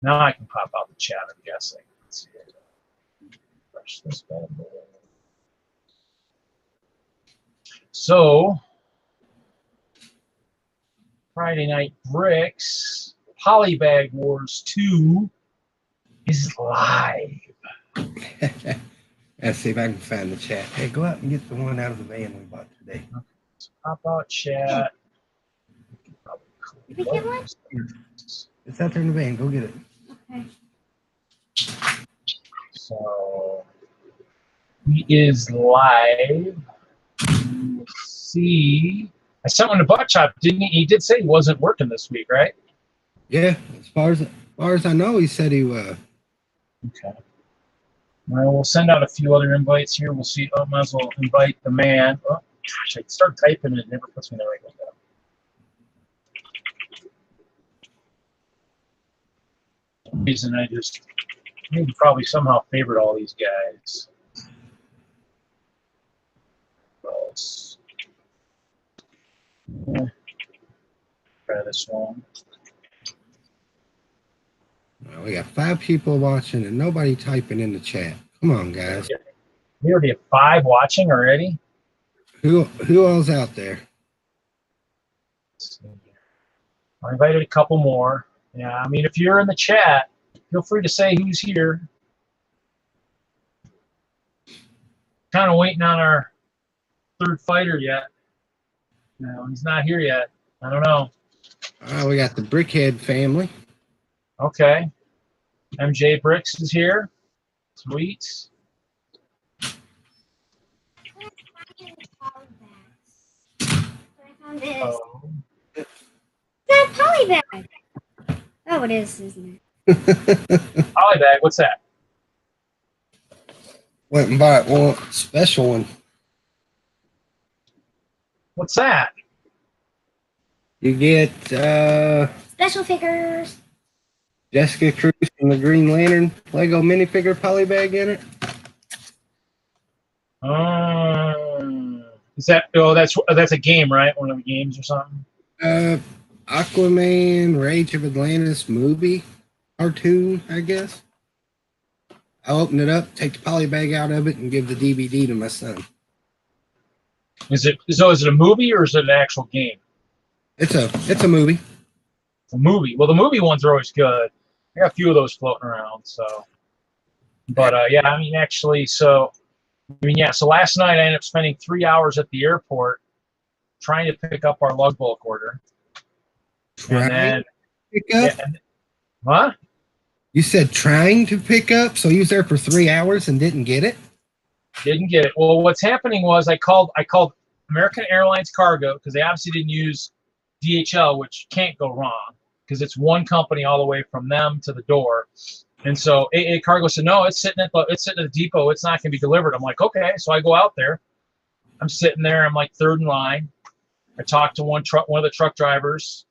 Now I can pop out the chat, I'm guessing. Let's see. Refresh this bad boy. So, Friday Night Bricks, Polybag Wars 2 is live. Let's see if I can find the chat. Hey, go out and get the one out of the van we bought today. Okay, so pop out chat. Did we get one? It's out there in the van. Go get it. Okay. So he is live. Let's see. I sent one to Butt Chop, didn't he? He did say he wasn't working this week, right? Yeah, as far as I know, he said he was. Okay. Well, we'll send out a few other invites here. We'll see. Oh, might as well invite the man. Oh, gosh, I start typing and it never puts me in the right window. For some reason I just maybe probably somehow favorite all these guys. Try this one. Well, we got 5 people watching and nobody typing in the chat. Come on, guys. We already have 5 watching already. Who all's out there? I invited a couple more. Yeah, I mean, if you're in the chat, feel free to say who's here. Kind of waiting on our third fighter yet. No, he's not here yet. I don't know. We got the Brickhead family. Okay. MJ Bricks is here. Sweet. Oh. That polybag. Oh, it is, isn't it? Polybag, what's that? Went and bought one special one. What's that? You get Special figures. Jessica Cruz and the Green Lantern Lego minifigure polybag in it. Is that? Oh, that's a game, right? One of the games or something. Aquaman, Rage of Atlantis movie, cartoon, I guess. I'll open it up, take the polybag out of it, and give the DVD to my son. Is it a movie or is it an actual game? It's a movie. It's a movie. Well, the movie ones are always good. I got a few of those floating around. So, but yeah, I mean, actually, so yeah. So last night I ended up spending 3 hours at the airport trying to pick up our lug bulk order. And then, pick up? Yeah, what? You said trying to pick up, so you was there for 3 hours and didn't get it? Didn't get it. Well, what's happening was I called American Airlines Cargo because they obviously didn't use DHL, which can't go wrong because it's one company all the way from them to the door. And so AA Cargo said, no, it's sitting at the depot. It's not going to be delivered. I'm like, okay. So I go out there. I'm sitting there. I'm like third in line. I talked to one of the truck drivers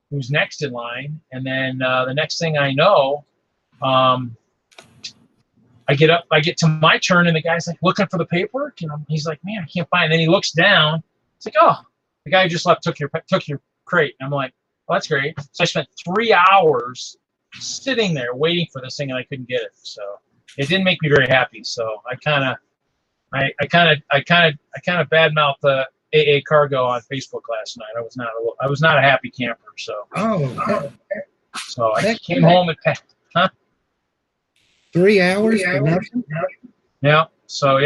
who's next in line. And then the next thing I know, I get to my turn, and the guy's like looking for the paperwork, and he's like, man, I can't find it. And then he looks down. It's like, oh, the guy who just left took your crate. And I'm like, oh, that's great. So I spent 3 hours sitting there waiting for this thing, and I couldn't get it. So it didn't make me very happy. So I kind of badmouthed the AA Cargo on Facebook last night. I was not a happy camper. So so I came home and packed. Huh? 3 hours for nothing? Yeah. So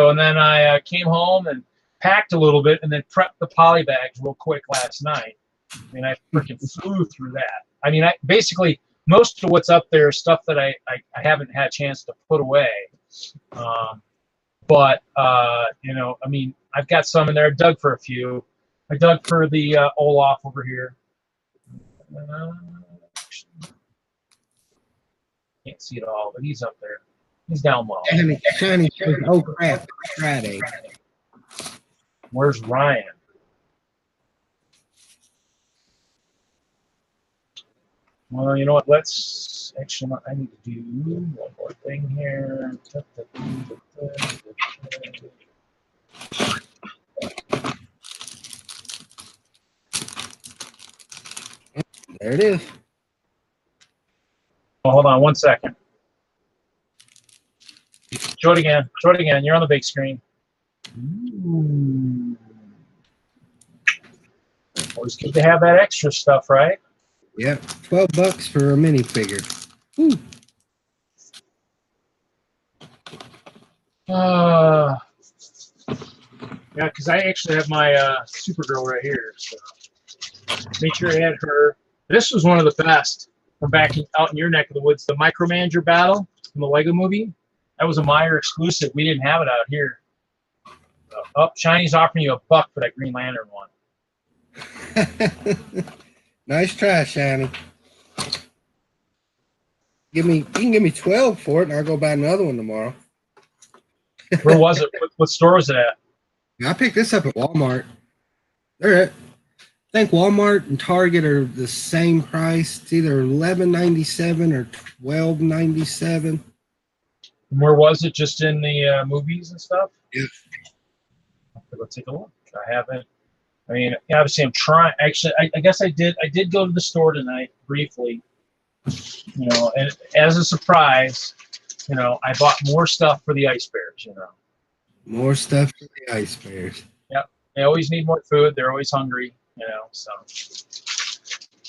and then I came home and packed a little bit and then prepped the poly bags real quick last night. I mean, I freaking flew through that. I mean, basically most of what's up there is stuff that I haven't had a chance to put away. But you know, I mean, I've got some in there. I dug for a few. I dug for the Olaf over here. Can't see it all, but he's up there. He's down low. Shiny, oh crap! Friday. Where's Ryan? Well, you know what? Let's actually. I need to do one more thing here. There it is. Oh, hold on 1 second. Show it again. Show it again. You're on the big screen. Ooh. Always good to have that extra stuff, right? Yep, $12 for a minifigure. Ooh. Yeah, because I actually have my Supergirl right here. So make sure I had her. This was one of the best from back out in your neck of the woods. The Micromanager battle from the Lego movie. That was a Meyer exclusive. We didn't have it out here. Oh, Shiny's offering you $1 for that Green Lantern one. Nice try, Shiny. You can give me 12 for it, and I'll go buy another one tomorrow. Where was it? What store was it at? I picked this up at Walmart. I think Walmart and Target are the same price. It's either $11.97 or $12.97. Where was it? Just in the movies and stuff? Yeah. Let's take a look. I haven't. I mean, obviously, I'm trying. Actually, I guess I did. I did go to the store tonight briefly. You know, and as a surprise, you know, I bought more stuff for the ice bears. You know, More stuff for the ice bears. Yep. They always need more food. They're always hungry. You know, so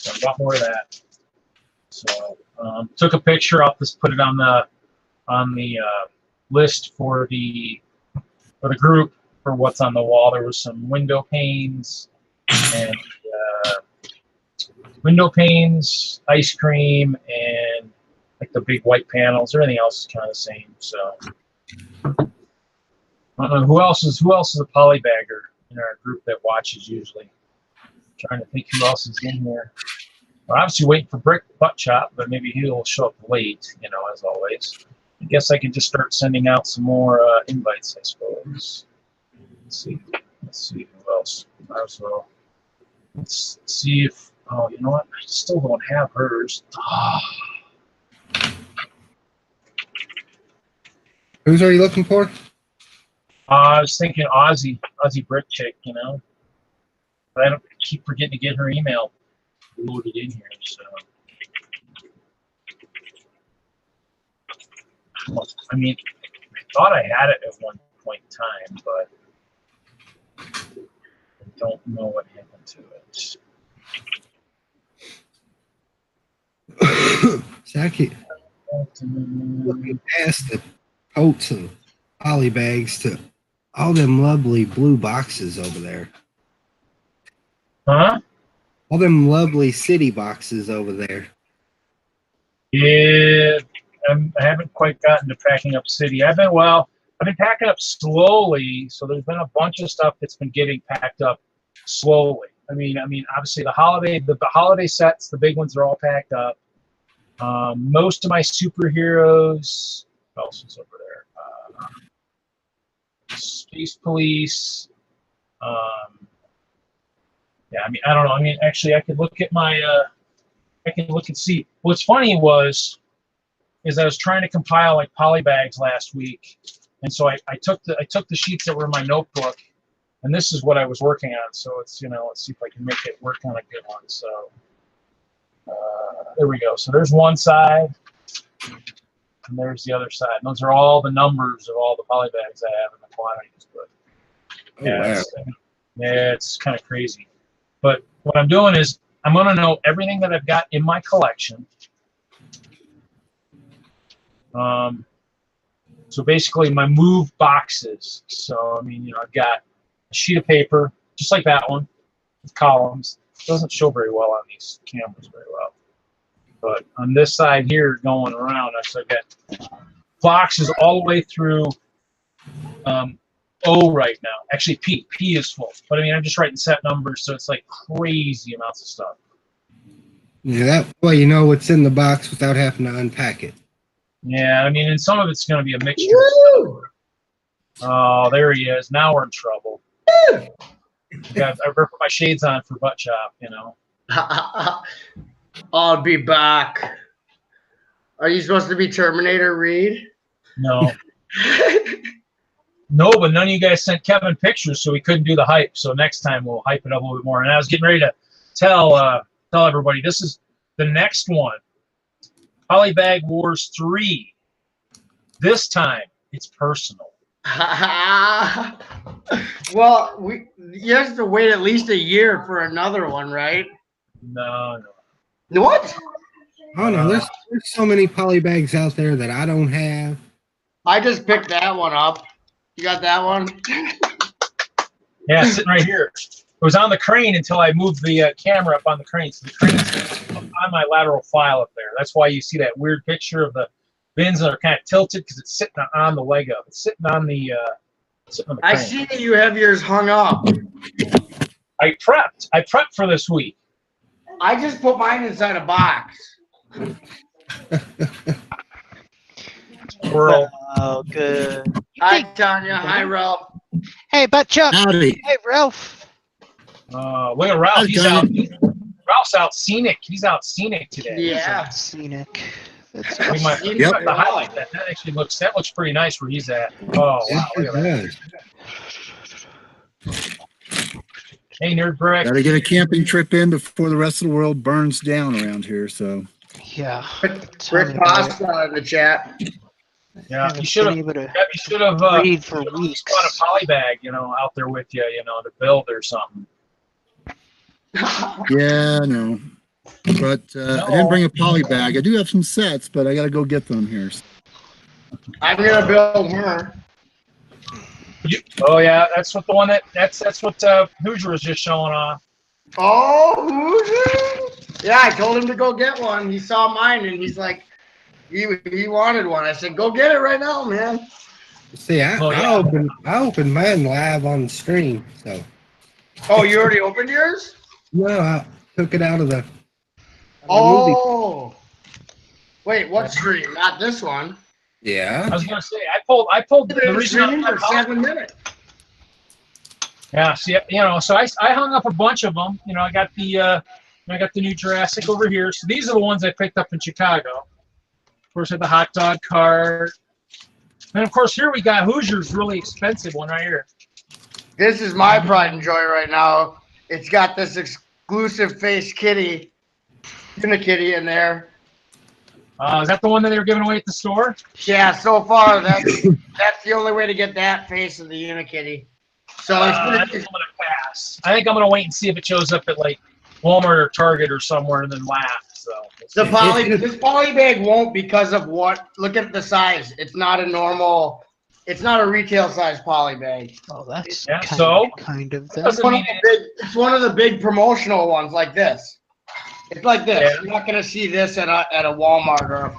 I bought more of that. So took a picture. I'll just put it on the list for the group. For what's on the wall, there was some window panes and ice cream, and like the big white panels. Everything else is kind of the same. So I don't know who else is a polybagger in our group that watches usually. I'm trying to think who else is in here. We're obviously waiting for Brick Butt Chop, but maybe he'll show up late. You know, as always. I guess I can just start sending out some more invites, I suppose. Let's see who else. Also, let's see if. Oh, you know what? I still don't have hers. Whose are you looking for? I was thinking Aussie Brick Chick. You know, but I don't keep forgetting to get her email loaded in here. So, I mean, I thought I had it at one point in time, but. I don't know what happened to it. Zach, looking past the totes and poly bags to all them lovely blue boxes over there. Huh? All them lovely city boxes over there. Yeah, I haven't quite gotten to packing up city. I've been packing up slowly, so there's been a bunch of stuff that's been getting packed up slowly. I mean, obviously the holiday sets, the big ones are all packed up. Most of my superheroes, what else is over there? Space Police. Yeah, I mean, I don't know. I mean, actually, I could look at my, I can look and see. What's funny is I was trying to compile like polybags last week. And so I took the sheets that were in my notebook, and this is what I was working on. So it's, you know, let's see if I can make it work on a good one. So there we go. So there's one side, and there's the other side. And those are all the numbers of all the polybags I have in the quantities. But yeah, wow. It's kind of crazy. But what I'm doing is I'm going to know everything that I've got in my collection. So basically my move boxes. So, I mean, you know, I've got a sheet of paper, just like that one, with columns. It doesn't show very well on these cameras very well. But on this side here going around, I've got boxes all the way through O right now. Actually, P. P is full. But, I mean, I'm just writing set numbers, so it's like crazy amounts of stuff. Yeah, that way you know what's in the box without having to unpack it. Yeah, I mean, and some of it's going to be a mixture of stuff. Oh, there he is. Now we're in trouble. I put my shades on for butt chop, you know. I'll be back. Are you supposed to be Terminator Reed? No. No, but none of you guys sent Kevin pictures, so we couldn't do the hype. So next time we'll hype it up a little bit more. And I was getting ready to tell everybody, this is the next one. POLYBAG Wars 3. This time, it's personal. Well, you have to wait at least a year for another one, right? No. What? Oh no, there's so many polybags out there that I don't have. I just picked that one up. You got that one? Yeah, sitting right here. It was on the crane until I moved the camera up on the crane. So the crane's on my lateral file up there. That's why you see that weird picture of the bins that are kind of tilted because it's sitting on the Lego. It's sitting on the crane. I see that you have yours hung up. I prepped for this week. I just put mine inside a box. Squirrel. Oh, good. Hi, Tanya. Hi, Ralph. Hey, Butt Chuck. Howdy. Hey, Ralph. Look at Ralph. He's out. Ralph's out scenic. He's out scenic today. Yeah. Scenic. That's I mean, awesome. yep. To highlight that. That actually looks pretty nice where he's at. Oh wow. Look at that. Hey, Nerd Brick. Got to get a camping trip in before the rest of the world burns down around here. So Yeah. Rick Pasta in the chat. Yeah, you should have. Able to You should have read for weeks. brought a polybag, out there with you, to build or something. yeah, no. But I didn't bring a poly bag. I do have some sets, but I got to go get them here. I'm gonna build her. Oh yeah, that's what that's what Hoosier was just showing off. Oh, Hoosier! Yeah, I told him to go get one. He saw mine and he's like, he wanted one. I said, go get it right now, man. See, I opened mine live on stream. So. Oh, you already opened yours? No, I took it out of the. Oh. Wait, what stream? Not this one. Yeah. I was gonna say I pulled the reason streaming for 7 minutes. Yeah, see, so I hung up a bunch of them. I got the new Jurassic over here. So these are the ones I picked up in Chicago. Of course, I had the hot dog cart. And of course, here we got Hoosier's really expensive one right here. This is my pride and joy right now. It's got this exclusive face kitty, Unikitty in there. Is that the one that they were giving away at the store? Yeah, so far that's the only way to get that face of the Unikitty. So I think I'm gonna pass. I think I'm gonna wait and see if it shows up at like Walmart or Target or somewhere, and then laugh. So this polybag won't because of what? Look at the size. It's not a normal. It's not a retail size polybag. Oh, that's kind of It's one of the big promotional ones like this. It's like this. Yeah. You're not gonna see this at a Walmart or.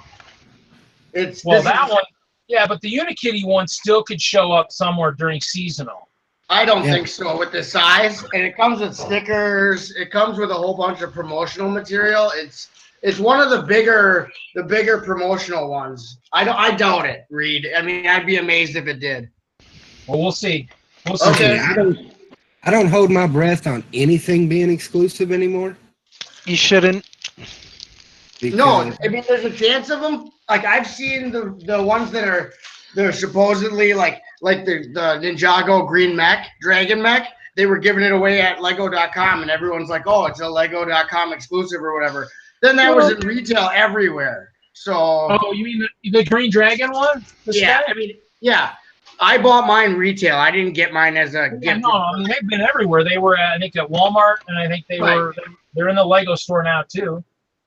That one. Yeah, but the Unikitty one still could show up somewhere during seasonal. I don't think so with the size, and it comes with stickers. It comes with a whole bunch of promotional material. It's one of the bigger promotional ones. I doubt it, Reed. I mean, I'd be amazed if it did. Well, we'll see. We'll see. Okay. I don't hold my breath on anything being exclusive anymore. You shouldn't. No, I mean, there's a chance of them. Like I've seen the ones they're supposedly like the Ninjago green mech, dragon mech. They were giving it away at Lego.com, and everyone's like, "Oh, it's a Lego.com exclusive or whatever." Then that was in retail everywhere. So. Oh, you mean the green dragon one? Yeah, I mean, yeah. I bought mine retail. I didn't get mine as a gift. No, I mean they've been everywhere. They were, I think, at Walmart, and I think they're in the Lego store now too.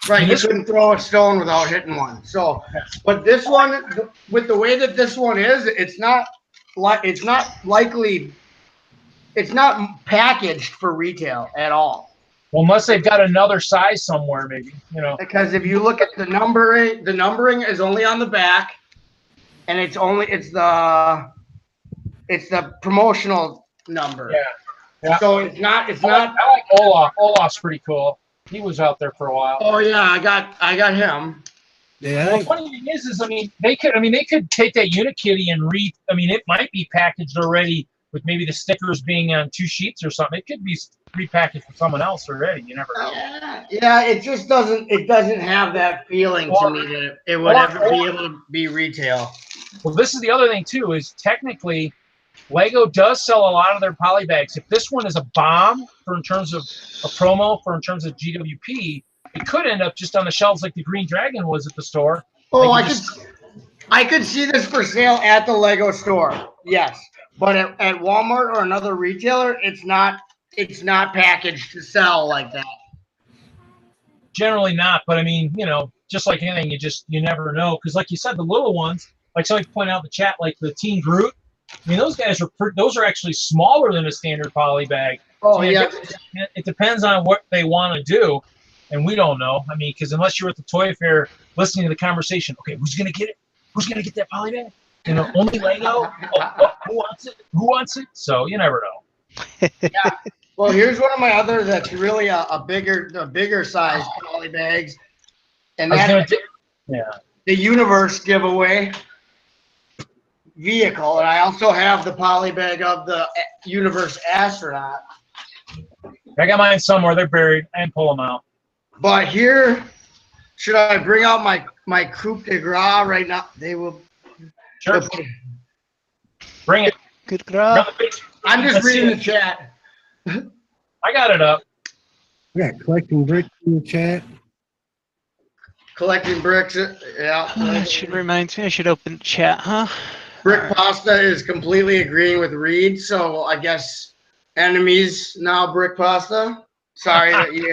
Right, you couldn't throw a stone without hitting one. So, but this one, with the way that this one is, it's not packaged for retail at all. Well, unless they've got another size somewhere, maybe, Because if you look at the numbering is only on the back, and it's the promotional number. Yeah. So it's not. I like Olaf. Olaf's pretty cool. He was out there for a while. Oh yeah, I got him. Yeah. Well, the funny thing is, I mean, they could take that Unikitty and it might be packaged already with maybe the stickers being on 2 sheets or something. It could be repackaged for someone else already. You never know. Yeah, it just doesn't have that feeling to me that it would ever be able to be retail. Well, this is the other thing too, is technically Lego does sell a lot of their polybags. If this one is a bomb in terms of a promo in terms of GWP, it could end up just on the shelves like the Green Dragon was at the store. Oh, Like I could see this for sale at the Lego store. Yes, but at Walmart or another retailer, it's not packaged to sell like that. Generally not, but I mean, you know, just like anything, you never know. Because like you said, the little ones, like somebody pointed out in the chat, like the Teen Groot. I mean, those are actually smaller than a standard poly bag. Oh, so yeah. It depends on what they want to do, and we don't know. I mean, because unless you're at the toy fair listening to the conversation, okay, who's gonna get it? Who's gonna get that poly bag? You know, only Lego. Who wants it? Who wants it? So you never know. Yeah. Well, here's one of my other that's really a bigger size poly bags, and that's the Universe giveaway vehicle, and I also have the poly bag of the Universe astronaut. I got mine somewhere. They're buried. I didn't pull them out. But here, should I bring out my coupe de gras right now? They will. Sure. Bring it. Good gras. I'm just reading the chat. I got it up. We got collecting bricks in the chat. Collecting bricks, yeah. That should remind me. I should open the chat, huh? Brick Pasta is completely agreeing with Reed, so I guess enemies now. Brick Pasta. Sorry that you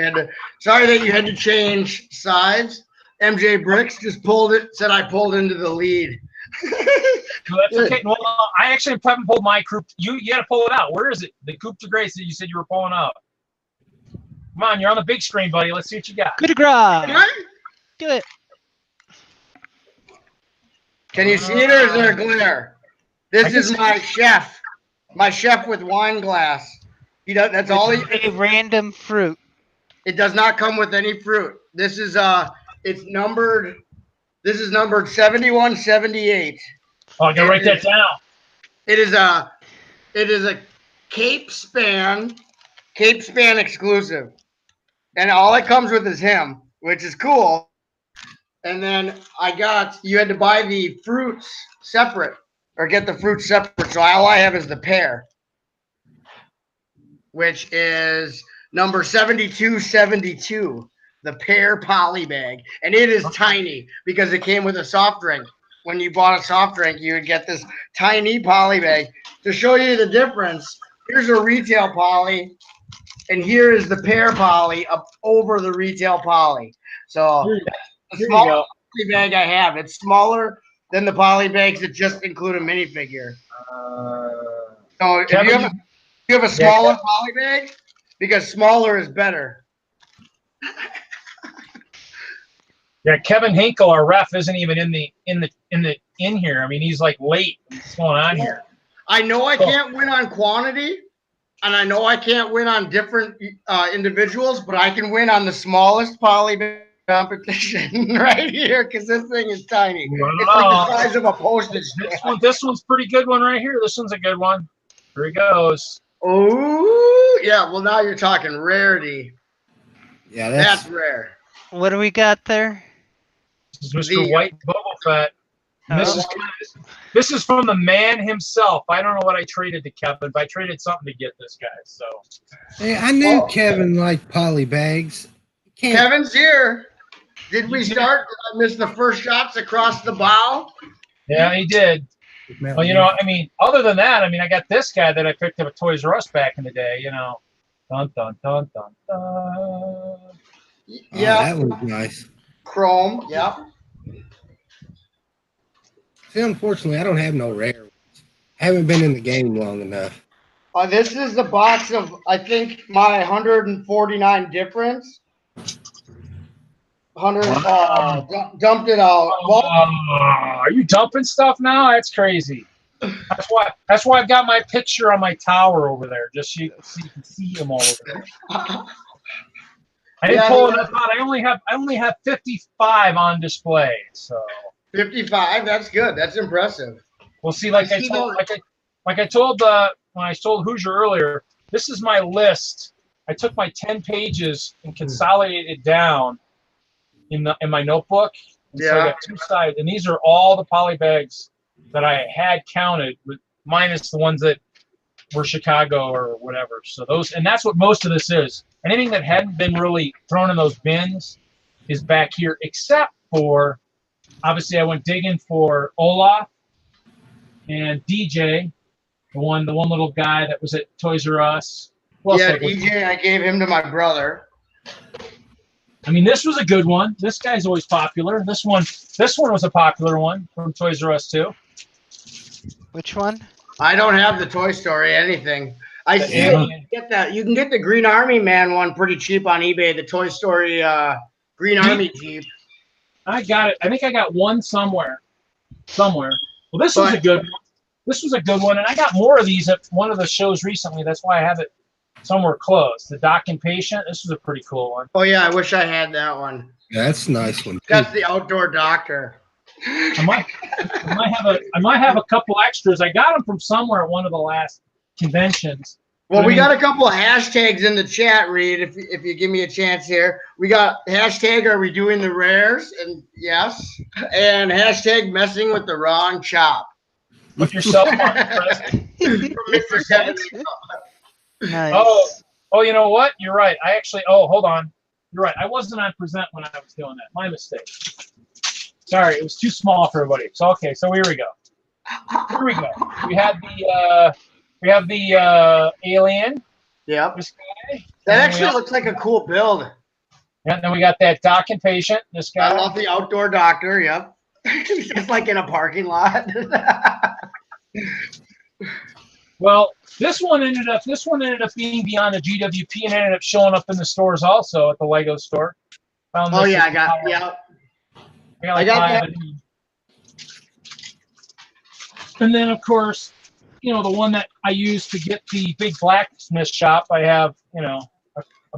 had to change sides. MJ Bricks just said I pulled into the lead. No, that's okay. Well, I actually haven't pulled my coupe. You got to pull it out. Where is it? The coupe de grace that you said you were pulling out. Come on, you're on the big screen, buddy. Let's see what you got. Good gras. Do it. Can you see it, or is there a glare? This is my chef with wine glass. That's all he. A random fruit. It does not come with any fruit. This is it's numbered. This is numbered 7178. Oh, I gotta write that down. It is a Cape Span exclusive, and all it comes with is him, which is cool. And then you had to buy the fruits separate, or get the fruits separate. So all I have is the pear, which is number 7272, the pear poly bag. And it is tiny because it came with a soft drink. When you bought a soft drink, you would get this tiny poly bag. To show you the difference, here's a retail poly, and here is the pear poly up over the retail poly. So the small poly bag I have, it's smaller than the poly bags that just include a minifigure. So if you have a smaller poly bag, because smaller is better. Yeah, Kevin Hinkle, our ref, isn't even in here. I mean, he's like late. What's going on here? I know I can't win on quantity, and I know I can't win on different individuals, but I can win on the smallest poly bag competition right here, because this thing is tiny. It's like the size of a postage stamp. This one's pretty good one right here. This one's a good one. Here he goes. Oh, yeah. Well, now you're talking rarity. Yeah, that's rare. What do we got there? This is Mr. White Boba Fett. And this is from the man himself. I don't know what I traded to Kevin, but I traded something to get this guy. So, hey, I knew Kevin liked poly bags. Kevin's here. Did we start? Did I miss the first shots across the bow? Yeah, he did. Well, you know, I mean, other than that, I mean, I got this guy that I picked up at Toys R Us back in the day. You know, dun dun dun dun dun. Yeah, that was nice. Chrome, yeah. See, unfortunately, I don't have no rare ones. I haven't been in the game long enough. This is the box of, I think, my 149 difference. Dumped it out. Are you dumping stuff now? That's crazy. That's why I've got my picture on my tower over there, just so you can see them all over there. I didn't pull enough out. I only have 55 on display. So 55. That's good. That's impressive. Well, see, like I told when I told Hoosier earlier, this is my list. I took my 10 pages and consolidated it down in my notebook. And so I got 2 sides, and these are all the poly bags that I had counted, minus the ones that were Chicago or whatever. So those, and that's what most of this is. Anything that hadn't been really thrown in those bins is back here, except for, obviously I went digging for Olaf and DJ, the one little guy that was at Toys R Us. Yeah, DJ, I gave him to my brother. I mean, this was a good one. This guy's always popular. This one was a popular one from Toys R Us too. Which one? I don't have the Toy Story anything. I see you can get that. You can get the Green Army Man one pretty cheap on eBay. The Toy Story Green Army Jeep. I got it. I think I got one somewhere. Well, this was a good one. This was a good one, and I got more of these at one of the shows recently. That's why I have it somewhere close. The Doc and Patient. This was a pretty cool one. Oh yeah, I wish I had that one. Yeah, that's a nice one. That's the Outdoor Doctor. I might have a couple extras. I got them from somewhere at one of the last conventions. Well, we got a couple of hashtags in the chat, Reed, if you give me a chance here. We got hashtag are we doing the rares? And yes. And hashtag messing with the wrong chop. Put yourself on present. Mr. Kevin. Nice. Oh, you know what? You're right. Hold on. You're right. I wasn't on present when I was doing that. My mistake. Sorry, it was too small for everybody. So okay, so here we go. We have the alien. Yep. This guy. That actually looks like a cool build. Yeah, and then we got that Doc and Patient. This guy. I love the Outdoor Doctor. Yep. Just like in a parking lot. Well, this one ended up being beyond the GWP and ended up showing up in the stores also at the Lego store. Oh yeah, I got that. And then of course, the one that I used to get the big blacksmith shop. I have, a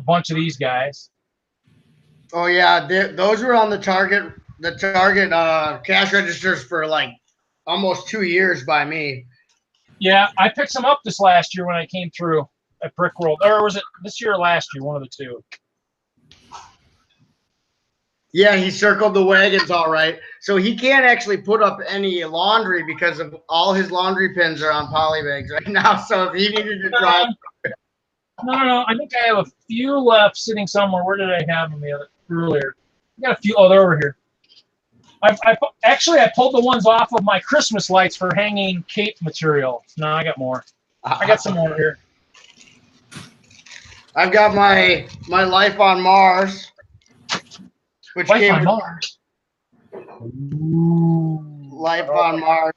bunch of these guys. Oh yeah, those were on the Target cash registers for like almost 2 years by me. Yeah, I picked some up this last year when I came through at Brick World. Or was it this year or last year? One of the two. Yeah, he circled the wagons all right. So he can't actually put up any laundry because of all his laundry pins are on polybags right now. So if he needed to draw... No. I think I have a few left sitting somewhere. Where did I have them earlier? I got a few. Oh, they're over here. I pulled the ones off of my Christmas lights for hanging cape material. No, I got more. I got some more here. I've got my Life on Mars, which Life on Mars. Life on Mars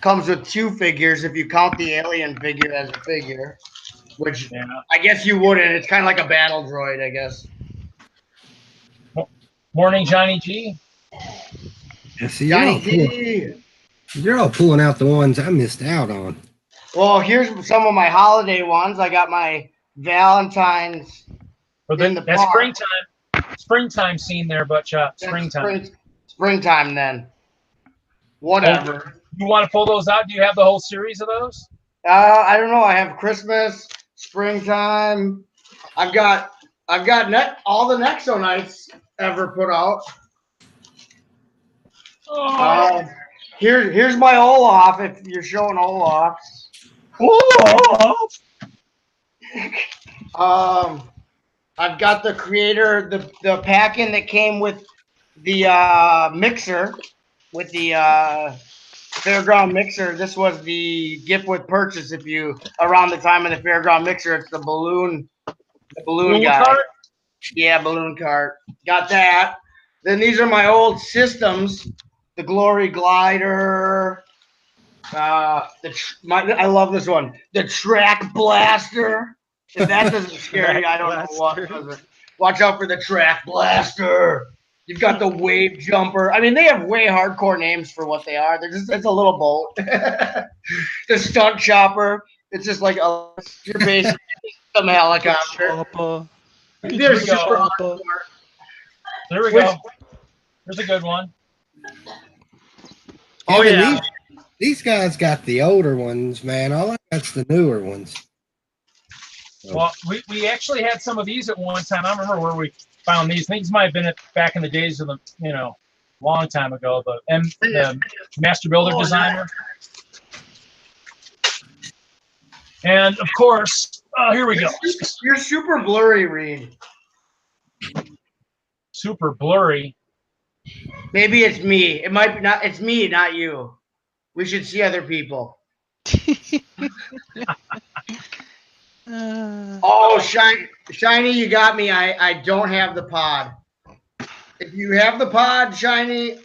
comes with 2 figures if you count the alien figure as a figure, which I guess you wouldn't. It's kind of like a battle droid, I guess. Morning, Johnny G. Yeah, see, you're all pulling out the ones I missed out on. Well, here's some of my holiday ones. I got my Valentine's. That's springtime scene there, Butt Chop. Springtime. Springtime then. Whatever. You want to pull those out? Do you have the whole series of those? I don't know. I have Christmas, springtime. I've got all the Nexo Nights ever put out. Here's my Olaf. If you're showing Olaf. I've got the creator, the pack-in that came with the mixer, with the Fairground mixer. This was the gift with purchase. If you around the time of the Fairground mixer, it's the balloon guy. Cart? Yeah, balloon cart. Got that. Then these are my old systems. The Glory Glider. I love this one. The Track Blaster. If that doesn't scare you, I don't know what does. Watch out for the Track Blaster. You've got the Wave Jumper. I mean, they have way hardcore names for what they are. It's a little boat. The Stunt Chopper. It's just like your basic some helicopter. There we go. There's a good one. Oh yeah. These guys got the older ones, man. All I got's the newer ones. Well, we actually had some of these at one time. I remember where we found these. These might have been back in the days of the, long time ago. The Master Builder Designer. And of course, here we go. You're super blurry, Reed. super blurry. Maybe it's me. It might be not. It's me, not you. We should see other people. Oh, Shiny, you got me. I don't have the pod. If you have the pod, Shiny,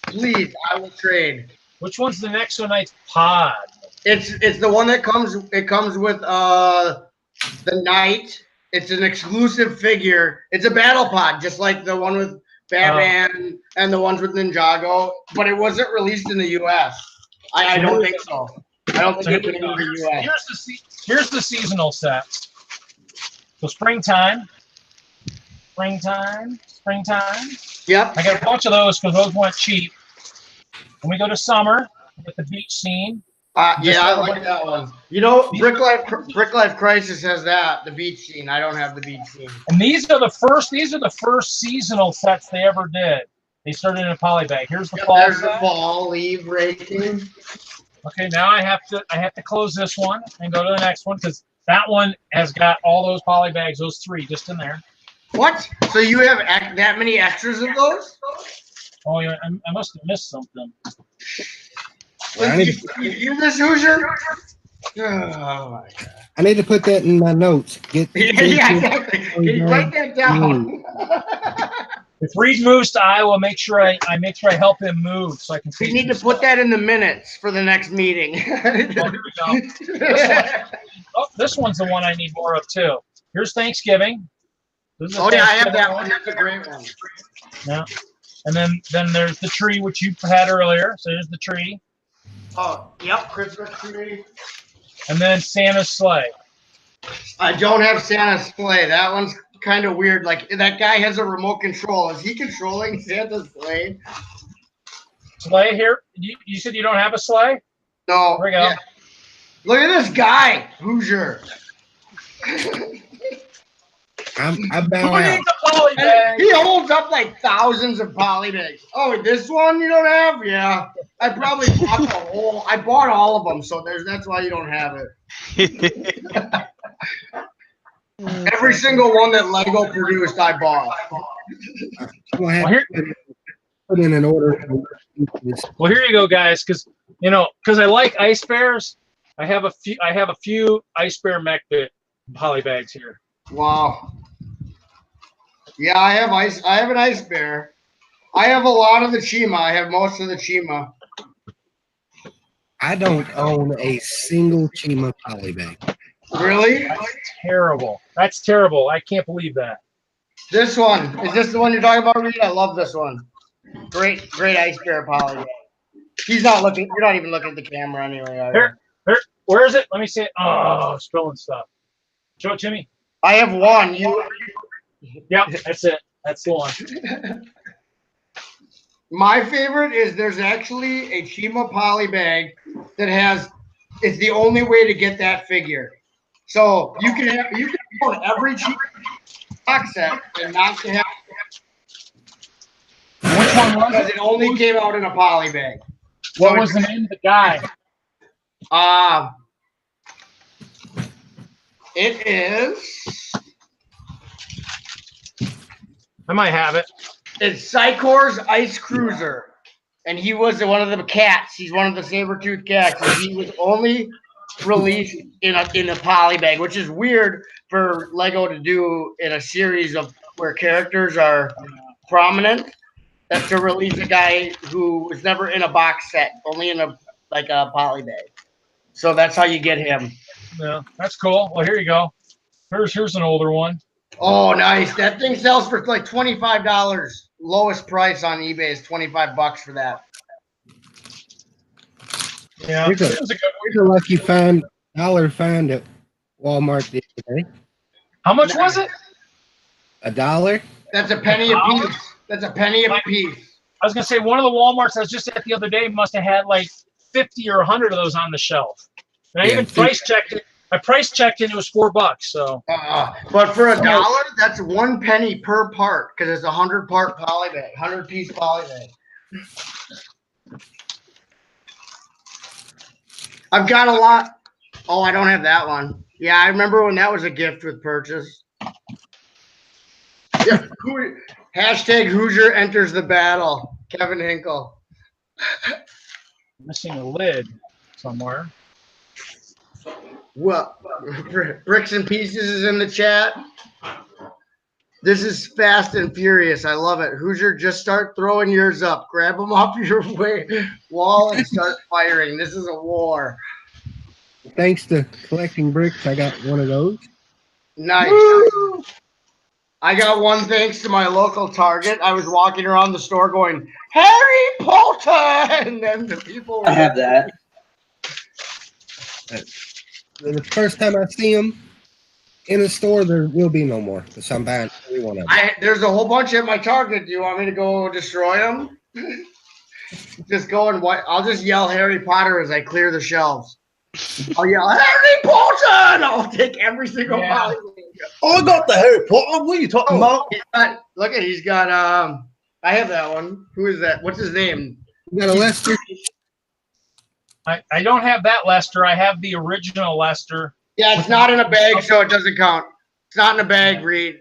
please, I will trade. Which one's the Next So Nice pod? It's the one that comes. It comes with the Knight. It's an exclusive figure. It's a battle pod, just like the one with Batman and the ones with Ninjago. But it wasn't released in the U.S. I don't think so. I don't think it came in the U.S. Here's the seasonal set. So springtime. Yep. I got a bunch of those because those went cheap. When we go to summer, with the beach scene. Yeah, I like that one. You know, Brick Life Crisis has that, the beach scene. I don't have the beach scene. And these are the first seasonal sets they ever did. They started in a polybag. Here's the fall. There's set. the fall leave rating. Okay, now I have to close this one and go to the next one because that one has got all those polybags, those three, just in there. What? So you have that many extras of those? Oh yeah, I must have missed something. You hear this, Hoosier? Oh my God. I need to put that in my notes. Yeah, exactly. Can you write that down? If Reed moves to Iowa, make sure I help him move so I can. We need to put that in the minutes for the next meeting. This one's the one I need more of too. Here's Thanksgiving. Oh yeah, I have that one. That's a great one. Yeah, and then there's the tree which you had earlier. So there's the tree. Oh yep, Christmas tree. And then Santa's sleigh. I don't have Santa's sleigh. That one's kind of weird. Like that guy has a remote control. Is he controlling Santa's sleigh? Sleigh here? You said you don't have a sleigh? No. Here we go. Yeah. Look at this guy, Hoosier. I bow out. He holds up like thousands of polybags. Oh, this one you don't have? Yeah. I probably bought the whole. I bought all of them, so that's why you don't have it. Every single one that Lego produced, I bought. Well, put in an order. Well, here you go, guys. Because I like ice bears. I have a few ice bear mech polybags here. Wow. Yeah, I have an ice bear. I have a lot of the Chima. I have most of the Chima. I don't own a single Chima polybag. Really? That's terrible. I can't believe that. This one. Is this the one you're talking about, Reed? I love this one. Great ice bear polybag. He's not looking. You're not even looking at the camera anyway. Here. Where is it? Let me see it. Oh, spilling stuff. Show it to me. I have one. Yep, that's it. That's the one. My favorite is there's actually a Chima polybag that has. It's the only way to get that figure. So you can own every Chima box set and not to have. Which one was because it only came out in a polybag. What was the name of the guy? It is. I might have it. It's Sycor's Ice Cruiser, and he was one of the cats. He's one of the saber-toothed cats, and he was only released in a polybag, which is weird for Lego to do in a series of where characters are prominent. That's to release a guy who was never in a box set, only in a polybag. So that's how you get him. Yeah, that's cool. Well, here you go. Here's an older one. Oh, nice. That thing sells for like $25. Lowest price on eBay is $25 for that. Yeah, here's a lucky dollar find at Walmart the other day. How much was it? $1. That's a penny a piece. That's a penny a piece. I was gonna say one of the WalMarts I was just at the other day must have had like 50 or 100 of those on the shelf. And I even price checked it. I price checked it. It was $4. So. But for $1, that's 1 penny per part because it's a 100-part polybag, 100-piece polybag. I've got a lot. Oh, I don't have that one. Yeah, I remember when that was a gift with purchase. Yeah, Hashtag Hoosier enters the battle. Kevin Hinkle. Missing a lid somewhere. Well, Bricks and Pieces is in the chat. This is fast and furious. I love it. Hoosier, just start throwing yours up. Grab them off your wall and start firing. This is a war. Thanks to collecting bricks, I got one of those. Nice. Woo! I got one thanks to my local Target. I was walking around the store going, Harry Potter! And then the people were I have that. The first time I see them in a store, there will be no more. Because I'm buying every one of them. There's a whole bunch at my Target. Do you want me to go destroy them? Just go and I'll just yell Harry Potter as I clear the shelves. I'll yell Harry Potter and I'll take every single Polybag. Oh, I got the Harry Potter. What are you talking about? He's got I have that one. Who is that? What's his name? You got a Lester? I don't have that Lester. I have the original Lester. Yeah, it's not in a bag, so it doesn't count. It's not in a bag, Reed.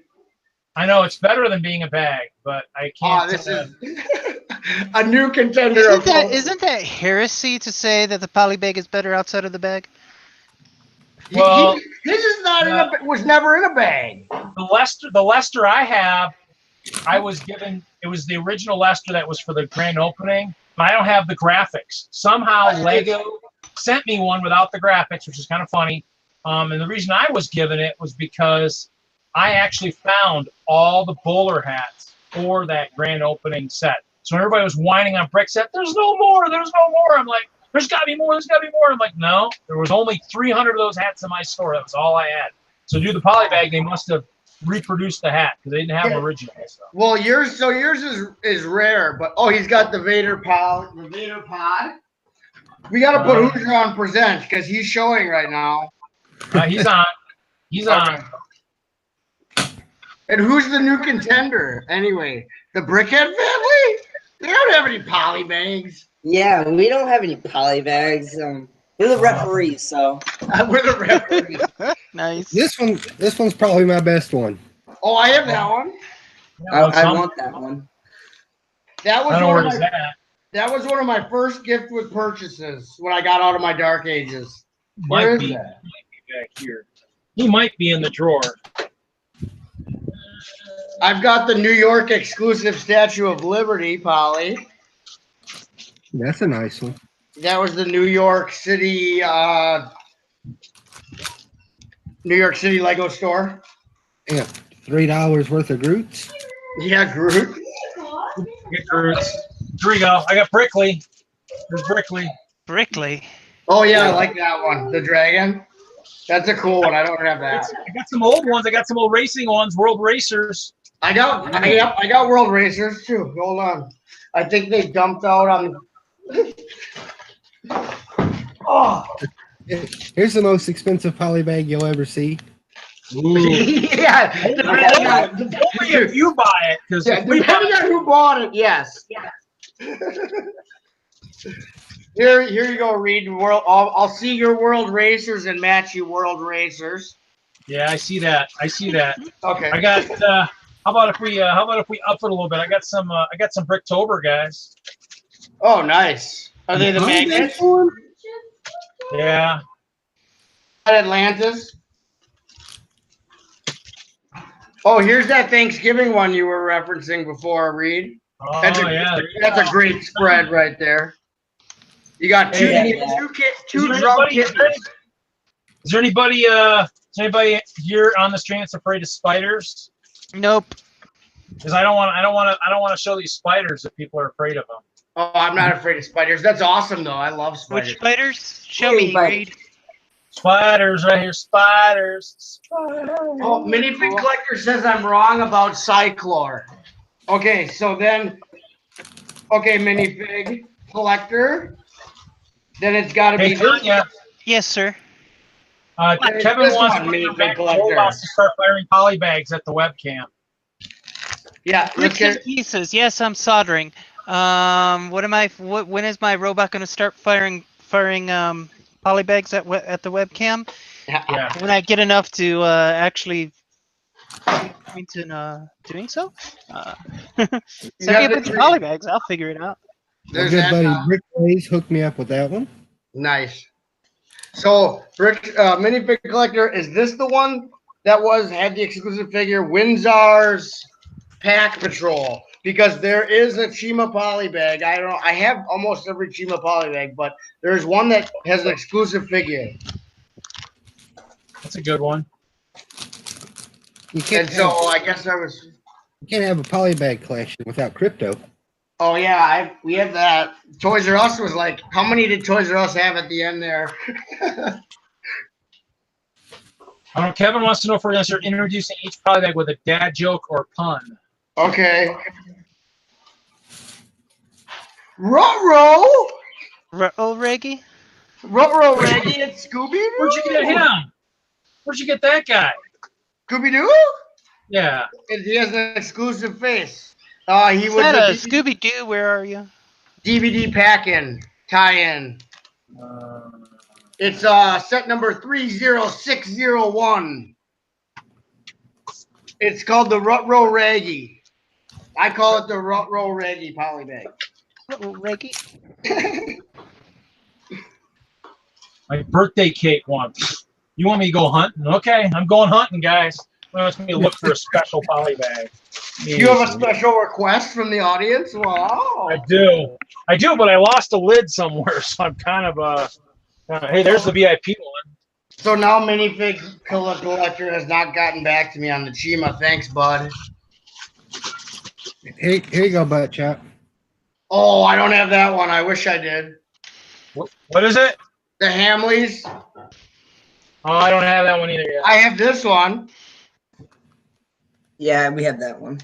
I know it's better than being a bag, but I can't. Oh, this is a new contender. Isn't that heresy to say that the polybag is better outside of the bag? Well, his is not was never in a bag. The Lester I have, I was given. It was the original Lester that was for the grand opening. But I don't have the graphics. Somehow Lego sent me one without the graphics, which is kind of funny. And the reason I was given it was because I actually found all the bowler hats for that grand opening set. So when everybody was whining on Brick Set, there's no more, there's no more. I'm like, there's got to be more, there's got to be more. I'm like, no, there was only 300 of those hats in my store. That was all I had. So to do the polybag, they must have reproduced the hat because they didn't have them original. So. Well, yours is rare, but he's got the Vader pod. The Vader pod. We got to put Hoosier on present because he's showing right now. He's on. He's on. And who's the new contender anyway? The Brickhead family? They don't have any polybags. Yeah, we don't have any polybags. We're the referees, so we're the referees. Nice. This one's probably my best one. Oh, I have that one. I want that one. That was I don't know where it's at. That was one of my first gift with purchases when I got out of my dark ages. Might be back here. He might be in the drawer. I've got the New York exclusive Statue of Liberty, Polly. That's a nice one. That was the New York City Lego store. Yeah, $3 worth of Groots. Yeah, Groot. Get Groots. Here we go. I got Brickley. There's Brickley. Brickley. Oh yeah, I like that one. The dragon. That's a cool one. I don't have that. I got some old ones. I got some old racing ones. World Racers. I got World Racers too. Hold on. I think they dumped out on. Oh. Here's the most expensive polybag you'll ever see. Yeah. Only if you buy it, because depending on who bought it, yes. Here you go, Reed. I'll see your World Racers and match you World Racers. Yeah, I see that. Okay. I got. How about if we up it a little bit? I got some Bricktober guys. Oh, nice. Are they the magnets? Yeah. Atlantis. Oh, here's that Thanksgiving one you were referencing before, Reed. Oh, that's a great spread right there. You got two drum kittens. Is there anybody here on the stream that's afraid of spiders? Nope. Because I don't want to show these spiders if people are afraid of them. Oh, I'm not afraid of spiders. That's awesome though. I love spiders. Which spiders? Show me, Reed. Spiders right here. Spiders. Oh, Minifig Collector says I'm wrong about Cyclor. Okay, so then, Minifig Collector. Then it's got to be. Tanya. Yes, sir. Kevin wants to start firing polybags at the webcam. Yeah, Bricks and pieces. Yes, I'm soldering. When is my robot going to start firing polybags at the webcam? Yeah. When I get enough to actually point in doing so. You Send me a got bunch the of polybags. I'll figure it out. My There's good that. buddy Rick Blaze hooked me up with that one. Nice. So, Rick, minifig collector, is this the one that had the exclusive figure Windsor's Pack Patrol? Because there is a Chima polybag. I have almost every Chima polybag, but there's one that has an exclusive figure. That's a good one. You can't, And so I guess you can't have a polybag collection without crypto. Oh yeah, we have that. Toys R Us was like, how many did Toys R Us have at the end there? Kevin wants to know if we're going to start introducing each polybag with a dad joke or pun. Okay. Ruh-roh! Oh, Reggie? Ruh-roh Reggie and Scooby-Doo? Where'd you get him? Where'd you get that guy? Scooby-Doo? Yeah. He has an exclusive face. He was Is that a Scooby-Doo? Where are you? DVD pack-in, tie-in. It's set number 30601. It's called the Ruh-roh Reggie. I call it the Ruh-roh Reggie polybag. Oh, Reggie? My birthday cake one. You want me to go hunting? Okay, I'm going hunting, guys. Wants me to look for a special polybag. You have a special request from the audience? Wow. I do, but I lost a lid somewhere, so I'm kind of hey, there's the VIP one. So now minifig collector has not gotten back to me on the Chima. Thanks, bud. Here you go, butt chop. Oh, I don't have that one. I wish I did. What is it? The Hamleys. Oh, I don't have that one either yet. I have this one. Yeah, we have that one.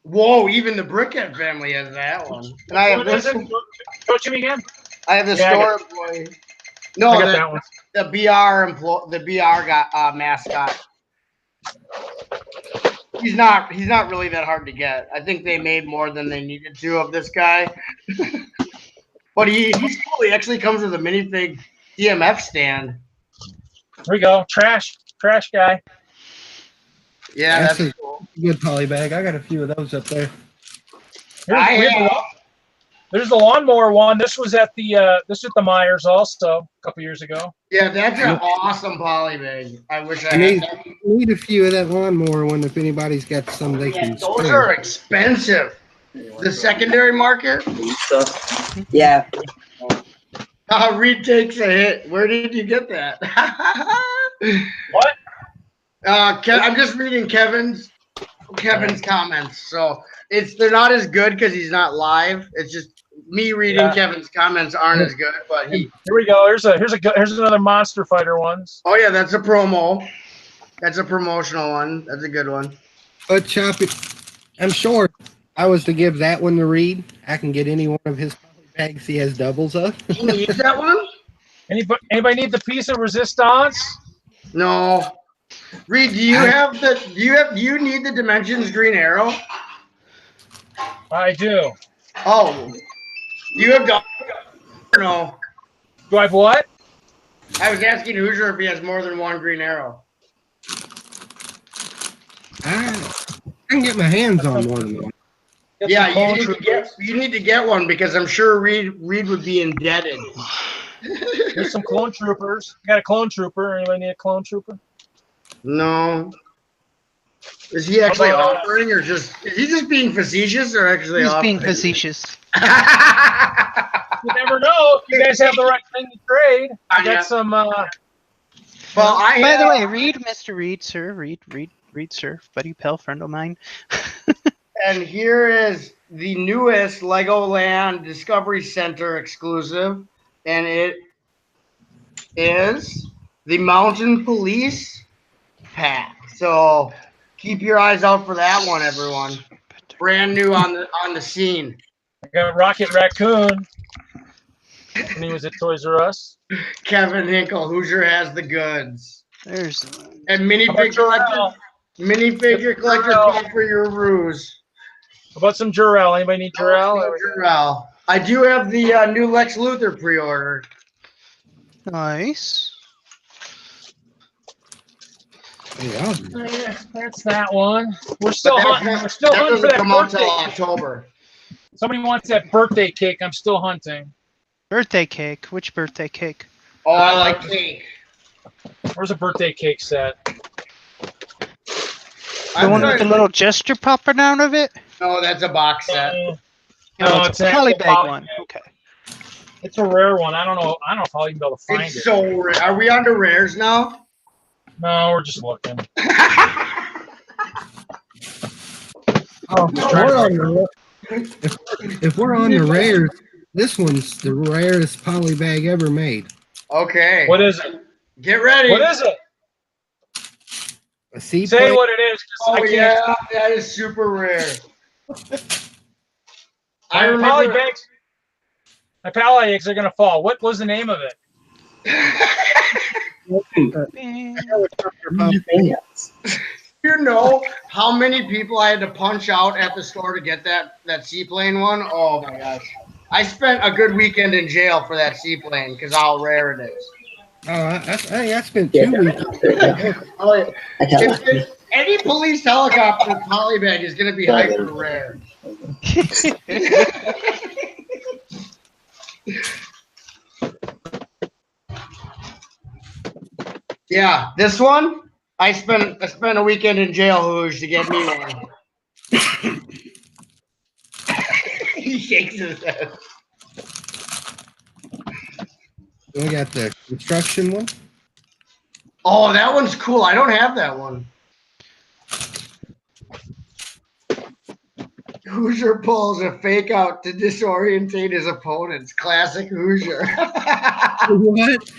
Whoa, even the Brickhead family has that one. And I have this one. Show it to me again. I have the store employee. No, I got that one. The BR mascot. He's not really that hard to get. I think they made more than they needed to of this guy. But he's cool. He actually comes with a minifig EMF stand. Here we go. Trash guy. Yeah, that's a cool. good polybag. I got a few of those up there. There's the lawnmower one. This was at the Myers also a couple years ago. Yeah, that's an awesome polybag. I wish I need had that. a few of that lawnmower one if anybody's got some they can Those spare. are expensive. The secondary market? Yeah. Reed takes a hit. Where did you get that? What? I'm just reading Kevin's comments. So they're not as good because he's not live. It's just me reading Kevin's comments aren't as good. But here we go. Here's another Monster Fighter ones. Oh yeah, that's a promo. That's a promotional one. That's a good one. But Choppy, I'm sure if I was to give that one to Reed, I can get any one of his polybags he has doubles of. He needs that one? Anybody need the piece of resistance? No. Reed, do you need the Dimensions Green Arrow? I do. Oh. Do you have no? Do I have what? I was asking Hoosier if he has more than one Green Arrow. I can get my hands on more than one. Yeah, you need to get one because I'm sure Reed would be indebted. There's some clone troopers. Got a clone trooper. Anybody need a clone trooper? No. Is he actually offering, or is he just being facetious, or actually He's offering? being facetious. You never know if you guys have the right thing to trade. I got some. By the way, Mr. Reed, sir, Reed, sir, buddy, pal, friend of mine. And here is the newest Legoland Discovery Center exclusive, and it is the Mountain Police pack. So keep your eyes out for that one, everyone. Brand new on the scene. I got Rocket Raccoon. And he was at Toys R Us. Kevin Hinkle, Hoosier has the goods. There's and minifigure collector, call for your ruse. How about some Jor-El? Anybody need Jor-El? Jor-El. I do have the new Lex Luthor pre-order. Nice. Yeah. Yeah, that's that one. We're still But hunting. We're still that hunting for doesn't that come out till birthday. October. Somebody wants that birthday cake. I'm still hunting. Birthday cake. Which birthday cake? Oh, I like cake. Where's a birthday cake set? The one with the little gesture popping out of it? No, that's a box set. No, it's it's a an polybag actual one. Okay. It's a rare one. I don't know. I don't know if I'll even be able to find It's it. so rare. Are we on to rares now? No, we're just looking. If we're on the rares, this one's the rarest polybag ever made. Okay. What is it? Get ready. What is it? A sea Say plate. what it is. 'Cause I Oh can't. yeah, that is super rare. I My remember. polybags. My polybags are gonna fall. What was the name of it? You know how many people I had to punch out at the store to get that seaplane one? Oh my gosh. I spent a good weekend in jail for that seaplane because how rare it is. Oh, I spent 2 weeks. Oh, if any police helicopter polybag is going to be hyper rare. Yeah, this one I spent a weekend in jail, Hooge, to get me one. He shakes his head. We got the construction one. Oh, that one's cool. I don't have that one. Hoosier pulls a fake out to disorientate his opponents. Classic Hoosier. What?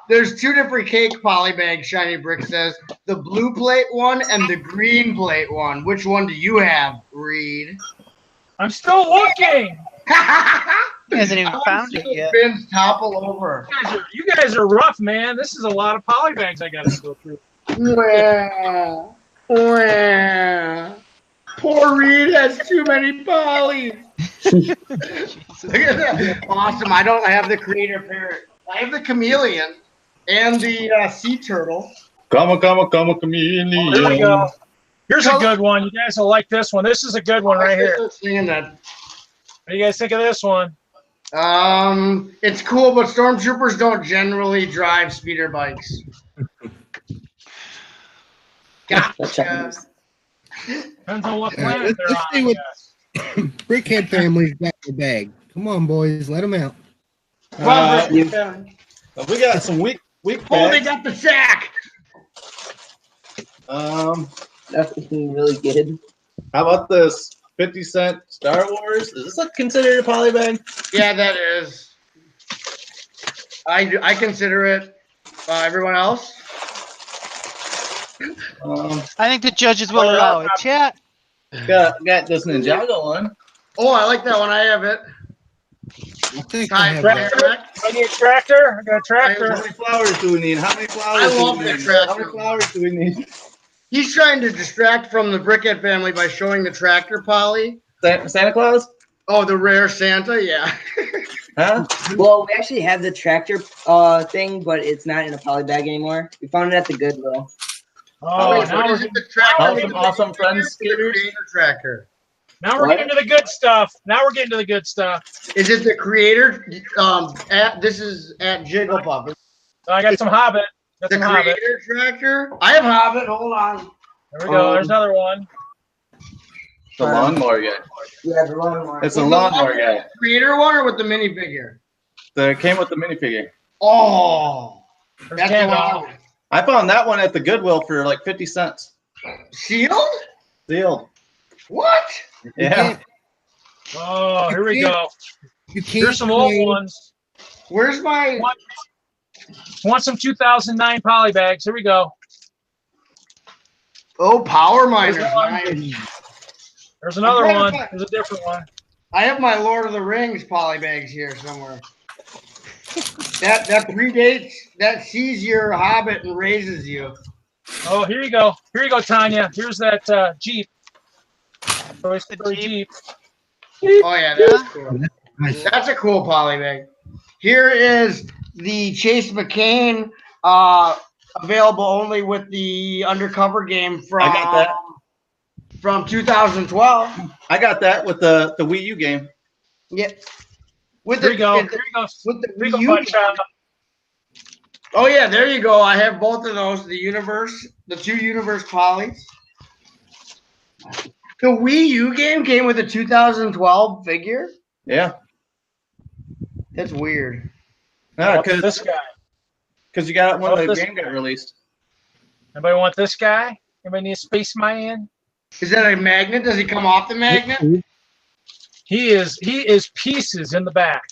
There's two different cake polybags, Shiny Brick says. The blue plate one and the green plate one. Which one do you have, Reed? I'm still looking. He hasn't even found it yet. Bins topple over. You guys are rough, man. This is a lot of polybags I gotta go through. Wah, wah. Poor Reed has too many polys. Look at that. Awesome. I have the creator parrot. I have the chameleon and the sea turtle. Come, chameleon. Here we go. Here's a good one. You guys will like this one. This is a good one right here. What do you guys think of this one? It's cool, but stormtroopers don't generally drive speeder bikes. Gotcha. Depends on what planet they're let's see on. what- I guess. Brickhead family's got the bag. Come on, boys, let them out. We got some weak Oh, they bags. got the sack. Nothing really good. How about this 50-cent Star Wars? Is this considered a polybag? Yeah, that is. I consider it. Everyone else? I think the judges will allow it. Chat. Got this Ninjago one. Oh, I like that one. I have it. I think I have Tractor? that. I need a tractor. I got a How tractor. many flowers do we need? How many flowers I do love we the need? tractor. How many flowers do we need? He's trying to distract from the Brickhead family by showing the tractor poly. Santa Claus? Oh, the rare Santa? Yeah. Huh? Well, we actually have the tractor thing, but it's not in a poly bag anymore. We found it at the Goodwill. Oh, Wait, now what we're, is it? The tractor? Awesome friends The skaters. creator tracker. now we're getting to the good stuff. Now we're getting to the good stuff. Is it the creator? This is at Jigglepuff. So I got some Hobbit. Got The some Hobbit. creator tracker? I have Hobbit. Hold on. There we go. There's another one. The lawnmower guy. Yeah, the one. It's a lawnmower guy. Creator one or with the minifigure? That came with the minifigure. Oh, There's that's the one. Gandalf. I want. I found that one at the Goodwill for like 50 cents. Sealed? Deal. What? Yeah. Oh, here we go. You can't Here's some old claim- ones. Where's my? Want some 2009 polybags? Here we go. Oh, power miners. There's one. Nice. There's another I'm trying one. to find- There's a different one. I have my Lord of the Rings polybags here somewhere. That predates, that sees your Hobbit and raises you. Oh, here you go. Here you go, Tanya. Here's that Jeep. Toy Story Jeep. Oh yeah, that's cool. Nice. That's a cool polybag. Here is the Chase McCain, available only with the undercover game from. I got that. From 2012. I got that with the Wii U game. Yeah. With Here you go. the, Here you go. with the Here you Wii go, U Butt Shop. Oh yeah, there you go. I have both of those. The two universe polys. The Wii U game came with a 2012 figure. Yeah. That's weird. Yeah, What's this guy? Because you got it when the What's this game got released. Anybody want this guy? Anybody need a spaceman? Is that a magnet? Does he come off the magnet? He is pieces in the back.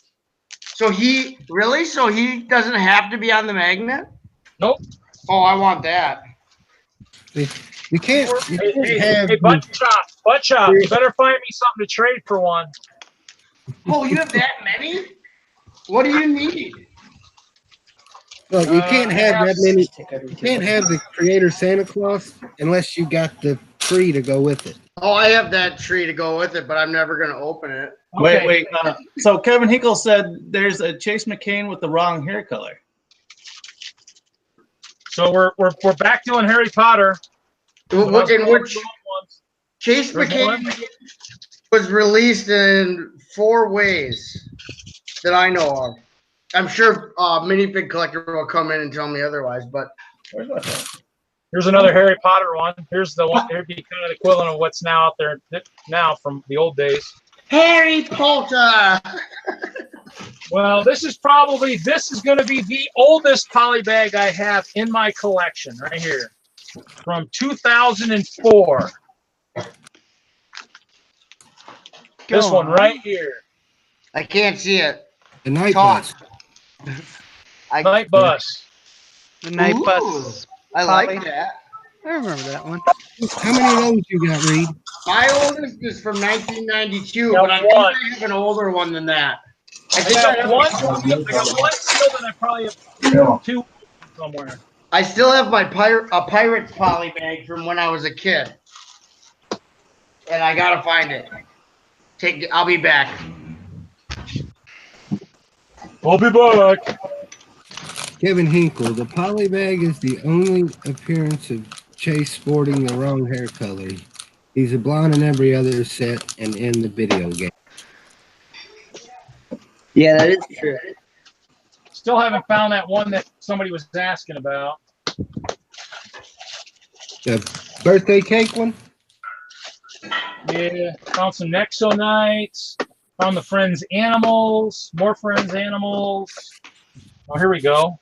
So he really? So he doesn't have to be on the magnet? Nope. Oh, I want that. You can't Hey, have Butt Chop, you better find me something to trade for one. Oh, you have that many? What do you need? Look, you can't have that many. You can't have the Creator Santa Claus unless you got the tree to go with it. Oh, I have that tree to go with it, but I'm never going to open it. Okay. Wait. So Kevin Hinkle said there's a Chase McCain with the wrong hair color. So we're back doing Harry Potter. In which Chase There's McCain one. was released in 4 ways that I know of. I'm sure Minifig Collector will come in and tell me otherwise, but Here's another Harry Potter one. Here's the one. It'd be kind of the equivalent of what's now out there now from the old days. Harry Potter. Well, this is going to be the oldest polybag I have in my collection right here, from 2004. This one right here. I can't see it. The Night Talk. Bus. Night Bus. The Night Ooh, Bus. I like that. I remember that one. How many of those you got, Reed? My oldest is from 1992, Got but I think one. I have an older one than that. I got one sealed, and I probably have 2 somewhere. I still have my pirate poly bag from when I was a kid, and I gotta find it. I'll be back. We'll be back. Kevin Hinkle. The polybag is the only appearance of Chase sporting the wrong hair color. He's a blonde in every other set and in the video game. Yeah, that is true. Still haven't found that one that somebody was asking about. The birthday cake one? Yeah, found some Nexo Knights. Found the Friends Animals. More Friends Animals. Oh, here we go.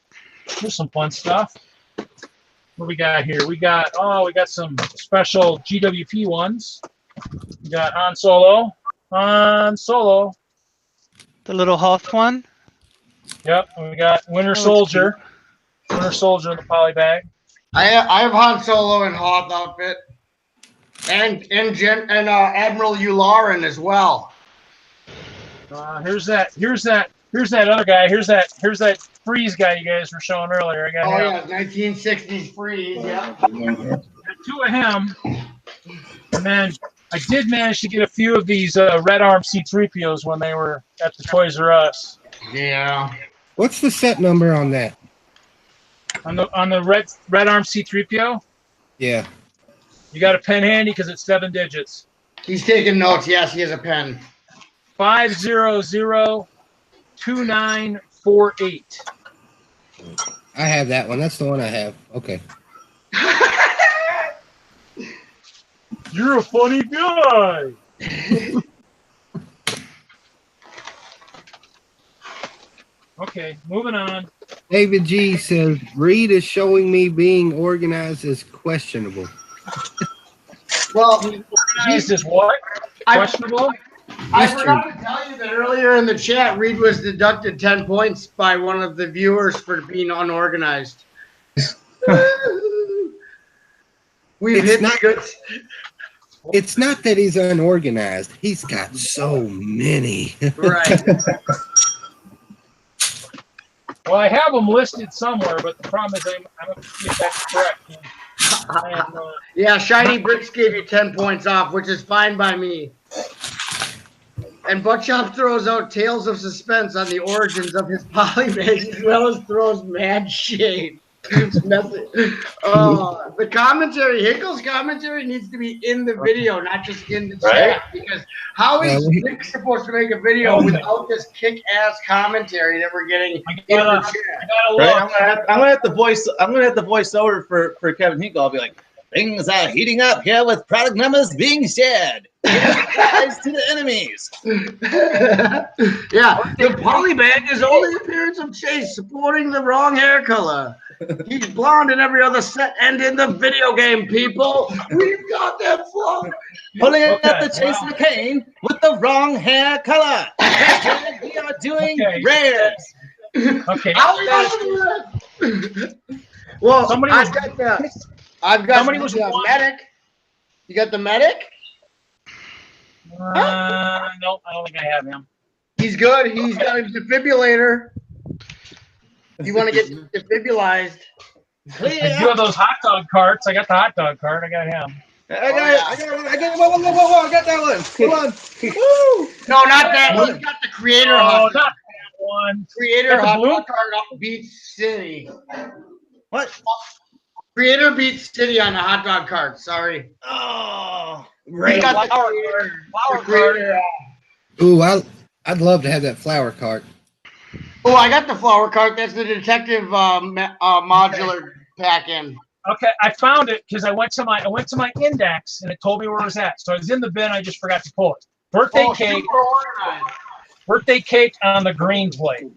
Here's some fun stuff. What we got here? We got some special GWP ones. We got Han Solo. The little Hoth one. Yep. And we got Winter Soldier. Winter Soldier in the poly bag. I have Han Solo and Hoth outfit, and Admiral Yularen as well. Here's that other guy. Here's that Freeze guy you guys were showing earlier. I got him. 1960s Freeze. Yeah. Got 2 of him, and then I did manage to get a few of these Red Arm C-3POs when they were at the Toys R Us. Yeah. What's the set number on that? On the Red Arm C-3PO, Yeah. you got a pen handy because it's 7 digits. He's taking notes. Yes, he has a pen. 5002948. I have that one. That's the one I have. Okay. You're a funny guy. Okay, moving on. David G says, Reed is showing me being organized as questionable. Well, Organized is what? Questionable? I forgot to tell you that earlier in the chat, Reed was deducted 10 points by one of the viewers for being unorganized. We've hit not good. It's not that he's unorganized. He's got so many. Right. Well, I have them listed somewhere, but the problem is I don't see if that's correct. Yeah, Shiny Bricks gave you 10 points off, which is fine by me. And Buckshot throws out tales of suspense on the origins of his polybags, as well as throws mad shade. The commentary, Hinkle's commentary needs to be in the video, not just in the chat. Because how is Nick supposed to make a video without this kick-ass commentary that we're getting in the chat? I'm gonna have to voice over for Kevin Hinkle. I'll be like, things are heating up here with product numbers being shared. Guys to the enemies. Yeah, the polybag is only appearance of Chase supporting the wrong hair color. He's blonde in every other set and in the video game, people. We've got that flow. Pulling up the Chase McCain with the wrong hair color. We are doing rares. Okay. Well, somebody I've got the medic. You got the medic? No, I don't think I have him. He's good. He's got a defibrillator. You want to get defibrillized? I do have those hot dog carts. I got the hot dog cart. I got him. I got that one. Come on. Woo! No, not that one. He's got the creator hot dog. Not that one. Creator hot dog cart beats City. What? Creator beats City on the hot dog cart. Sorry. Oh, great. Flower cart. Ooh, I'd love to have that flower cart. Oh, I got the flower cart. That's the detective modular pack-in. Okay, I found it because I went to my index and it told me where it was at. So I was in the bin. I just forgot to pull it. Birthday cake. Birthday cake on the green plate.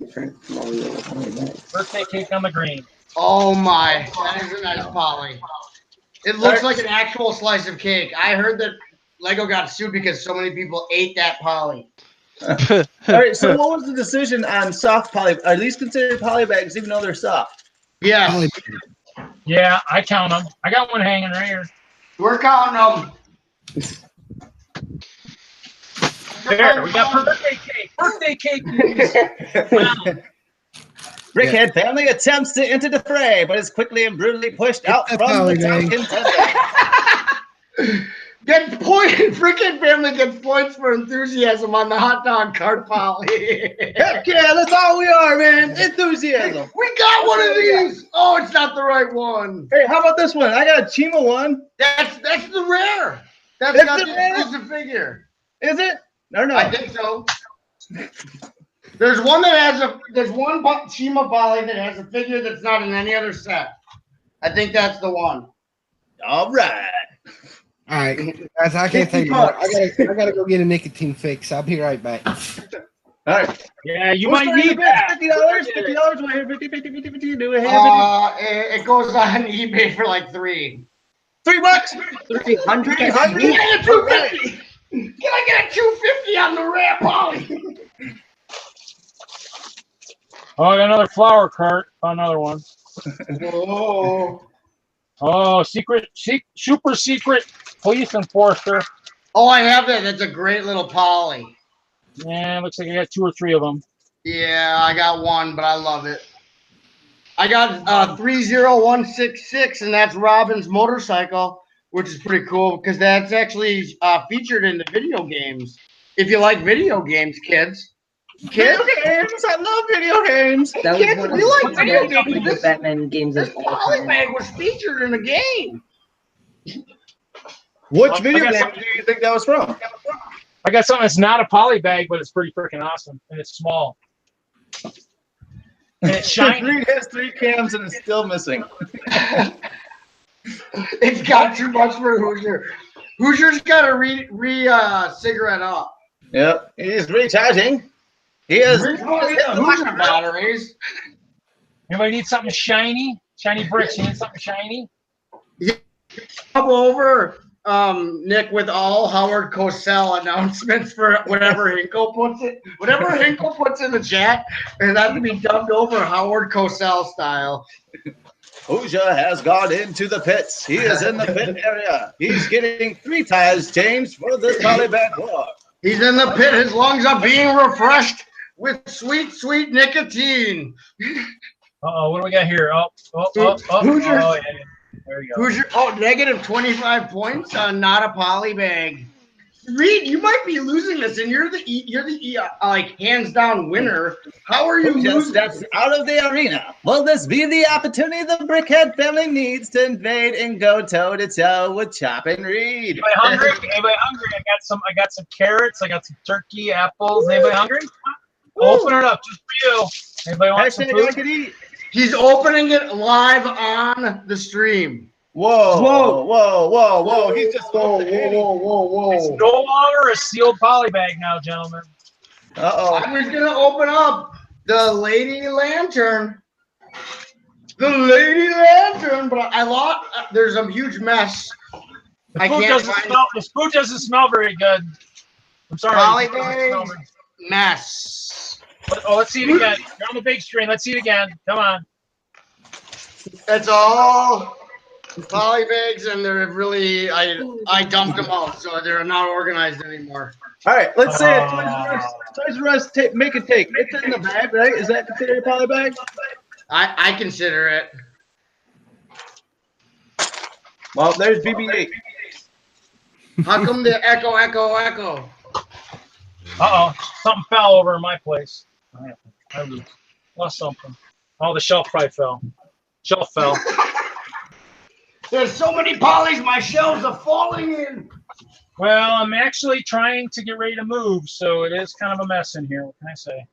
Birthday cake on the green. Oh my, that is a nice poly. It looks like an actual slice of cake. I heard that Lego got sued because so many people ate that poly. All right, so what was the decision on soft poly? Are these considered polybags even though they're soft? Yeah. Yeah, I count them. I got one hanging right here. We're counting them. There, we got birthday cake. Birthday cake. Wow. Brickhead family attempts to enter the fray, but is quickly and brutally pushed out from the top contender. Get point. Brickhead family gets points for enthusiasm on the hot dog cart poly. Heck yeah, that's all we are, man. Enthusiasm. We got one of these. Oh, it's not the right one. Hey, how about this one? I got a Chima one. That's the rare. That's got the exclusive figure. Is it? No. I think so. There's one that has there's one Chima poly that has a figure that's not in any other set. I think that's the one. All right. All right, guys, I can't take more. I gotta go get a nicotine fix. I'll be right back. All right. Yeah, you might need that. $50. $50. Do it. It goes on eBay for like $3. $3. 300. Can I get a 250? Can I get a 250 on the rare poly? Oh, I got another flower cart. Another one. Oh, super secret police enforcer. Oh, I have that. That's a great little poly. Yeah, looks like I got 2 or 3 of them. Yeah, I got one, but I love it. I got 30166, and that's Robin's motorcycle, which is pretty cool because that's actually featured in the video games. If you like video games, kids. Video games. I love video games. That was one of we like video games. the Batman games. This polybag was featured in a game. Which video game do you think that was from? I got something that's not a poly bag, but it's pretty freaking awesome, and it's small. And it's shiny. It has 3 cams and it's still missing. It's got too much for Hoosier. Hoosier's got to cigarette up. Yep, he's recharging. He is. Hoosier batteries. Anybody need something shiny? Shiny bricks. You need something shiny? Yeah. Come over, Nick, with all Howard Cosell announcements for whatever Hinkle puts it. Whatever Hinkle puts in the chat, and that to be dubbed over Howard Cosell style. Hoosier has gone into the pits. He is in the pit area. He's getting 3 tires changed for this polybag war. He's in the pit. His lungs are being refreshed with sweet, sweet nicotine. Uh-oh, what do we got here? Hoosier. Oh, yeah. There we go. Hoosier. Oh, negative 25 points on not a poly bag. Reed, you might be losing this, and you're the like hands down winner. How are you Who just losing? steps out of the arena? Will this be the opportunity the Brickhead family needs to invade and go toe to toe with Chop and Reed? Anybody hungry? Anybody hungry? I got some carrots. I got some turkey, apples. Anybody hungry? Open it up just for you. Anybody want some food? I could eat. He's opening it live on the stream. Whoa! He's just Whoa! It's no longer a sealed poly bag now, gentlemen. I was gonna open up the Lady Lantern. The Lady Lantern, but I lost. There's a huge mess. The food doesn't smell very good. I'm sorry. Polybag mess. Oh, let's see it again. You're on the big screen. Let's see it again. Come on. That's all polybags, and they're really I dumped them out, so they're not organized anymore. All right, let's say it. Toys R Us, make a take. It's in the bag, right? Is that considered a poly bag? I consider it. Well, there's BB-8. How come the echo? Uh-oh. Something fell over in my place. I lost something. Oh, the shelf probably fell. Shelf fell. There's so many polys, my shelves are falling in. Well, I'm actually trying to get ready to move, so it is kind of a mess in here. What can I say?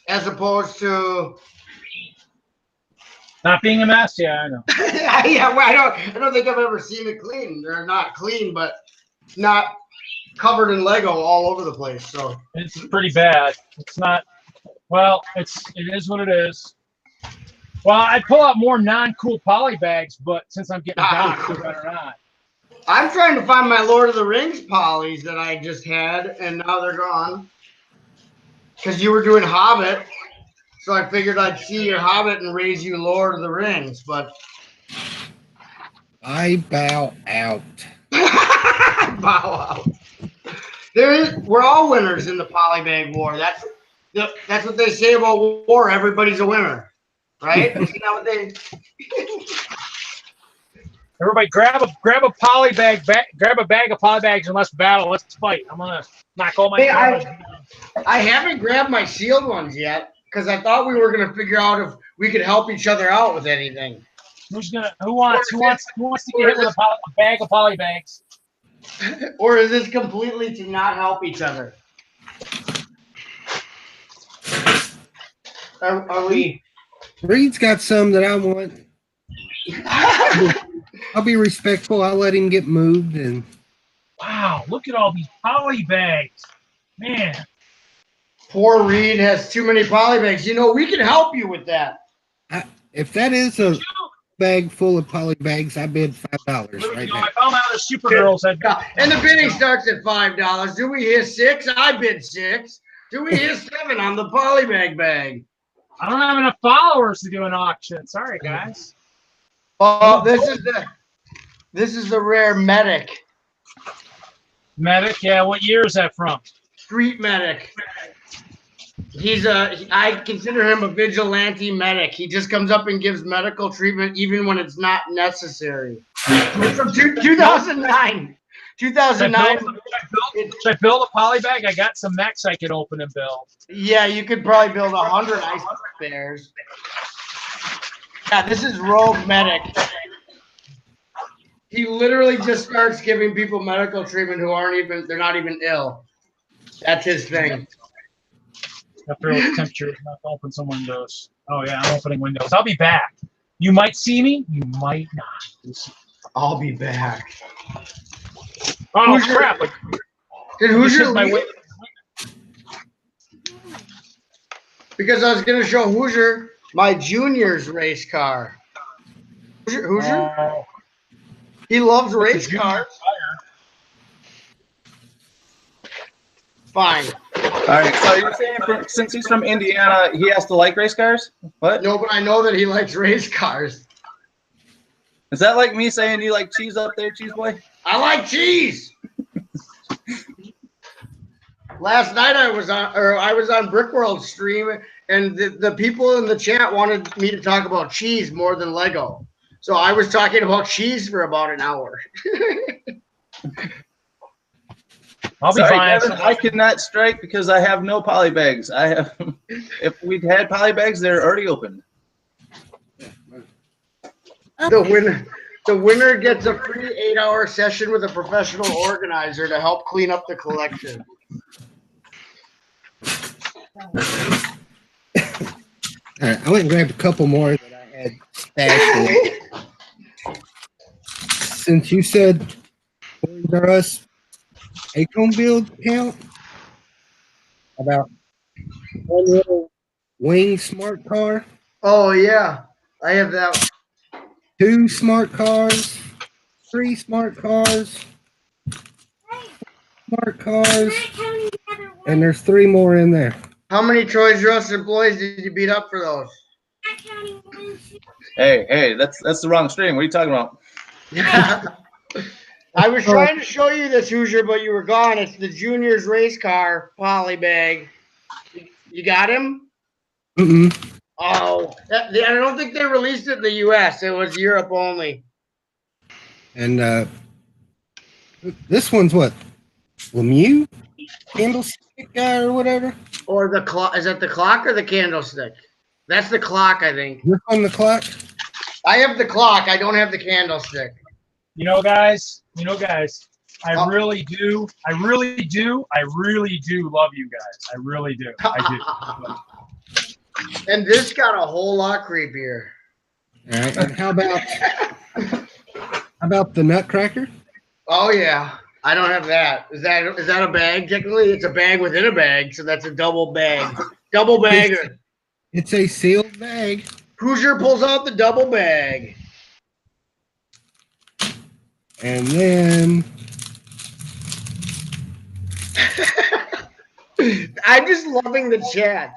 As opposed to not being a mess, yeah, I know. Yeah, well, I don't think I've ever seen it clean. They're not clean, but not covered in Lego all over the place. So it's pretty bad. It's not. Well, it is what it is. Well, I'd pull out more non-cool poly bags, but since I'm getting docked, I'd better not. I'm trying to find my Lord of the Rings polys that I just had, and now they're gone. Because you were doing Hobbit, so I figured I'd see your Hobbit and raise you Lord of the Rings, but I bow out. Bow out. We're all winners in the polybag war. That's what they say about war. Everybody's a winner, right? Isn't that what they? Everybody, grab a poly bag, grab a bag of poly bags, and let's battle. Let's fight. I'm gonna knock all my. Hey, I haven't grabbed my sealed ones yet because I thought we were gonna figure out if we could help each other out with anything. Who wants to get hit with a bag of poly bags? Or is this completely to not help each other? Are we? Reed's got some that I want. I'll be respectful. I'll let him get moved. And wow, look at all these poly bags, man. Poor Reed has too many poly bags. You know, we can help you with that. If that is a bag full of poly bags, I bid $5 right now. I found out the Supergirls had. And the bidding starts at $5. Do we hear $6? I bid $6. Do we hear $7 on the polybag bag? I don't have enough followers to do an auction. Sorry, guys. Oh, this is the rare medic. Medic, yeah. What year is that from? Street medic. I consider him a vigilante medic. He just comes up and gives medical treatment even when it's not necessary. From 2009. 2009. Should I build a poly bag? I got some mechs I could open and build. Yeah, you could probably build 100 ice bears. Yeah, this is Rogue Medic. He literally just starts giving people medical treatment who they're not even ill. That's his thing. After the temperature, not open some windows. Oh yeah, I'm opening windows. I'll be back. You might see me, you might not. I'll be back. Oh crap! Who's your lead? Because I was gonna show Hoosier my junior's race car. Hoosier? He loves race cars. Fine. All right, so you're saying since he's from Indiana, he has to like race cars? What? No, but I know that he likes race cars. Is that like me saying you like cheese up there, cheese boy? I like cheese. Last night I was on Brickworld stream, and the people in the chat wanted me to talk about cheese more than Lego. So I was talking about cheese for about an hour. I'll be Sorry, fine. Kevin, I cannot strike because I have no polybags. I have. If we'd had polybags, they're already open. The winner gets a free 8-hour session with a professional organizer to help clean up the collection. All right, I went and grabbed a couple more that I had stashed away. Since you said Toys R Us Acom build count, about one little wing smart car, Oh yeah, I have that. 2 smart cars, 3 smart cars, and there's 3 more in there. How many Toys R Us employees did you beat up for those? Hey, that's the wrong stream. What are you talking about? I was trying to show you this, Hoosier, but you were gone. It's the Juniors race car polybag. You got him? Mm-mm. Oh, I don't think they released it in the U.S. It was Europe only. And this one's what? Lemieux? Candlestick guy or whatever? Or the clock? Is that the clock or the candlestick? That's the clock, I think. This on the clock? I have the clock. I don't have the candlestick. You know, guys, I really do love you guys. I really do. I do. And this got a whole lot creepier. All right. And how about the Nutcracker? Oh yeah. I don't have that. Is that a bag? Technically, it's a bag within a bag, so that's a double bag. Double bagger. It's a sealed bag. Hoosier pulls out the double bag. And then I'm just loving the chat.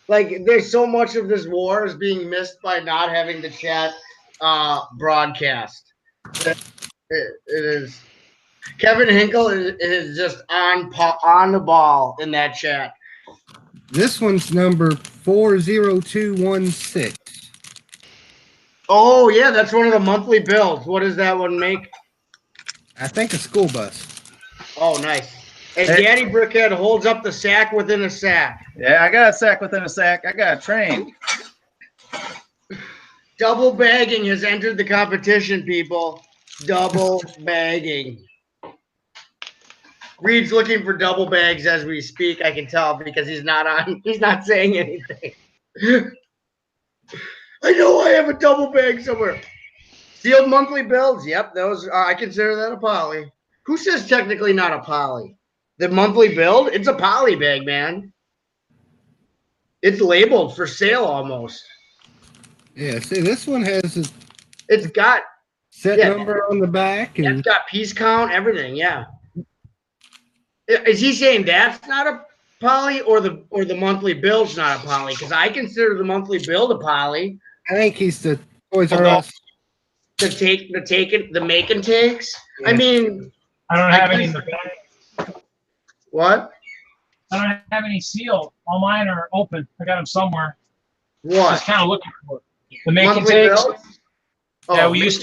Like, there's so much of this war is being missed by not having the chat broadcast. It is. Kevin Hinkle is just on the ball in that chat. This one's number 40216. Oh, yeah, that's one of the monthly builds. What does that one make? I think a school bus. Oh, nice. And Daddy Brickhead holds up the sack within a sack. Yeah, I got a sack within a sack. I got a train. Double bagging has entered the competition, people. Double bagging. Reed's looking for double bags as we speak. I can tell because he's not saying anything. I know I have a double bag somewhere. Sealed monthly bills. Yep, those I consider that a poly. Who says technically not a poly? The monthly build? It's a poly bag, man. It's labeled for sale almost. Yeah, see, this one has It's got set number on the back. And it's got piece count, everything, yeah. Is he saying that's not a poly or the monthly bill's not a poly? Because I consider the monthly bill a poly. I think he's the Toys R Us. The make and takes. Yeah. I mean, I don't have any in the bag. What? I don't have any sealed. All mine are open. I got them somewhere. What? Just kind of looking for it. The make and Monthly takes. bills? Yeah, Oh, we used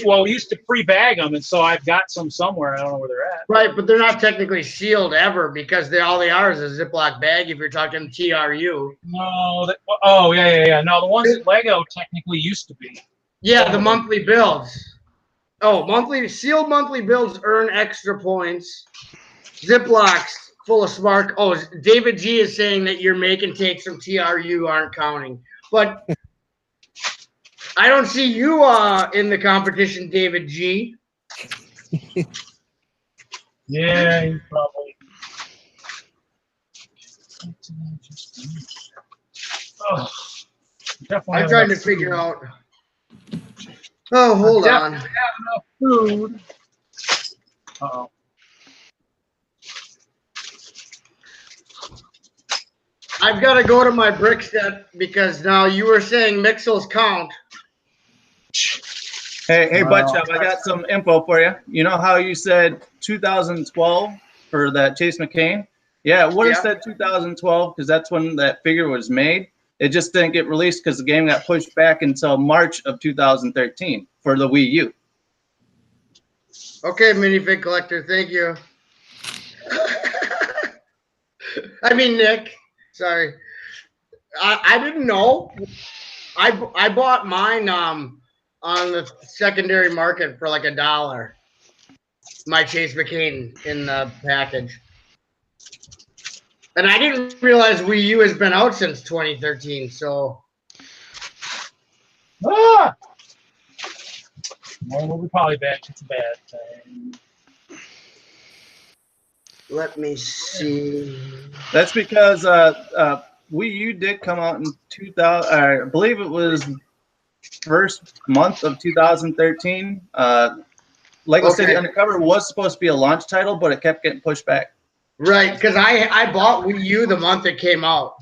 to pre-bag them, and so I've got some somewhere. I don't know where they're at. Right, but they're not technically sealed ever because all they are is a Ziploc bag if you're talking TRU. No. Yeah. No, the ones that Lego technically used to be. Yeah, the monthly bills. Oh, sealed monthly bills earn extra points. Ziplocs full of smart. Oh, David G is saying that your make and takes from TRU aren't counting, but I don't see you in the competition, David G. Yeah, you probably. Oh, I'm trying to figure out. Oh, hold on. I have enough food. Uh-oh. I've got to go to my brick set because now you were saying Mixels count. Hey, Butchop, I got some info for you. You know how you said 2012 for that Chase McCain? Yeah, what is that 2012? Because that's when that figure was made. It just didn't get released because the game got pushed back until March of 2013 for the Wii U. Okay, minifig collector, thank you. I mean, Nick. Sorry. I didn't know. I bought mine on the secondary market for like $1. My Chase McCain in the package. And I didn't realize Wii U has been out since 2013, so. Ah! Well, we'll be POLYBAG. It's a bad thing. Let me see. That's because Wii U did come out in 2000. I believe it was first month of 2013. Lego City Undercover was supposed to be a launch title, but it kept getting pushed back. Right, because I bought Wii U the month it came out.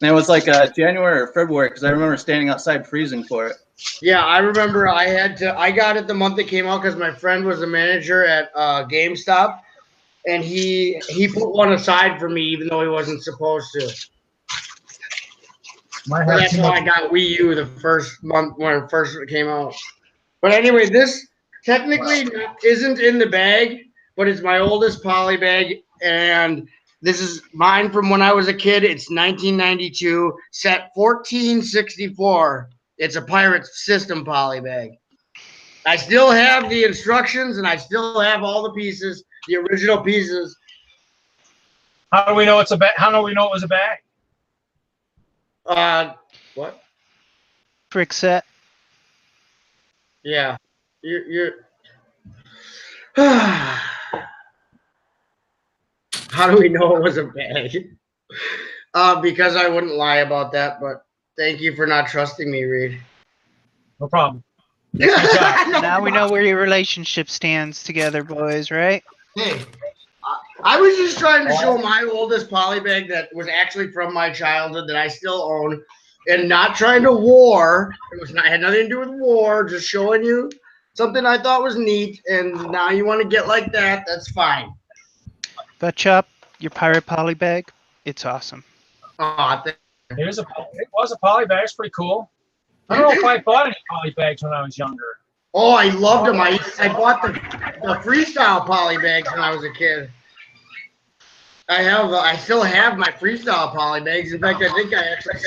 And it was like January or February, because I remember standing outside freezing for it. Yeah, I remember I got it the month it came out because my friend was a manager at GameStop, and he put one aside for me even though he wasn't supposed to. So that's why I got Wii U the first month when it first came out. But anyway, this technically isn't in the bag, but it's my oldest POLYBAG, and this is mine from when I was a kid. It's 1992, set 1464. It's a Pirate System POLYBAG. I still have the instructions, and I still have all the pieces, the original pieces. How do we know it's a bag? How do we know it was a bag? What? Brick set. Yeah, you're. How do we know it was a bag? Because I wouldn't lie about that, but thank you for not trusting me, Reed. No problem. Now we know where your relationship stands together, boys, right? Hey, I was just trying to show my oldest POLYBAG that was actually from my childhood that I still own, and not trying to war. It was not had nothing to do with war. Just showing you something I thought was neat, and now you want to get like that. That's fine. But Chop, your pirate POLYBAG, it's awesome. It was a POLYBAG. It's pretty cool. I don't know if I bought any POLYBAGs when I was younger. Oh, I loved them. I bought the freestyle POLYBAGs when I was a kid. I still have my freestyle POLYBAGs. In fact, I think I actually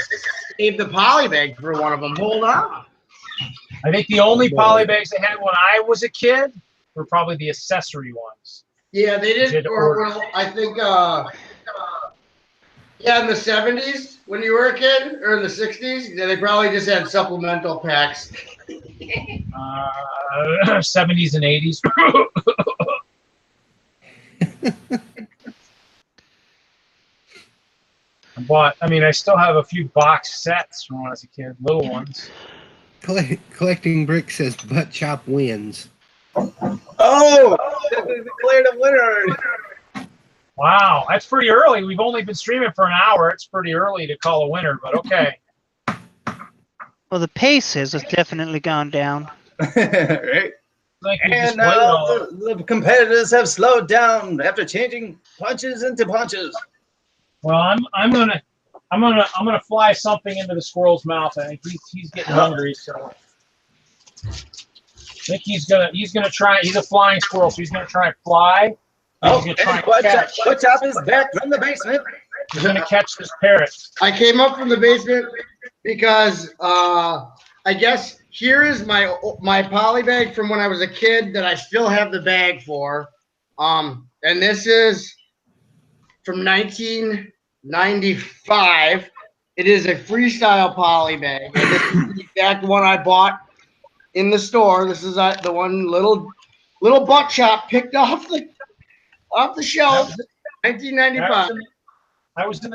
saved the POLYBAG for one of them. Hold on. I think the only POLYBAGs they had when I was a kid were probably the accessory ones. Yeah, they did. Well, I think, yeah, in the 70s when you were a kid, or in the 60s, they probably just had supplemental packs. 70s and 80s. I still have a few box sets from when I was a kid, little ones. Collecting Brick says Butt Chop wins. Oh, we declared a winner. Wow, that's pretty early. We've only been streaming for an hour. It's pretty early to call a winner, but okay. Well, the pace has definitely gone down. Right? And now the competitors have slowed down after changing punches into punches. Well, I'm gonna fly something into the squirrel's mouth. I think he's getting hungry, so I think he's gonna try. He's a flying squirrel, so he's gonna try and fly. What's up is back from the basement. He's gonna catch this parrot. I came up from the basement because I guess here is my POLYBAG from when I was a kid that I still have the bag for. And this is from 1995. It is a freestyle POLYBAG. And this is the exact one I bought in the store. This is the one little butt chop picked off the shelf. 1995. I was in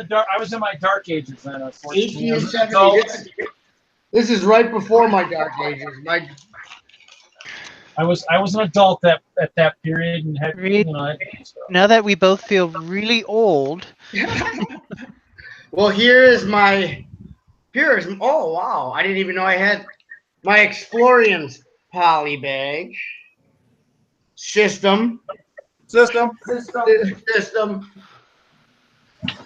my dark ages then. 1870. This is right before my dark ages. I was an adult at that period and had Now that we both feel really old. Well, oh wow, I didn't even know I had my Explorians POLYBAG system.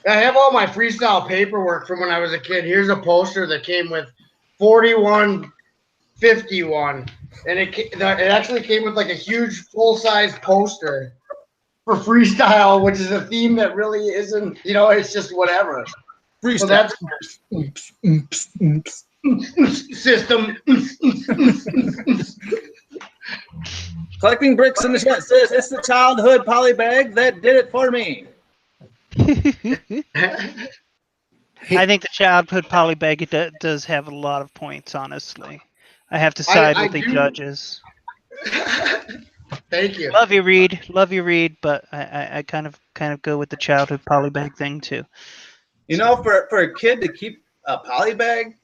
I have all my freestyle paperwork from when I was a kid. Here's a poster that came with 4151, and it actually came with like a huge full-size poster. for freestyle, which is a theme that really isn't, it's just whatever. Freestyle. So that's system. Collecting bricks in the chat says it's the childhood polybag that did it for me. I think the childhood polybag does have a lot of points, honestly. I have to side with the judges. Thank you. Love you, Reed, but I kind of go with the childhood polybag thing too. For a kid to keep a polybag,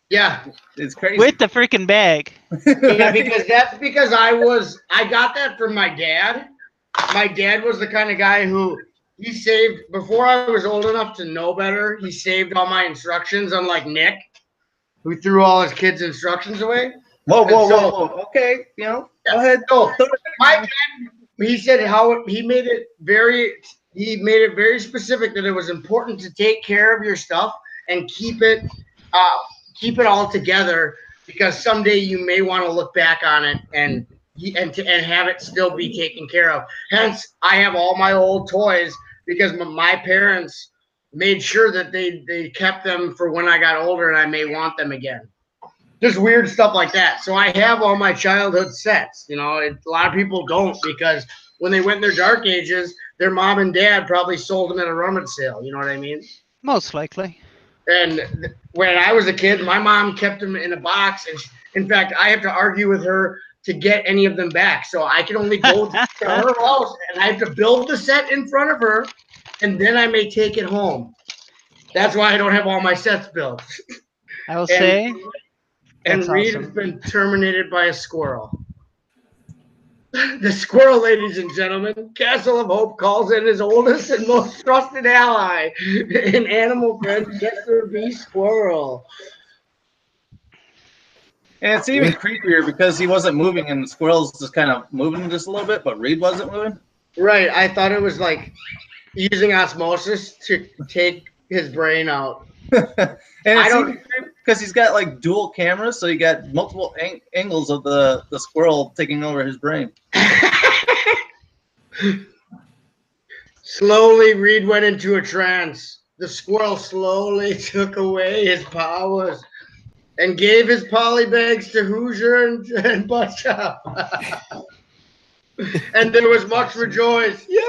yeah, it's crazy. With the freaking bag. Yeah, because I got that from my dad. My dad was the kind of guy who he saved before I was old enough to know better. He saved all my instructions, unlike Nick, who threw all his kids' instructions away. Whoa. Okay, go ahead. So my dad, he said he made it very specific that it was important to take care of your stuff and keep it all together, because someday you may want to look back on it and have it still be taken care of. Hence, I have all my old toys because my parents made sure that they kept them for when I got older and I may want them again. Just weird stuff like that. So I have all my childhood sets. A lot of people don't, because when they went in their dark ages, their mom and dad probably sold them at a rummage sale. You know what I mean? Most likely. And when I was a kid, my mom kept them in a box. And in fact, I have to argue with her to get any of them back. So I can only go to her house and I have to build the set in front of her, and then I may take it home. That's why I don't have all my sets built. I will say. And Reed has been terminated by a squirrel. The squirrel, ladies and gentlemen, Castle of Hope calls in his oldest and most trusted ally in animal friends, Mr. B. Squirrel. And it's even creepier because he wasn't moving and the squirrel's just kind of moving just a little bit, but Reed wasn't moving. Right. I thought it was like using osmosis to take his brain out. And I don't, because he's got like dual cameras, so you got multiple angles of the squirrel taking over his brain. Slowly, Reed went into a trance. The squirrel slowly took away his powers and gave his polybags to Hoosier and Buttshop. And there was much rejoice. Yeah!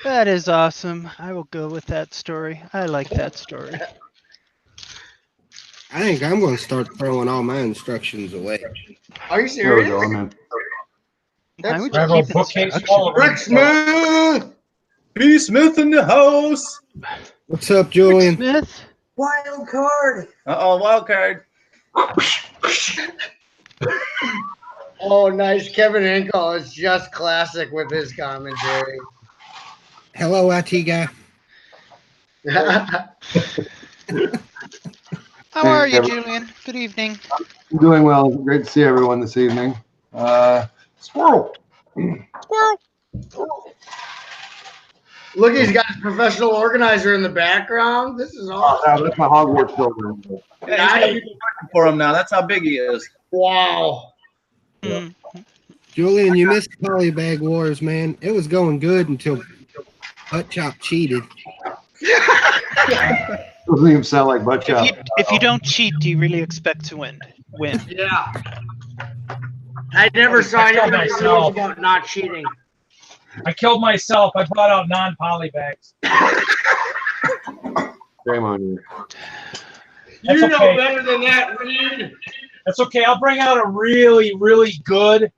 That is awesome. I will go with that story. I like that story. I think I'm going to start throwing all my instructions away. Are you serious? Rick Smith! B. Smith in the house! What's up, Julian? Rick Smith? Wild card. Uh-oh, wild card. Oh, nice. Kevin Hinkle is just classic with his commentary. Hello, IT guy. How are you, Julian? Good evening. I'm doing well. Great to see everyone this evening. Squirrel. Squirrel. Look, he's got his professional organizer in the background. This is awesome. Oh, that's my Hogwarts building. Yeah, he's got people working for him now. That's how big he is. Wow. Yeah. Julian, you missed Polybag Wars, man. It was going good until Buttchop cheated. Doesn't even sound like Buttchop. If you don't cheat, do you really expect to win? Yeah. I never saw anybody rules about not cheating. I killed myself. I brought out non-poly bags. Shame on you. You know better than that, Reed. That's okay. I'll bring out a really, really good,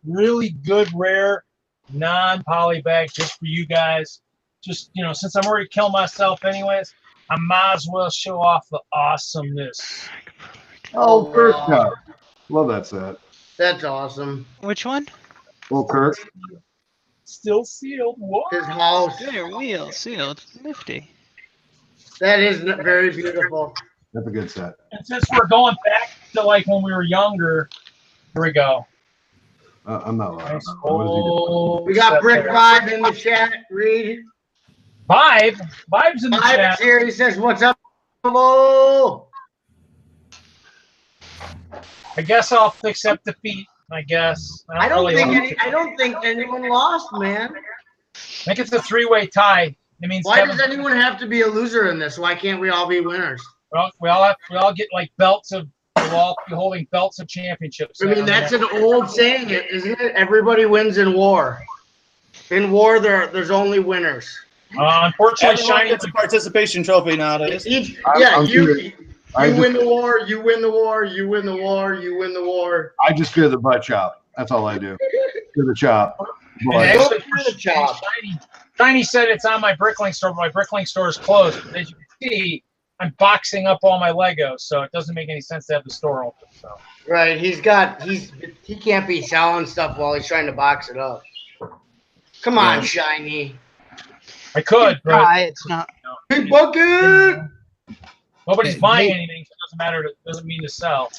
rare non-poly bag just for you guys. Just, since I'm already killing myself anyways, I might as well show off the awesomeness. Oh, Kirk. Love that set. That's awesome. Which one? Well, Kirk. Still sealed. What? His house. There, wheel sealed. Nifty. That is very beautiful. That's a good set. And since we're going back to like when we were younger, here we go. I'm not lying. Nice. Oh, we got Brick Vibe in the chat. Reed. Vibe's in the chat. Here. He says, "What's up, hello?" I guess I'll accept defeat. I guess. I don't think anyone lost, man. I think it's a three-way tie. It means why does anyone have to be a loser in this? Why can't we all be winners? Well, we all get like belts of. We'll all be holding belts of championships. I mean, that's an old saying, isn't it? Everybody wins in war. In war, there's only winners. Unfortunately, Shiny gets a participation trophy nowadays. You win the war, you win the war, you win the war, you win the war. I just fear the butt chop. That's all I do. Fear the chop. Actually, Shiny said it's on my Bricklink store, but my Bricklink store is closed. But as you can see, I'm boxing up all my Legos, so it doesn't make any sense to have the store open. So. Right, he can't be selling stuff while he's trying to box it up. Come on, Shiny. I could, but it's not. Big bucket. Nobody's buying anything, so it doesn't matter. It doesn't mean to sell.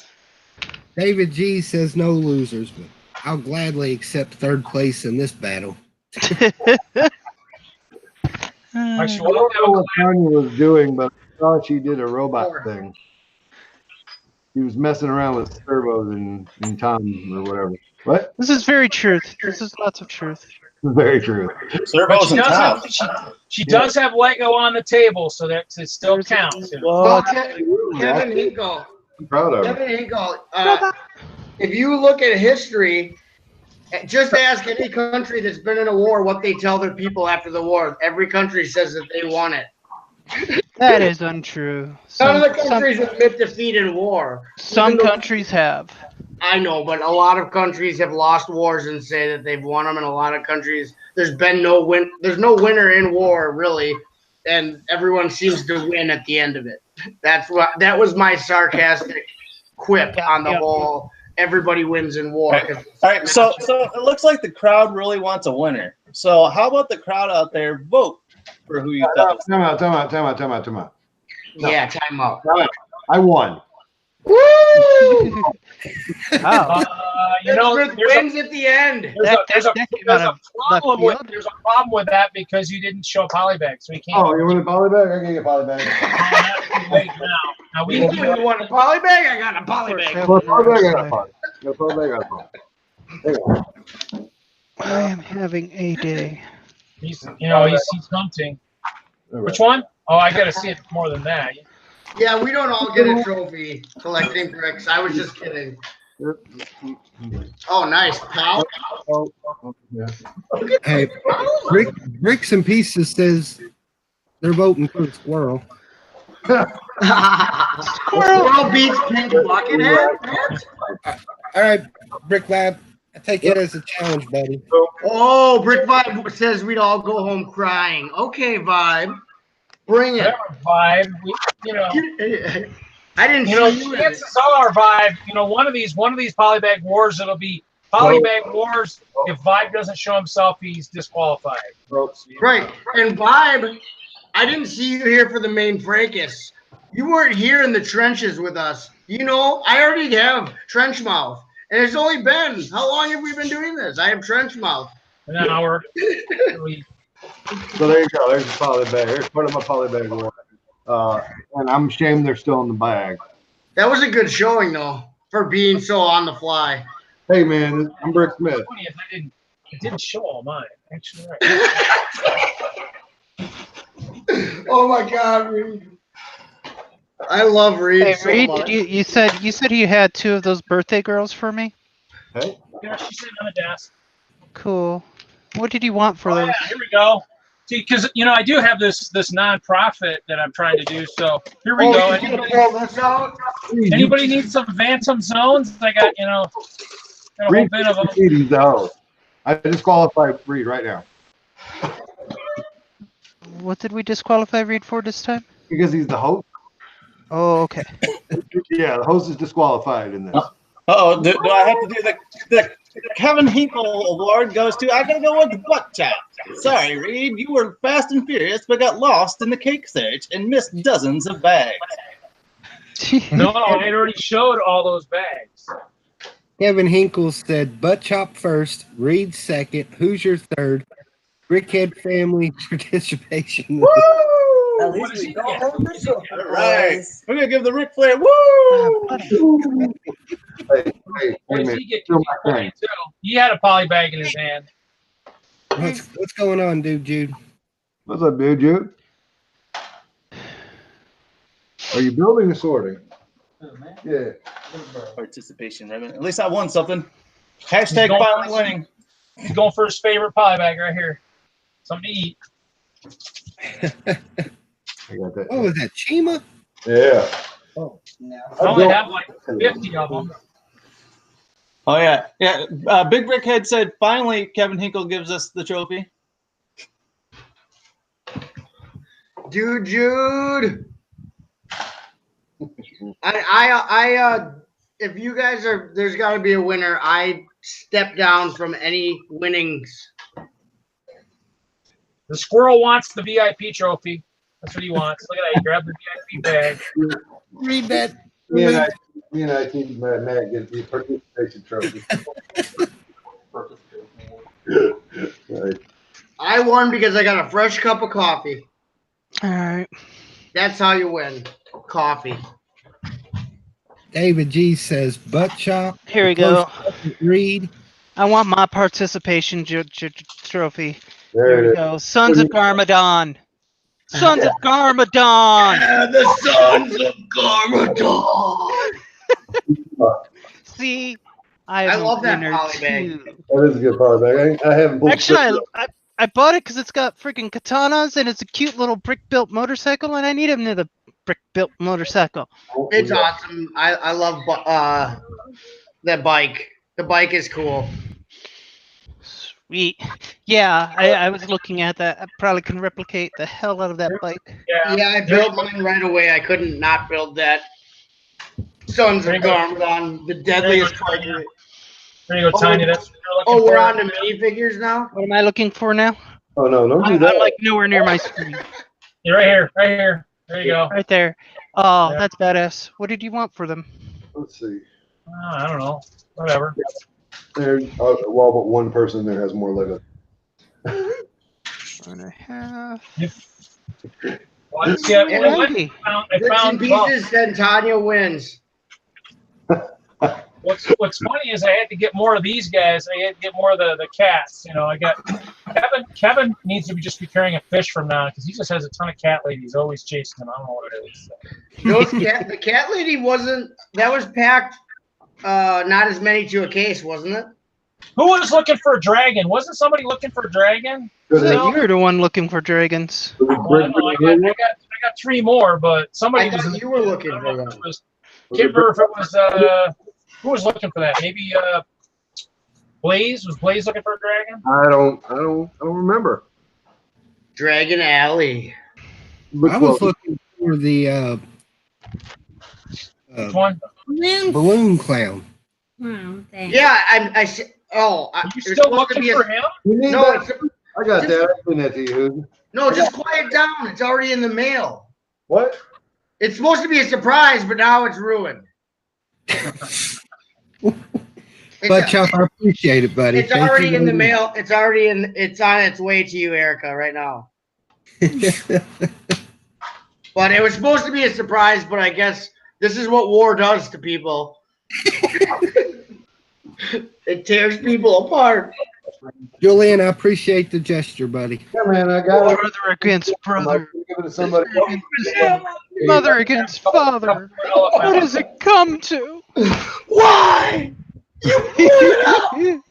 David G says no losers, but I'll gladly accept third place in this battle. I don't know what Tanya was doing, but I thought she did a robot thing. He was messing around with servos and Tom or whatever. What? This is very truth. This is lots of truth. Very true. Servos and Tom. She does have Lego on the table, so that it still counts. Well, Kevin Hinkle. I'm proud of Kevin Hinkle. If you look at history, just ask any country that's been in a war what they tell their people after the war. Every country says that they won it. That is untrue. None of the countries admit defeat in war. Some countries have. I know, but a lot of countries have lost wars and say that they've won them, and a lot of countries there's no winner in war really, and everyone seems to win at the end of it. That was my sarcastic quip on the whole. Everybody wins in war. All right. So it looks like the crowd really wants a winner. So how about the crowd out there vote for who you thought? Time out. Yeah, time out. I won. Woo! Wins at the end. There's a problem with that because you didn't show a polybag, so we can't. Oh, you want a polybag? I can get a polybag. Now you want a polybag? I got a polybag. I am having a day. He's hunting. Which one? Oh, I gotta see it more than that. Yeah, we don't all get a trophy collecting bricks. I was just kidding. Oh, nice. Pal? Hey, Bricks and Pieces says they're voting for the squirrel. Squirrel beats Pink Buckethead? All right, Brick Lab, I take it as a challenge, buddy. Oh, Brick Vibe says we'd all go home crying. Okay, Vibe. Bring it. Vibe. I didn't see you. Chances are, Vibe. One of these polybag wars. It'll be polybag wars. If Vibe doesn't show himself, he's disqualified. Right. And Vibe, I didn't see you here for the main fracas. You weren't here in the trenches with us. I already have trench mouth, and it's only been how long have we been doing this? I have trench mouth. An hour. So there you go. There's a polybag. Here's part of my polybag war. And I'm ashamed they're still in the bag. That was a good showing, though, for being so on the fly. Hey, man, I'm Brick Smith. I didn't show all mine. Actually, right. Oh my God, Reed! I love Reed. Hey, so Reed, much. you said you had 2 of those birthday girls for me? Hey. Yeah, she's sitting on the desk. Cool. What did you want for those? Yeah, here we go. See, because I do have this nonprofit that I'm trying to do. So here we go. Anybody needs some Phantom Zones? I got a whole bit of them. I disqualify Reed right now. What did we disqualify Reed for this time? Because he's the host. Oh, okay. Yeah, the host is disqualified in this. Oh, do I have to do the Kevin Hinkle award goes to? I gotta go with the butt chop. Sorry, Reed, you were fast and furious, but got lost in the cake search and missed dozens of bags. No, I already showed all those bags. Kevin Hinkle said butt chop first, Reed second, Hoosier third, Brickhead family participation. Woo! At least we got one trophy. All right. We're going to give the Ric Flair. Woo! Hey, What does man. he get? Still my thing. He had a poly bag in his hand. What's going on, dude, Jude? What's up, dude, Jude? Are you building or sorting? Yeah. Participation, right? At least I won something. Hashtag finally winning. He's going for his favorite poly bag right here. Something to eat. I got that. Oh, is that Chima? Yeah. Oh, no. I only have like 50 of them. Oh, yeah. Yeah. Big Brickhead said, finally, Kevin Hinkle gives us the trophy. Dude, Jude. If you guys are, there's got to be a winner. I step down from any winnings. The squirrel wants the VIP trophy. That's what he wants. Look at that. He grabbed the VIP bag. Read that. Me and I think Matt gets the participation trophy. Right. I won because I got a fresh cup of coffee. All right. That's how you win. Coffee. David G says butt chop. Here we go. Read. I want my participation trophy. There Here it we is. go. Sons of Garmadon. Sons of Garmadon. Yeah, the Sons of Garmadon. See, I love that winner poly bag. too. That is a good power bag. I haven't pulled Actually, I bought it because it's got freaking katanas and it's a cute little brick-built motorcycle, and I need another brick-built motorcycle. It's awesome. I love that bike. The bike is cool. Sweet. Yeah, I was looking at that. I probably can replicate the hell out of that bike. Yeah, I built mine right away. I couldn't not build that. Sons of Garmadon, the deadliest bike. There you go, Tiny. That's Oh, we're on to minifigures now? What am I looking for now? Oh, no, don't do I'm that. like nowhere near my screen. You're right here. Right here. There you go. Right there. Oh, Yeah. that's badass. What did you want for them? Let's see. I don't know. Whatever. There, well, but one person there has more Lego. 1.5. Well, let's get, Yeah, I maybe. found Bits and Buff. pieces, then Tanya wins. What's funny is I had to get more of these guys. I had to get more of the cats. You know, I got Kevin needs to just be carrying a fish from now because he just has a ton of cat ladies always chasing him. I don't know what it is. The cat lady wasn't. That was packed. Not as many to a case, wasn't it? Who was looking for a dragon? Wasn't somebody looking for a dragon? So you're the one looking for dragons. Well, I got 3 more, but somebody I thought you were looking for them. Can't remember if it was who was looking for that. Maybe Blaze. Was Blaze looking for a dragon? I don't remember. Dragon Alley. I was looking for the Which one? balloon clown. Oh, thanks. Yeah, I oh, Are you still looking for him? No, I got that. I sent that to you. no, just quiet down. It's already in the mail. What? It's supposed to be a surprise, but now it's ruined. But Chuck, I appreciate it, buddy. It's already in the mail. It's already in. It's on its way to you, Erica, right now. But it was supposed to be a surprise, but I guess this is what war does to people. It tears people apart. Julian, I appreciate the gesture, buddy. Yeah, man, I got it. Brother against brother. Give it to somebody. Mother against father. What does it come to? Why? You blew it up! You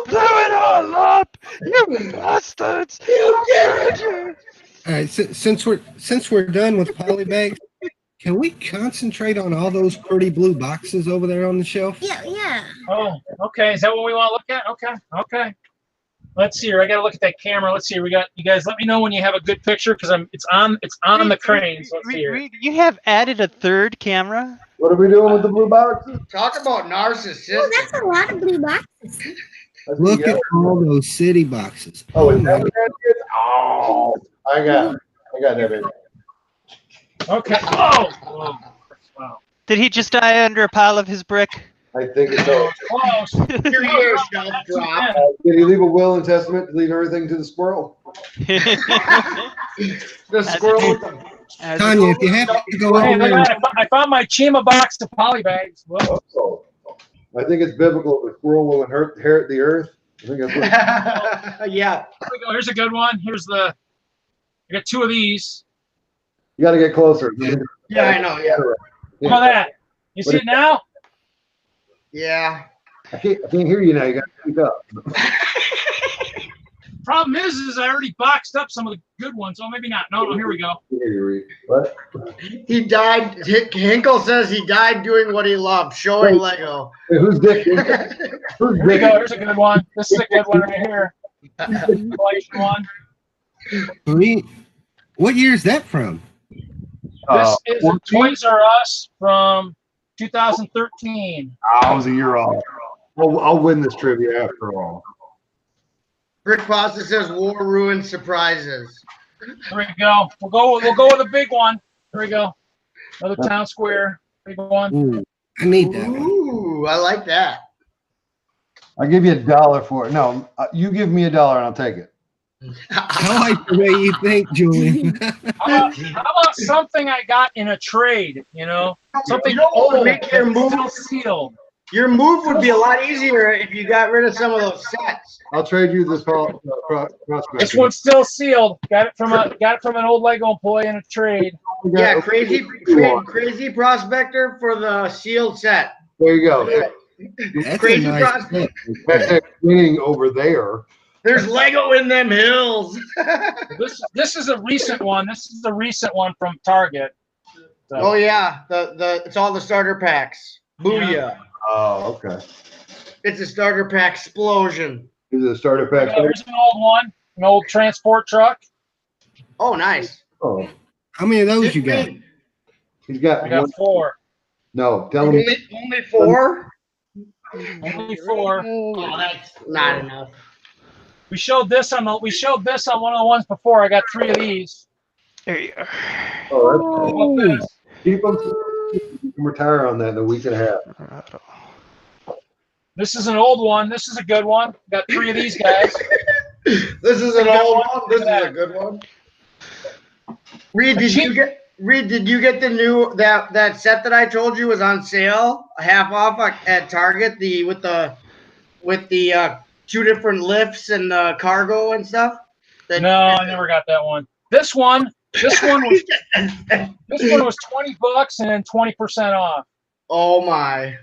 blew it all up! You bastards! You did it! All right, since we're done with polybags, can we concentrate on all those pretty blue boxes over there on the shelf? Yeah. Oh, okay. Is that what we want to look at? Okay. Let's see here. I got to look at that camera. Let's see. We got you guys. Let me know when you have a good picture because it's on the crane. So let's see here. You have added a third camera? What are we doing with the blue boxes? Talk about narcissistic. Oh, that's a lot of blue boxes. Look at all those city boxes. Oh, is that what that is? Oh, I got that baby. Okay. Oh. Wow. Did he just die under a pile of his brick? I think it's over. Close. Your ears don't drop. Did he leave a will and testament to leave everything to the squirrel? The squirrel. Tanya, if you have to go Hey, over look there, at that. I found my Chima box of polybags. Whoa. Oh, I think it's biblical. The squirrel will inherit the earth. I think that's what Yeah. Here we go. Here's a good one. Here's the. I got two of these. you got to get closer. Yeah, I know. Yeah. Look at that. You see it now? Yeah. I can't hear you now. You got to speak up. Problem is I already boxed up some of the good ones. Oh, maybe not. No, here we go. What? He died. Hinkle says he died doing what he loved, showing Lego. Hey, who's Dick? Who's Here we Dick? go. Here's a good one. This is a good one right here. Inflation one. what year is that from? This is a Toys R Us from 2013. I was a year off. I'll win this trivia after all. Rick Foster says war ruined surprises. Here we go. We'll go with a big one. Here we go. Another town square. Big one. Ooh, I need that one. Ooh, I like that. I'll give you $1 for it. No, you give me $1 and I'll take it. I like the way you think, Julian. How about something I got in a trade? You know, something You don't old, make your move. still sealed. Your move would be a lot easier if you got rid of some of those sets. I'll trade you this prospect. This one's still sealed. Got it from an old Lego employee in a trade. Yeah, crazy prospector for the sealed set. There you go. That's Crazy a nice prospect. That's winning over there. There's Lego in them hills. This is a recent one. This is a recent one from Target. So, Oh yeah, it's all the starter packs. Booyah! Yeah. Oh, okay. It's a starter pack explosion. Is it a starter pack? Here's an old one, an old transport truck. Oh, nice. Oh, How many of those you got? he's got I got one. 4. No, tell him. Only 4? Only 4. Oh, that's not enough. We showed this on one of the ones before. I got 3 of these. There you are. Oh, How about this? keep them. You can retire on that in a week and a half. This is an old one. This is a good one. Got 3 of these guys. This is an old one. This is a good one. Reed, did you get the new that set that I told you was on sale, half off at Target? With the 2 different lifts and cargo and stuff. No, I never got that one. This one was $20 and then 20% off. Oh my!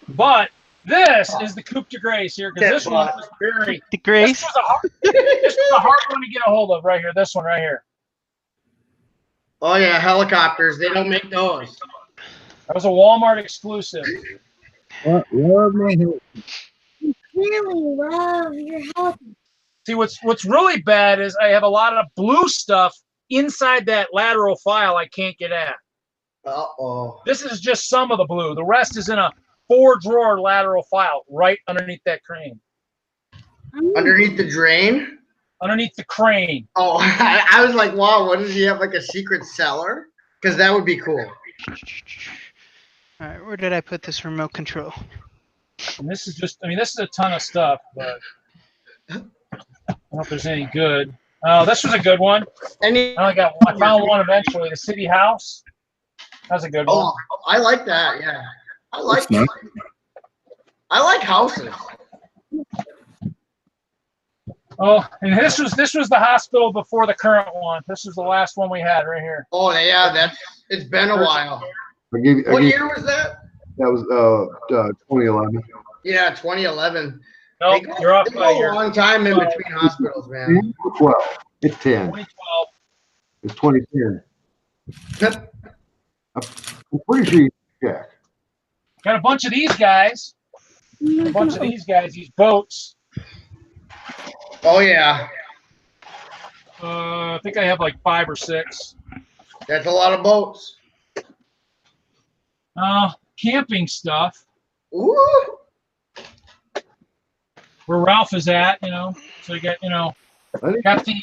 But this is the Coupe de Grace here because this one was very. The Grace. This was a hard one to get a hold of right here. This one right here. Oh yeah, helicopters. They don't make those. That was a Walmart exclusive. Love my help. Really love your help. See, what's really bad is I have a lot of blue stuff inside that lateral file I can't get at. Uh-oh. This is just some of the blue. The rest is in a 4-drawer lateral file right underneath that crane. Underneath the drain? Underneath the crane. Oh, I was like, wow, what does he have, like a secret cellar? Because that would be cool. All right, where did I put this remote control? And this is just, this is a ton of stuff, but I don't know if there's any good. Oh, this was a good one. I found one eventually. The City House. That's a good one. Oh, I like that. Yeah, I like houses. Oh, and this was the hospital before the current one. This was the last one we had right here. Oh yeah, it's been a while. What year was that? That was 2011. Yeah, 2011. Nope, you're off by a year. A long time in between hospitals, man. 12. It's 10. 2012. It's 2010. I'm pretty sure you check. Got a bunch of these guys. These boats. Oh yeah. I think I have like 5 or 6. That's a lot of boats. Camping stuff. Ooh. Where Ralph is at, So you got, got the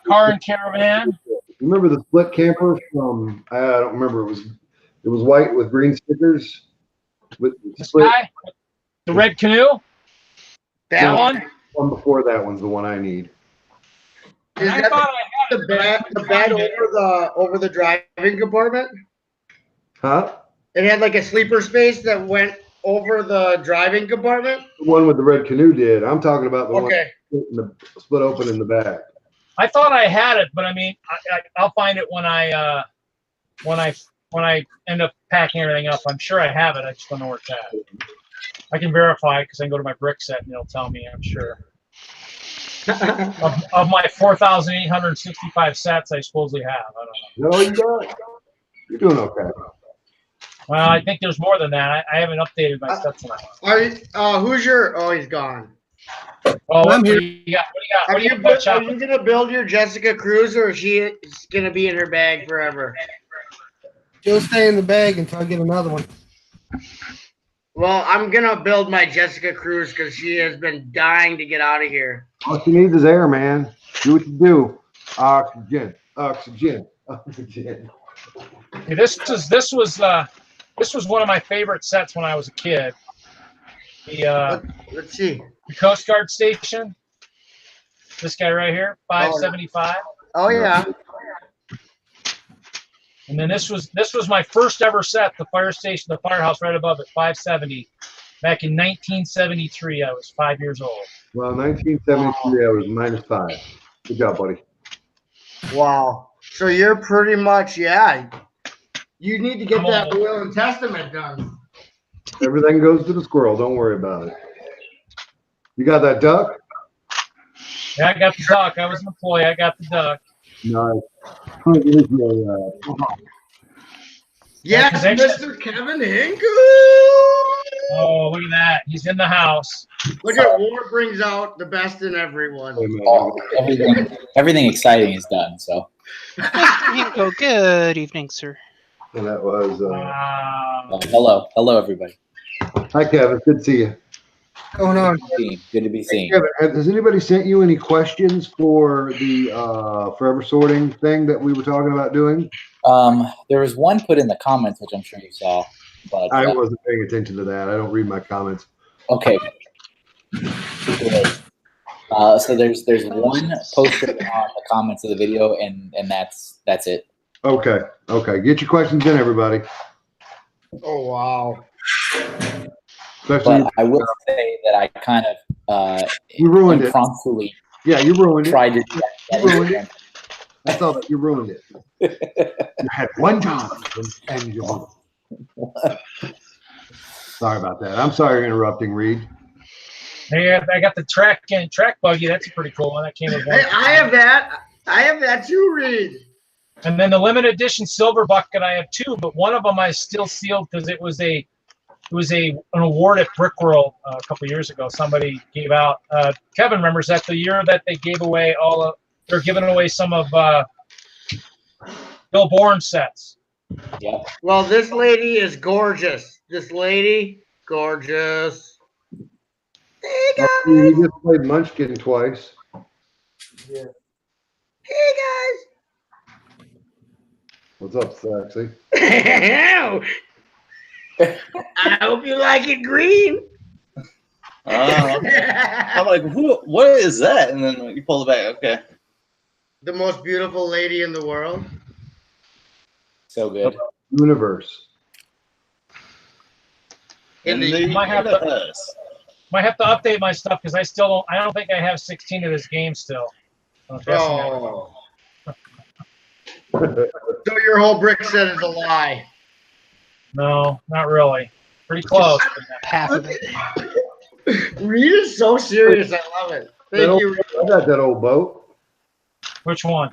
car and caravan. You remember the split camper from? I don't remember. It was white with green stickers. This guy, the red canoe. That one. One before that one's the one I need. Is I that thought I had the bed over the driving compartment? Huh? It had like a sleeper space that went over the driving compartment. The one with the red canoe did. I'm talking about the Okay. one split open in the back. I thought I had it, but I mean, I'll find it when I end up packing everything up. I'm sure I have it. I just don't know where it's at. I can verify because I can go to my brick set and it'll tell me. I'm sure. of my 4,865 sets, I supposedly have. I don't know. No, you don't. You're doing okay. Well, I think there's more than that. I haven't updated my sets enough. Who's your? Oh, he's gone. Oh, I'm here. What do you got? Are you gonna build your Jessica Cruz, or is she gonna be in her bag forever? She'll stay in the bag until I get another one. Well, I'm gonna build my Jessica Cruz because she has been dying to get out of here. All she needs is air, man. Do what you do. Oxygen, oxygen, oxygen. Hey, this was one of my favorite sets when I was a kid. Let's see. The Coast Guard station. This guy right here, 575. Oh yeah. And then this was my first ever set, the fire station, the firehouse right above it, 570. Back in 1973, I was 5 years old. Well, 1973, I was -5. Good job, buddy. Wow. So you're pretty much, yeah. You need to get that will and testament done. Everything goes to the squirrel. Don't worry about it. You got that duck? Yeah, I got the duck. I was an employee. I got the duck. Nice. Yes, Mr. Kevin Hinkle. Oh, look at that. He's in the house. Look at War brings out the best in everyone. Oh, everything exciting is done, so. Mr. Hinkle, good evening, sir. And that was. Hello, everybody. Hi, Kevin. Good to see you. What's going on? Good to be seen. Kevin, has anybody sent you any questions for the forever sorting thing that we were talking about doing? There was one put in the comments, which I'm sure you saw. But I wasn't paying attention to that. I don't read my comments. Okay. So there's one posted on the comments of the video, and that's it. Okay. Get your questions in, everybody. Oh wow. But I will say that I kind of you ruined impromptu. Yeah, you ruined it. Tried to. You ruined it. I thought that you ruined it. You had one job and you won. Sorry about that. I'm sorry for interrupting, Reed. Hey, I got the track buggy. That's a pretty cool one. That came with one. Hey, I have that too, Reed. And then the limited edition silver bucket, I have two, but one of them I still sealed because it was an award at Brickworld a couple years ago. Somebody gave out. Kevin remembers that the year that they gave away they're giving away some of Bill Bourne sets. Yeah. Well, this lady is gorgeous. This lady, gorgeous. Hey guys. You just played Munchkin twice. Yeah. Hey guys. What's up, sexy? I hope you like it green. I'm like, what is that? And then you pull it back. Okay. The most beautiful lady in the world. So good. Universe. Might have to update my stuff because I don't think I have 16 of this game still. Oh. So your whole brick set is a lie. No, not really. Pretty close. Half of it. Reed is so serious. I love it. Thank you. I got that old boat. Which one?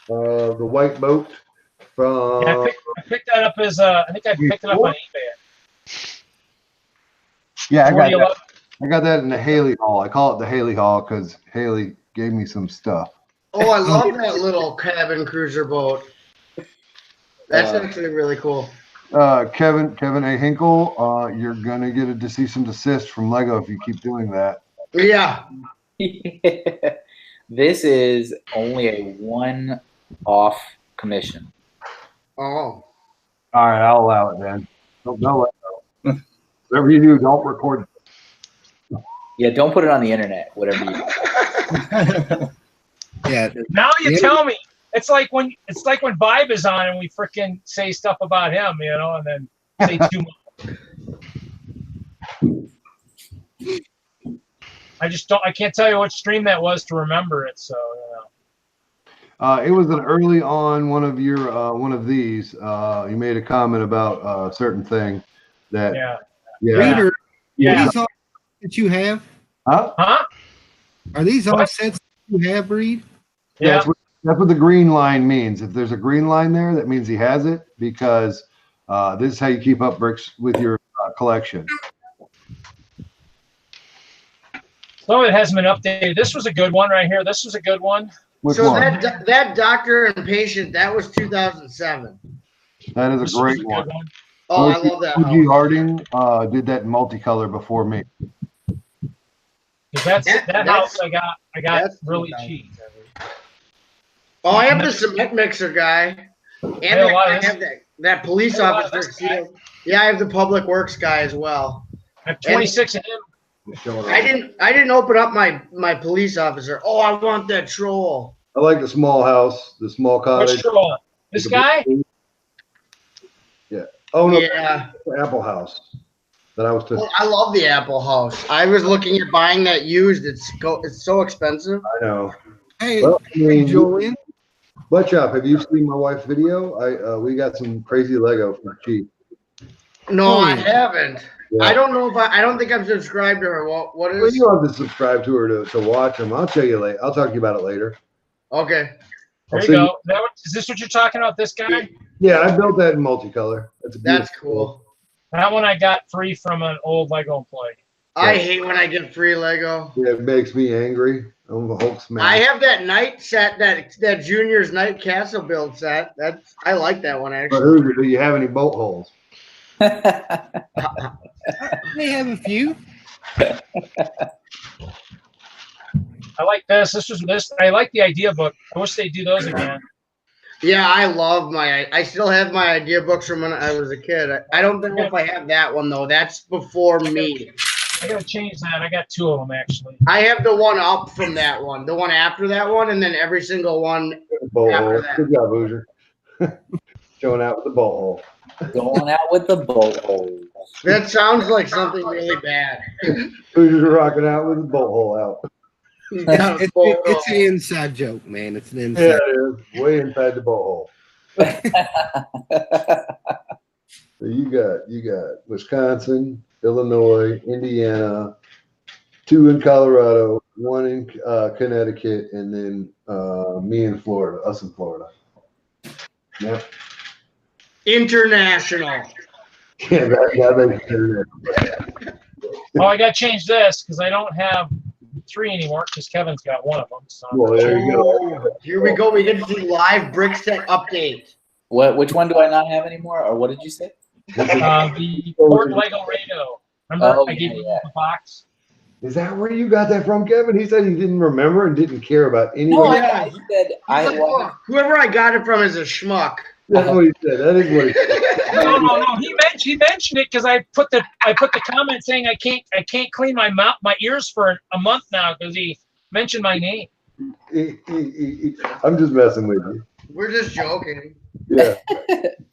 The white boat from. Yeah, I picked that up as I think I picked it up on eBay. Yeah, I got that in the Haley Hall. I call it the Haley Hall because Haley gave me some stuff. Oh, I love that little cabin cruiser boat. That's actually really cool. Kevin A. Hinkle, you're gonna get a cease and desist from Lego if you keep doing that. Yeah. This is only a one-off commission. Oh. All right, I'll allow it then. No Lego. Whatever you do, don't record. Yeah, don't put it on the internet. Whatever you do. Yeah. Now you tell me. It's like when Vibe is on and we freaking say stuff about him, you know, and then say too much. I can't tell you what stream that was to remember it. So, It was an early on one of these. You made a comment about a certain thing that. Yeah. Reader, Yeah. Are these all that you have? Huh? Are these all sets that you have, Reed? Yeah. That's what the green line means. If there's a green line there, that means he has it, because this is how you keep up bricks with your collection. So it hasn't been updated. This was a good one right here. This was a good one. Which so one? that doctor and patient, that was 2007. That is This a was great a one. good one. Oh, I love that. O.G. Harding did that in multicolor before me. That house I got really cheap. Oh, I have the cement mixer guy, and I have that police officer. Yeah, I have the public works guy as well. I have 26 of him. I didn't open up my police officer. Oh, I want that troll. I like the small house, the small cottage. Which troll? This guy? Yeah. Oh no. Yeah. The Apple House. That I was. I love the Apple House. I was looking at buying that used. It's so expensive. I know. Hey, well, I mean, Julian. Butt Chop, have you seen my wife's video? We got some crazy Lego for cheap. No, I haven't. Yeah. I don't know if I don't think I'm subscribed to her. What is? Well, you don't have to subscribe to her to watch them. I'll tell you later. I'll talk to you about it later. Okay. There you go. Is this what you're talking about? This guy? Yeah, I built that in multicolor. That's cool. That one I got free from an old Lego employee. I hate when I get free Lego. Yeah, it makes me angry. I'm a Hulk smash. I have that night set, that Junior's night castle build set. I like that one actually. But do you have any boat holes? They have a few. I like this. I like the idea book. I wish they'd do those again. Yeah, I still have my idea books from when I was a kid. I don't know if I have that one though. That's before me. I gotta change that. I got 2 of them actually. I have the one up from that one, the one after that one, and then every single one after that. Good job, Hoosier. Showing out with the bolt hole. Going out with the bolt hole. That sounds like something really bad. Hoosier's rocking out with the bolt hole out. It's an inside joke, man. It's an inside. Yeah, it is. Way inside the bolt hole. So you got Wisconsin, Illinois, Indiana, 2 in Colorado, 1 in Connecticut, and then me in Florida, us in Florida. Yep. International. Yeah, that makes international. Oh, I gotta change this because I don't have 3 anymore because Kevin's got 1 of them. So. Well, there you go. Here we go. We get to see live brick set update. Which one do I not have anymore? Or what did you say? The Ford Lego Rado. Remember I gave you the box? Is that where you got that from, Kevin? He said he didn't remember and didn't care about anyone. No, yeah, he said whoever I got it from is a schmuck. That's what he said. That is what he said. No. He mentioned it because I put the comment saying I can't clean my mouth, my ears for a month now because he mentioned my name. I'm just messing with you. We're just joking. Yeah.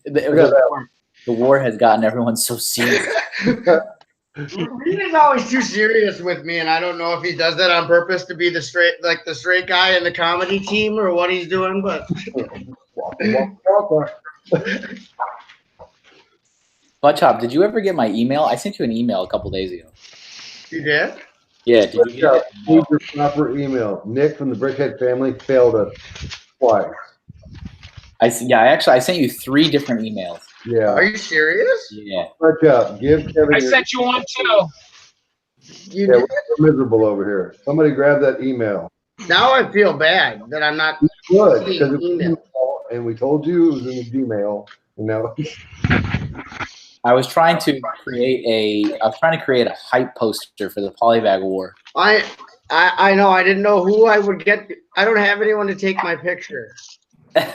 The war has gotten everyone so serious. Reed is always too serious with me, and I don't know if he does that on purpose to be the straight guy in the comedy team or what he's doing, but. Butt Chop, did you ever get my email? I sent you an email a couple days ago. You did? Yeah, did you get it? Need your proper email. Nick from the Brickhead family failed us twice. I sent you 3 different emails. Yeah. Are you serious? Yeah. Butt Chop, give Kevin. I sent you one too. We're miserable over here. Somebody grab that email. Now I feel bad that I'm not. Good, because it's email, and we told you it was in the Gmail. No. I was trying to create a hype poster for the Polybag War. I know. I didn't know who I would get. I don't have anyone to take my picture. I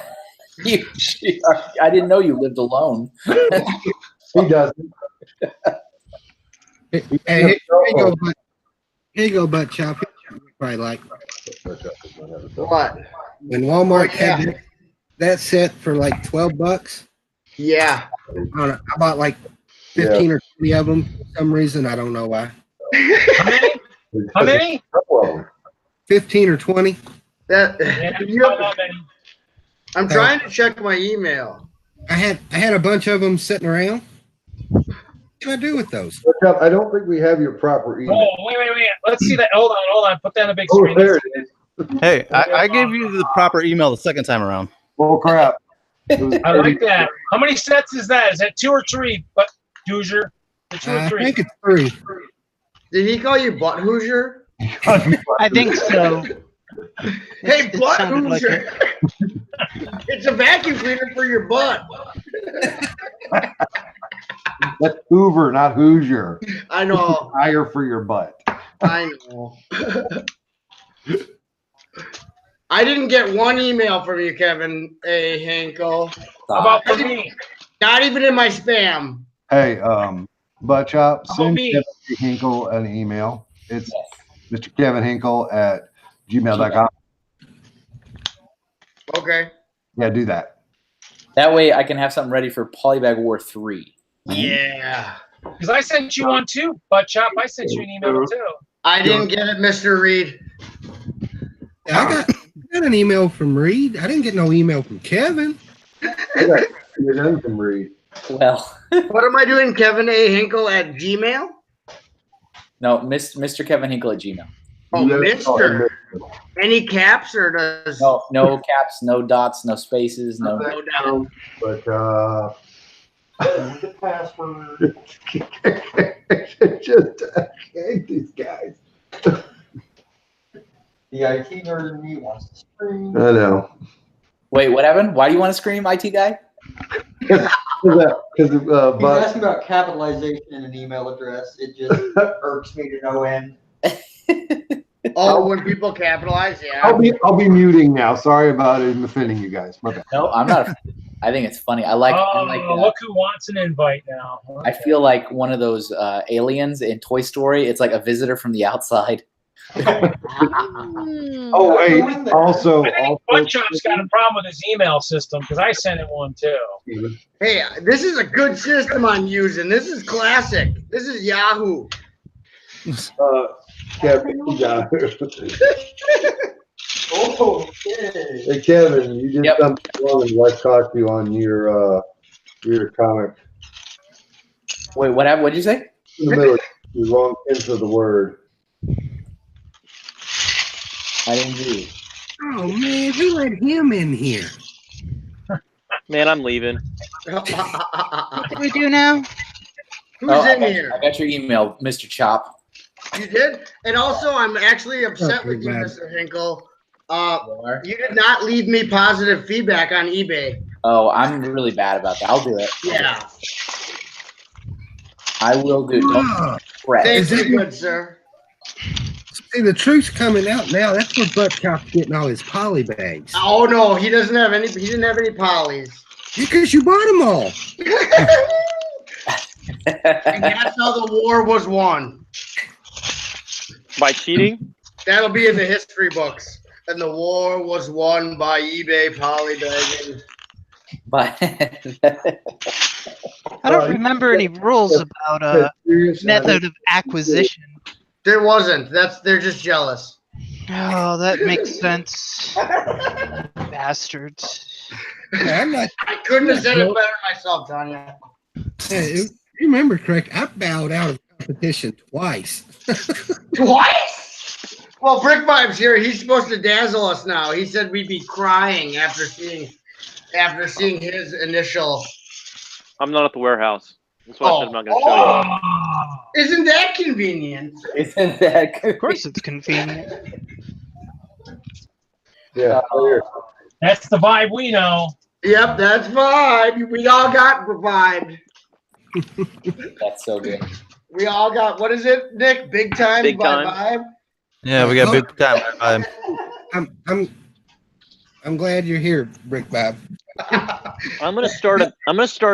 didn't know you lived alone. He doesn't. Hey, here you go, Butt Chop. Probably like What? when Walmart had that set for like $12. Yeah. I bought like 15 or 20 of them for some reason. I don't know why. How many? How many? 15 or 20. I'm trying to check my email. I had a bunch of them sitting around. What can I do with those? I don't think we have your proper email. Oh, wait. Let's see that. Hold on. Put that on a big screen. There it is. Hey, I gave you the proper email the second time around. Oh, crap. I like that. How many sets is that? Is that 2 or 3? But Hoosier, 2 or 3. I think it's 3. Did he call you Butt Hoosier? I think so. Hey, Butt Hoosier. Like It's a vacuum cleaner for your butt. That's Hoover, not Hoosier. I know. Higher for your butt. I know. I didn't get one email from you, Kevin A. Hinkle. How about for me? Not even in my spam. Hey, Butt Chop, How send about me? Kevin Hinkle an email. It's Mr. Kevin Hinkle at gmail.com. Okay. Yeah, do that. That way I can have something ready for Polybag War 3. Yeah. Because I sent you one too, Butt Chop. I sent you an email too. I didn't get it, Mr. Reed. I got an email from Reed. I didn't get no email from Kevin. You're done from Reed. Well, What am I doing, Kevin A. Hinkle at Gmail? no, Mr. Kevin Hinkle at Gmail. Oh, Mr. Any caps or does No caps, no dots, no spaces, no. no down? But the password. Just I hate these guys. The IT nerd in me wants to scream. I know. Wait, what happened? Why do you want to scream, IT guy? He's asking about capitalization in an email address. It just irks me to no end. Oh, when people capitalize, yeah. I'll be muting now. Sorry about it and offending you guys. My bad. No, I'm not. I think it's funny. I like. Look who wants an invite now. Okay. I feel like one of those aliens in Toy Story. It's like a visitor from the outside. Oh, wait. Also, Butt Chop's got a problem with his email system because I sent him one too. Hey, this is a good system I'm using. This is classic. This is Yahoo. Kevin, you got it. Okay. Hey, Kevin, you just dumped along and what talked to you on your comic. Wait, what happened? What'd you say? In the middle, the wrong sense of the word. I didn't do. Oh man, who let him in here? Man, I'm leaving. What do we do now? Who's I in got, here? I got your email, Mr. Chop. You did? And also, I'm actually upset with you, Mr. Hinkle. You did not leave me positive feedback on eBay. Oh, I'm really bad about that. I'll do it. Yeah. I will do. Don't fret. Thank you, good sir. See, the truth's coming out now. That's where Butt Chop's getting all his poly bags. Oh no, he doesn't have any. He didn't have any polys. Because you bought them all. And that's how the war was won. By cheating? That'll be in the history books. And the war was won by eBay polybagging. But I don't remember any rules about method of acquisition. There wasn't. They're just jealous. Oh, that makes sense. Bastards. Yeah, I couldn't have said it better myself, Tanya. Hey, you remember correct? I bowed out of competition twice. Twice? Well, Brick Vibes here. He's supposed to dazzle us now. He said we'd be crying after seeing his initial. I'm not at the warehouse. That's why I said I'm not going to show you. Isn't that convenient? Isn't that good? Of course it's convenient. Yeah. That's the vibe we know. Yep, that's vibe. We all got vibe. That's so good. We all got, what is it, Nick? Big time Big time. vibe? Yeah, we got big time. I'm glad you're here, Brick Bob. I'm gonna start a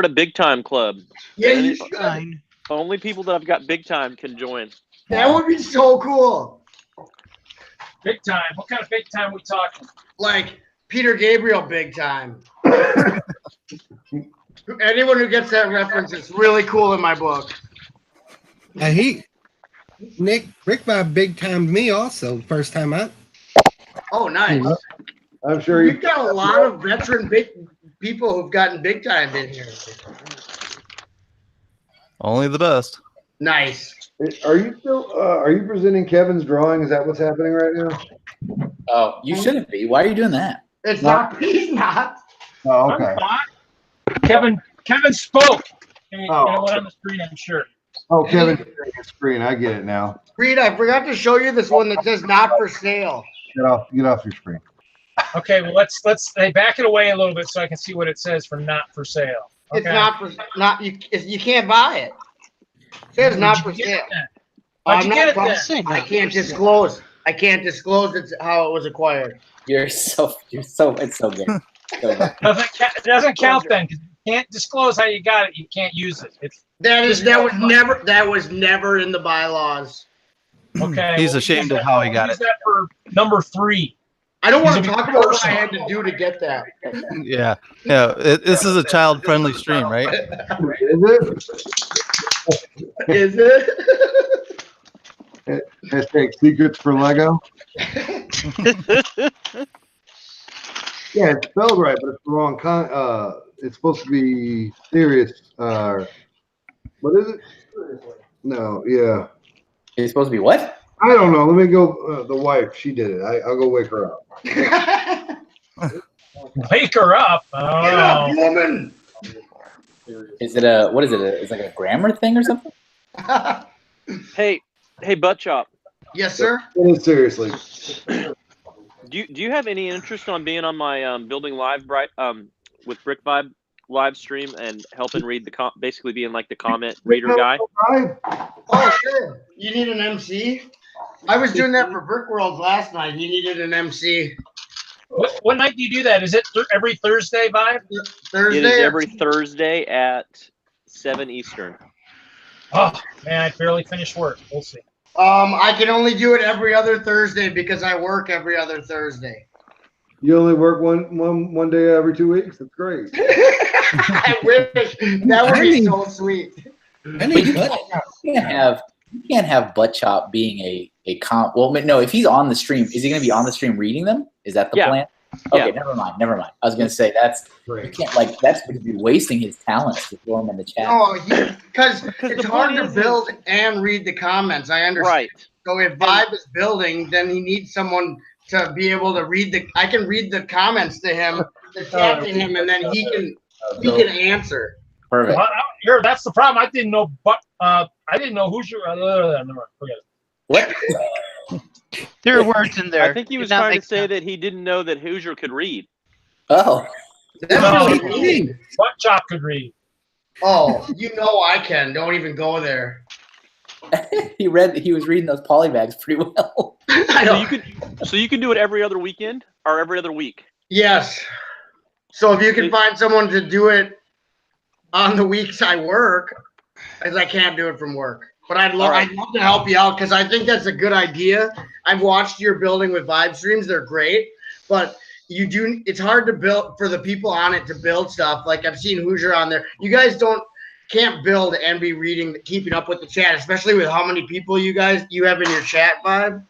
big time club. Yeah, you Fine. Only people that have got big time can join. That would be so cool. Big time. What kind of big time we talking? Like Peter Gabriel big time. Anyone who gets that reference is really cool in my book. Rick Bob big timed me also first time out. Oh, nice. I'm sure You've got a lot of veteran big people who've gotten big time in here. Only the best. Nice. Are you still? Are you presenting Kevin's drawing? Is that what's happening right now? Oh, you shouldn't be. Why are you doing that? It's not. He's not. Oh, okay. Kevin spoke. And it Oh. went on the screen, I'm sure. Oh, Kevin, your screen. I get it now. Reed, I forgot to show you this one that says "not for sale." Get off your screen. Okay, well let's back it away a little bit so I can see what it says for not for sale. Okay. It's not for you can't buy it. It says not for sale. How'd you get it then? I can't disclose. I can't disclose it's how it was acquired. It's so good. So good. It doesn't count then because you can't disclose how you got it. You can't use it. That was never in the bylaws. Okay. He's ashamed of how he got use it. that for number 3. I don't want to talk about what I had to do to get that. Yeah. This is a child-friendly stream, right? Is it? Hashtag secrets for Lego. Yeah, it's spelled right, but it's the wrong it's supposed to be serious. What is it? No, yeah. It's supposed to be what? I don't know. Let me go. The wife, she did it. I'll go wake her up. Wake her up. Oh. Get up, woman. Is it what is it? It's like a grammar thing or something? Hey, Butt Chop. Yes, sir. Seriously. Do you have any interest on being on my building live with Brick Vibe live stream and helping read the basically being like the comment reader guy? Oh, sure. You need an MC? I was doing that for Brick World last night. You needed an MC. What night do you do that? Is it every Thursday, Vibe? Thursday? It is every Thursday at 7 Eastern. Oh man, I barely finished work. We'll see. I can only do it every other Thursday because I work every other Thursday. You only work one day every 2 weeks? That's great. I wish. That would be so sweet. You can't have Butt Chop being well, no, if he's on the stream, is he going to be on the stream reading them? Is that the plan? Okay, never mind. I was going to say you can't that's going to be wasting his talents to throw him in the chat. Oh, because it's hard to build and read the comments. I understand. Right. So if Vibe is building, then he needs someone to be able to read the. I can read the comments to him, to chat to him, and then he can answer. Perfect. Well, that's the problem. I didn't know, I didn't know who's your. Never mind. Forget it. What? There are words in there. I think he was trying to say that he didn't know that Hoosier could read. Oh. That's really Butt Chop could read. Oh, you know I can. Don't even go there. He was reading those polybags pretty well. So you can do it every other weekend or every other week. Yes. So if you can find someone to do it on the weeks I work, as I can't do it from work. But I'd love to help you out because I think that's a good idea. I've watched your building with Vibe streams; they're great. But it's hard to build for the people on it to build stuff. Like I've seen Hoosier on there. You guys can't build and be keeping up with the chat, especially with how many people you have in your chat, Vibe.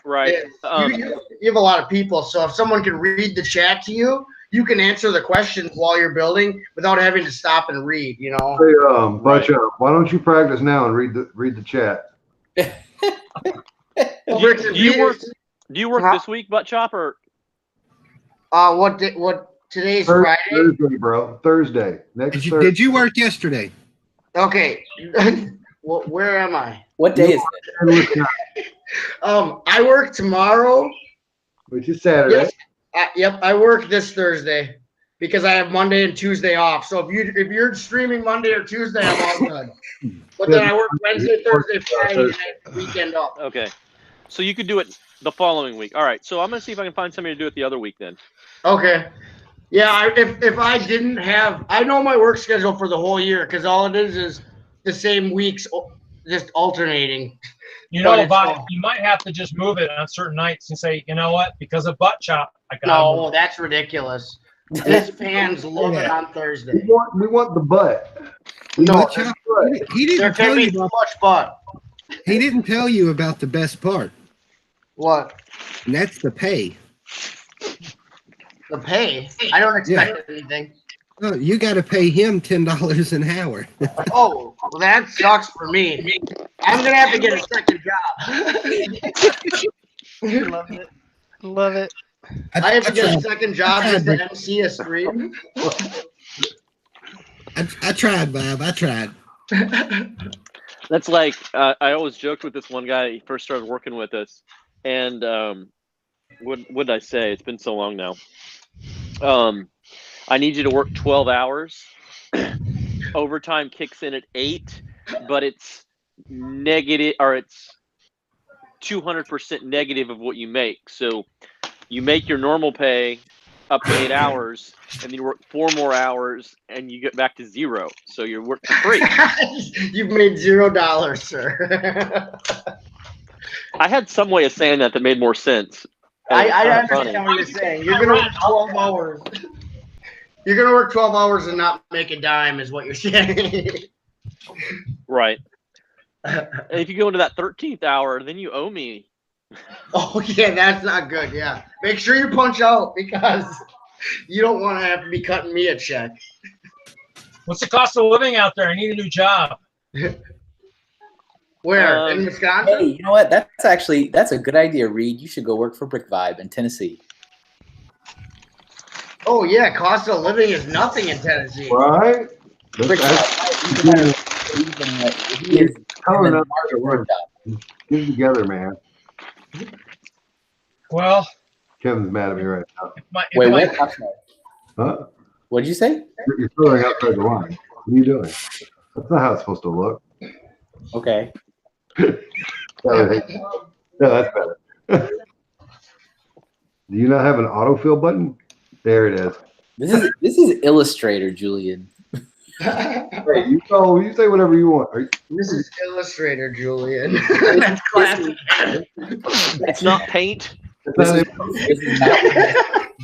Right. You have a lot of people, so if someone can read the chat to you, you can answer the questions while you're building without having to stop and read. You know. Hey, Butt Chop, why don't you practice now and read the chat? Do you work this week, Butt Chop, or? Today's Friday? Thursday, bro. Thursday. Thursday. Did you work yesterday? Okay. Well, where am I? What day is it? I work tomorrow. Which is Saturday. Yes. I work this Thursday because I have Monday and Tuesday off. So if you're streaming Monday or Tuesday, I'm all good. But then I work Wednesday, Thursday, Friday, and weekend off. Okay. So you could do it the following week. All right. So I'm going to see if I can find somebody to do it the other week then. Okay. Yeah, if I didn't have – I know my work schedule for the whole year because all it is the same weeks, just alternating. You know, Bob, you might have to just move it on certain nights and say, you know what, because of butt chop, I got. No, that's ridiculous. His fans love it on Thursday. We want the butt. No, he didn't tell you too much butt. He didn't tell you about the best part. What? And that's the pay. The pay? I don't expect anything. Oh, you got to pay him $10 an hour. Oh, well, that sucks for me. I'm gonna have to get a second job. Love it. Love it. I have to get a second job just to MC a stream. I tried, Bob. I tried. That's like I always joked with this one guy. He first started working with us, and what did I say? It's been so long now. I need you to work 12 hours. Overtime kicks in at 8, but it's negative, or it's 200% negative of what you make. So you make your normal pay up to 8 hours, and then you work 4 more hours, and you get back to 0. So you work for free. You've made $0, sir. I had some way of saying that made more sense. I understand what you're saying. You're gonna work 12 hours. You're gonna work 12 hours and not make a dime, is what you're saying. Right. And if you go into that 13th hour, then you owe me. Oh yeah, that's not good. Yeah, make sure you punch out because you don't want to have to be cutting me a check. What's the cost of living out there? I need a new job. Where? In Wisconsin? Hey, you know what? That's a good idea, Reed. You should go work for Brick Vibe in Tennessee. Oh yeah, cost of living is nothing in Tennessee. Right? Brick Vibe. Get it together, man. Well, Kevin's mad at me right now. Wait, what? Huh? What'd you say? You're throwing outside the line. What are you doing? That's not how it's supposed to look. Okay. No, that's better. Do you not have an autofill button? There it is. This is Illustrator, Julian. Hey, you say whatever you want. This is Illustrator, Julian. That's classic. It's not Paint. This is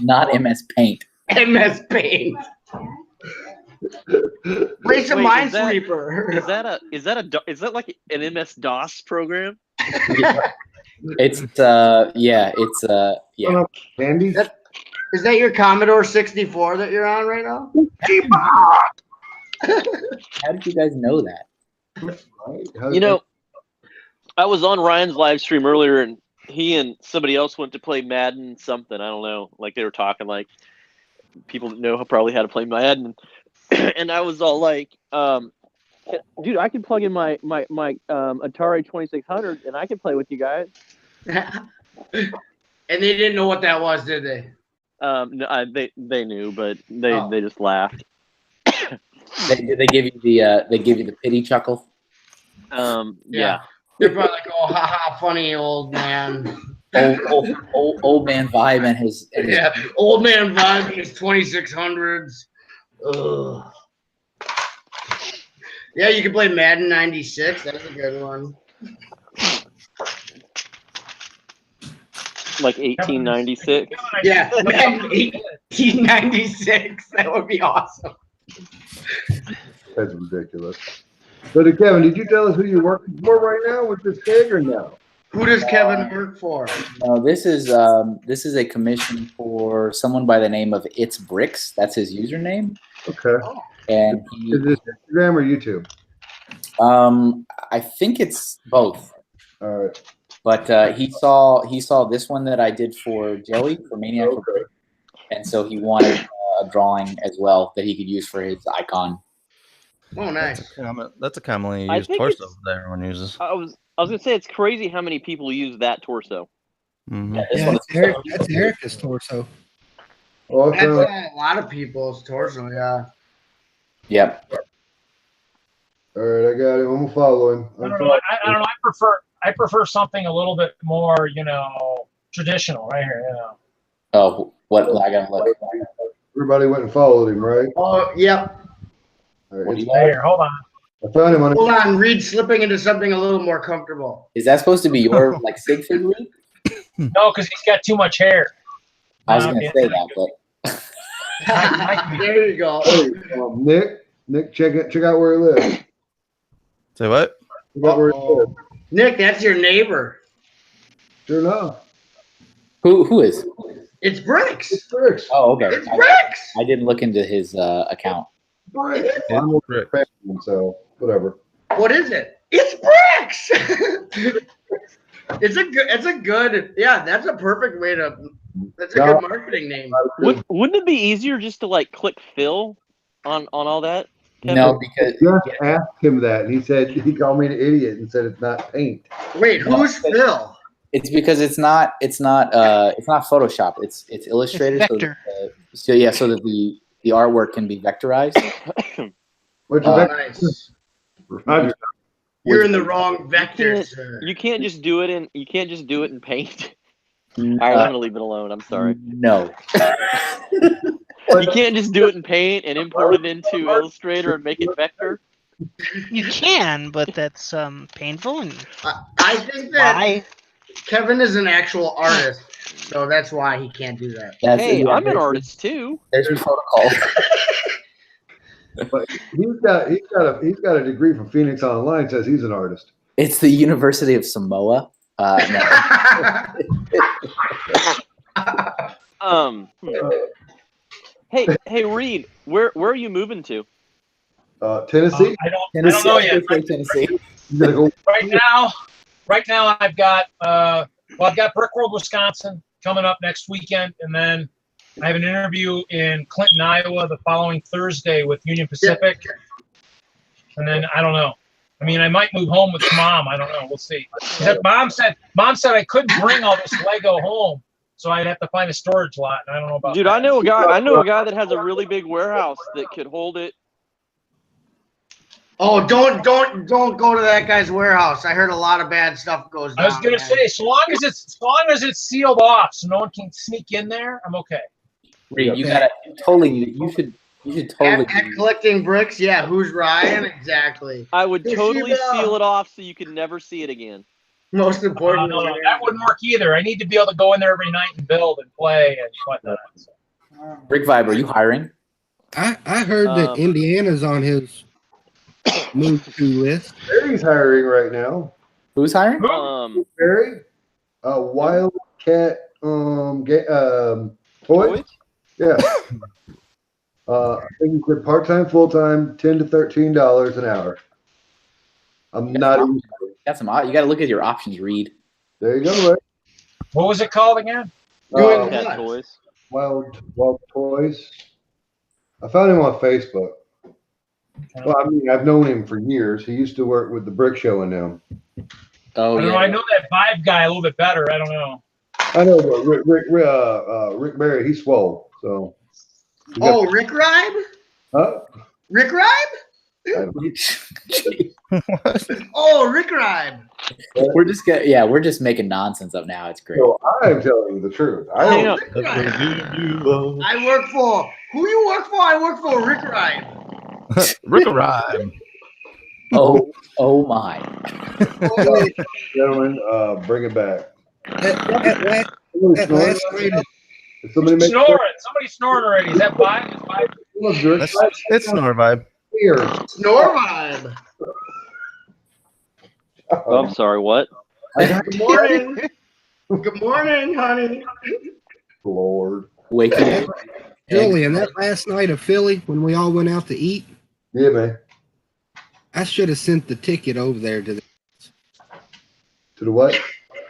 not MS Paint. MS Paint. Play some Minesweeper. Is that like an MS DOS program? It's yeah. Candy? Is that your Commodore 64 that you're on right now? How did you guys know that? You know, I was on Ryan's live stream earlier, and he and somebody else went to play Madden something. I don't know. Like they were talking like people that know probably how to play Madden, and I was all like, "Dude, I can plug in my Atari 2600, and I can play with you guys." And they didn't know what that was, did they? No, they knew, but they just laughed. They give you the pity chuckle. Yeah. They're probably like, "Oh, haha, funny old man." Old man Vibe and his old man Vibe and his 2600s. Ugh. Yeah, you can play Madden 96. That's a good one. Like 1896. Yeah, Madden 1896. That would be awesome. That's ridiculous. So, Kevin, did you tell us who you're working for right now with this gig or no? Who does Kevin work for? No, this is a commission for someone by the name of It's Bricks. That's his username. Okay. And is this Instagram or YouTube? I think it's both. All right. But he saw this one that I did for Joey for Maniac for Brick, and so he wanted a drawing as well that he could use for his icon. Oh, nice. That's a commonly used torso that everyone uses. I was gonna say it's crazy how many people use that torso. Mm-hmm. That's Erica's torso. Well, that's a lot of people's torso. Yeah. Yep. All right, I got him. I'm gonna follow him. I don't know. I prefer something a little bit more, traditional right here. Oh, what? I gotta look. Everybody went and followed him, right? Oh, yep. All right, Here, hold on. I found him on. Hold on, Reed's slipping into something a little more comfortable. Is that supposed to be your like sig fig Reed? No, because he's got too much hair. I was gonna say that, but There you go. Hey, Nick, check out where he lives. Say what? Check out where he lives. Nick, that's your neighbor. Sure enough. who is? It's Bricks. It's Bricks. Oh, okay. It's Bricks. I didn't look into his account. Bricks. I'm a fan, so whatever. What is it? It's Bricks. It's a good. Yeah, that's a perfect way to. That's a good marketing name. Wouldn't it be easier just to like click fill on all that? No, because just asked him that, and he said he called me an idiot and said it's not paint. Wait, who's Phil? It's because it's not Photoshop. It's Illustrator. It's Vector. So that the artwork can be vectorized. Which nice. Roger. You're in the wrong vector, sir. You can't just do it in paint. All right, I'm gonna leave it alone. I'm sorry. No. You can't just do it in paint and import it into Illustrator and make it vector. You can, but that's painful. And I think that Kevin is an actual artist, so that's why he can't do that. Hey, I'm an artist too. There's protocol. But he's got a degree from Phoenix Online. Says he's an artist. It's the University of Samoa. Hey, Reed, where are you moving to? Tennessee. I don't know yet. Tennessee. Right now, I've got Brick World, Wisconsin coming up next weekend, and then I have an interview in Clinton, Iowa, the following Thursday with Union Pacific, and then I don't know. I mean, I might move home with Mom. I don't know. We'll see. Mom said I couldn't bring all this Lego home, so I'd have to find a storage lot. And I don't know about. Dude, that. I know a guy that has a really big warehouse that could hold it. Oh, don't go to that guy's warehouse. I heard a lot of bad stuff goes down. I was gonna say, so long as it's sealed off, so no one can sneak in there, I'm okay. Reed, you should totally. At collecting bricks, yeah. Who's Ryan? Exactly. I would totally seal it off so you could never see it again. Most important. No, that wouldn't work either. I need to be able to go in there every night and build and play and whatnot. Brick Vibe, are you hiring? I heard that Indiana's on his move to list. Barry's hiring right now. Who's hiring? Barry, Wildcat Toys. Yeah. I think you said part-time, full-time, $10 to $13 an hour. I'm not. You got to look at your options, Reed. There you go. Right? What was it called again? Wildcat Toys. Wild Toys. I found him on Facebook. Well, I mean, I've known him for years. He used to work with the Brick Show and them. Oh, I know that Vibe guy a little bit better. I don't know. I know, but Rick Barry, he's swole. So. Rick Ribe? Huh? Rick Ribe? Oh, Rick Ribe. We're just making nonsense up now. It's great. So I'm telling you the truth. I work for who you work for? I work for Rick Ribe. Rick Ribe. Oh my. Gentlemen, bring it back. Somebody's snoring already. Is that Vibe? It's Snore Vibe. Snore Vibe. Oh, I'm sorry, what? Good morning. Good morning, honey. Lord. Waking up. Julian, that last night of Philly when we all went out to eat. Yeah, man. I should have sent the ticket over there to the what?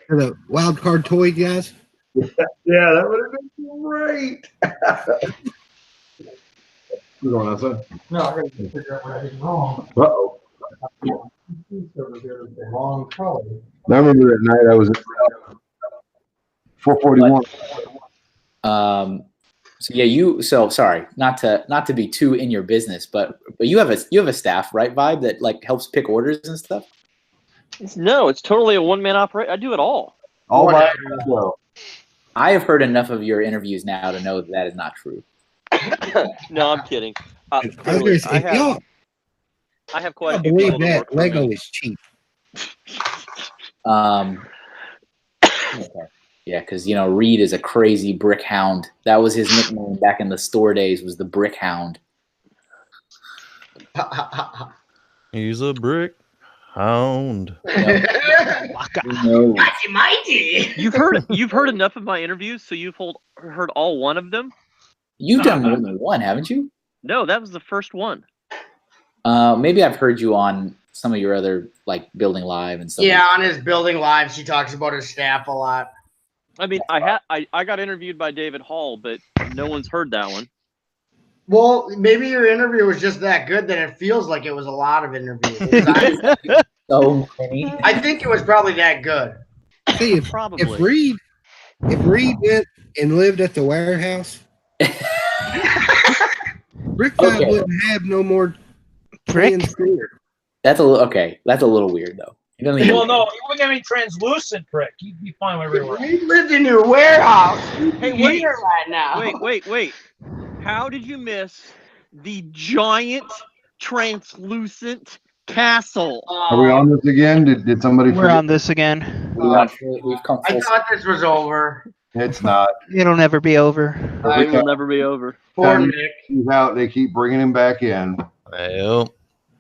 To the wild card toy guys. Yeah, that would have been great. You going outside? No, I gotta figure out what I did wrong. Uh-oh. The wrong color. I remember that night I was at 441. Sorry, not to be too in your business, but you have a staff, right, Vibe, that like helps pick orders and stuff? No, it's totally a one-man operation. I do it all. All by myself. I have heard enough of your interviews now to know that is not true. No, I'm kidding. I have quite I a few believe people that work that for Lego me. is cheap. Okay. Yeah, because Reed is a crazy brick hound. That was his nickname back in the store days. Was the brick hound. He's a brick hound. No. Mighty. You've heard enough of my interviews, so you've heard all one of them. You've done more than one, haven't you? No, that was the first one. Maybe I've heard you on some of your other like Building Live and stuff. Yeah, on his Building Lives, he talks about his staff a lot. I mean, I got interviewed by David Hall, but no one's heard that one. Well, maybe your interview was just that good that it feels like it was a lot of interviews. So many. I think it was probably that good. See, if Reed went and lived at the warehouse, Brick Five wouldn't have no more Brick. That's a little okay. That's a little weird though. You don't even. Well, no, you wouldn't have any translucent brick. You'd be fine everywhere. He lived in your warehouse. Hey, wait. Here right now. Wait. How did you miss the giant translucent castle? Are we on this again? Did somebody? We're on this again. We've come. I thought this was over. It's not. It'll never be over. It will never be over. Poor Nick. He's out. They keep bringing him back in. Well.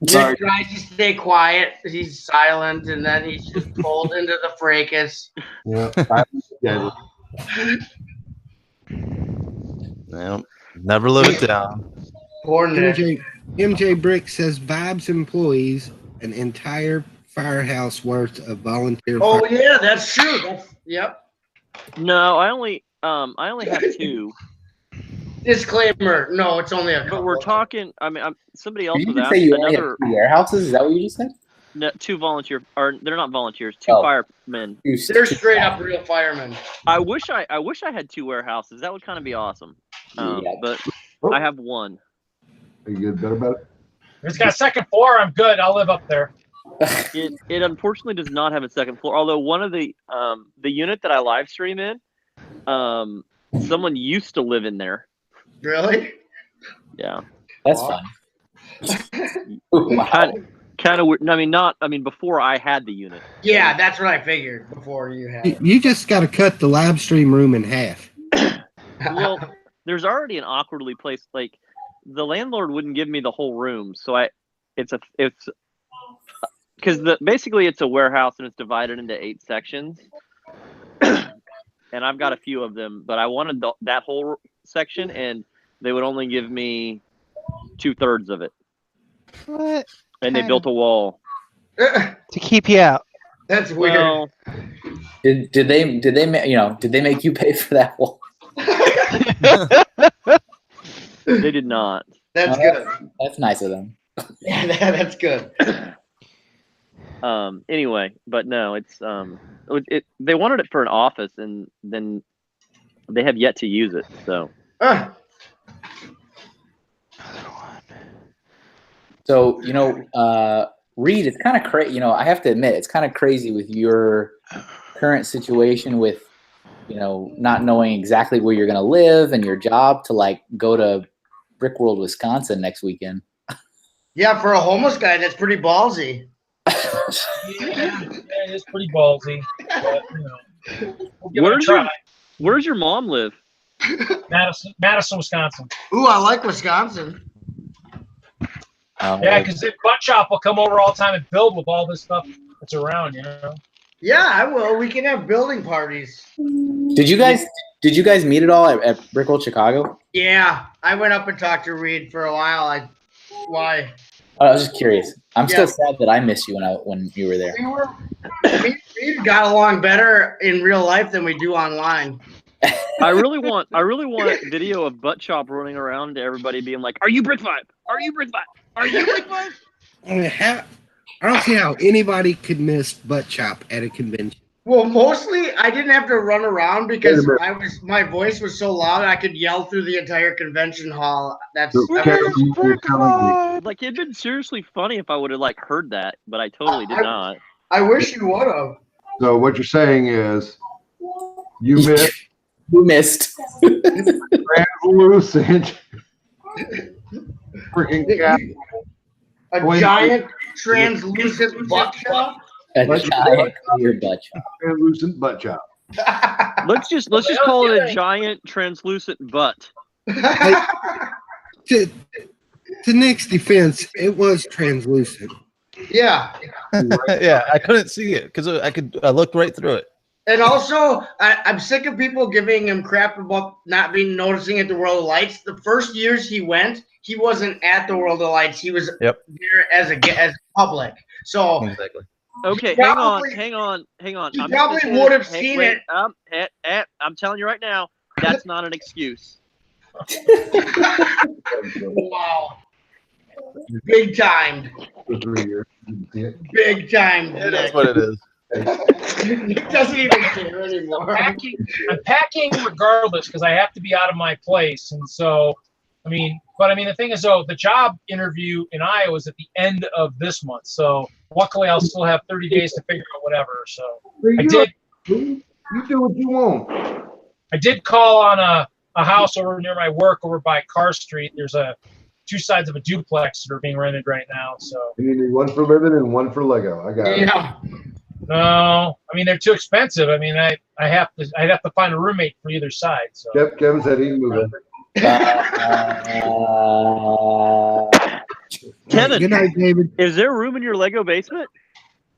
Sorry. Nick tries to stay quiet. He's silent, and then he's just pulled into the fracas. Yeah. Well, never live it down. Poor Nick. MJ Brick says Vibes employees an entire firehouse worth of volunteer. Oh yeah, that's true. Yep. No, I only have 2. Disclaimer: no, it's only a couple. But we're talking. I mean, somebody else Did you was just say asking you only have another. 2 warehouses? Is that what you just said? No, 2 volunteer, or they're not volunteers. 2 firemen. They're straight up real firemen. I wish I had 2 warehouses. That would kind of be awesome. But I have 1. Are you good about it? It's got a second floor. I'm good. I'll live up there. It unfortunately does not have a second floor. Although one of the unit that I live stream in, someone used to live in there. Really? Yeah. That's fun. Kind of weird. I mean, before I had the unit. Yeah, that's what I figured before you had it. You just got to cut the live stream room in half. Well, there's already an awkwardly placed, like, the landlord wouldn't give me the whole room, so it's because basically it's a warehouse and it's divided into 8 sections, and I've got a few of them, but I wanted that whole section, and they would only give me 2/3 of it. What? And they built a wall to keep you out. That's weird. Well, Did they make you pay for that wall? they did not. That's good. That's nice of them. Yeah, that's good. Anyway, but no, it's they wanted it for an office, and then they have yet to use it. So. So Reed, it's kind of crazy. I have to admit, it's kind of crazy with your current situation with, not knowing exactly where you're going to live and your job to like go to Brick World, Wisconsin next weekend. Yeah, for a homeless guy, that's pretty ballsy. Yeah, it is pretty ballsy. But, we'll give it a try. Where's your mom live? Madison, Wisconsin. Ooh, I like Wisconsin. Yeah, because Butt Chop will come over all the time and build with all this stuff that's around, Yeah, I will. We can have building parties. Did you guys meet at all at Brick World Chicago? Yeah, I went up and talked to Reed for a while. Why? I was just curious. I'm still sad that I missed you when you were there. We got along better in real life than we do online. I really want video of Butt Chop running around to everybody being like, "Are you Brick 5? Are you Brick 5? Are you Brick 5?" I don't see how anybody could miss Butt Chop at a convention. Well, mostly I didn't have to run around because my voice was so loud I could yell through the entire convention hall. Like, it'd been seriously funny if I would have like heard that, but I totally did not. I wish you would have. So what you're saying is you missed. You missed. Translucent. Freaking cat. A giant translucent butt chop. A giant clear butt chop. Translucent butt chop. Let's just call it a giant translucent butt. To Nick's defense, it was translucent. Yeah. Yeah, I couldn't see it because I looked right through it. And also, I'm sick of people giving him crap about not being noticing at the World of Lights. The first years he went, he wasn't at the World of Lights. He was there as public. So exactly. Okay, probably, hang on. You probably would have seen it. I'm telling you right now, that's not an excuse. Wow. Big time. For 3 years. Big time. That's what it is. Nick doesn't even care anymore. I'm packing regardless because I have to be out of my place, and so the thing is though, the job interview in Iowa is at the end of this month, so luckily I'll still have 30 days to figure out whatever. So You do what you want. I did call on a house over near my work over by Carr Street. There's two sides of a duplex that are being rented right now. So You need one for living and one for Lego. I got it. No, they're too expensive. I'd have to find a roommate for either side. So Kevin said he'd move in. Kevin, Good night, David. Is there room in your Lego basement?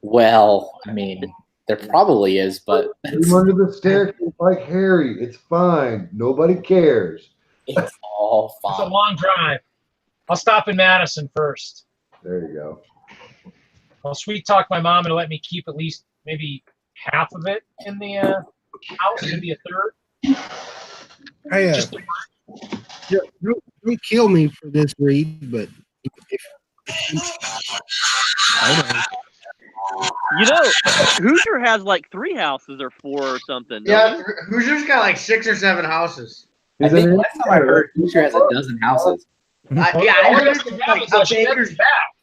Well, there probably is, but You under the staircase like Harry. It's fine. Nobody cares. it's all it's a fine. long drive. I'll stop in Madison first. There you go. I'll sweet talk my mom and let me keep at least maybe half of it in the house, maybe a third. Don't kill me for this, Reed, but Hoosier has like 3 houses or 4 or something. Yeah, Hoosier's got like 6 or 7 houses. I think last time I heard Hoosier has a dozen houses. I heard it's like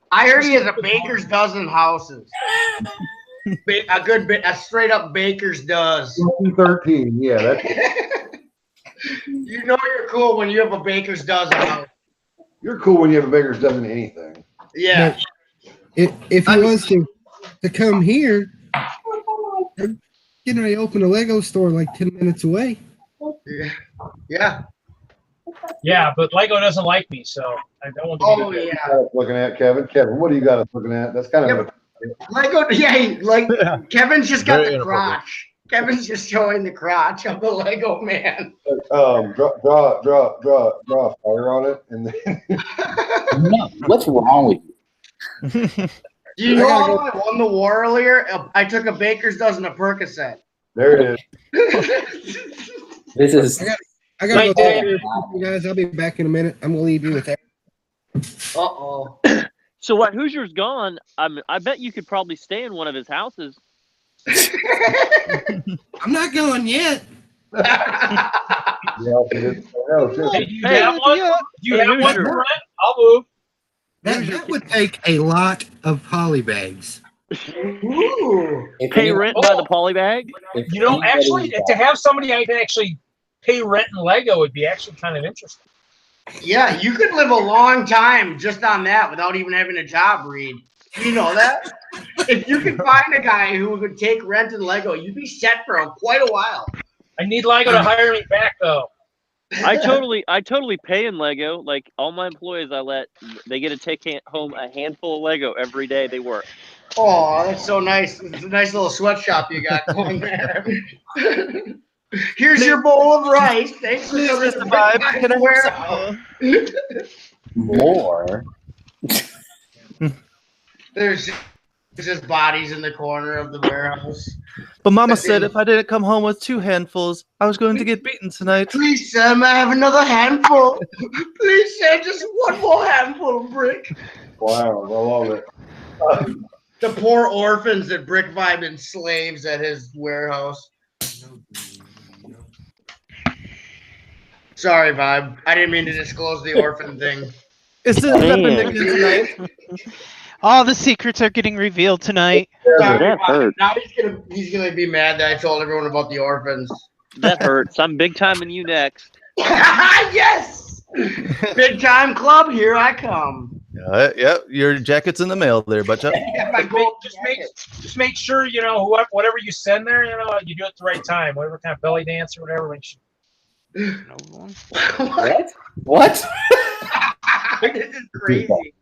I heard he has a baker's dozen houses. A straight up baker's does. 13, yeah. That's You know you're cool when you have a baker's dozen house. You're cool when you have a baker's dozen anything. Yeah. if he was to come here, they're getting ready to open a Lego store like 10 minutes away. Yeah. Yeah, but Lego doesn't like me, so I don't want to be Looking at Kevin. Kevin, what do you got us looking at? That's kind of Lego, Kevin's just got the crotch. Kevin's just showing the crotch of the Lego man. Draw fire on it, and then No, what's wrong with you? Do you know how I won the war earlier? I took a baker's dozen of Percocet. There it is. This is. I gotta go, guys. I'll be back in a minute. I'm gonna leave you with that. Uh-oh. So what? Hoosier's gone. I bet you could probably stay in one of his houses. I'm not going yet. Hey, do you have one? Do you have one for rent? I'll move. That would take a lot of polybags. Ooh. Pay rent by the polybag? Actually, to have somebody I can actually pay rent in Lego would be actually kind of interesting. Yeah, you could live a long time just on that without even having a job, Reed. You know that? If you could find a guy who would take rent in Lego, you'd be set for quite a while. I need Lego to hire me back, though. I totally pay in Lego. Like all my employees, they get to take home a handful of Lego every day they work. Oh, that's so nice. It's a nice little sweatshop you got going there. Here's your bowl of rice. Thanks for the vibe. More. There's just bodies in the corner of the warehouse. But Mama said if I didn't come home with 2 handfuls, I was going to get beaten tonight. Please, Sam, I have another handful. Please, Sam, just one more handful of brick. Wow, I love it. The poor orphans that Brick Vibe enslaves at his warehouse. Sorry, Vibe. I didn't mean to disclose the orphan thing. Is this happening again tonight? All the secrets are getting revealed tonight. Sorry, that hurt. Now he's gonna be mad that I told everyone about the orphans. That hurts. I'm big timing you next. Yes! Big time club, here I come. Yeah, your jacket's in the mail there, Butchup. Just make sure whatever you send there, you do it at the right time. Whatever kind of belly dance or whatever. What? This is crazy.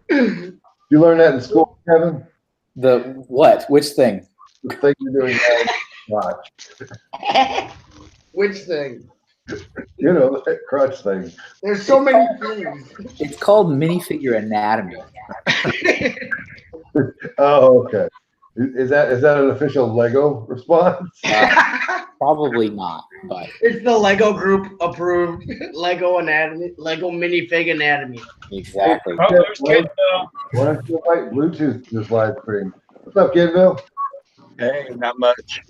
You learn that in school, Kevin? The what? Which thing? The thing you're doing now. Watch. Which thing? That crutch thing. There's so many things. It's called minifigure anatomy. Oh, okay. Is that an official Lego response? Probably not, but it's the Lego group approved Lego anatomy, Lego minifig anatomy. Exactly. Why don't you invite Bluetooth to this live stream? What's up, Kidville? Hey, not much.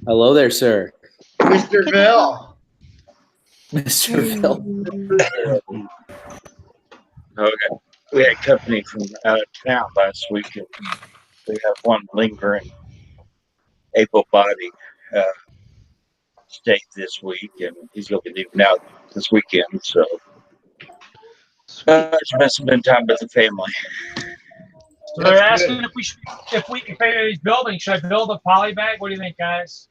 Hello there, sir. Mr. Bill. Mr. Phil. Okay. We had company from out of town last week. And we have one lingering able-bodied state this week, and he's going to be leaving out this weekend. So spend some time with the family. So they're asking if he's building. Should I build a polybag? What do you think, guys?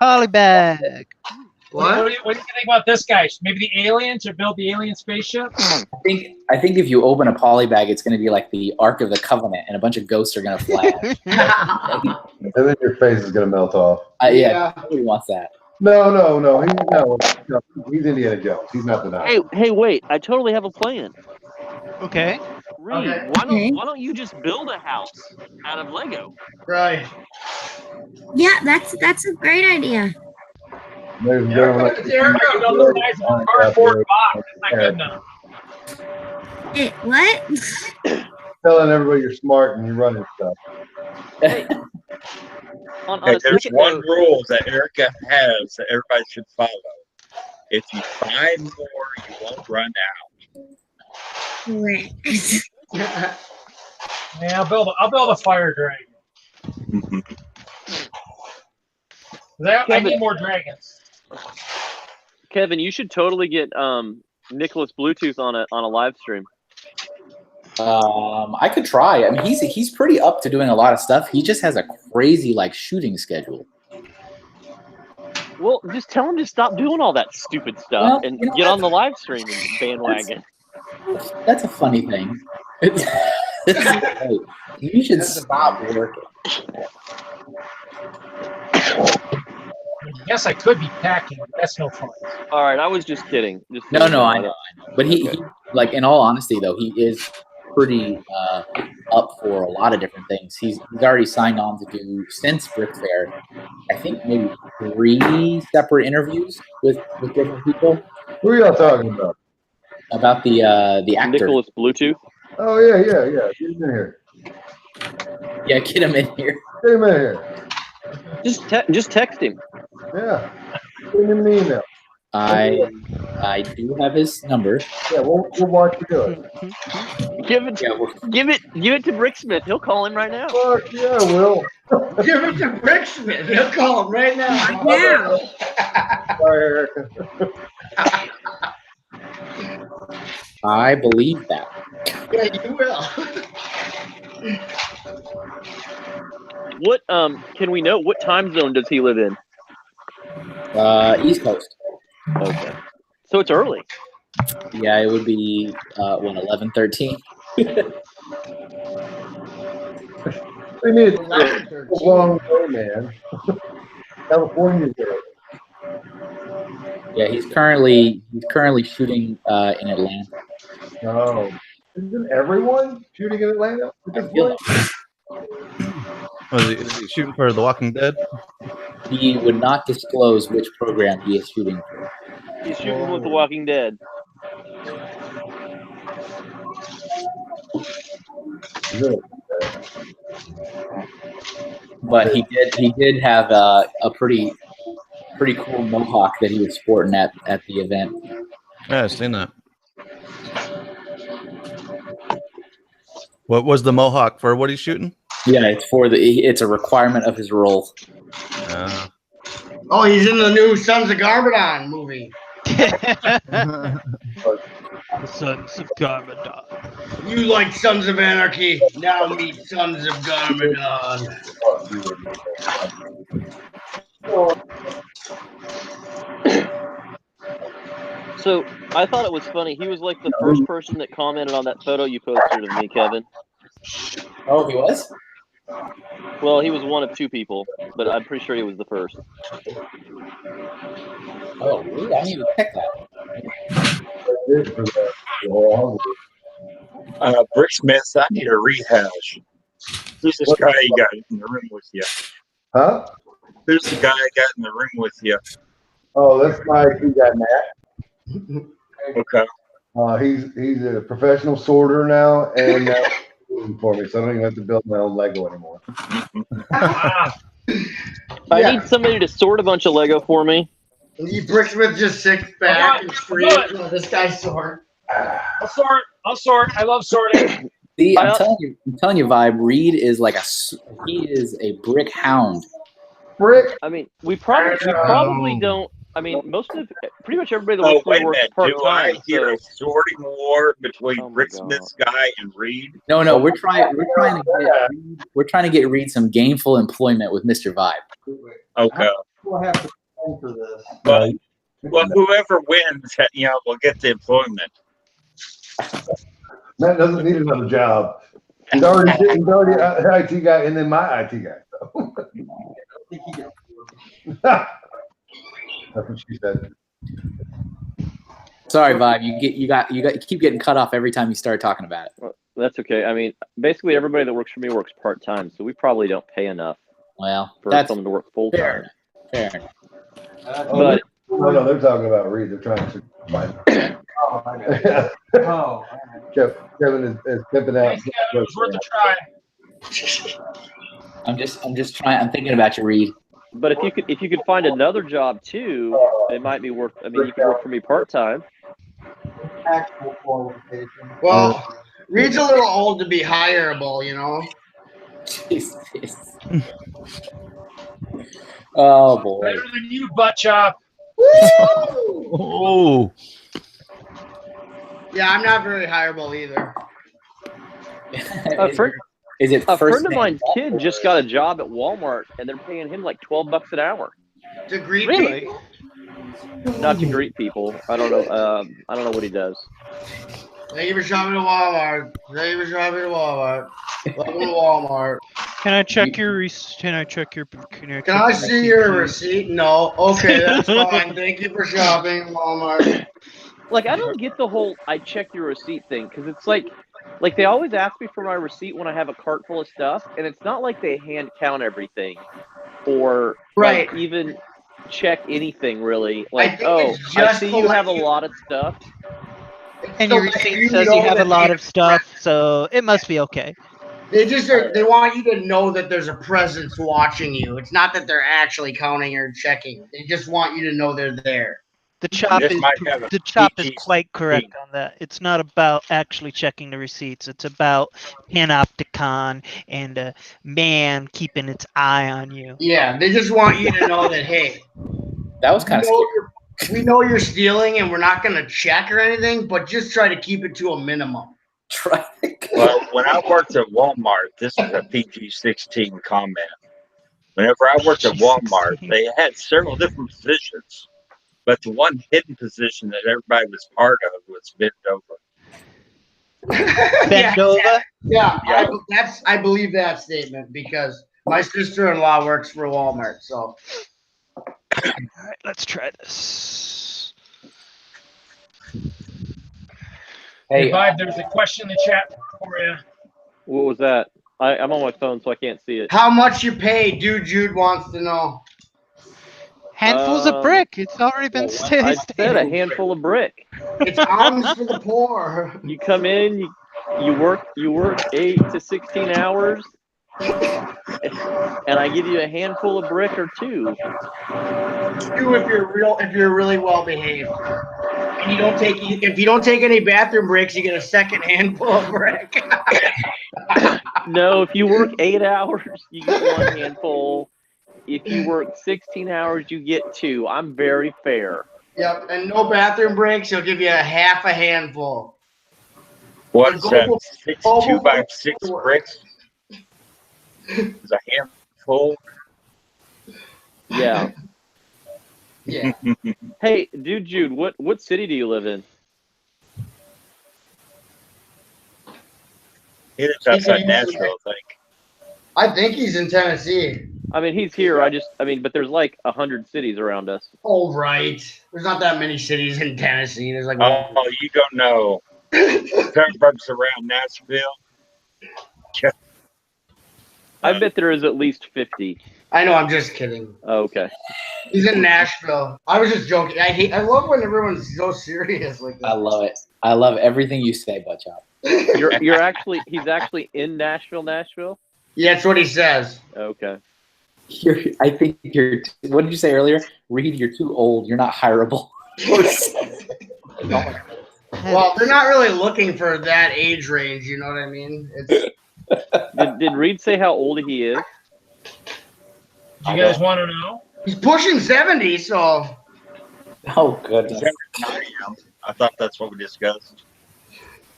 Polybag. What do you think about this guy? Maybe the alien to build the alien spaceship? I think if you open a polybag, it's going to be like the Ark of the Covenant, and a bunch of ghosts are going to fly. And then your face is going to melt off. Yeah, nobody wants that. No. He's Indiana Jones. He's not the knight. Hey, wait! I totally have a plan. Okay. Reed, why don't you just build a house out of Lego? Right. Yeah, that's a great idea. There's the size of a cardboard box. That's not good enough. Hey, what? Telling everybody you're smart and you're running stuff. Hey, there's one rule that Erica has that everybody should follow. If you buy more, you won't run out. Correct. Yeah, I'll build a fire dragon. I need more dragons. Kevin, you should totally get Nicholas Bluetooth on a live stream. I could try. I mean, he's pretty up to doing a lot of stuff. He just has a crazy shooting schedule. Well, just tell him to stop doing all that stupid stuff and get on the live stream bandwagon. That's a funny thing. You should stop working. Yes, I could be packing, but that's no fun. All right, I was just kidding. No, I know. But he in all honesty, though, he is pretty up for a lot of different things. He's already signed on to do, since Brick Fair, I think maybe 3 separate interviews with different people. Who are y'all talking about? About the actor. Nicholas Bluetooth. Oh, yeah. Get him in here. Yeah, get him in here. Get him in here. Just text him. Yeah. Send him an email. I do have his number. Yeah, we'll watch you do it. Give it to Bricksmith. He'll call him right now. Fuck yeah, Will. Give it to Bricksmith. He'll call him right now. Yeah. Sorry, Erica. I believe that. Yeah, you will. What can we know? What time zone does he live in? East Coast. Okay, so it's early. Yeah, it would be 11:13. We need a long way, man. California's there. Yeah, he's currently shooting in Atlanta. Oh, isn't everyone shooting in Atlanta? Is he shooting for The Walking Dead? He would not disclose which program he is shooting for. He's shooting with The Walking Dead. But he did have a pretty cool mohawk that he was sporting at the event. Yeah, I've seen that. What was the mohawk for? What he's shooting? Yeah, it's a requirement of his role. Oh, he's in the new Sons of Garbodon movie. The Sons of Garmadon. You like Sons of Anarchy? Now meet Sons of Garmadon. So I thought it was funny. He was like the first person that commented on that photo you posted of me, Kevin. Oh, he was? Well, he was one of two people, but I'm pretty sure he was the first. Oh, really? I didn't even check that. Brick Smith, I need a rehash. Who's this guy you got in the room with you? Huh? Who's the guy I got in the room with you? Oh, that's my IT guy, Matt. Okay. He's a professional sorter now, and for me, so I don't even have to build my own Lego anymore. I need somebody to sort a bunch of Lego for me. Bricksmith just sits back and screams, oh, this guy's sort. I'll sort. I love sorting. See, I'm telling you, Vibe. Reed is like he is a brick hound. Brick. I mean, we probably don't. I mean, pretty much everybody that works for me works part Do I time. hear a sorting war between Brick Smith's guy and Reed? No, we're trying to get Reed some gainful employment with Mr. Vibe. Okay. We'll have to pay for this. Well, whoever wins, will get the employment. Matt doesn't need another job. He's already an IT guy, and then my IT guy. That's what she said. Sorry, Vibe. You keep getting cut off every time you start talking about it. Well, that's okay. I mean, basically everybody that works for me works part time, so we probably don't pay enough. Well, for someone to work full time. Fair. But no, they're talking about Reed. They're trying to find. Kevin is pimping out. It was worth a try. I'm just trying. I'm thinking about you, Reed. But if you could find another job too, it might be worth. I mean, you could work for me part time. Actual qualification. Well, Reed's a little old to be hireable, you know. Jesus. Oh boy. Better than you, butt chop. Oh. Yeah, I'm not very hireable either. A friend of mine's name? kid just got a job at Walmart, and they're paying him like $12 an hour. To greet people? Not to greet people. I don't know. I don't know what he does. Thank you for shopping at Walmart. Welcome to Walmart. Can I check your? Can I see your receipt? No. Okay, that's fine. Thank you for shopping at Walmart. Like, I don't get the whole "I check your receipt" thing, because it's like they always ask me for my receipt when I have a cart full of stuff, and it's not like they hand count everything or like, even check anything really. Like, I see you have a lot of stuff. And your receipt says you have a lot of stuff, so it must be okay. They want you to know that there's a presence watching you. It's not that they're actually counting or checking. They just want you to know they're there. The chop is quite correct on that. It's not about actually checking the receipts. It's about panopticon and a man keeping its eye on you. Yeah, they just want you to know that, hey, that was kind of scary. We know you're stealing, and we're not going to check or anything, but just try to keep it to a minimum. Well, when I worked at Walmart, this is a PG-16 comment. Whenever I worked at Walmart, they had several different positions, but the one hidden position that everybody was part of was bent over. Bent over? Yeah. I believe that statement because my sister-in-law works for Walmart, so. All right, let's try this. Hey, Vibe, there's a question in the chat for you. What was that? I'm on my phone, so I can't see it. How much you pay? Jude wants to know. Handfuls of brick. It's already been stated. I said a handful of brick. It's alms for the poor. You come in, you work 8 to 16 hours, and I give you a handful of brick or two. Two if you're really well behaved. And if you don't take any bathroom breaks, you get a second handful of brick. No, if you work 8 hours, you get one handful. If you work 16 hours, you get two. I'm very fair. Yep, and no bathroom breaks. He'll give you a half a handful. What's that? 6 2x6 bricks? Is a handful. Yeah. Yeah. Hey, dude, Jude, what city do you live in? He lives outside Nashville, I I think he's in Tennessee. I mean, he's here. But there's like 100 cities around us. Oh, right. There's not that many cities in Tennessee. There's like. Oh, you don't know. Suburbs around Nashville. I bet there is at least 50. I know. I'm just kidding. Oh, okay. He's in Nashville. I was just joking. I love when everyone's so serious like that. I love it. I love everything you say, Butchop. He's actually in Nashville. Yeah, that's what he says. Okay. I think you're. What did you say earlier? Reed, you're too old. You're not hireable. Well, they're not really looking for that age range. You know what I mean? Did Reed say how old he is? Do you guys want to know? He's pushing 70, so. Oh goodness. I thought that's what we discussed.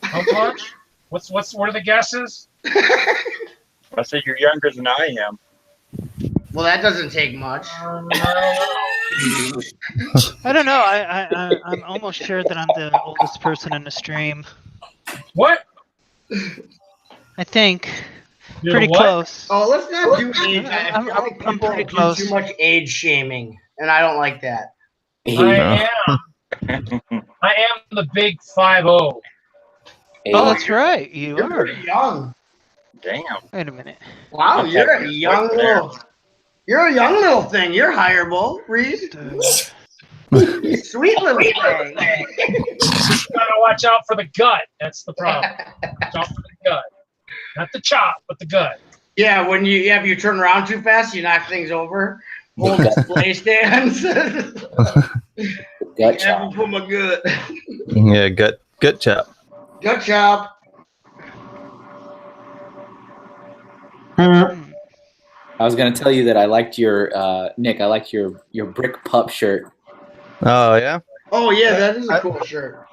How much? What are the guesses? I said you're younger than I am. Well, that doesn't take much. I don't know. I'm almost sure that I'm the oldest person in the stream. What? I think. You're Pretty what? close. Oh, let's not do age. I'm people pretty do close. too much age shaming, and I don't like that. I am the big 5-0. Oh, that's right. You're are. pretty young. Damn. Wait a minute. Wow, you're a young little. You're a young little thing. You're hireable, Reed. Sweet little thing. Gotta watch out for the gut. That's the problem. Watch out for the gut. Not the chop, but the gut. Yeah, when you turn around too fast, you knock things over. Hold display stands. Gut chop. Put my gut. Yeah, gut chop. Gut chop. I was gonna tell you that I liked your Nick. I liked your brick pup shirt. Oh yeah. Oh yeah, that is a cool shirt.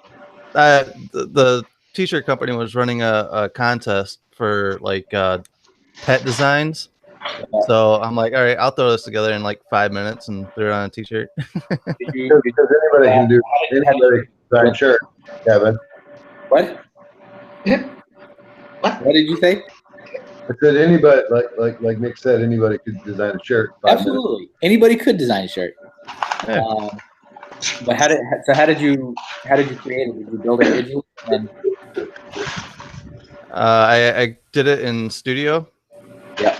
The t-shirt company was running a contest for like pet designs. So I'm like, all right, I'll throw this together in like 5 minutes and throw it on a t-shirt. Because anybody can do design shirt, Kevin. What? What did you say? I said anybody, like Nick said, anybody could design a shirt. Absolutely, anybody could design a shirt. Yeah. But how did you create it? Did you build it digitally? And I did it in Studio. Yeah.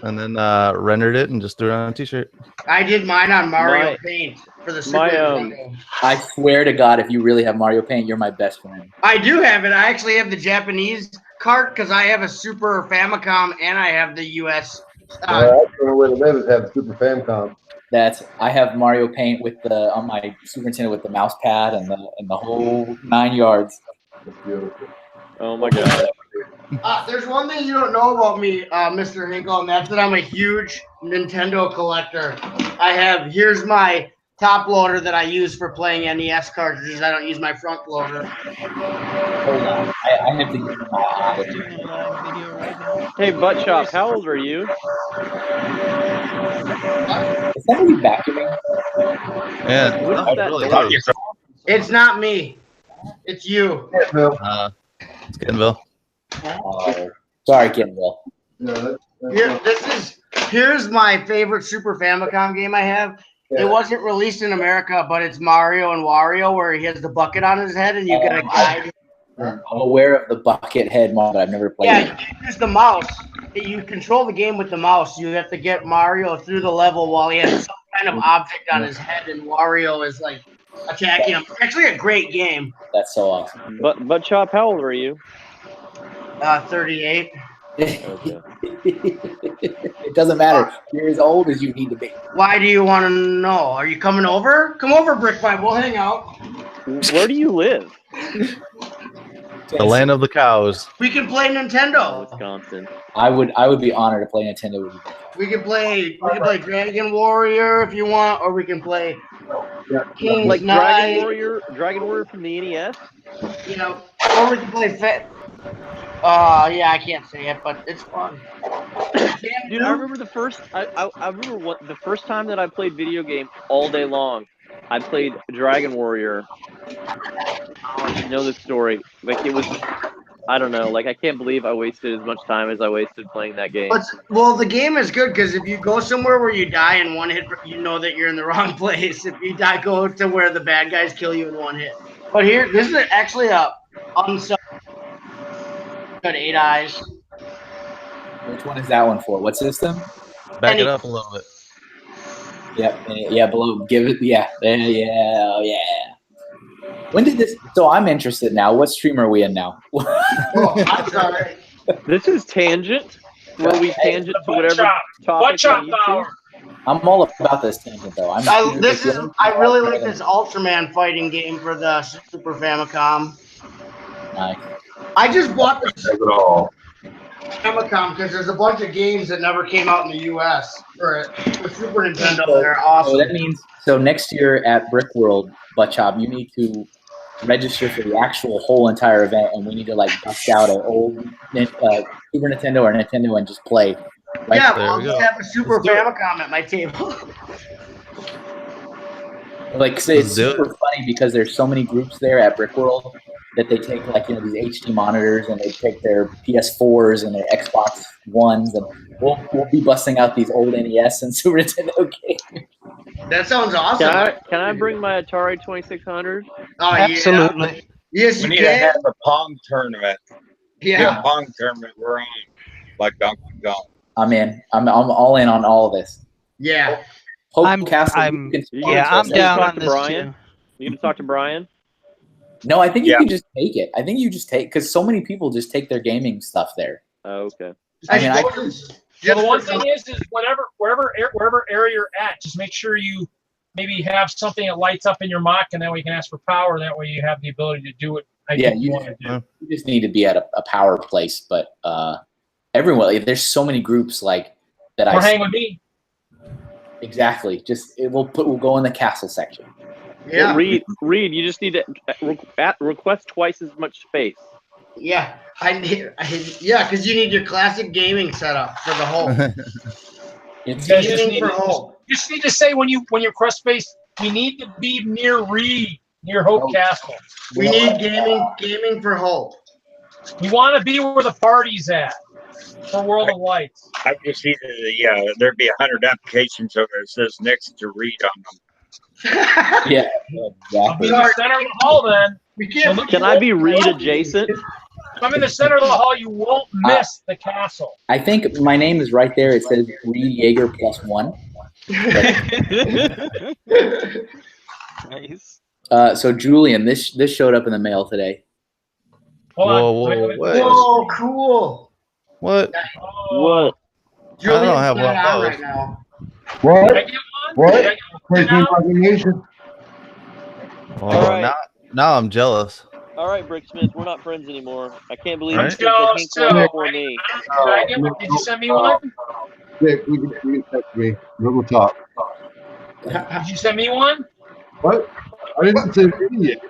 And then rendered it and just threw it on a t-shirt. I did mine on Mario Paint for the Super Nintendo. I swear to God, if you really have Mario Paint, you're my best friend. I do have it. I actually have the Japanese cart because I have a Super Famicom and I have the US. That's the only way to live is have a Super Famicom. I have Mario Paint with on my Super Nintendo with the mouse pad and the whole 9 yards. That's beautiful. Oh my God. There's one thing you don't know about me, Mr. Hinkle, and that's that I'm a huge Nintendo collector. Here's my top loader that I use for playing NES cartridges. I don't use my front loader. Hold on. I have to get my Hey, Buttchop, how old are you? Is somebody vacuuming? Yeah. What's that really noise? loud. It's not me. It's you. It's Kenville. Oh, sorry, Kenville. Here's my favorite Super Famicom game I have. It wasn't released in America, but it's Mario and Wario, where he has the bucket on his head and you get a guide. I'm aware of the bucket head mod, but I've never played it. Yeah, you use the mouse. You control the game with the mouse. You have to get Mario through the level while he has some kind of object on his head, and Wario is like attacking him. It's actually a great game. That's so awesome. But Chop, how old are you? 38. Okay. It doesn't matter. You're as old as you need to be. Why do you want to know? Are you coming over? Come over, Brick Pipe. We'll hang out. Where do you live? The land of the cows. We can play Nintendo. Wisconsin. I would be honored to play Nintendo with you. We can play Dragon Warrior if you want, or we can play King's Like Knight. Dragon Warrior from the NES. You know, or we can play yeah, I can't say it, but it's fun. Dude, I remember the first. I remember the first time that I played video game all day long. I played Dragon Warrior. Oh, you know this story. Like it was. I don't know. Like I can't believe I wasted as much time as I wasted playing that game. Well, the game is good because if you go somewhere where you die in one hit, you know that you're in the wrong place. If you die, go to where the bad guys kill you in one hit. But here, this is actually a unsub. Got 8 eyes. Which one is that one for? What system? Back it up a little bit. Yeah, below. Give it. Yeah. When did this? So I'm interested now. What stream are we in now? I'm sorry. This is Tangent, where we tangent to whatever topic on YouTube. I'm all about this tangent though. I really like this Ultraman fighting game for the Super Famicom. Nice. I just bought the Famicom because there's a bunch of games that never came out in the U.S. for Super Nintendo that are awesome. So that means next year at Brickworld, Butchop, you need to register for the actual whole entire event, and we need to like bust out an old Super Nintendo or Nintendo and just play. Right? Yeah, I'll just have a Super Famicom at my table. Like, say it's super funny because there's so many groups there at Brickworld that they take like these HD monitors and they take their PS4s and their Xbox Ones, and we'll be busting out these old NES and Super Nintendo games. That sounds awesome. Can I bring my Atari 2600? Oh, absolutely. Yeah. Yes, we need to have a Pong tournament. Yeah, Pong tournament. We're on like Donkey Kong. I'm in. I'm all in on all of this. Yeah. I'm down on this too. You can talk to Brian. No, I think you can just take it. I think you just take because so many people just take their gaming stuff there. Oh, okay. The one thing is wherever area you're at, just make sure you maybe have something that lights up in your mock, and that way you can ask for power. That way you have the ability to do it. You want to do. You just need to be at a power place, but everyone, there's so many groups like that. Or hang with me. Exactly. We'll go in the castle section. Yeah. Reed, you just need to request twice as much space. Yeah, because you need your classic gaming setup for the hole. You just need to say when you request space, we need to be near Reed, near Hope Castle. We need gaming for Hope. We want to be where the party's at for World of Lights. I just see there'd be 100 applications over that says next to Reed on them. Yeah, I'll be in the center of the hall then. We can't. Can I be Reed adjacent? If I'm in the center of the hall, you won't miss the castle. I think my name is right there. It says Reed Yeager +1. Nice. So Julian, this showed up in the mail today. Whoa, cool. What? What? Julian's I don't have one on of those. right now. What? Well, right. now I'm jealous. All right, Bricksmith, we're not friends anymore. I can't believe Right. you sent the Hank one before me. Did you send me one? Dick, you can text me. We'll talk. Did you send me one? What? I didn't say any yet.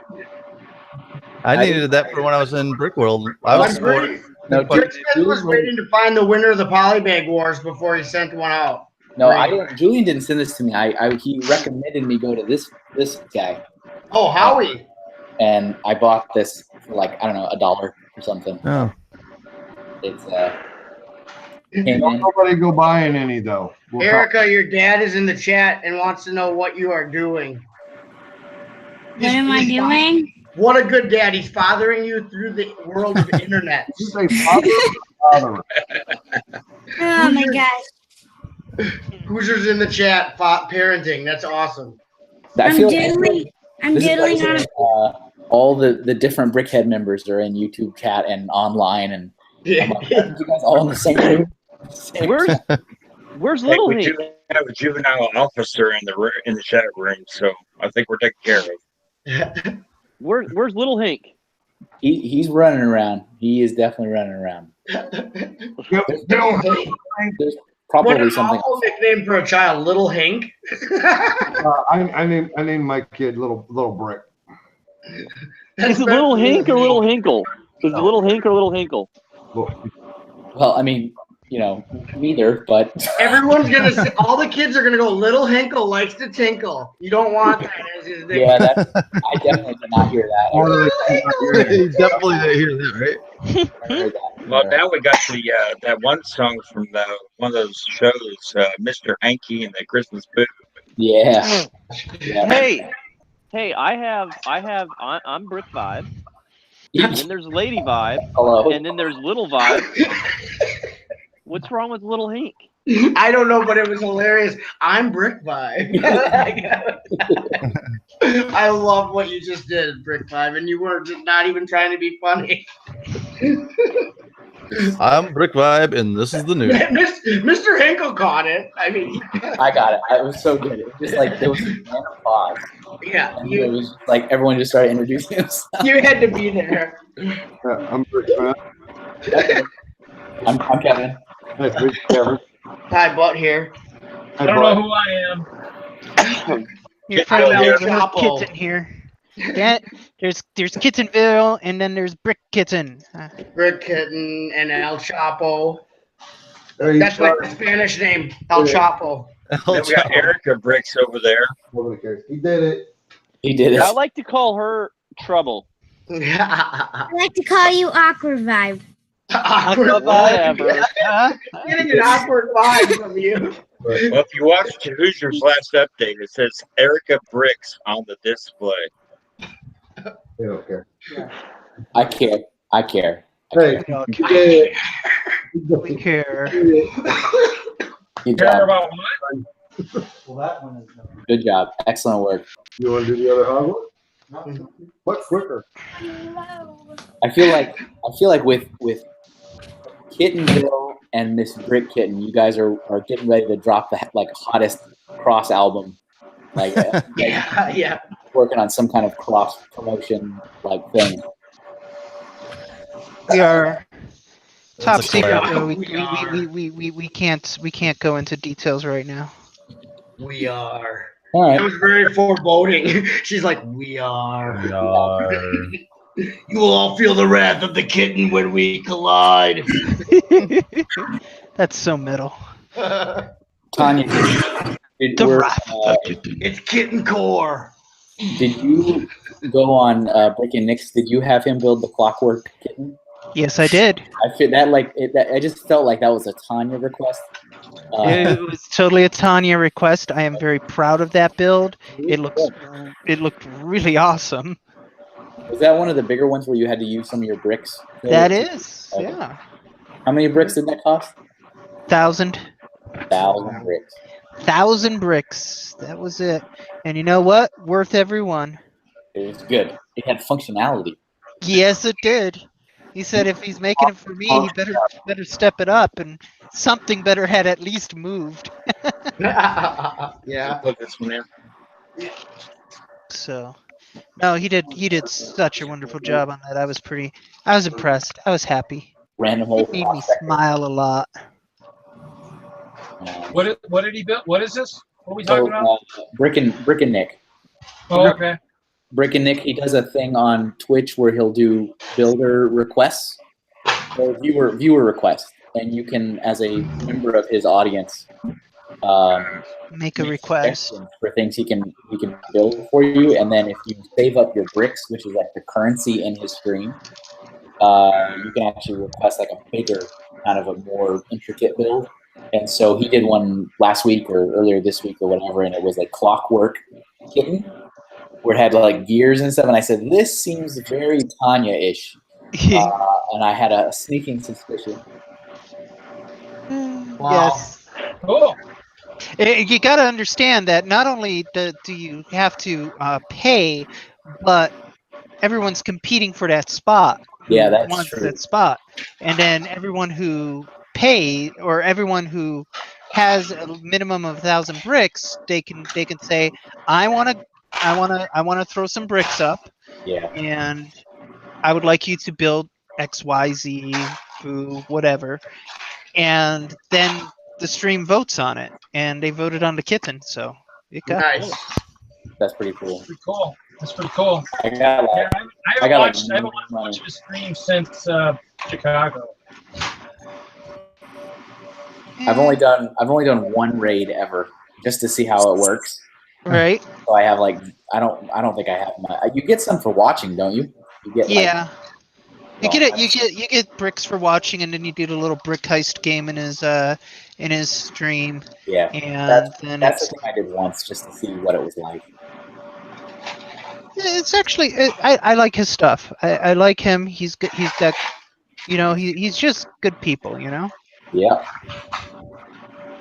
I needed that for when I was in Brickworld. I was Bricksmith was waiting to find the winner of the Polybag Wars before he sent one out. No, I didn't. Julian didn't send this to me. He recommended me go to this guy. Oh, Howie. And I bought this for like, I don't know, $1 or something. Oh. It's Don't nobody go buying any though. Erica, your dad is in the chat and wants to know what you are doing. What am I doing? What a good dad. He's fathering you through the world of internet. Oh my gosh. Hoosier's in the chat, parenting. That's awesome. I'm doodling on all the different Brickhead members are in YouTube chat and online, and I'm like, you guys all in the same room. Where's Little we Hank? do have a juvenile officer in the chat room, so I think we're taken care of. Where's Little Hank? He's running around. He is definitely running around. probably What an something. awful nickname for a child, Little Hank. I named my kid Little Brick. Is it Little Hank or Little Hinkle? Is it Little Hank or Little Hinkle? Well, I mean, neither, but Everyone's gonna say, all the kids are gonna go, Little Hinkle likes to tinkle. You don't want that as his nickname. yeah, I definitely did not hear that. You definitely didn't hear that, right? Well, now we got the that one song from one of those shows, Mr. Hanky and the Christmas Boo. Yeah. Hey, I'm Brick Vibe. And then there's Lady Vibe. Hello. And then there's Little Vibe. What's wrong with Little Hank? I don't know, but it was hilarious. I'm Brick Vibe. I love what you just did, Brick Vibe, and you were just not even trying to be funny. I'm Brick Vibe, and this is the news. Mr. Hinkle caught it. I mean, I got it. It was so good. It was just like there was a random pause. Yeah, and it was just like everyone just started introducing themselves. You had to be there. I'm Brick Vibe. I'm Kevin. Hey, Kevin. Hi, Butt here. I don't know who I am. Your friend Elizabeth Kitten here. Yeah, there's Kittenville, and then there's Brick Kitten. Brick Kitten and El Chapo. That's like the Spanish name, El Chapo. Then we got Erica Bricks over there. Nobody cares. He did it. He did it. I like to call her Trouble. I like to call you Awkward Vibe. Awkward Whatever. Getting an awkward vibe from you. Well, if you watched Hoosiers' last update, it says Erica Bricks on the display. They don't care. I care. I care. Hey, We care. Good Care job. about what? Well, that one is no. Good job. Excellent work. you want to do the other Hogwarts? What quicker? I feel like with Kittenville and Miss Brick Kitten, you guys are getting ready to drop the hottest cross album. Like Yeah. working on some kind of cross promotion thing. We are top That's a secret collab. though. We can't go into details right now. We are. All right. It was very foreboding. She's like, we are. You will all feel the wrath of the kitten when we collide. That's so middle. Tanya, It's kitten core. Did you go on Brick and Nick's? Did you have him build the Clockwork Kitten? Yes, I did. I feel that I just felt like that was a Tanya request. It was totally a Tanya request. I am very proud of that build. It looked really awesome. Was that one of the bigger ones where you had to use some of your bricks? That is, Okay. yeah. How many bricks did that cost? 1,000. 1,000 bricks. 1,000 bricks. That was it. And you know what? Worth every one. It was good. It had functionality. Yes, it did. He said if he's making it for me, he better step it up, and something better had at least moved. Yeah. Put this one in. So, no, he did such a wonderful job on that. I was impressed. I was happy. Random It made me smile a lot. What did he build? What is this? What are we So, talking about? Brick and Nick. Oh, okay. Brick and Nick, he does a thing on Twitch where he'll do builder requests or viewer requests, and you can, as a member of his audience, Make a request for things he can build for you, and then if you save up your bricks, which is like the currency in his stream, you can actually request like a bigger, kind of a more intricate build. And so he did one last week or earlier this week or whatever, and it was like Clockwork Kitten, where it had like gears and stuff. And I said, this seems very Tanya-ish. And I had a sneaking suspicion. Yes. Cool. You got to understand that not only do you have to pay, but everyone's competing for that spot. Yeah, that's wants true. that spot, and then everyone who pay or everyone who has a minimum of 1,000 bricks, they can say, I want to throw some bricks up. Yeah. And I would like you to build XYZ, foo, whatever. And then the stream votes on it, and they voted on the kitten, so it got Nice. That's pretty cool. Pretty cool. That's pretty cool. I got like, Yeah, I haven't watched much of his stream since Chicago. I've only done one raid ever just to see how it works. Right. So I have like I don't think I have my. You get some for watching, don't you? You get yeah. You get it. You get bricks for watching, and then you do the little brick heist game in his stream. Yeah, and that's the thing I did once just to see what it was like. It's actually I like his stuff. I like him. He's good. He's got, he's just good people. Yeah,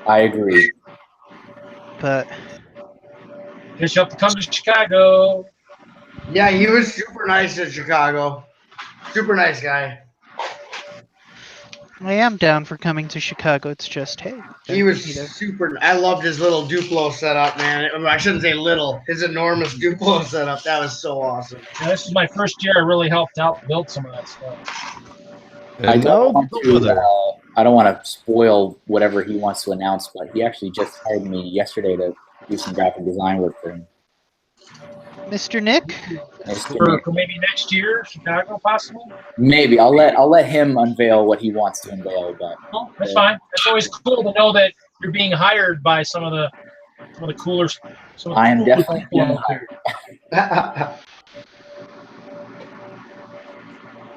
I agree. But just have to come to Chicago. Yeah, he was super nice in Chicago. Super nice guy. I am down for coming to Chicago. It's just, hey. He was super. I loved his little Duplo setup, man. I shouldn't say little. His enormous Duplo setup. That was so awesome. Yeah, this is my first year. I really helped out build some of that stuff. I don't want to spoil whatever he wants to announce, but he actually just hired me yesterday to do some graphic design work for him. Mr. Nick? For maybe next year, Chicago, possible. Maybe I'll let him unveil what he wants to unveil. But that's fine. It's always cool to know that you're being hired by some of the cooler. I am definitely being hired.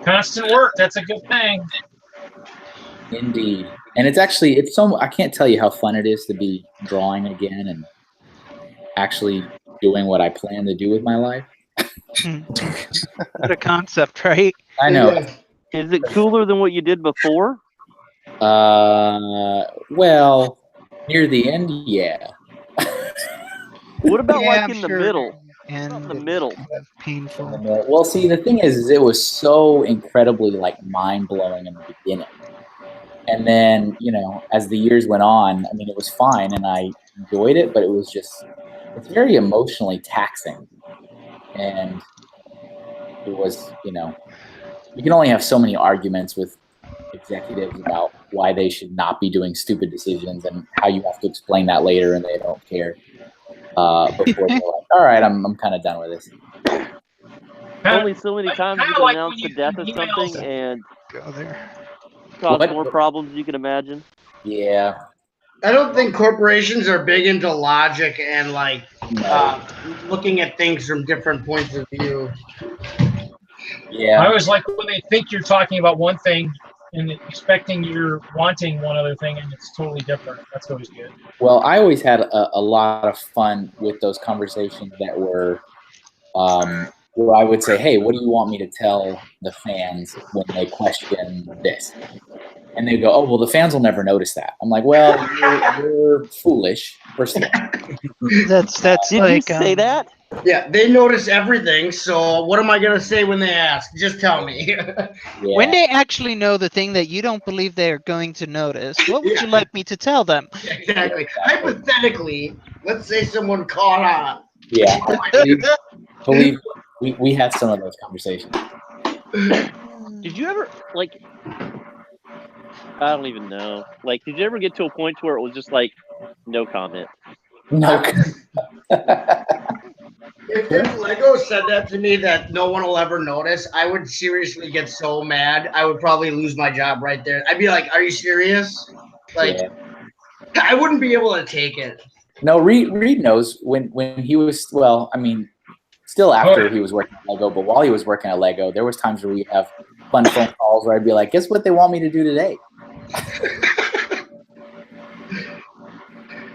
Constant work. That's a good thing. Indeed, and it's so. I can't tell you how fun it is to be drawing again and actually doing what I plan to do with my life. What a concept, right? I know. Is it cooler than what you did before? Well, near the end, yeah. What about Yeah, like in the middle? And in the middle. Painful. Well, see, the thing is it was so incredibly like mind blowing in the beginning, and then as the years went on, I mean, it was fine and I enjoyed it, but it's very emotionally taxing, and it was you can only have so many arguments with executives about why they should not be doing stupid decisions and how you have to explain that later and they don't care. Before they're like, all right, I'm kind of done with this. Only so many times you can announce the death of something and cause more problems you can imagine. Yeah. I don't think corporations are big into logic and looking at things from different points of view. Yeah. I always like when they think you're talking about one thing and expecting you're wanting one other thing, and it's totally different. That's always good. Well, I always had a lot of fun with those conversations that were where I would say, hey, what do you want me to tell the fans when they question this? And they go, oh, well, the fans will never notice that. I'm like, well, you're foolish, first of all. That's Did like, you say that? Yeah, they notice everything, so what am I going to say when they ask? Just tell me. When they actually know the thing that you don't believe they're going to notice, what would you like me to tell them? Exactly. Hypothetically, let's say someone caught on. Yeah. Believe we had some of those conversations. Did you ever, I don't even know. Did you ever get to a point where it was just no comment? No. If Lego said that to me that no one will ever notice, I would seriously get so mad. I would probably lose my job right there. I'd be like, are you serious? I wouldn't be able to take it. No, Reed knows when he was, well, I mean, still after he was working at Lego, but while he was working at Lego, there was times where we'd have fun phone calls where I'd be like, guess what they want me to do today?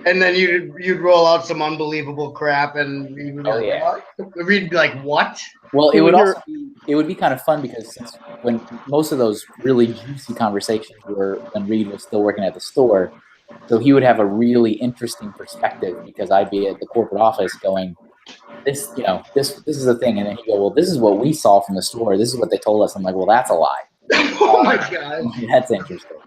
And then you'd roll out some unbelievable crap, and we'd be like, "What?" Well, it would be kind of fun because when most of those really juicy conversations were when Reed was still working at the store, so he would have a really interesting perspective because I'd be at the corporate office going, "This is the thing," and then he'd go, "Well, this is what we saw from the store. This is what they told us." I'm like, "Well, that's a lie." Oh my god, that's interesting.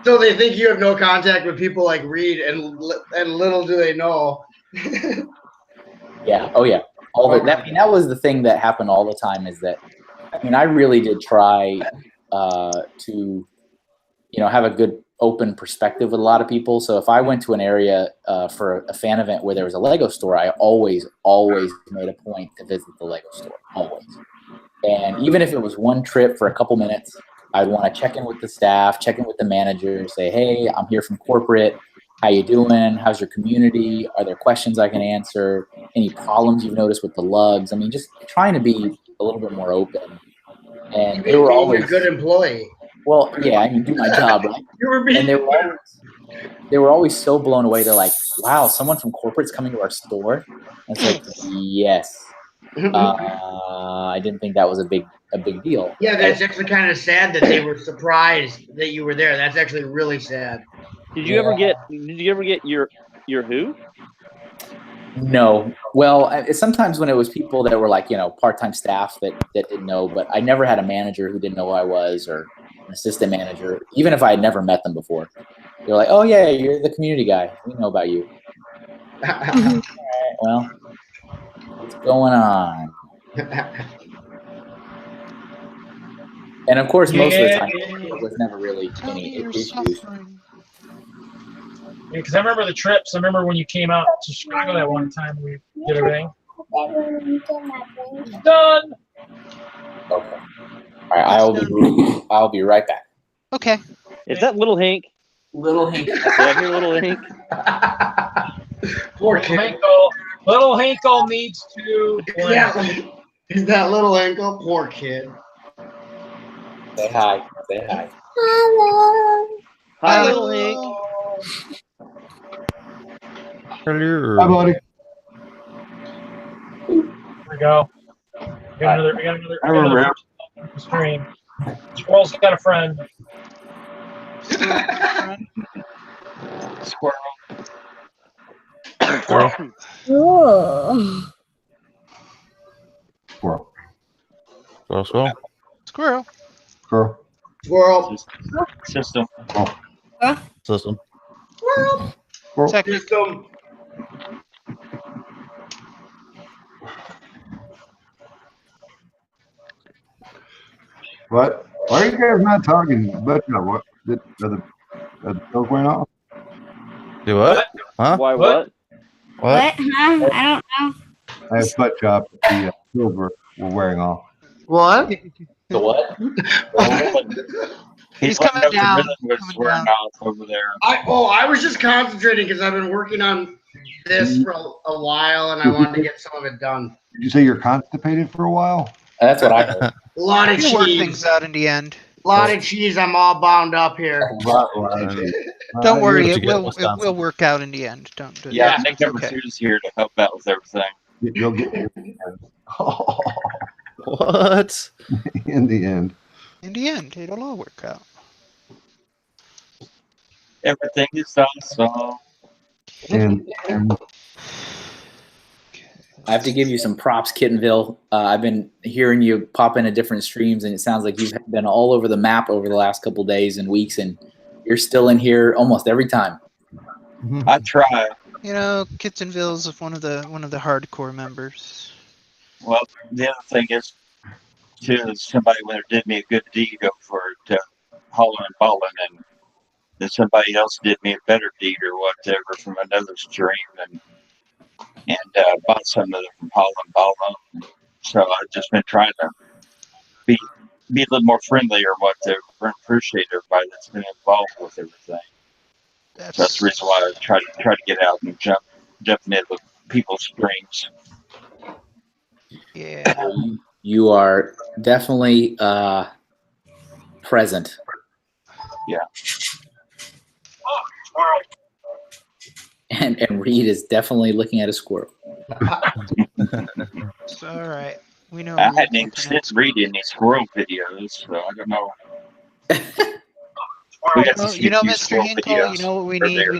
So they think you have no contact with people like Reed, and little do they know. Yeah. Oh, yeah. That was the thing that happened all the time. Is that I really did try to, have a good open perspective with a lot of people. So if I went to an area for a fan event where there was a Lego store, I always made a point to visit the Lego store, always. And even if it was one trip for a couple minutes, I'd want to check in with the staff, check in with the manager, say, hey, I'm here from corporate. How you doing? How's your community? Are there questions I can answer? Any problems you've noticed with the lugs? I mean, just trying to be a little bit more open. And they were always a good employee. Well, yeah, I mean, do my job, right? And they were always so blown away. They're like, wow, someone from corporate's coming to our store. And it's like, yes. I didn't think that was a big deal. Yeah, that's actually kind of sad that they were surprised that you were there. That's actually really sad. Did you ever get your who? No. Well, sometimes when it was people that were like, part-time staff that didn't know, but I never had a manager who didn't know who I was, or an assistant manager, even if I had never met them before. They're like, oh yeah, you're the community guy. We know about you. All right, well, what's going on? And of course, most of the time, it was never really any issues. Because I remember the trips. I remember when you came out to Chicago that one time. We did everything. Done. Okay. All right, I'll be right back. Okay. Is that Little Hank? Little Hank. Did I hear Little Hank? Poor kid. Little Hinkle needs to. Yeah. Is that Little Hinkle? Poor kid. Say hi. Say hi. Hello. Hi, Little Hank. Hello. Hi, buddy. There we go. We got another stream. Squirrel's got a friend. Squirrel. Ooh. Squirrel. Squirrel. Squirrel. Squirrel. Squirrel. System. System. Squirrel. System. What? Why are you guys not talking? But what? Are the doors going off? Do what? Huh? Why what? What? Huh? I don't know. I have butt chop. The silver we're wearing off. What? The what? He's coming down. Was wearing off over there. I was just concentrating because I've been working on this for a while and I wanted to get some of it done. Did you say you're constipated for a while? That's what I heard. A lot of You work cheese. things out in the end. A lot of cheese. I'm all bound up here. Don't worry, What'd it you get in will Wisconsin? work out in the end. Don't do Yeah, that. Nick number 2 is here to help out with everything. You'll get it What? in the end. In the end, it'll all work out. Everything is awesome. And I have to give you some props, Kittenville. I've been hearing you pop into different streams, and it sounds like you've been all over the map over the last couple of days and weeks, and you're still in here almost every time. I try. You know, Kittenville's one of the hardcore members. Well, the other thing is, too, is somebody when did me a good deed over to Hollin' and Ballin', and then somebody else did me a better deed or whatever from another stream, and bought some of them from Hollin' and Ballin'. So I've just been trying to be a little more friendly or whatever, and appreciate everybody that's been involved with everything. That's the reason why I try to get out and jump in with people's streams. Yeah. You are definitely present. Yeah. And Reed is definitely looking at a squirrel. It's all right. We know. I hadn't even since reading these squirrel videos, so I don't know. We got to see You know, a few Mr. squirrel Hinkle, you videos know what we over need? there.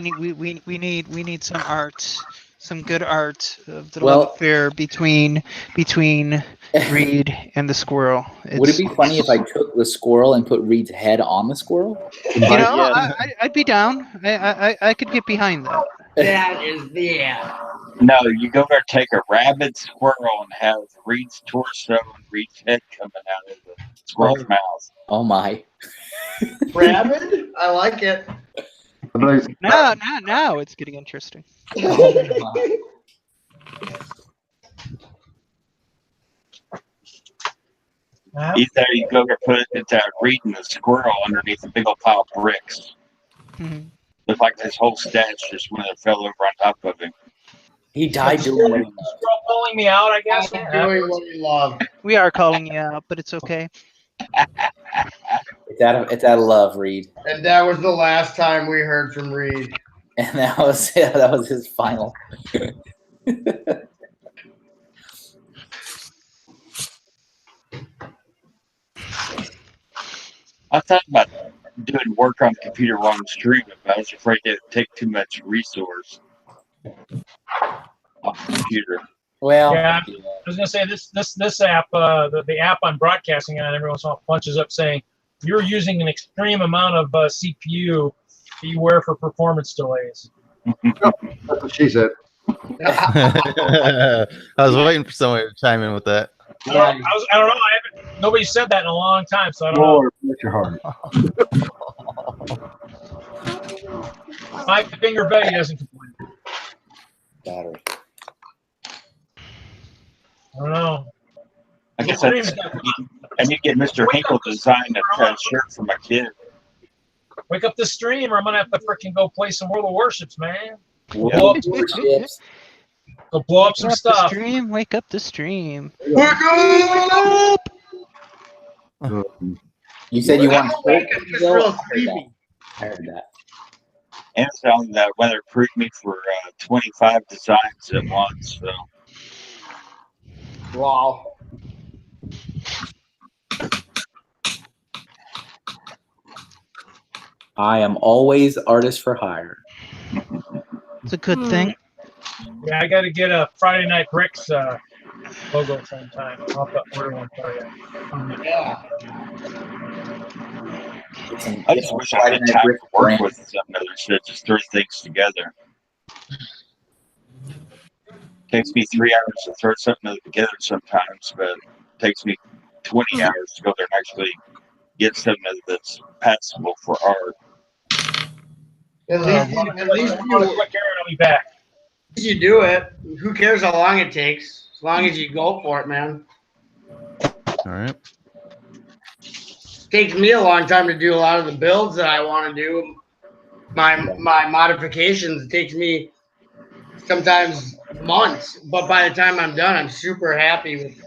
We need some art. Some good art of the Well- love affair between Reed and the squirrel. Would it be funny if I took the squirrel and put Reed's head on the squirrel? You know, I'd be down. I could get behind that. That is No, you go there, take a rabid squirrel and have Reed's torso and Reed's head coming out of the squirrel's mouth. Oh my. rabid. I like it. Now it's getting interesting. Either you go to put it to reading the squirrel underneath a big old pile of bricks. Looked like his whole stash just went and fell over on top of him. He died doing what he loved. Squirrel calling me out, I guess. Doing what we love. We are calling you out, but it's okay. It's out of love, Reed. And that was the last time we heard from Reed. And that was his final. I thought about doing work on the computer while I'm streaming, but I was afraid it would take too much resource on the computer. Well, yeah, I was gonna say this app, the app I'm broadcasting on, every once in a while punches up saying you're using an extreme amount of CPU. Beware for performance delays. That's what she said. I was waiting for somebody to chime in with that. I don't know. Nobody said that in a long time, so I don't know. Bless your heart. My finger Betty doesn't complain. Battery. I don't know. I guess I need to get Mr. Hinkle to design a shirt for my kid. Wake up the stream, or I'm gonna have to freaking go play some World of Warships, man. Wake Go blow up some The stuff. stream, wake up the stream. Wake up! You said you want It's real creepy. I heard that. Amazon whether approved me for 25 designs at once. So. Wow. I am always artist for hire. It's a good thing. Yeah, I got to get a Friday Night Bricks logo sometime. I'll have to order one for you. Yeah. I just wish I had time to work with some other shit, just throw things together. Takes me 3 hours to throw something together sometimes, but it takes me 20 hours to go there and actually get something that's passable for art. At least I'll be back. You do it. Who cares how long it takes? As long as you go for it, man. All right. Takes me a long time to do a lot of the builds that I want to do. My modifications, it takes me sometimes months, but by the time I'm done, I'm super happy with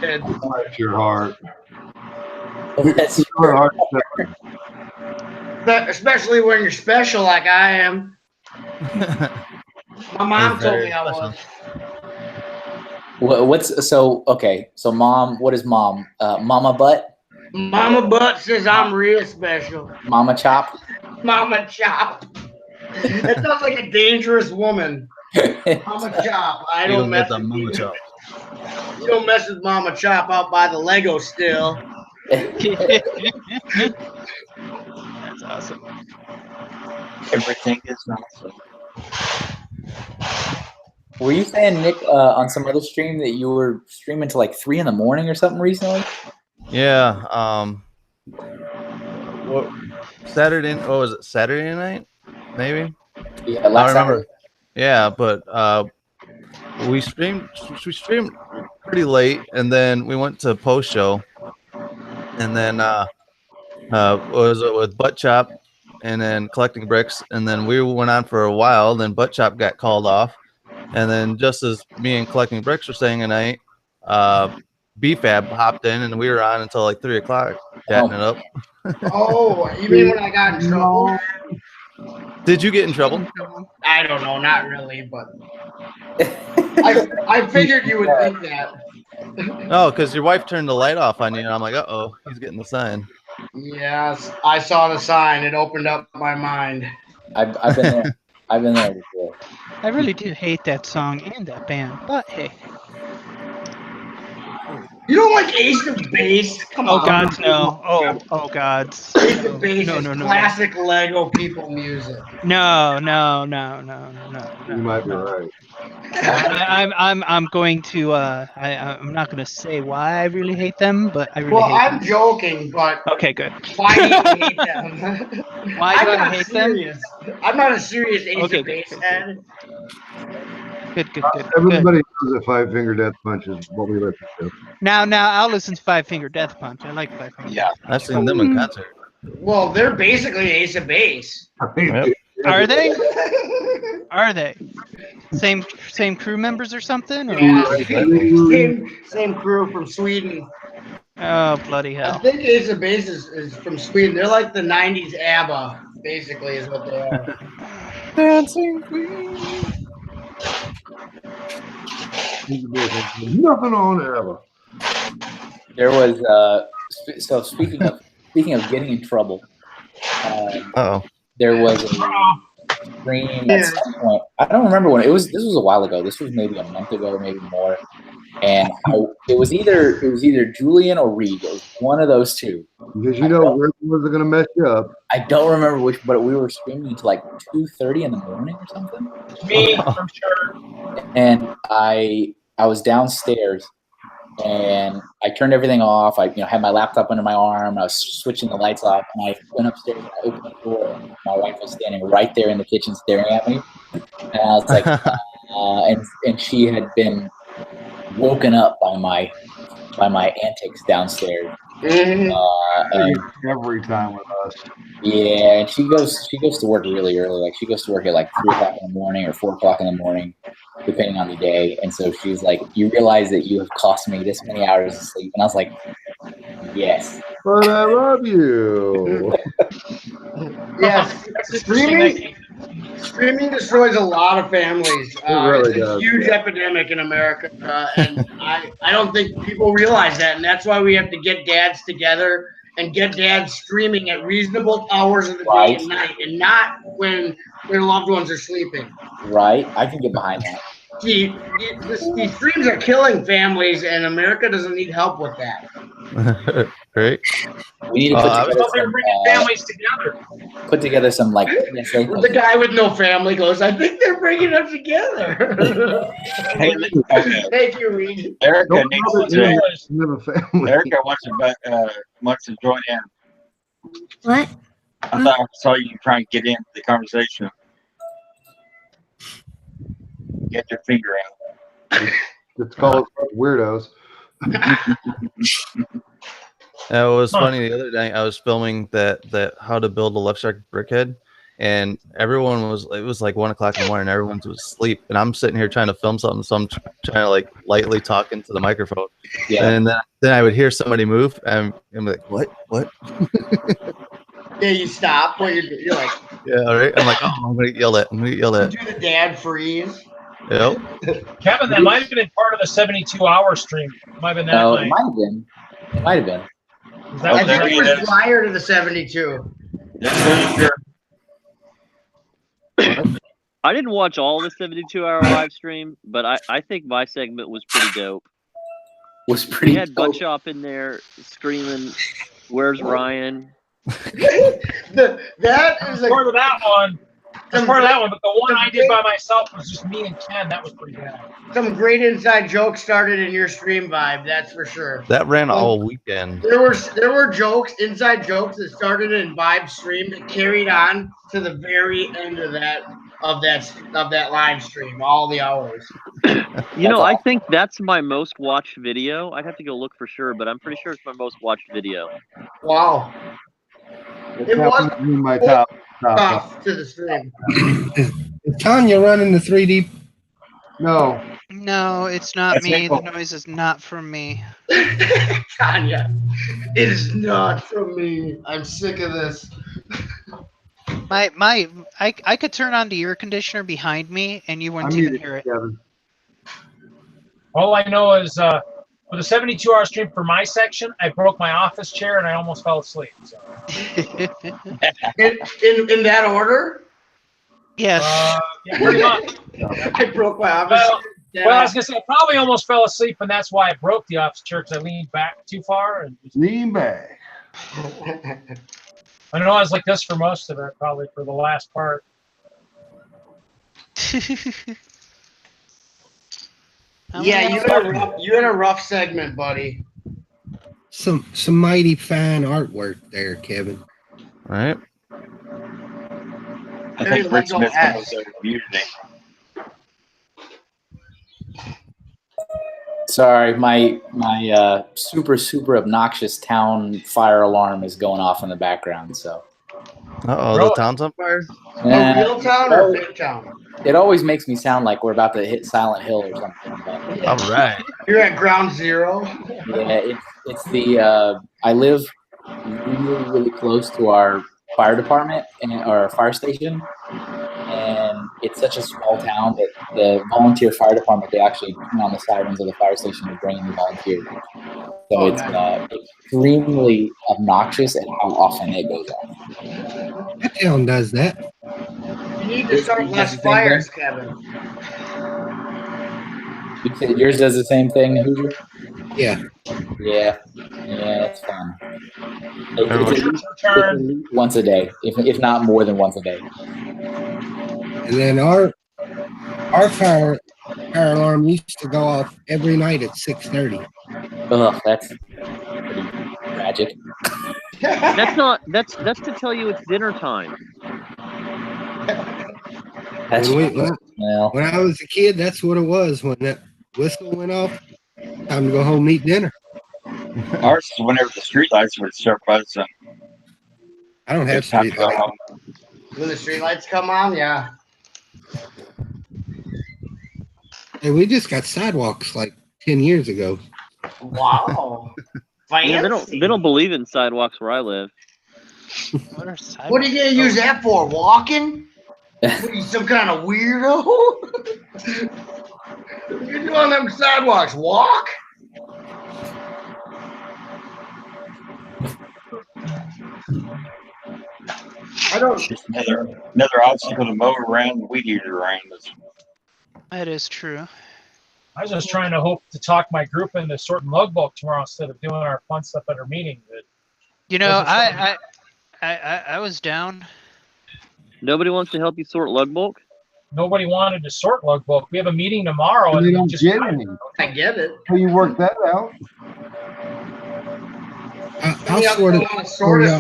it. Bless your heart. That's your heart. Especially when you're special like I am. My mom told me I was. So mom, what is mom? Mama butt? Mama butt says I'm real special. Mama chop? Mama chop. That sounds like a dangerous woman. Mama chop. I don't mess with Mama chop. You don't mess with Mama chop out by the Lego still. That's awesome. Everything is awesome. Were you saying, Nick, on some other stream that you were streaming to like 3 a.m. or something recently? Yeah. Saturday. Oh, was it Saturday night? Maybe. Yeah, last Saturday. Yeah, but we streamed pretty late, and then we went to post show, and then was it with Butt Chop, and then collecting bricks, and then we went on for a while. Then Butt Chop got called off, and then just as me and collecting bricks were staying a night, BFAB hopped in, and we were on until like 3 o'clock, chatting it up. Oh, you mean when I got in trouble? Did you get in trouble? I don't know, not really, but I figured you would think that. Oh, because your wife turned the light off on you, and I'm like, uh-oh, he's getting the sign. Yes, I saw the sign. It opened up my mind. I've been there. I've been there before. I really do hate that song and that band, but hey. You don't like Ace of Base? Come on. Oh God, no. Oh God. Ace of Base No, is no, no, no. classic Lego people music. No. You might be right. I'm going to I'm not gonna say why I really hate them, but I really Well, hate I'm them. joking, but Okay, good. why do you hate them? Why do I hate serious. I'm not a serious Ace Okay, of good, Base good, head. Good. Everybody knows that Five Finger Death Punch is what we listen to. Now I'll listen to Five Finger Death Punch. I like Five Finger. Yeah, I've seen them in concert. Well, they're basically Ace of Base. Yep. Are they? Are they? Same crew members or something? Or? Yeah, same crew from Sweden. Oh bloody I hell! think Ace of Base is from Sweden. They're like the '90s ABBA, basically, is what they are. Dancing Queen. Nothing on ever. There was so speaking of getting in trouble, there was a stream at some point. I don't remember when it was. This was a while ago. This was maybe a month ago, maybe more. And it was either Julian or Reed. It was one of those two. Because you know where was going to mess you up. I don't remember which, but we were streaming until like 2:30 in the morning or something. Me, I'm sure. And I was downstairs, and I turned everything off. I had my laptop under my arm. I was switching the lights off, and I went upstairs and I opened the door. And my wife was standing right there in the kitchen staring at me, and I was like, and she had been woken up by my antics downstairs. And every time with us. Yeah, and she goes to work really early. Like she goes to work at like 3 o'clock in the morning or 4 o'clock in the morning, depending on the day. And so she's like, "You realize that you have cost me this many hours of sleep?" And I was like, "Yes." But I love you. Yes, streaming destroys a lot of families. Really It's a does. huge epidemic in America, and I don't think people realize that, and that's why we have to get dads together and get dads streaming at reasonable hours of the day and night, and not when their loved ones are sleeping. Right, I can get behind that. These streams are killing families, and America doesn't need help with that. Great. We need to bringing families together. Put together some like. The guy with no family goes, "I think they're bringing them together." Thank you, Reed. Erica needs to. Erica wants to join in. What? I thought I saw you trying to get into the conversation. Get your finger out. It's called weirdos. It was funny the other day. I was filming that how to build a left shark brickhead, and it was like 1 o'clock in the morning. Everyone was asleep, and I'm sitting here trying to film something, so I'm trying to like lightly talk into the microphone. Yeah. And then I would hear somebody move, and I'm like, what? Yeah, you stop. What you're like? Yeah, all right. I'm like, oh, I'm gonna yell at. Do the dad freeze. Yep. Kevin, that might have been part of the 72-hour stream. Might have been that No, night. it might have been. It might have been. I think it was prior to the 72. I didn't watch all the 72-hour live stream, but I think my segment was pretty dope. We had Butt Chop in there screaming, "Where's Ryan?" That is part of that one. That's part of that one, but the one I did by myself was just me and Ken. That was pretty bad. Some great inside jokes started in your stream vibe, that's for sure. That ran all weekend. There were jokes, inside jokes that started in Vibe stream that carried on to the very end of that live stream, all the hours. I think that's my most watched video. I'd have to go look for sure, but I'm pretty sure it's my most watched video. Wow. It was my top to the stream. Is Tanya running the 3D? No. No, it's not me. The noise is not from me. Tanya, it is not from me. I'm sick of this. I could turn on the air conditioner behind me and you wouldn't even hear it. All I know is for the 72-hour stream for my section, I broke my office chair and I almost fell asleep. So. in that order? Yes. Yeah, pretty much. I broke my office. Well, I was gonna say I probably almost fell asleep, and that's why I broke the office chair because I leaned back too far. And lean back. I know I was like this for most of it, probably for the last part. Yeah, you had a rough segment, buddy. Some mighty fine artwork there, Kevin. Right. I think Rick Smith knows their community. Sorry, my super obnoxious town fire alarm is going off in the background. So. The town's on fire. Real town or big town? It always makes me sound like we're about to hit Silent Hill or something. But, all right. You're at ground zero. Yeah, it's the I live really close to our fire department and our fire station, and it's such a small town that the volunteer fire department, they actually turn on the sirens of the fire station to bring in the volunteers. So it's extremely obnoxious at how often it goes off. That town does that. You need to start less fires, Kevin. You said yours does the same thing, Hoosier? Yeah. Yeah, it's fun. It's once a day, if not more than once a day. And then our fire alarm used to go off every night at 6:30. Ugh, that's pretty tragic. That's to tell you it's dinner time. When I was a kid, that's what it was. When that whistle went off, time to go home and eat dinner. Ours is whenever the streetlights would start buzzing. I don't have streetlights. When the streetlights come on, yeah. Hey, we just got sidewalks like 10 years ago. Wow. Yeah, they don't believe in sidewalks where I live. What are you gonna use that for? Walking? What are you, some kind of weirdo? What are you doing on them sidewalks? Walk? I don't. Just another obstacle to mow around, weed eater around. That is true. I was just trying to hope to talk my group into sorting logbook tomorrow instead of doing our fun stuff at our meeting. But you know, I was down. Nobody wants to help you sort logbook? Nobody wanted to sort logbook. We have a meeting tomorrow. You And don't just get any. I get it. How you work that out? I'll sort it.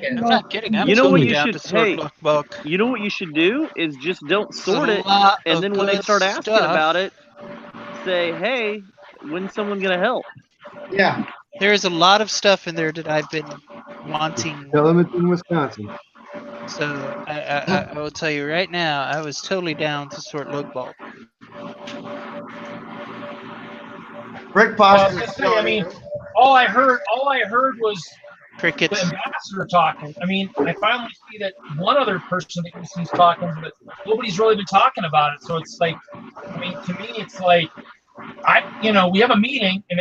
I'm not kidding. I'm you know what you down should to sort lookbook. You know what you should do is just don't sort There's it, a lot and then of when they good start asking stuff. about it, say, "Hey, when's someone gonna help?" Yeah. There's a lot of stuff in there that I've been wanting. Tell them it's in Wisconsin. So I will tell you right now, I was totally down to sort logbook. Rick I mean, all I heard was crickets. The ambassador talking. I mean, I finally see that one other person that he's talking, but nobody's really been talking about it. So it's like, I mean, to me, it's like, we have a meeting, and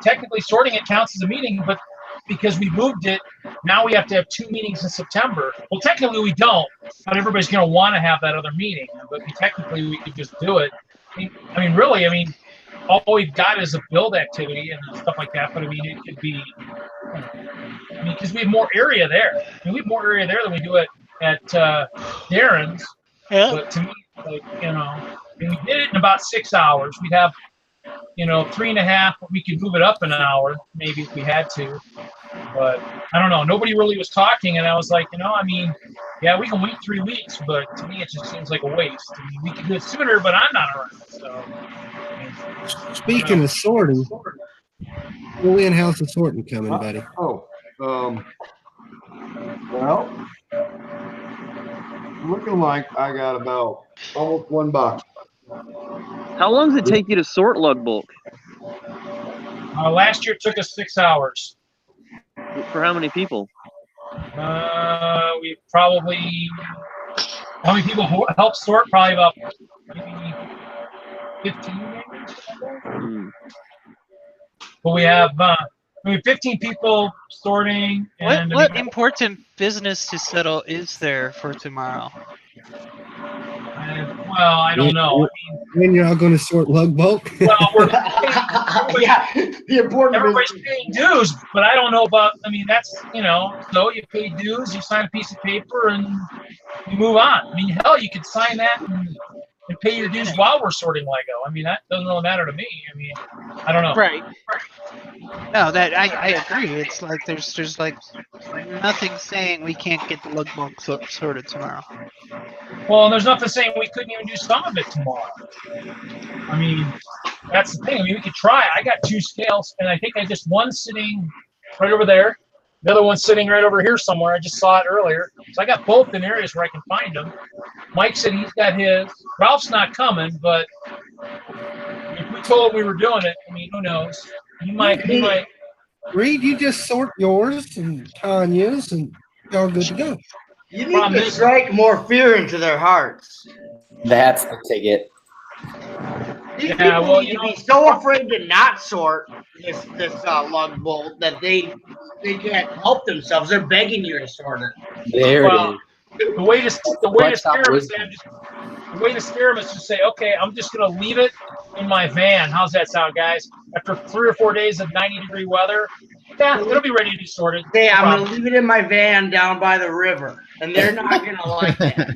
technically sorting it counts as a meeting, but because we moved it, now we have to have 2 meetings in September. Well, technically we don't, but everybody's going to want to have that other meeting. But technically we could just do it. I mean, really, all we've got is a build activity and stuff like that. But I mean, it could be, because we have more area there. We have more area there than we do at Darren's. Yeah. But to me, like, we did it in about 6 hours. We'd have, 3.5, but we could move it up an hour, maybe if we had to. But I don't know. Nobody really was talking, and I was like, yeah, we can wait 3 weeks, but to me, it just seems like a waste. I mean, we could do it sooner, but I'm not around. So, speaking of sorting, Lynn, how's the sorting coming, buddy? Well, looking like I got about almost 1 box. How long does it take you to sort logbook? Last year it took us 6 hours. For how many people? We probably, how many people help sort? Probably about maybe 15 maybe. But we have 15 people sorting. And What important business to settle is there for tomorrow? Well, I don't know. I mean, when you're not going to sort lug bulk. well, Yeah, the important everybody's paying dues, but I don't know about. I mean, that's so you pay dues, you sign a piece of paper, and you move on. I mean, hell, you could sign that and pay your dues while we're sorting Lego. I mean, that doesn't really matter to me. I mean, I don't know. Right. No, that I agree. It's like there's like nothing saying we can't get the lug bulk sorted tomorrow. Well, and there's nothing saying we couldn't even do some of it tomorrow. I mean, that's the thing. I mean, we could try. I got 2 scales, and I think I just one sitting right over there. The other one's sitting right over here somewhere. I just saw it earlier. So I got both in areas where I can find them. Mike said he's got his. Ralph's not coming, but if we told him we were doing it, I mean, who knows? He might. Reed, you just sort yours and Tanya's, and y'all good to go. You need to strike more fear into their hearts. That's the ticket. These people need to be so afraid to not sort this lug bolt that they can't help themselves. They're begging you to sort it. There it is. The way to scare them is to say, okay, I'm just going to leave it in my van. How's that sound, guys? After 3 or 4 days of 90-degree weather, yeah, it'll be ready to be sorted. Hey, I'm going to leave it in my van down by the river, and they're not going to like that.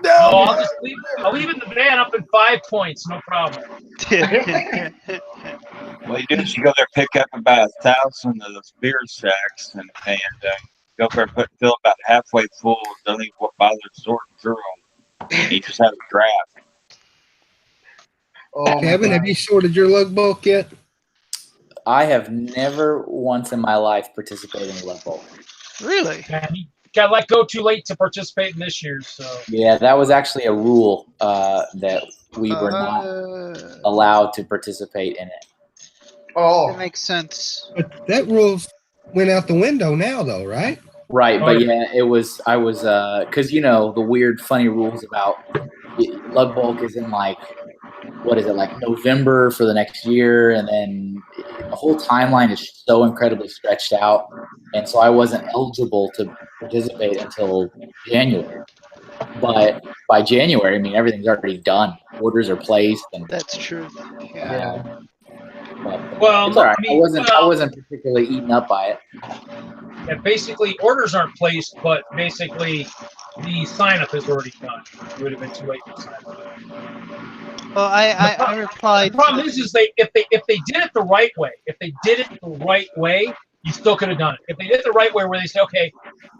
No, I'll leave it in the van up in 5 Points, no problem. What you do is you go there, pick up about 1,000 of those beer sacks, and go there and fill about halfway full. Don't even bother sorting through them. You just have a draft. Oh, Kevin, have you sorted your lug bulk yet? I have never once in my life participated in lug bulk. Really? Yeah, he got let go too late to participate in this year's. So yeah, that was actually a rule that we were not allowed to participate in it. Oh, that makes sense. But that rule went out the window now, though, right? Right, but yeah, it was. I was because the weird, funny rules about lug bulk is in like, what is it, like November for the next year, and then the whole timeline is so incredibly stretched out, and so I wasn't eligible to participate until January. But by January, I mean everything's already done. Orders are placed, and that's true. Yeah. Well, it's all right. I mean, I wasn't particularly eaten up by it. Yeah, basically, orders aren't placed, but basically, the sign-up is already done. It would have been too late to sign up. Well, I replied. The problem is if they did it the right way, you still could have done it. If they did it the right way, where they say, okay,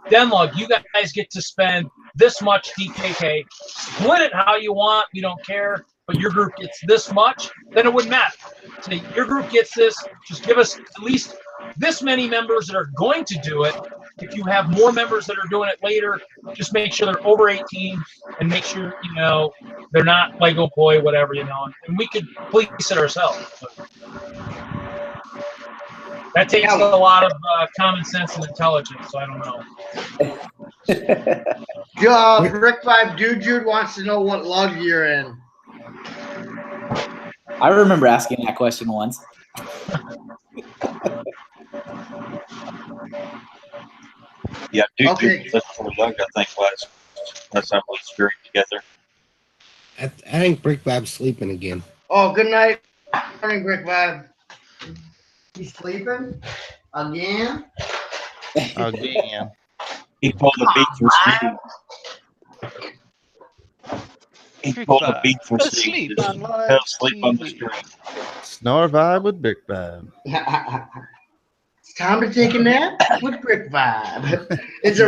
Denlug, you guys get to spend this much DKK, split it how you want, we don't care, but your group gets this much, then it wouldn't matter. So your group gets this, just give us at least this many members that are going to do it. If you have more members that are doing it later, just make sure they're over 18 and make sure, they're not Lego Boy, whatever, and we could police it ourselves. But that takes a lot of common sense and intelligence, so I don't know. Rick 5 Dude wants to know what lug you're in. I remember asking that question once. Yeah, Dude looked for lug, I think, last time we screwed together. I think Brick Vib's sleeping again. Oh, good night. Morning, Brick Vibe. He's sleeping? Again? Again. He pulled a beat for sleep. He pulled a beat for sleep. Fell asleep on the street. Snore Vibe with Brick Vibe. It's time to take a nap with Brick Vibe. It's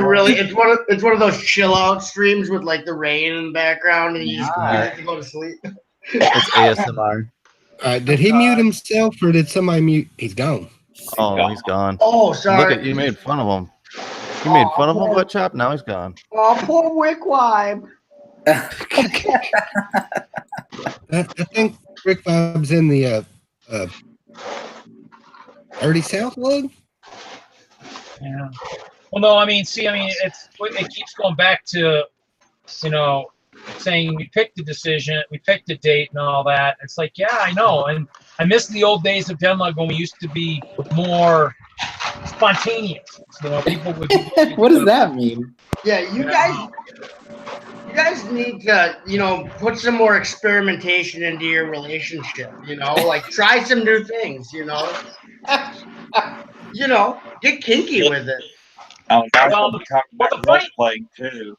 one of those chill out streams with like the rain in the background, and you just have to go to sleep. It's ASMR. Did he mute himself, or did somebody mute? He's gone. Oh, he's gone. Oh, sorry. Look at you made fun of him. You made fun of him, Butt Chop. Now he's gone. Oh, poor Brick Vibe. I think Brick Vibe's in the 30 South lug. Yeah. Well, no, it keeps going back to, saying we picked a decision, we picked a date and all that. It's like, yeah, I know. And I miss the old days of Denlug when we used to be more spontaneous. People would. What does that mean? Yeah, you guys need to, put some more experimentation into your relationship. Like try some new things. Get kinky with it. Oh, now Well, we're talking well, about the funny- role playing too.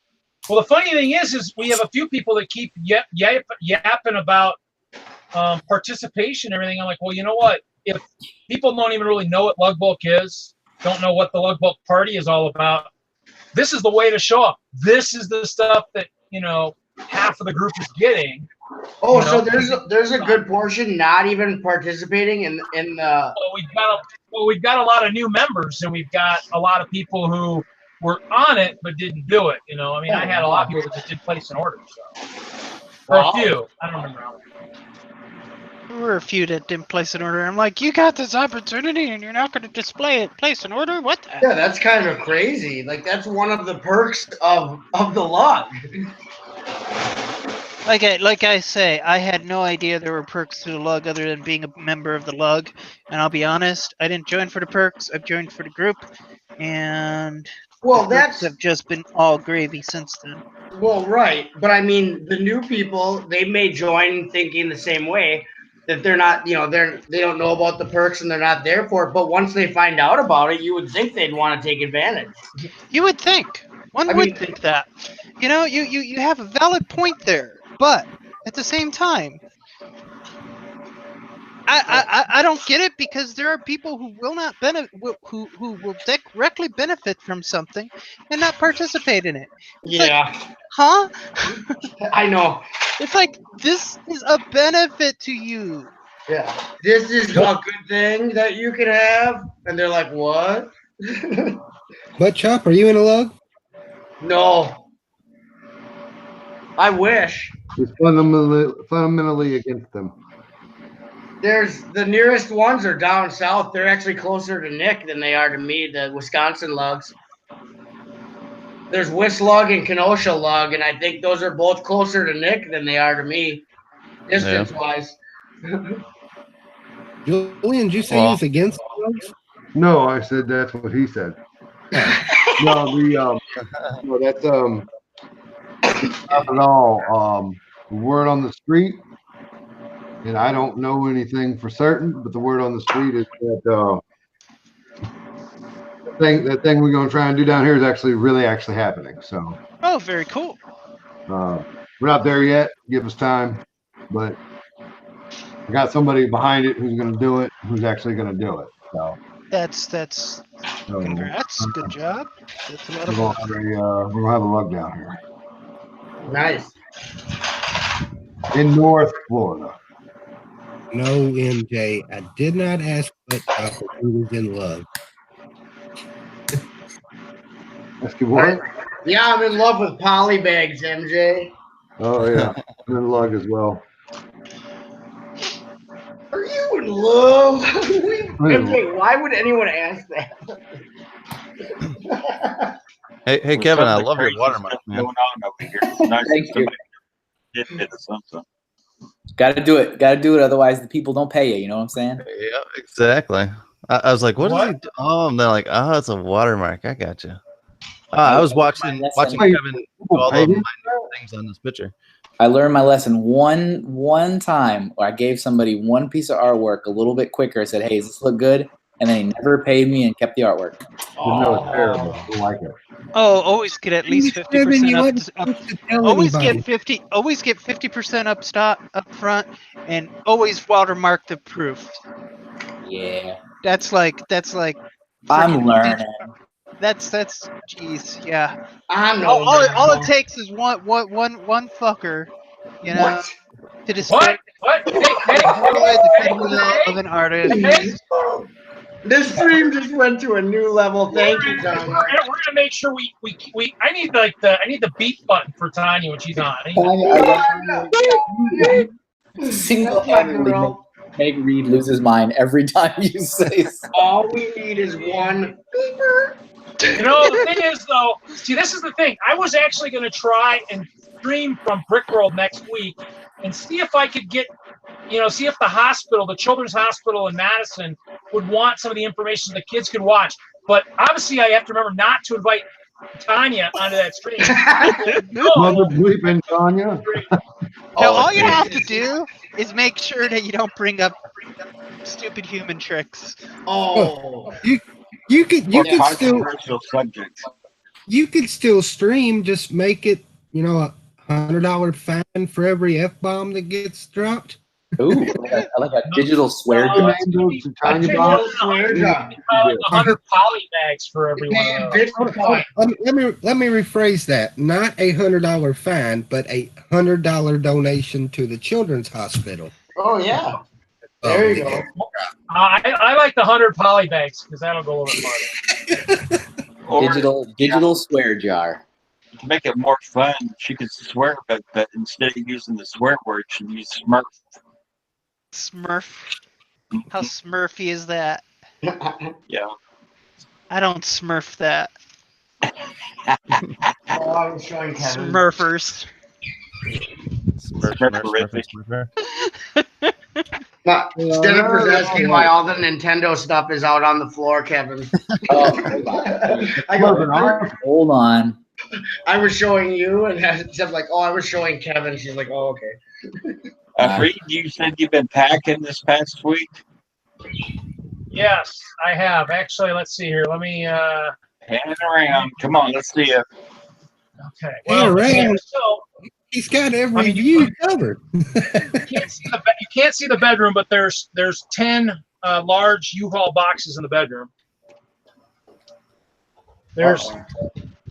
Well, the funny thing is we have a few people that keep yapping about participation and everything. I'm like, well, you know what? If people don't even really know what Lug Bulk is, don't know what the Lug Bulk party is all about, this is the way to show up. This is the stuff that half of the group is getting. Oh, so there's a good portion not even participating in the. We've got a lot of new members, and we've got a lot of people who were on it but didn't do it. I mean, I had a lot of people that just didn't place an order. So, or a few. I don't remember how many. There were a few that didn't place an order. I'm like, you got this opportunity and you're not going to display it, place an order? What the? Yeah, that's kind of crazy. Like, that's one of the perks of the lug. Like I say, I had no idea there were perks to the lug other than being a member of the lug. And I'll be honest, I didn't join for the perks. I've joined for the group. And the perks have just been all gravy since then. Well, right. But I mean, the new people, they may join thinking the same way. That they're not, they don't know about the perks and they're not there for it. But once they find out about it, you would think they'd want to take advantage. You would think. One would think that. You have a valid point there. But at the same time, I don't get it because there are people who will not benefit, who will directly benefit from something and not participate in it. It's like, huh? I know. It's like, this is a benefit to you. Yeah. This is a good thing that you can have. And they're like, what? But Chop, are you in a lug? No. I wish. It's fundamentally against them. There's the nearest ones are down south. They're actually closer to Nick than they are to me, the Wisconsin lugs. There's Wislug and Kenosha lug, and I think those are both closer to Nick than they are to me, distance-wise. Julian, did you say he was against lugs? No, I said that's what he said. No, that's not at all. The word on the street, and I don't know anything for certain, but the word on the street is that that thing we're going to try and do down here is really happening. So. Oh, very cool. We're not there yet. Give us time, but I got somebody behind it who's going to do it. Who's actually going to do it? So. That's. Congrats. Good job. That's a lot of fun. We're gonna have a lug down here. Nice. In North Florida. No, MJ. I did not ask what was in love. Ask you what? Yeah, I'm in love with polybags, MJ. Oh yeah, I'm in lug as well. Are you in love? MJ, why would anyone ask that? Hey, Kevin, I love your watermark, man. Going on over here. Nice. Thank you. Did something. Got to do it. Otherwise, the people don't pay you. You know what I'm saying? Yeah, exactly. I was like, what is he? Oh, and they're like, oh, it's a watermark. I got you. I was watching Kevin do all the minor things on this picture. I learned my lesson one time where I gave somebody one piece of artwork a little bit quicker. I said, hey, does this look good? And then he never paid me and kept the artwork. Oh, no, it's terrible. I don't like it. Oh, always get at least 50% up. Always get 50% up front, and always watermark the proof. Yeah. That's like. I'm learning. That's jeez, yeah. I know. All it takes is one fucker, to display of an artist. This stream just went to a new level. Thank you, John. We're gonna make sure we I need the beat button for Tanya when she's on. Single-handedly make Reed lose his mind every time you say so. All we need is one beeper. The thing is, though, this is the thing. I was actually going to try and stream from Brickworld next week and see if I could get, see if the Children's Hospital in Madison would want some of the information the kids could watch. But obviously, I have to remember not to invite Tanya onto that stream. Mother bleeping Tanya. Now, all you have to do is make sure that you don't bring up stupid human tricks. Oh, you could still controversial subjects. you could still stream. Just make it, a $100 fine for every F-bomb that gets dropped. Ooh, I like a digital swear jar. $100 polybags for everyone. Let me rephrase that. Not a $100 fine, but a $100 donation to the Children's Hospital. Oh yeah. There you go. I like the 100 polybags because that'll go a little bit farther. Digital swear jar. To make it more fun, she could swear, but instead of using the swear word, she used Smurf. Smurf? How smurfy is that? Yeah. I don't smurf that. I was showing Kevin. Smurfers. Smurf. Jennifer's asking why all the Nintendo stuff is out on the floor, Kevin. Hold on. I was showing you, and Jeff's like, "Oh, I was showing Kevin." She's like, "Oh, okay." Reed, you said you've been packing this past week? Yes, I have. Actually, let's see here. Let me hand it around. Come on, let's see it. Okay. Well, so he's got every view covered. You can't see the bedroom, but there's 10 large U-Haul boxes in the bedroom. There's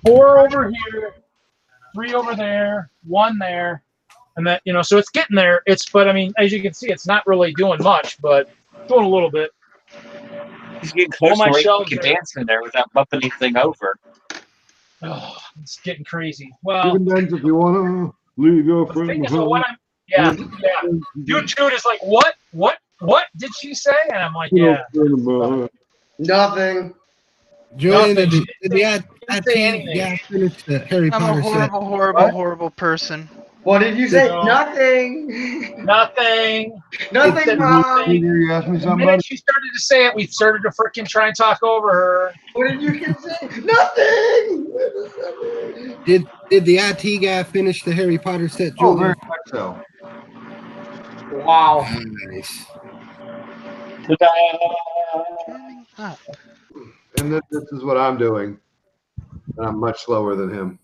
4 over here, 3 over there, 1 there. And that, so it's getting there. But I mean, as you can see, it's not really doing much, but doing a little bit. He's getting close to you can dance in there without bumping anything over. Oh, it's getting crazy. Well, Even then, if you want to leave your friend. Jude is like, what did she say? And I'm like, yeah. Nothing. Julian, did the IT finish the Harry Potter set? I'm a horrible person. What did you say? No. Nothing. Nothing. Nothing wrong. You asked me The something. minute she started to say it, we started to freaking try and talk over her. What did you say? Nothing. Did the IT guy finish the Harry Potter set, Oh, Julian? very much so. Wow. Nice. And this is what I'm doing. And I'm much slower than him.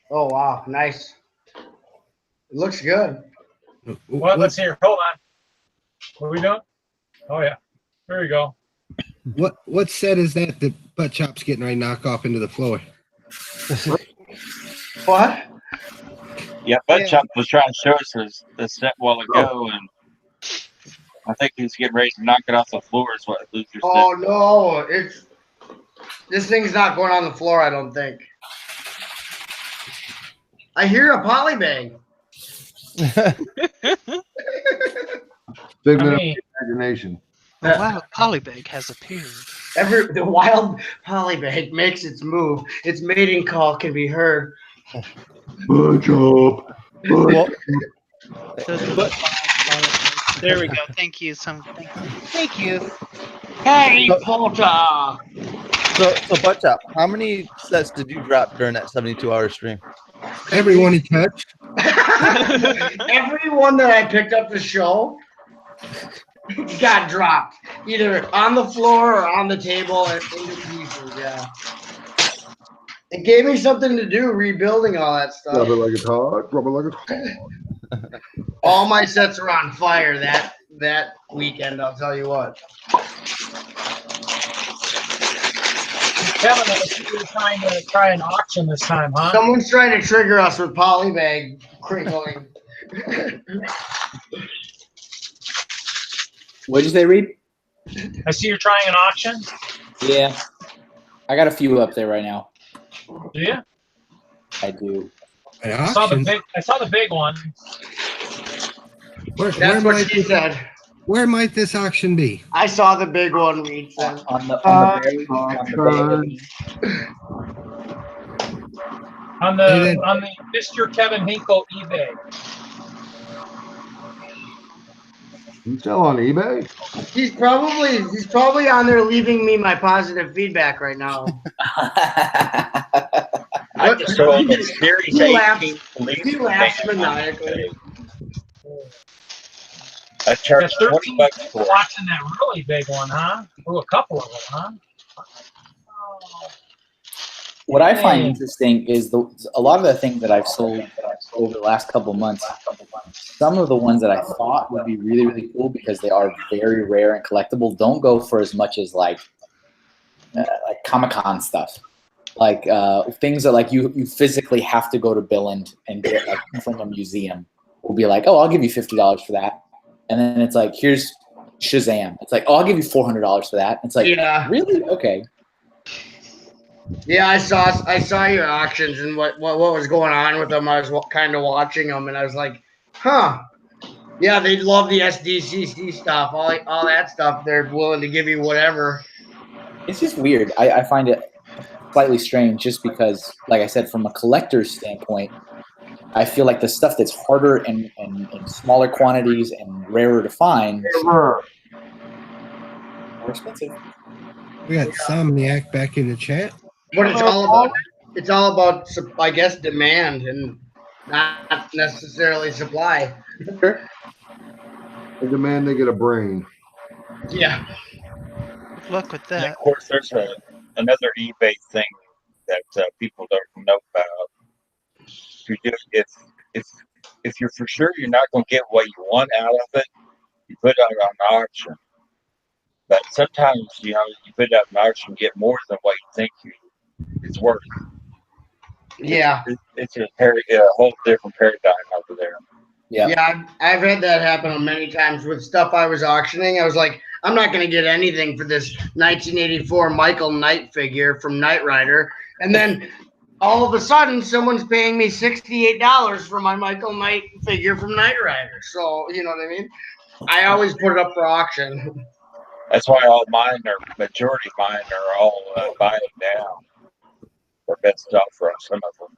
Oh wow, nice. It looks good. Well, let's hear. Hold on. What are we doing? Oh yeah. There you go. What set is that Butt Chop's getting ready to knock off into the floor? What? Yeah, Butt Chop was trying to show us the set a while ago, and I think he's getting ready to knock it off the floor. Is what Luther said. Oh no, this thing's not going on the floor. I don't think. I hear a polybag. Figment of imagination. The wild polybag has appeared. The wild polybag makes its move. Its mating call can be heard. Butt Chop. There we go. Thank you. Thank you. Harry Potter. So Butt Chop, how many sets did you drop during that 72-hour stream? Everyone he touched. Everyone that I picked up to show got dropped, either on the floor or on the table and into pieces. Yeah, it gave me something to do, rebuilding all that stuff. Rub it like it's hot. Rub it like it's hot. All my sets are on fire that weekend. I'll tell you what. Kevin, you're trying to try an auction this time, huh? Someone's trying to trigger us with polybag crinkling. What'd you say, Reed? I see you're trying an auction. Yeah. I got a few up there right now. Do you? I do. I saw the big one. That's what she said. Where might this auction be? I saw the big one, Reed said. On the Mr. Kevin Hinkle eBay. You sell on eBay? He's probably on there leaving me my positive feedback right now. I just sold a Series He 18 police. He laughs maniacally. I charged Yeah, 20 bucks for it. watching that really big one, huh? Oh, a couple of them, huh? What I find interesting is a lot of the things that I've sold over the last couple months. Some of the ones that I thought would be really, really cool because they are very rare and collectible don't go for as much as like Comic-Con stuff. Like things that like you physically have to go to Billund and get like from a museum. Will be like, oh, I'll give you $50 for that, and then it's like, here's Shazam. It's like, oh, I'll give you $400 for that. It's like, yeah, really? Okay. Yeah, I saw your auctions and what was going on with them. I was kind of watching them, and I was like, huh. Yeah, they love the SDCC stuff, all that stuff. They're willing to give you whatever. It's just weird. I find it slightly strange just because, like I said, from a collector's standpoint, I feel like the stuff that's harder and in smaller quantities and rarer to find is more expensive. We got Somniac back in the chat. But it's all about, I guess, demand and not necessarily supply. They demand they get a brain. Yeah. Good luck with that. And of course, there's another eBay thing that people don't know about. If you're for sure you're not going to get what you want out of it, you put it on auction. But sometimes, you put it out on auction, you get more than what you think it's worth. Yeah. It's a whole different paradigm over there. Yeah, I've had that happen many times with stuff I was auctioning. I was like, I'm not going to get anything for this 1984 Michael Knight figure from Knight Rider. And then all of a sudden, someone's paying me $68 for my Michael Knight figure from Knight Rider. So, you know what I mean? I always put it up for auction. That's why majority of mine are all buying now. Or best offer on some of them.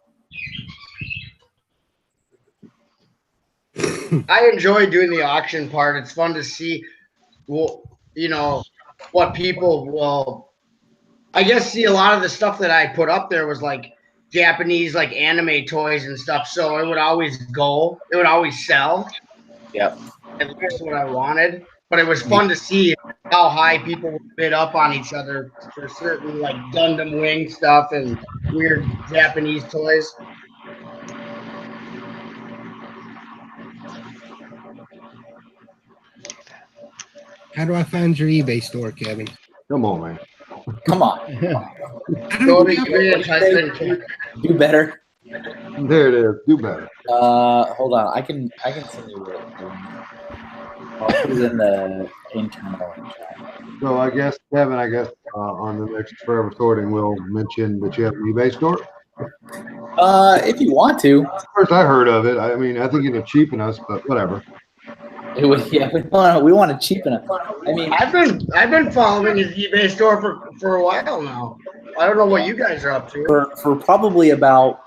I enjoy doing the auction part. It's fun to see, what people will, I guess, see. A lot of the stuff that I put up there was like Japanese, like anime toys and stuff. So it would always sell. Yep. At least what I wanted. But it was fun to see how high people would bid up on each other for certain like Gundam Wing stuff and weird Japanese toys. How do I find your eBay store, Kevin? Come on, man. Come on. Go to eBay and type in. Do better. There it is. Do better. Hold on. I can send you it. I'll put it in the internal chat. So I guess, Kevin, on the next Forever Sorting, we'll mention that you have an eBay store. If you want to. First, I heard of it. I mean, I think it'll cheapen us, but whatever. It would, yeah, we want to cheapen it. I mean, I've been following his eBay store for a while now. I don't know what you guys are up to. For probably about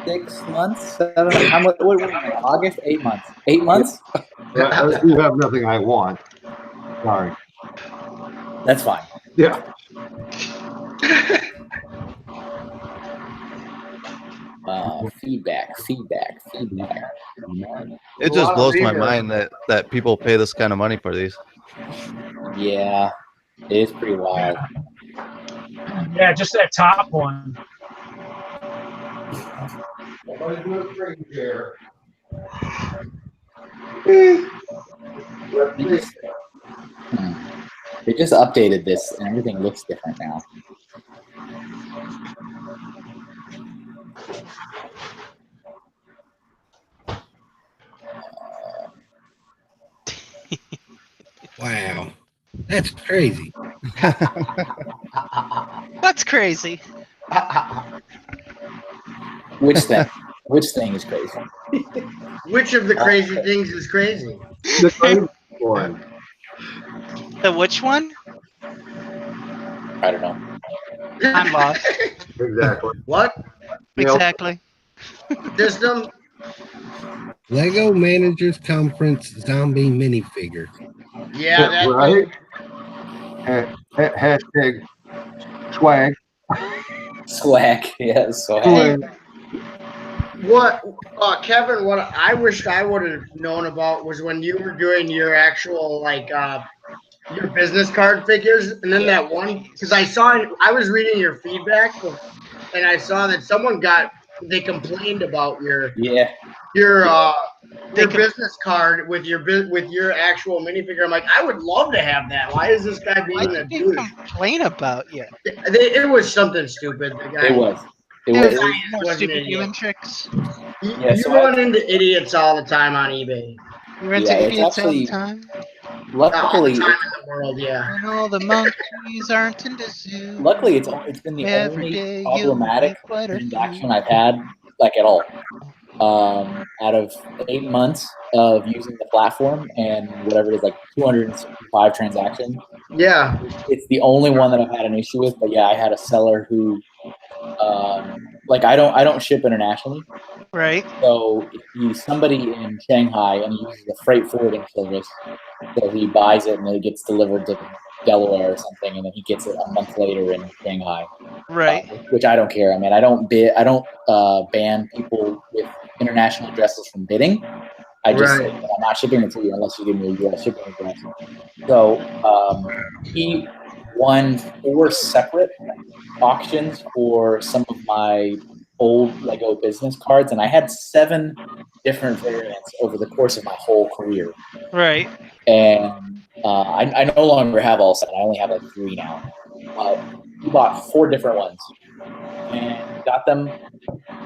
6 months. I don't know how much. What August? 8 months. 8 months. You have nothing I want. Sorry. That's fine. Yeah. Feedback. It just blows my mind that people pay this kind of money for these. Yeah, it is pretty wild. Yeah, just that top one. They just updated this and everything looks different now. Wow. That's crazy. That's crazy. Which thing? Which thing is crazy? Which of the crazy things is crazy? The crazy one. The which one? I don't know. I'm lost. Exactly. What? Exactly. System? Lego Managers Conference zombie minifigure. Yeah, that right. Hashtag swag. Swag, yeah, swag. Hey, what, Kevin? What I wished I would have known about was when you were doing your actual your business card figures, and then that one because I was reading your feedback, and I saw that they complained about your business card with your actual minifigure. I'm like, I would love to have that. Why is this guy being a douche? Complain about you. It was something stupid. The guy, It was. It the was guy more was an stupid idiot. human tricks. You so run into idiots all the time on eBay. You run Yeah, into it's idiots all the actually- time. All the Luckily, time in the world, yeah. And all the monkeys aren't in the zoo. luckily, it's been the Every only day problematic you'll get quite a transaction I've had, like at all. Out of 8 months of using the platform and whatever it is, like 265 transactions. Yeah. It's the only one that I've had an issue with. But yeah, I had a seller who, like, I don't ship internationally. Right. So he's somebody in Shanghai and he uses a freight forwarding service. So he buys it and then it gets delivered to Delaware or something, and then he gets it a month later in Shanghai. Right. Which I don't care. I mean, I don't ban people with international addresses from bidding. I just say, I'm not shipping it to you unless you give me a U.S. shipping address. So he won 4 separate auctions for some of my old Lego business cards, and I had 7 different variants over the course of my whole career. Right. And I no longer have all 7. I only have like 3 now. He bought 4 different ones and got them.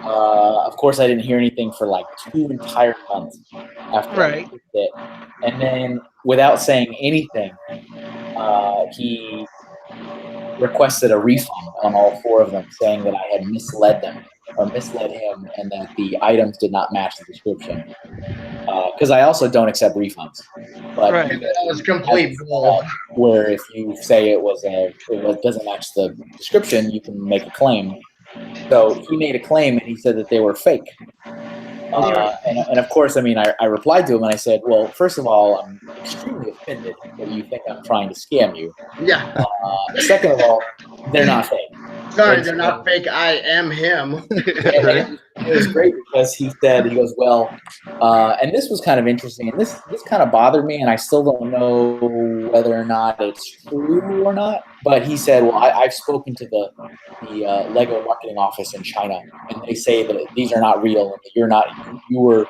Of course, I didn't hear anything for like 2 entire months after I picked it. And then, without saying anything, he requested a refund on all 4 of them, saying that I had misled them or misled him, and that the items did not match the description. Because I also don't accept refunds. But that was complete bull. Where if you say it doesn't match the description, you can make a claim. So he made a claim, and he said that they were fake. And of course, I mean, I replied to him and I said, well, first of all, I'm extremely offended that you think I'm trying to scam you. Yeah. Second of all, they're not fake. Sorry, they're not fake. I am him. It was great because he goes, well, and this was kind of interesting, and this kind of bothered me, and I still don't know whether or not it's true or not. But he said, well, I've spoken to the Lego marketing office in China, and they say that these are not real, and that you were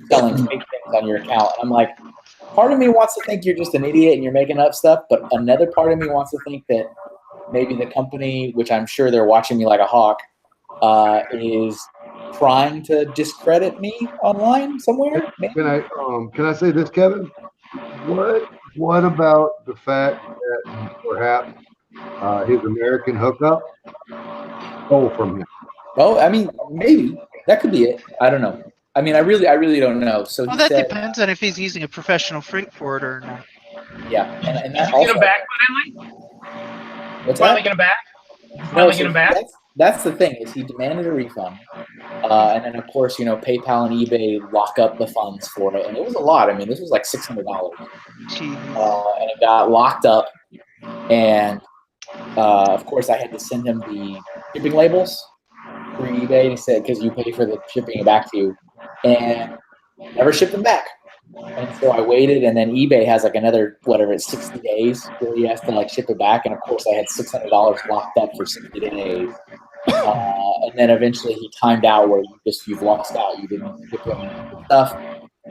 selling fake things on your account. And I'm like, part of me wants to think you're just an idiot and you're making up stuff, but another part of me wants to think that maybe the company, which I'm sure they're watching me like a hawk, is trying to discredit me online somewhere. Maybe? Can I say this, Kevin? What about the fact that perhaps his American hookup stole from him? Oh, I mean, maybe that could be it. I don't know. I mean, I really don't know. So Well, he that said, depends on if he's using a professional freight forwarder or not. yeah, and that Did you get him back finally? What's Finally that? get him back? No, Finally so get him back? That's the thing, is he demanded a refund, and then of course, PayPal and eBay lock up the funds for it, and it was a lot. I mean, this was like $600, and it got locked up, and of course, I had to send him the shipping labels through eBay, and he said, because you pay for the shipping it back to you, and never shipped them back. And so I waited, and then eBay has like another, 60 days where he has to like ship it back. And of course, I had $600 locked up for 60 days. And then eventually he timed out where you've lost out. You didn't ship him stuff.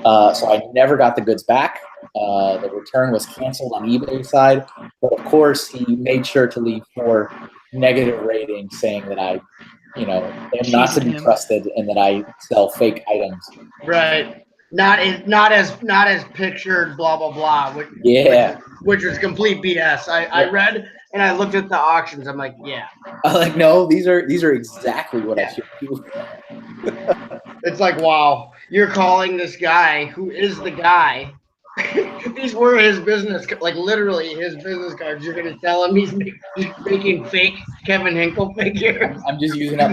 So I never got the goods back. The return was canceled on eBay's side. But of course, he made sure to leave 4 negative ratings saying that I, am not to be trusted and that I sell fake items. Right. Not as pictured, blah blah blah. Which was complete BS. I read and I looked at the auctions. I'm like, yeah. I'm like, no, these are exactly what I should do. It's like, wow, you're calling this guy who is the guy if these were his business, like literally his business cards, you're gonna tell him he's making fake Kevin Hinkle figures. I'm just using up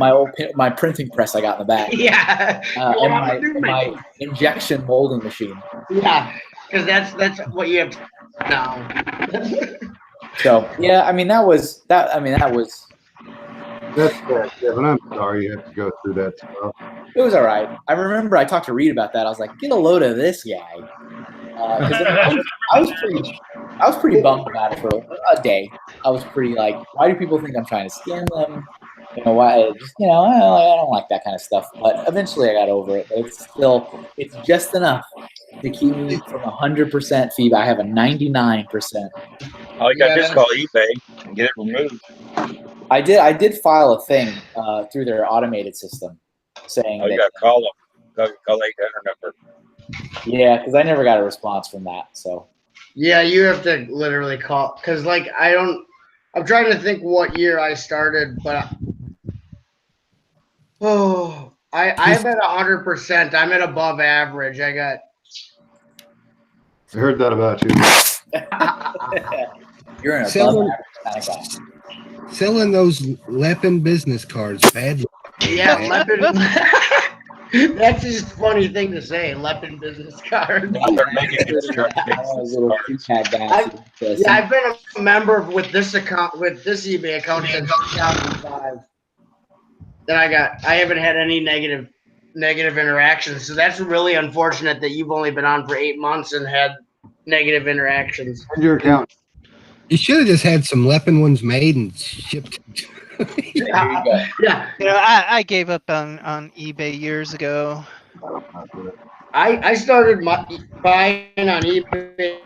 my printing press I got in the back. Yeah. And my injection molding machine. Yeah, because that's what you have now. So yeah, I mean that was. That's bad, Kevin. I'm sorry you have to go through that stuff. It was all right. I remember I talked to Reed about that. I was like, get a load of this guy. 'Cause I was pretty bummed about it for a day. I was pretty like, why do people think I'm trying to scam them? You know, why? Just, you know, I don't like that kind of stuff. But eventually, I got over it. But it's just enough to keep me from 100% feedback. I have a 99%. All you got to do is call eBay and get it removed. I did file a thing through their automated system saying you got to call them. Call 800 number. Yeah, because I never got a response from that. So. Yeah, you have to literally call, because like I'm trying to think what year I started, but I'm at 100%. I'm at above average. I heard that about you. You're an Selling- above average kind of guy. Selling those Lepin business cards, bad. Yeah, Lepin. That's just a funny thing to say, Lepin business card. Yeah, I've been a member with this eBay account since 2005. Then I haven't had any negative interactions. So that's really unfortunate that you've only been on for 8 months and had negative interactions. And your account. You should have just had some Lepin ones made and shipped. Yeah. You know, I gave up on eBay years ago. I started buying on eBay.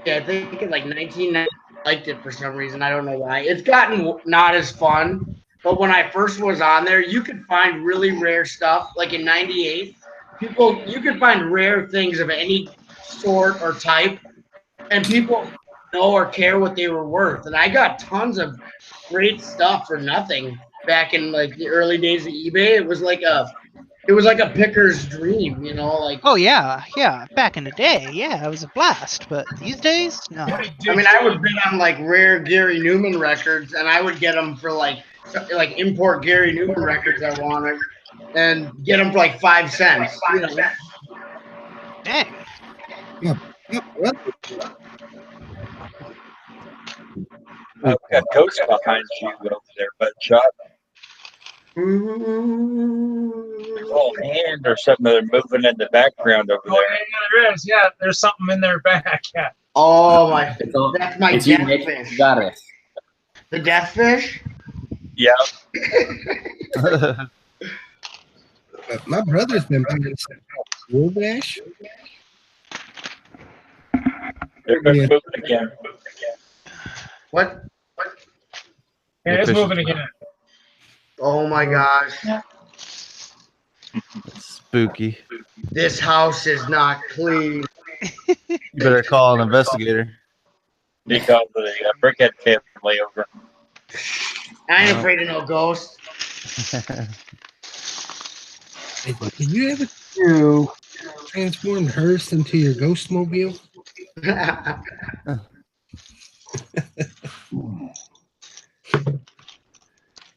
I think in like 1990. I liked it for some reason. I don't know why. It's gotten not as fun. But when I first was on there, you could find really rare stuff. Like in '98, you could find rare things of any sort or type, and people know or care what they were worth. And I got tons of great stuff for nothing back in like the early days of eBay. It was like a picker's dream, you know, like. Oh yeah. Back in the day, yeah, it was a blast. But these days, no. I mean, I would bid on like rare Gary Newman records, and I would get them for like import Gary Newman records I wanted, and get them for like 5 cents. You know? Dang. I've got ghosts behind you over there, but shot. Oh, hand or something that are moving in the background over there. Yeah, there is. Yeah, there's something in their back. Yeah. Oh my! That's my death fish. You got it. The death fish. Yeah. My brother's been buying some Woolbash. They're moving again. What? Yeah, it's moving again. Oh my gosh. Spooky. This house is not clean. You better call an investigator. They call the Brickhead family over. I ain't afraid of no ghosts. Did you ever transform Hearst into your ghost mobile?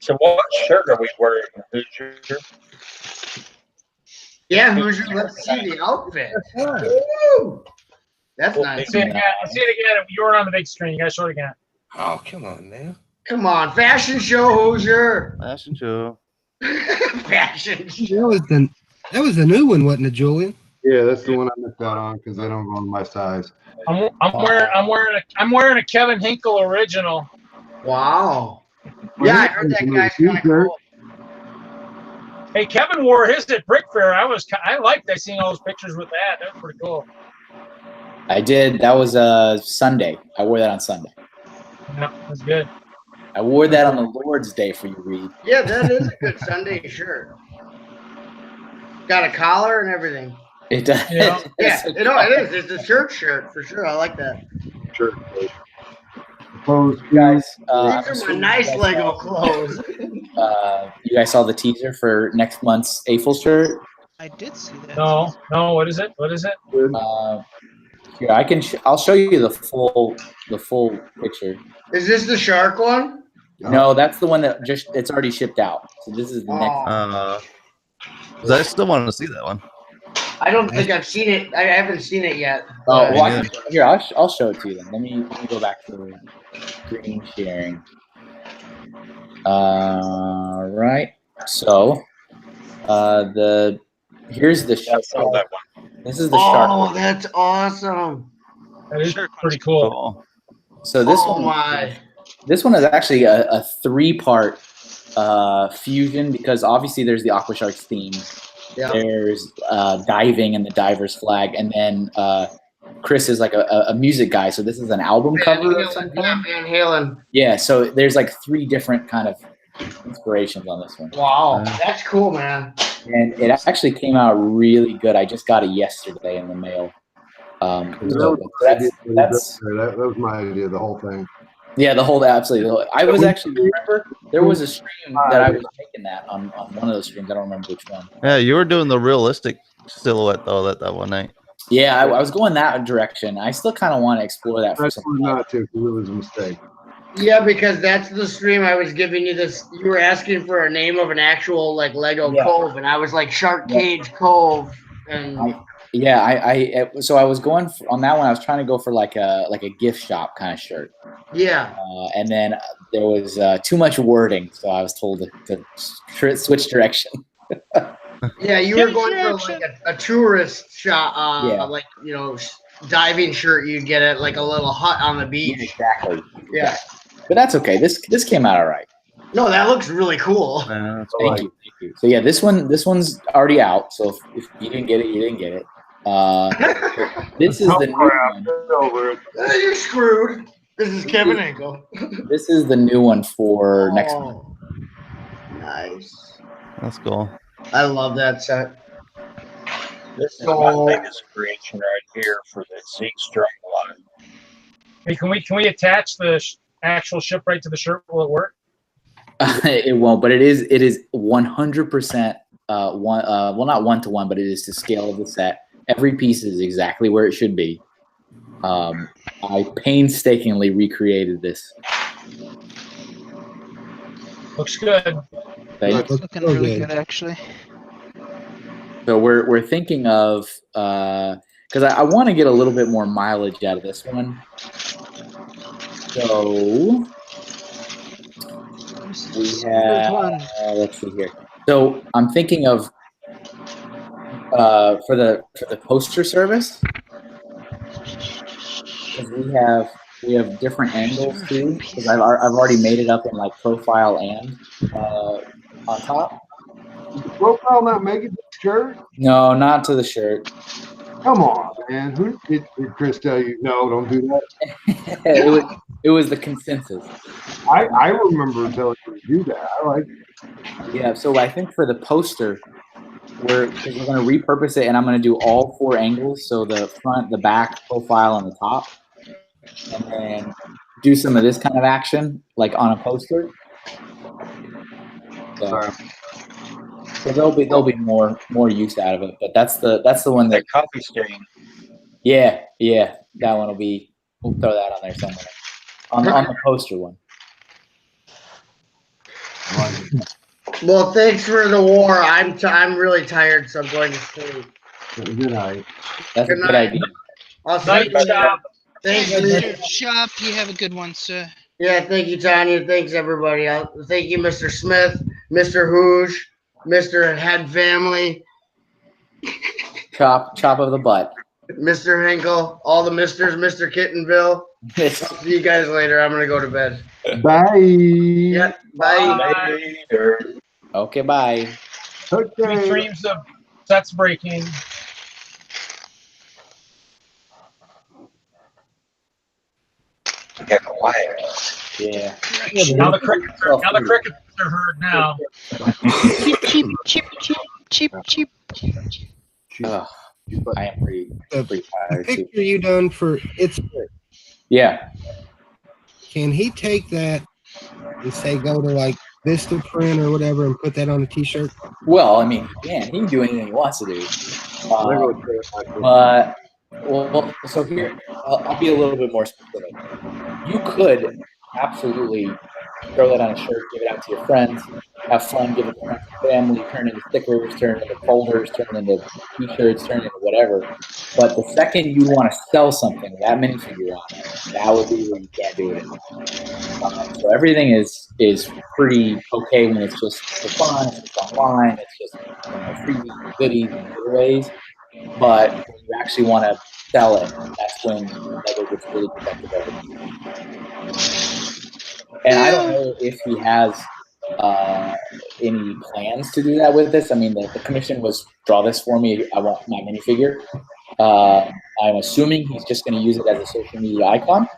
So what shirt are we wearing, Hoosier? Yeah, Hoosier, let's see the outfit. Woo! That's nice. See it again. You weren't on the big screen. You got to show it again. Oh, come on, man. Come on, fashion show, Hoosier. Fashion show. Fashion show. That was the new one, wasn't it, Julian? Yeah, that's the one I missed out on because they don't go on my size. I'm wearing a Kevin Hinkle original. Wow. Yeah, I heard that guy's kind of cool. Hey, Kevin wore his at Brick Fair. I liked seeing all those pictures with that. That was pretty cool. I did. That was Sunday. I wore that on Sunday. Yeah, that's good. I wore that on the Lord's Day for you, Reed. Yeah, that is a good Sunday shirt. Got a collar and everything. It does. Yeah, it is. It's a church shirt for sure. I like that. Church. Clothes, guys. These are my nice Lego clothes. You guys saw the teaser for next month's April shirt? I did see that. No. What is it? Here, I'll show you the full picture. Is this the shark one? No, that's the one that it's already shipped out. So this is the next. I still want to see that one. I don't think I've seen it. I haven't seen it yet. Oh, well, here, I'll show it to you then. Let me go back to screen sharing. Right. So, here's the shark. This is the shark. Oh, that's awesome. That is pretty cool. So this this one is actually a 3-part fusion, because obviously there's the Aqua Sharks theme. Yeah. There's diving and the diver's flag, and then Chris is like a music guy, so this is an album cover of some kind. Van Halen. Yeah, so there's like 3 different kind of inspirations on this one. Wow, that's cool, man. And it actually came out really good. I just got it yesterday in the mail. That was my idea, the whole thing. Yeah, absolutely. I was actually, remember, there was a stream that I was making that on one of those streams. I don't remember which one. Yeah, you were doing the realistic silhouette though that one night. Yeah, I was going that direction. I still kind of want to explore that. That's not to. It was a mistake. Yeah, because that's the stream I was giving you this. You were asking for a name of an actual like Lego cove, and I was like Shark Cage Cove. And so I was going on that one. I was trying to go for like a gift shop kind of shirt. Yeah. And then there was too much wording, so I was told to switch direction. Yeah, you were going for like a tourist shot, like diving shirt you get at like a little hut on the beach. Exactly. Yeah. But that's okay. This came out all right. No, that looks really cool. Thank you. So yeah, this one's already out. So if you didn't get it, you didn't get it. This is the new one. You're screwed. This is Kevin Engel. This is the new one for next month. Nice. That's cool. I love that set. This is my biggest creation right here for the C-string line. Hey, can we attach the actual ship right to the shirt? Will it work? It won't, but it is 100% well, not 1-to-1, but it is to scale of the set. Every piece is exactly where it should be. I painstakingly recreated this. Looks good. It's looking really good, actually. So we're thinking of because I want to get a little bit more mileage out of this one. So we have let's see here. So I'm thinking of for the poster service, because we have different angles too. Because I've already made it up in like profile and on top. Did the profile not make it to the shirt? No, not to the shirt. Come on, man. Who did Chris tell you? No, don't do that. it was the consensus. I remember telling you to do that. I like it. Yeah, so I think for the poster, we're going to repurpose it, and I'm going to do all 4 angles. So the front, the back, profile, and the top, and then do some of this kind of action like on a poster. So there'll be more use out of it, but that's the one that coffee stain. Yeah, that one will be. We'll throw that on there somewhere on the poster one. Well, thanks for the war. I'm really tired, so I'm going to sleep. Good night. That's a good idea. I'll see you. Thanks, Mr. Shop. You have a good one, sir. Yeah, thank you, Tanya. Thanks, everybody. Thank you, Mr. Smith, Mr. Hooge, Mr. Head Family. Chop of the butt. Mr. Hinkle, all the misters, Mr. Kittenville. I'll see you guys later. I'm going to go to bed. Bye. Yeah, bye. Later. Okay, bye. Sweet dreams of sets breaking. Get quiet. Yeah. Now the crickets are heard now. Cheap. I am pretty The tired. picture you done for it's. Yeah. Can he take that and say go to like Vista Print or whatever and put that on a T-shirt? Well, I mean, he can do anything he wants to do. But Well, so here, I'll be a little bit more specific. You could absolutely throw that on a shirt, give it out to your friends, have fun, give it to friends and family, turn into stickers, turn into folders, turn into t-shirts, turn into whatever. But the second you want to sell something with that minifigure on it, that would be where you can't do it anymore. So everything is pretty okay when it's just for fun, it's just online, it's just freebies, goodies, and giveaways. But when you actually want to sell it, that's when Lego gets really protective of it. And I don't know if he has any plans to do that with this. I mean, the commission was draw this for me. I want my minifigure. I'm assuming he's just going to use it as a social media icon.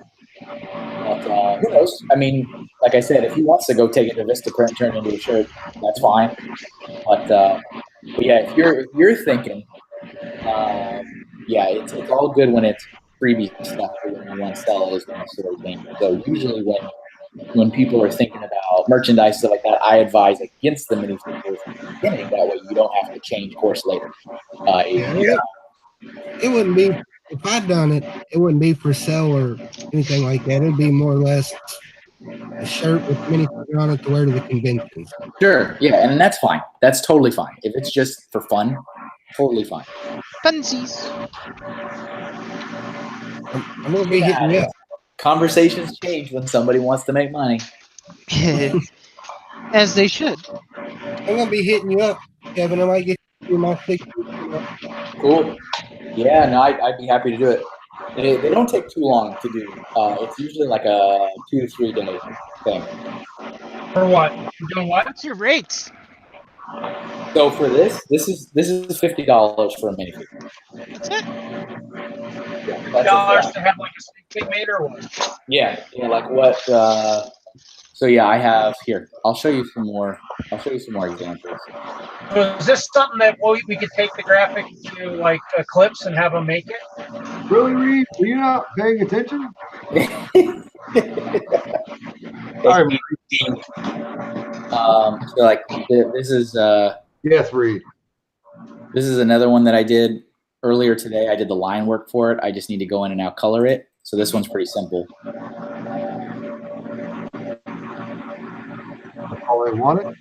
But who knows? I mean, like I said, if he wants to go take it to Vistaprint and turn it into a shirt, that's fine. But yeah, if you're thinking, yeah, it's all good when it's freebie stuff, but when you want to sell it is when it's sort of dangerous. So usually when people are thinking about merchandise, stuff like that, I advise against the minifigures from the beginning. That way you don't have to change course later. It wouldn't be, if I'd done it, it wouldn't be for sale or anything like that. It'd be more or less a shirt with minifigure on it to wear to the conventions. Sure, yeah, and that's fine. That's totally fine. If it's just for fun, totally fine. Funsies. I'm gonna be hitting you up. Conversations change when somebody wants to make money. As they should. I'm gonna be hitting you up, Kevin. I might get you my fix. Cool. Yeah, no, I'd be happy to do it. They don't take too long to do. It's usually like a 2 to 3 day thing. For what? You're doing what? What's your rates? So for this is $50 for a minifigure. That's it. Yeah, $50 to have like a sneak peek made or what? Yeah, like what? So yeah, I have here. I'll show you some more. I'll show you some more examples. So is this something that we could take the graphic to like Eclipse and have them make it? Really, Reed? Are you not paying attention? Sorry, so like this is yes, Reed. This is another one that I did earlier today. I did the line work for it. I just need to go in and now color it. So this one's pretty simple. All I wanted.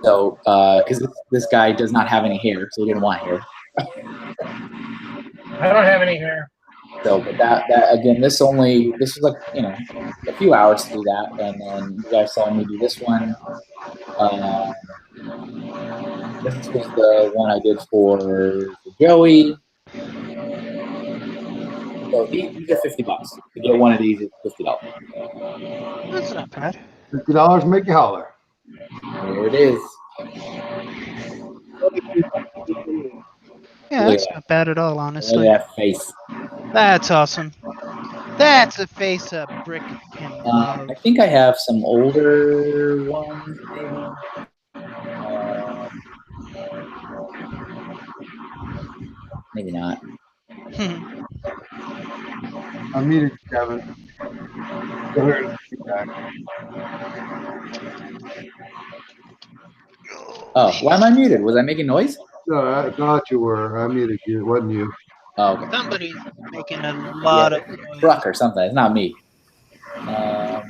So because this guy does not have any hair, so he didn't want hair. I don't have any hair. So, but that again, this was like a few hours to do that, and then you guys saw me do this one. This was the one I did for Joey. So these are $50 to get one of these. Is $50. That's not bad. $50 make you holler. There it is. Yeah, that's not bad at all, honestly. Look at that face. That's awesome. That's a face a brick can love. I think I have some older ones, maybe not. I muted Kevin. Go ahead and feedback. Oh, why am I muted? Was I making noise? No, I thought you were. I muted you. It wasn't you. Oh, okay. Somebody's making a lot of noise. Truck or something. It's not me. I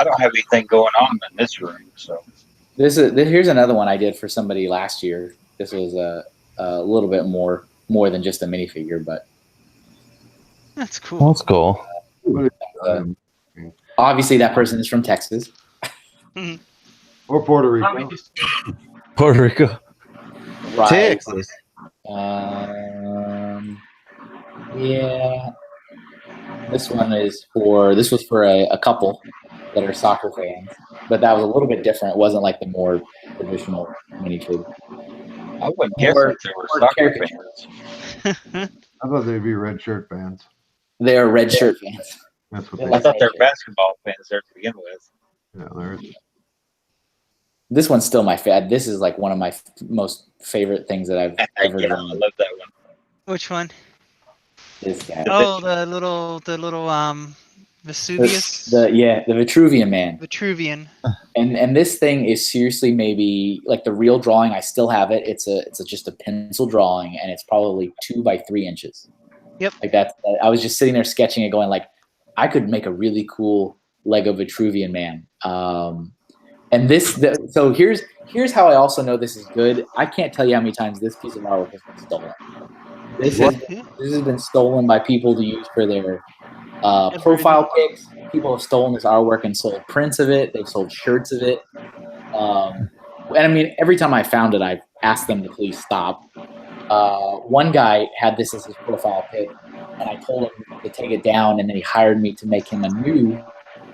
don't have anything going on in this room, so. Here's another one I did for somebody last year. This was a little bit more than just a minifigure, but that's cool. That's cool. Obviously, that person is from Texas. Or Puerto Rico. Puerto Rico. Right. Texas. Yeah. This was for a couple that are soccer fans, but that was a little bit different. It wasn't like the more traditional minifig. I wouldn't guess if they were soccer fans. I thought they'd be red shirt fans. They are red shirt fans. That's what I thought they were basketball fans there to begin with. Yeah, there's. This one's still my favorite. This is like one of my most favorite things that I've ever done. I love that one. Which one? This guy. Oh, the little Vesuvius. The Vitruvian Man. Vitruvian. And this thing is seriously maybe like the real drawing. I still have it. It's just a pencil drawing, and it's probably 2 by 3 inches. Yep. Like that. I was just sitting there sketching it, going like, I could make a really cool Lego Vitruvian Man. And so here's how I also know this is good. I can't tell you how many times this piece of artwork has been stolen. This has been stolen by people to use for their profile pics. People have stolen this artwork and sold prints of it. They've sold shirts of it. And I mean, every time I found it, I've asked them to please stop. One guy had this as his profile pic, and I told him to take it down, and then he hired me to make him a new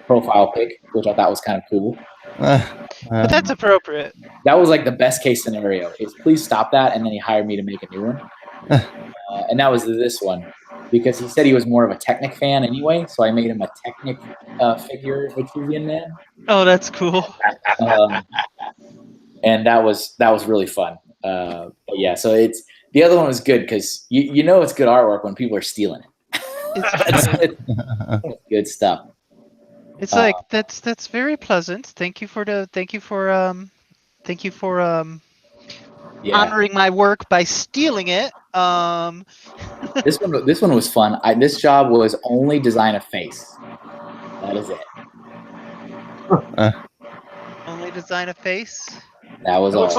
profile pic, which I thought was kind of cool. But that's appropriate. That was like the best case scenario is please stop that, and then he hired me to make a new one. And that was this one because he said he was more of a Technic fan anyway, so I made him a Technic figure Vitruvian Man. Oh, that's cool. And that was really fun. But yeah, so the other one was good because you know it's good artwork when people are stealing it. It's good stuff. It's like that's very pleasant. Thank you for honoring my work by stealing it. This one was fun. This job was only design a face. That is it. Only design a face. That was It all. looks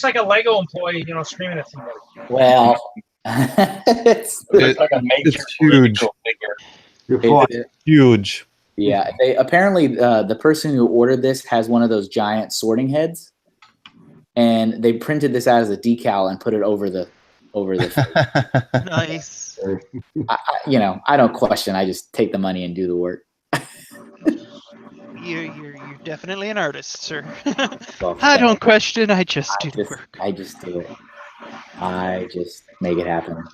like a Lego employee, screaming at somebody. Well, it's like a major huge. figure. Huge. Yeah, they apparently the person who ordered this has one of those giant sorting heads, and they printed this out as a decal and put it over the. Nice. I don't question. I just take the money and do the work. You're definitely an artist, sir. Well, I don't question. I just do the work. I just do it. I just make it happen.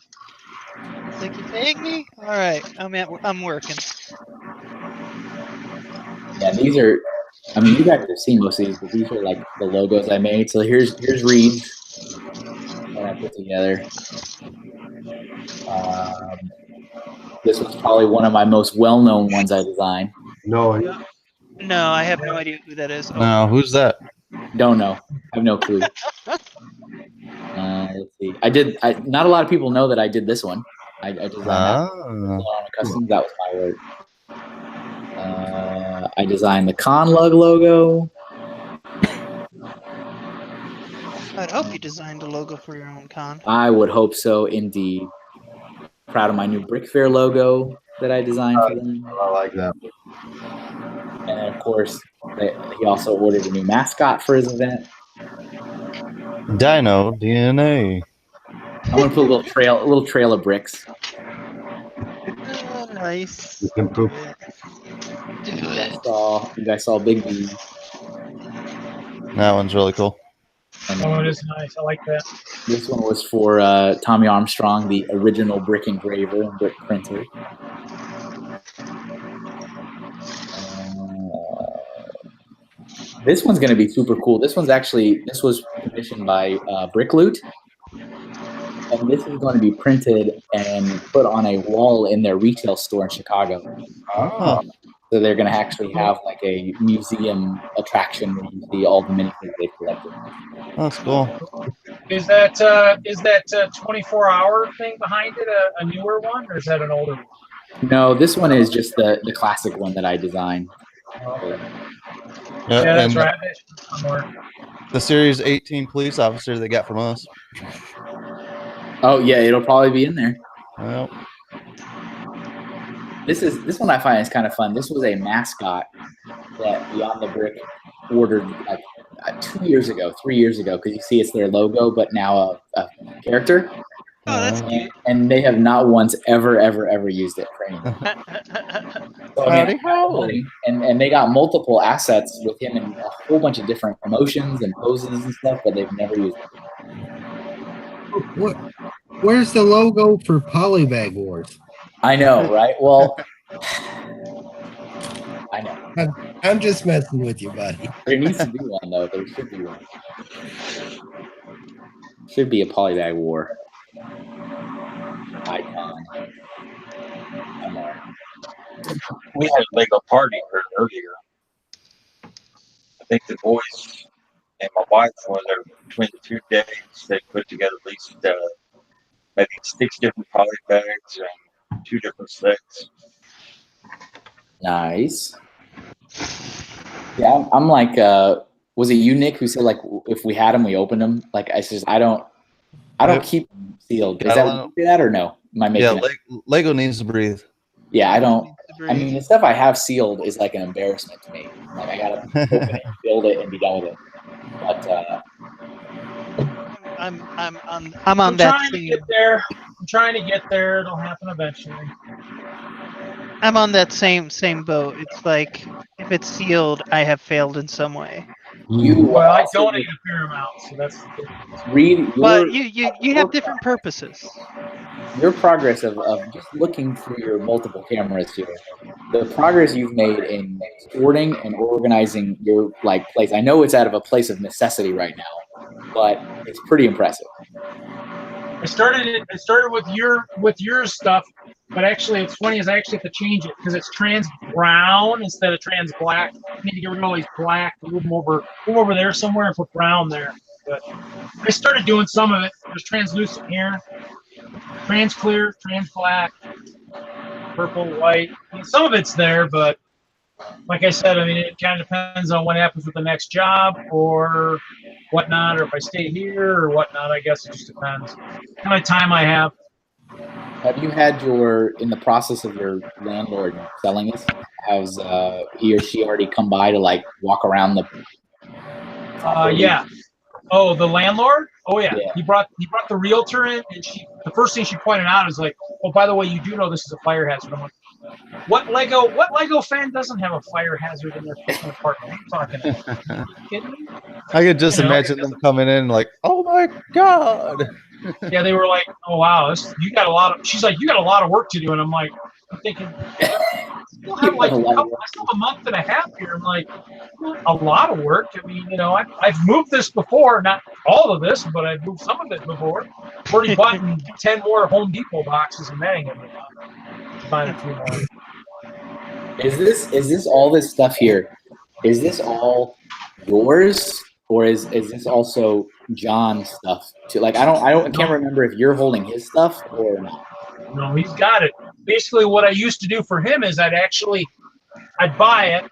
Think you're paying me? All right, I'm working. Yeah, these are. I mean, you guys have seen most of these, but these are like the logos I made. So here's Reed's that I put together. This was probably one of my most well-known ones I designed. No, I have no idea who that is. No, who's that? Don't know. I have no clue. Let's see. Not a lot of people know that I did this one. I designed that. Custom. That was my work. I designed the Conlug logo. I'd hope you designed a logo for your own con. I would hope so, indeed. Proud of my new Brick Fair logo that I designed for them. I like that. And of course, he also ordered a new mascot for his event. Dino DNA. I'm gonna put a little trail of bricks. Nice. You can poop. You guys saw Big B. That one's really cool. Oh, it is nice. I like that. This one was for Tommy Armstrong, the original brick engraver and brick printer. This one's going to be super cool. This was commissioned by Brick Loot. And this is going to be printed and put on a wall in their retail store in Chicago. Oh. So they're going to actually have like a museum attraction where you see all the minifigures they've collected. That's cool. Is that 24-hour thing behind it a newer one, or is that an older one? No, this one is just the classic one that I designed. Yeah, that's and right. The Series 18 police officer they got from us. Oh yeah, it'll probably be in there. Well, this one I find is kind of fun. This was a mascot that Beyond the Brick ordered like 3 years ago, because you see it's their logo, but now a character. Oh, that's cute. And they have not once ever used it for anything. So, I mean, and they got multiple assets with him in a whole bunch of different promotions and poses and stuff, but they've never used it. Where's the logo for POLYBAG Wars? I know, right? Well, I know. I'm just messing with you, buddy. There needs to be one, though. There should be one. Should be a POLYBAG War icon. we had a Lego party here earlier. I think the boys and my wife were there between the 2 days. They put together at least maybe 6 different poly bags and 2 different sets. Nice. Yeah, I'm like, was it you, Nick, who said like if we had them, we opened them? Like I says, I don't keep them sealed. Is that what you say that or no? Am I making Lego needs to breathe. Yeah, I don't. I mean, the stuff I have sealed is like an embarrassment to me. Like I gotta open it, build it, and be done with it. But I'm on I'm that trying to get there. I'm trying to get there. It'll happen eventually. I'm on that same boat. It's like if it's sealed, I have failed in some way. Well, I donate a fair amount, so that's the read But you have different purposes. Your progress of just looking through your multiple cameras here, the progress you've made in sorting and organizing your like place. I know it's out of a place of necessity right now, but it's pretty impressive. I started with your stuff, but actually it's funny is I actually have to change it because it's trans brown instead of trans black. I need to get rid of all these black, move them over there somewhere and put brown there. But I started doing some of it. There's translucent here, trans clear, trans black, purple, white. I mean, some of it's there, but like I said, I mean, it kind of depends on what happens with the next job or whatnot, or if I stay here or whatnot. I guess it just depends. How much time I have. Have you had in the process of your landlord selling this, has he or she already come by to like walk around the yeah. Oh, the landlord? Oh yeah. He brought the realtor in, and the first thing she pointed out is like, oh, by the way, you do know this is a fire hazard. I'm like, what Lego fan doesn't have a fire hazard in their fucking apartment? What are you talking about? Are you kidding me? I could just imagine them coming in like, oh my god. Yeah, they were like, oh wow, you got a lot of. She's like, you got a lot of work to do, and I'm like, I'm thinking, I still have a month and a half here. I'm like, a lot of work. I mean, I've moved this before, not all of this, but I've moved some of it before. I've already bought 10 more Home Depot boxes and that ain't gonna be enough. Buying a few more. Is this all this stuff here? Is this all yours, or is this also John's stuff too? Like I can't remember if you're holding his stuff or not. No, he's got it. Basically, what I used to do for him is I'd buy it,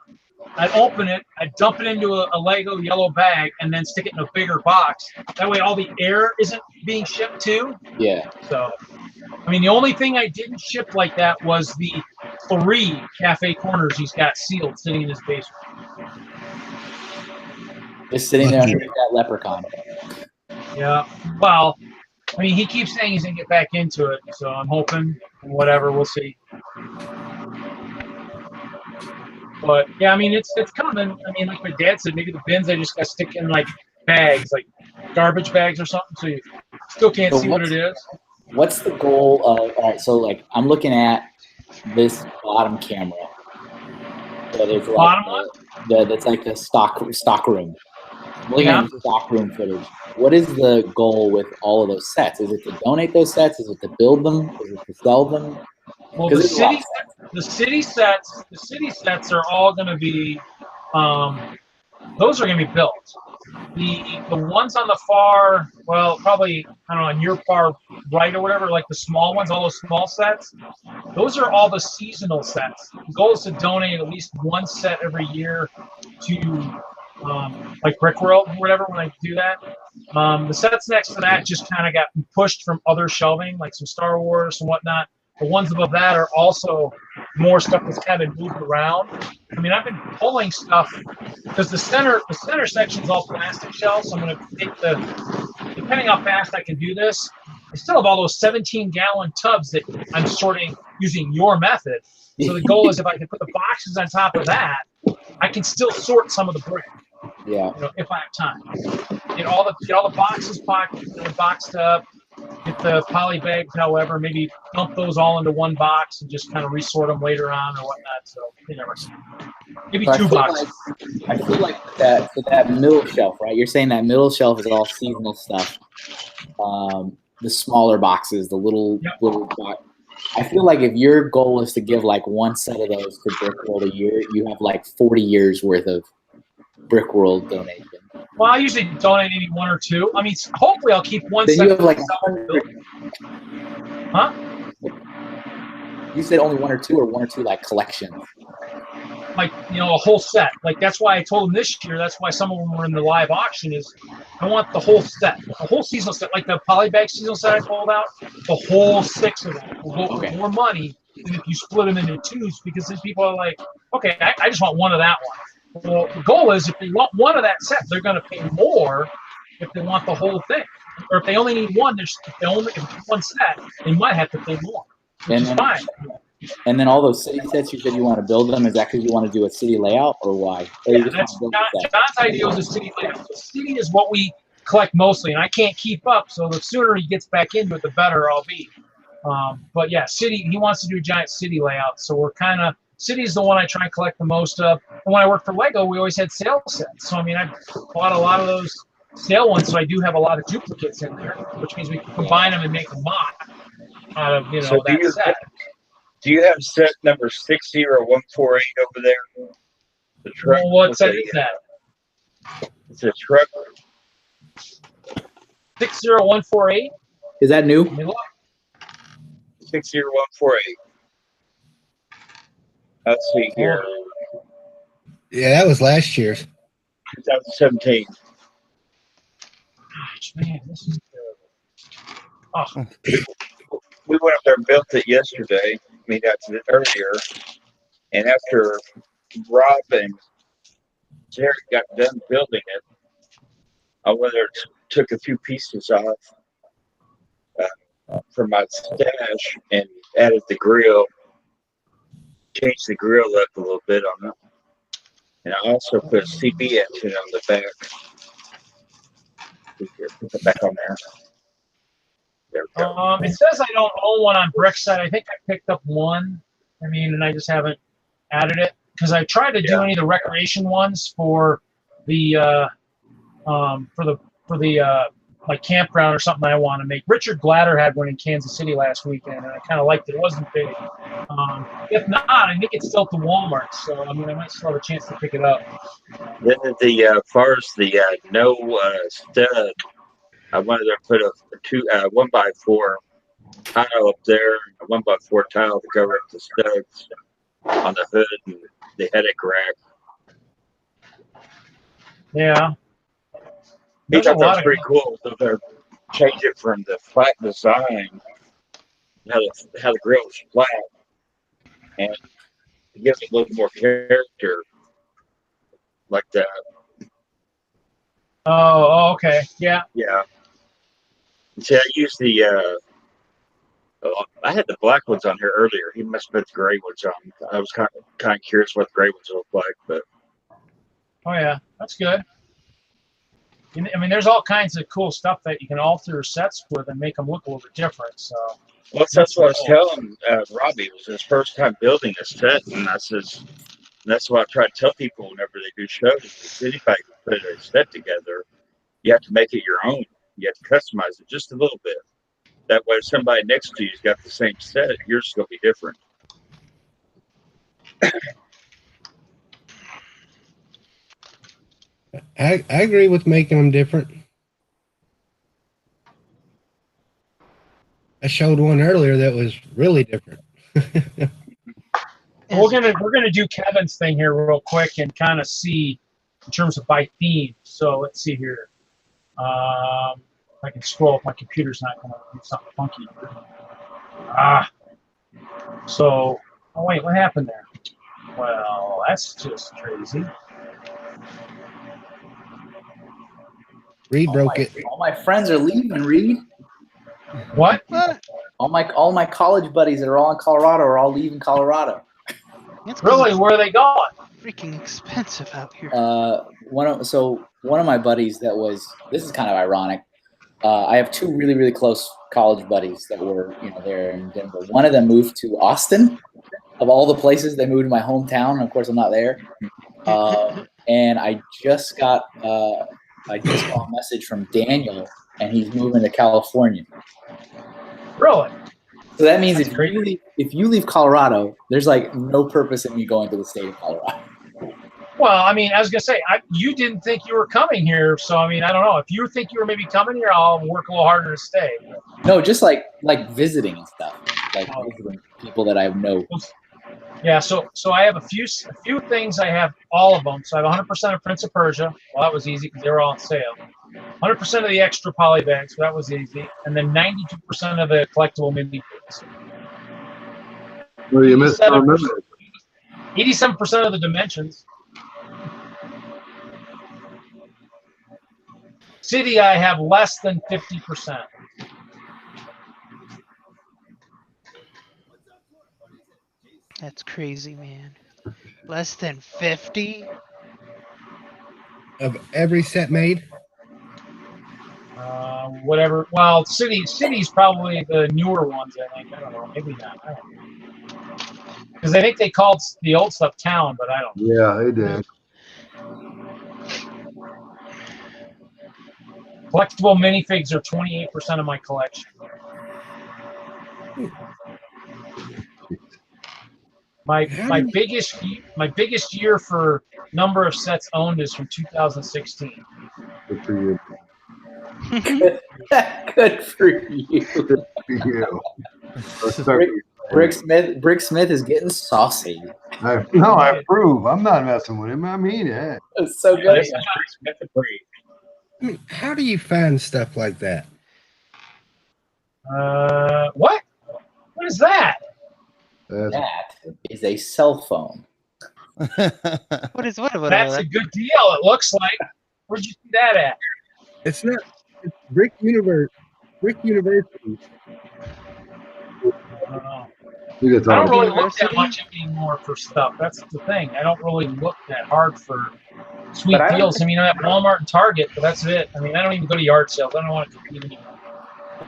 I'd open it, I'd dump it into a Lego yellow bag, and then stick it in a bigger box. That way, all the air isn't being shipped too. Yeah. So, I mean, the only thing I didn't ship like that was the 3 cafe corners he's got sealed, sitting in his basement. Just sitting there underneath that leprechaun. Yeah. Well, I mean, he keeps saying he's gonna get back into it, so I'm hoping. Whatever, we'll see. But yeah, I mean, it's coming. I mean, like my dad said, maybe the bins I just got to stick in like bags, like garbage bags or something, so you still can't see what it is. What's the goal of? All right, so like I'm looking at this bottom camera. That is like bottom one. That's like the stock room. Looking at the stock room footage. What is the goal with all of those sets? Is it to donate those sets? Is it to build them? Is it to sell them? Well, the city sets are all going to be, those are going to be built. The ones on the far, well, probably, I don't know, on your far right or whatever, like the small ones, all those small sets, those are all the seasonal sets. The goal is to donate at least one set every year to like Brick World or whatever when I do that. The sets next to that just kind of got pushed from other shelving, like some Star Wars and whatnot. The ones above that are also more stuff that's kind of moved around. I mean, I've been pulling stuff because the center section is all plastic shells. So I'm going to take depending how fast I can do this, I still have all those 17-gallon tubs that I'm sorting using your method. So the goal is if I can put the boxes on top of that, I can still sort some of the brick. Yeah. If I have time. Get all the boxes boxed up. Get the poly bags, however, maybe dump those all into one box and just kind of resort them later on or whatnot. So you never see. Maybe so 2 boxes. I feel like that middle shelf, right? You're saying that middle shelf is all seasonal stuff. The smaller boxes, the little box. I feel like if your goal is to give like one set of those to Brickworld a year, you have like 40 years worth of Brickworld donation. Well, I usually donate maybe one or two. I mean, hopefully I'll keep one Then set. you have like Huh? You said only one or two like collections. Like, you know, a whole set. Like, that's why I told them this year, that's why some of them were in the live auction, is I want the whole set, the whole seasonal set, like the polybag seasonal set I pulled out, the whole 6 of them will go for more money than if you split them into 2s, because then people are like, okay, I just want one of that one. Well, the goal is if they want one of that set, they're going to pay more if they want the whole thing. Or if they only need one, if it's one set, they might have to pay more, which is fine. And then all those city sets you said you want to build them, is that because you want to do a city layout or why? Or Yeah, that's John's idea was a city layout. The city is what we collect mostly, and I can't keep up, so the sooner he gets back into it, the better I'll be. But yeah, city, he wants to do a giant city layout, so we're kind of, city is the one I try and collect the most of. And when I worked for Lego, we always had sale sets. So, I mean, I bought a lot of those sale ones, so I do have a lot of duplicates in there, which means we can combine them and make a mod out of, you know, So that set. Do you have set number 60148 over there? The truck. Well, what set is that? It's a truck. 60148. Is that new? 60148. Let's see here. Yeah, that was last year's. 2017. Gosh, man, this is terrible. Oh. We went up there and built it yesterday. I mean, that's earlier. And after Rob and Jerry got done building it, I went there, took a few pieces off from my stash and added the grill, changed the grill up a little bit on it. And I also put a CB engine on the back. Put it back on there. It says I don't own one on Brickside. I think I picked up one. I mean, and I just haven't added it because I tried to do any of the recreation ones for the like campground or something I want to make. Richard Gladder had one in Kansas City last weekend, and I kind of liked it. It wasn't big. If not, I think it's still at the Walmart, so I mean, I might still have a chance to pick it up. Then as far as the no stud, I wanted to put a 1x4 tile up there, a 1x4 tile to cover up the studs on the hood and the headache rack. Yeah. He thought that was pretty cool. So they're changing from the flat design, how the grill is flat, and it gives it a little more character like that. Oh, okay. Yeah. Yeah. See, I used the I had the black ones on here earlier. He must have put the gray ones on. I was kind of curious what the gray ones look like, but oh yeah, that's good. I mean, there's all kinds of cool stuff that you can alter sets with and make them look a little bit different. So well, that's what I was telling Robbie. It was his first time building a set, and that's what I try to tell people whenever they do shows. If anybody can put a set together, you have to make it your own. You have to customize it just a little bit. That way, if somebody next to you's got the same set, yours is going to be different. I agree with making them different. I showed one earlier that was really different. we're gonna do Kevin's thing here real quick and kind of see in terms of by theme. So let's see here. If I can scroll, if my computer's not going to do something funky. So, oh wait, what happened there? Well, that's just crazy. Reed broke it. All my friends are leaving, Reed. What? All my college buddies that are all in Colorado are all leaving Colorado. Really? Where are they going? Freaking expensive out here. One of my buddies this is kind of ironic. I have two really, really close college buddies that were, there in Denver. One of them moved to Austin. Of all the places, they moved to my hometown. And of course, I'm not there. And I just got a message from Daniel, and he's moving to California. Really? So that means if you leave Colorado, there's like no purpose in me going to the state of Colorado. Well, I mean, I was gonna say, you didn't think you were coming here, so I mean, I don't know. If you think you were maybe coming here, I'll work a little harder to stay. No, just like visiting and stuff, like visiting people that I know. Yeah, so I have a few things. I have all of them. So I have 100% of Prince of Persia. Well, that was easy because they were all on sale. 100% of the extra polybags, so that was easy. And then 92% of the collectible minifigs. Well, you missed 87% of the dimensions. City, I have less than 50%. That's crazy, man. Less than 50 of every set made. Whatever. Well, city's probably the newer ones. I think. I don't know. Maybe not. Because I think they called the old stuff town, but I don't. Yeah, they did. Collectible minifigs are 28% of my collection. My biggest year for number of sets owned is from 2016. Good for you. Good for you. Good for you. Brick Smith is getting saucy. I approve. I'm not messing with him. I mean it. It's so good. I mean, how do you find stuff like that? What? What is that? That is a cell phone. What? That's a good deal. It looks like. Where'd you see that at? It's not. It's Brick University. I don't really look that much anymore for stuff. That's the thing. I don't really look that hard for sweet deals. I mean, I have Walmart and Target, but that's it. I mean, I don't even go to yard sales. I don't want to compete anymore.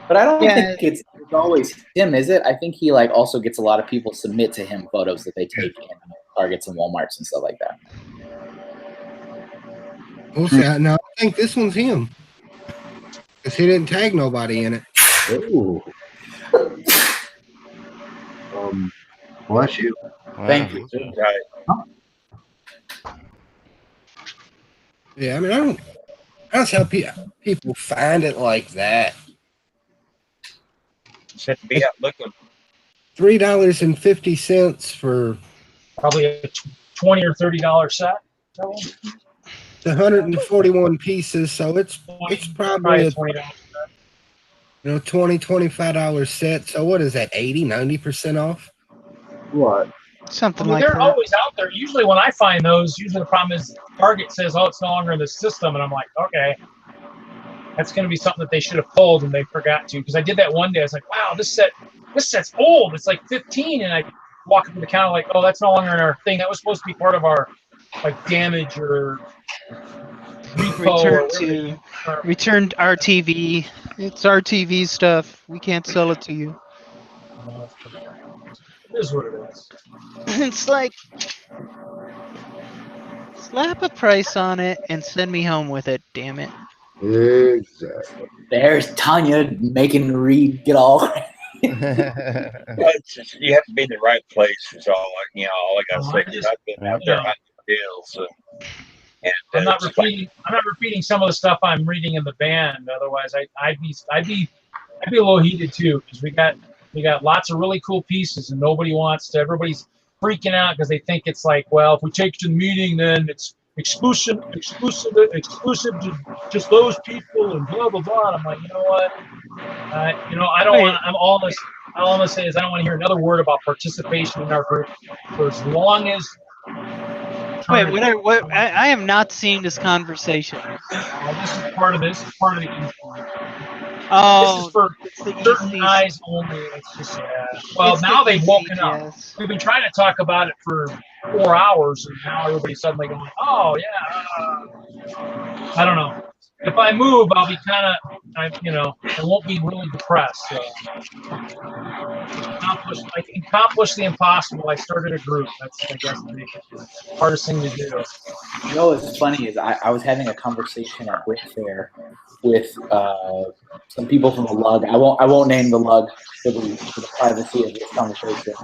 But I don't think it's always him, is it? I think he like also gets a lot of people submit to him photos that they take in Targets and Walmarts and stuff like that. We'll see. No, I think this one's him. Because he didn't tag nobody in it. Oh. Bless you. Thank you. Yeah, I mean, I don't see how people find it like that. Should be out looking. $3.50 for probably a $20 or $30 set. It's 141 pieces, so it's probably a $20-$25 set. So what is that? 80-90% off? What? Something I mean, like they're that. always out there. Usually when I find those, the problem is Target says, oh, it's no longer in the system. And I'm like, okay, that's going to be something that they should have pulled and they forgot to. Because I did that one day. I was like, wow, this set's old. It's like 15. And I walk up to the counter like, oh, that's no longer in our thing. That was supposed to be part of our like damage or repo. Returned RTV. It's RTV stuff. We can't sell it to you. It is what it is. It's like slap a price on it and send me home with it. Damn it. Exactly. There's Tanya making Reed get all. You have to be in the right place. Is all all I gotta say. I've been out there hunting deals. I'm not repeating some of the stuff I'm reading in the band. Otherwise, I'd be a little heated too because we got lots of really cool pieces and nobody wants to. Everybody's freaking out because they think it's like, well, if we take you to the meeting, then it's exclusive to just those people and blah blah blah. And I'm like, you know what? I don't want. All I'm gonna say is I don't want to hear another word about participation in our group for as long as. Wait, what? I am not seeing this conversation. This is part of this. Part of the. Oh, this is for certain eyes only. It's just well, now they've woken up. We've been trying to talk about it for 4 hours, and now everybody's suddenly going, "Oh yeah." I don't know. if I move, I'll be kind of, I won't be really depressed. So I can accomplish the impossible. I started a group. That's, I guess, the hardest thing to do. You know what's funny is I was having a conversation at Brick Fair with some people from the lug. I won't name the lug for the privacy of this conversation,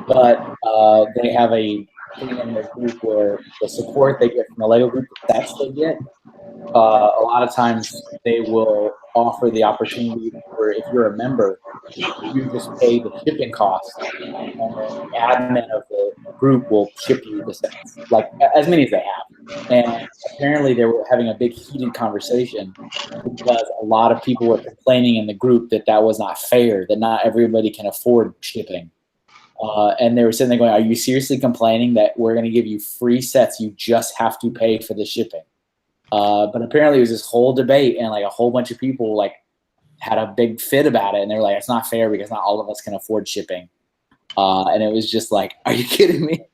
but they have a thing in their group where the support they get from the Lego group, the stats they get, a lot of times they will offer the opportunity for, if you're a member, you just pay the shipping costs, and then the admin of the group will ship you the sets, like as many as they have. And apparently they were having a big heated conversation because a lot of people were complaining in the group that was not fair, that not everybody can afford shipping. And they were sitting there going, are you seriously complaining that we're going to give you free sets, you just have to pay for the shipping? But apparently it was this whole debate, and like a whole bunch of people like had a big fit about it, and they were like, it's not fair because not all of us can afford shipping. And it was just like, are you kidding me?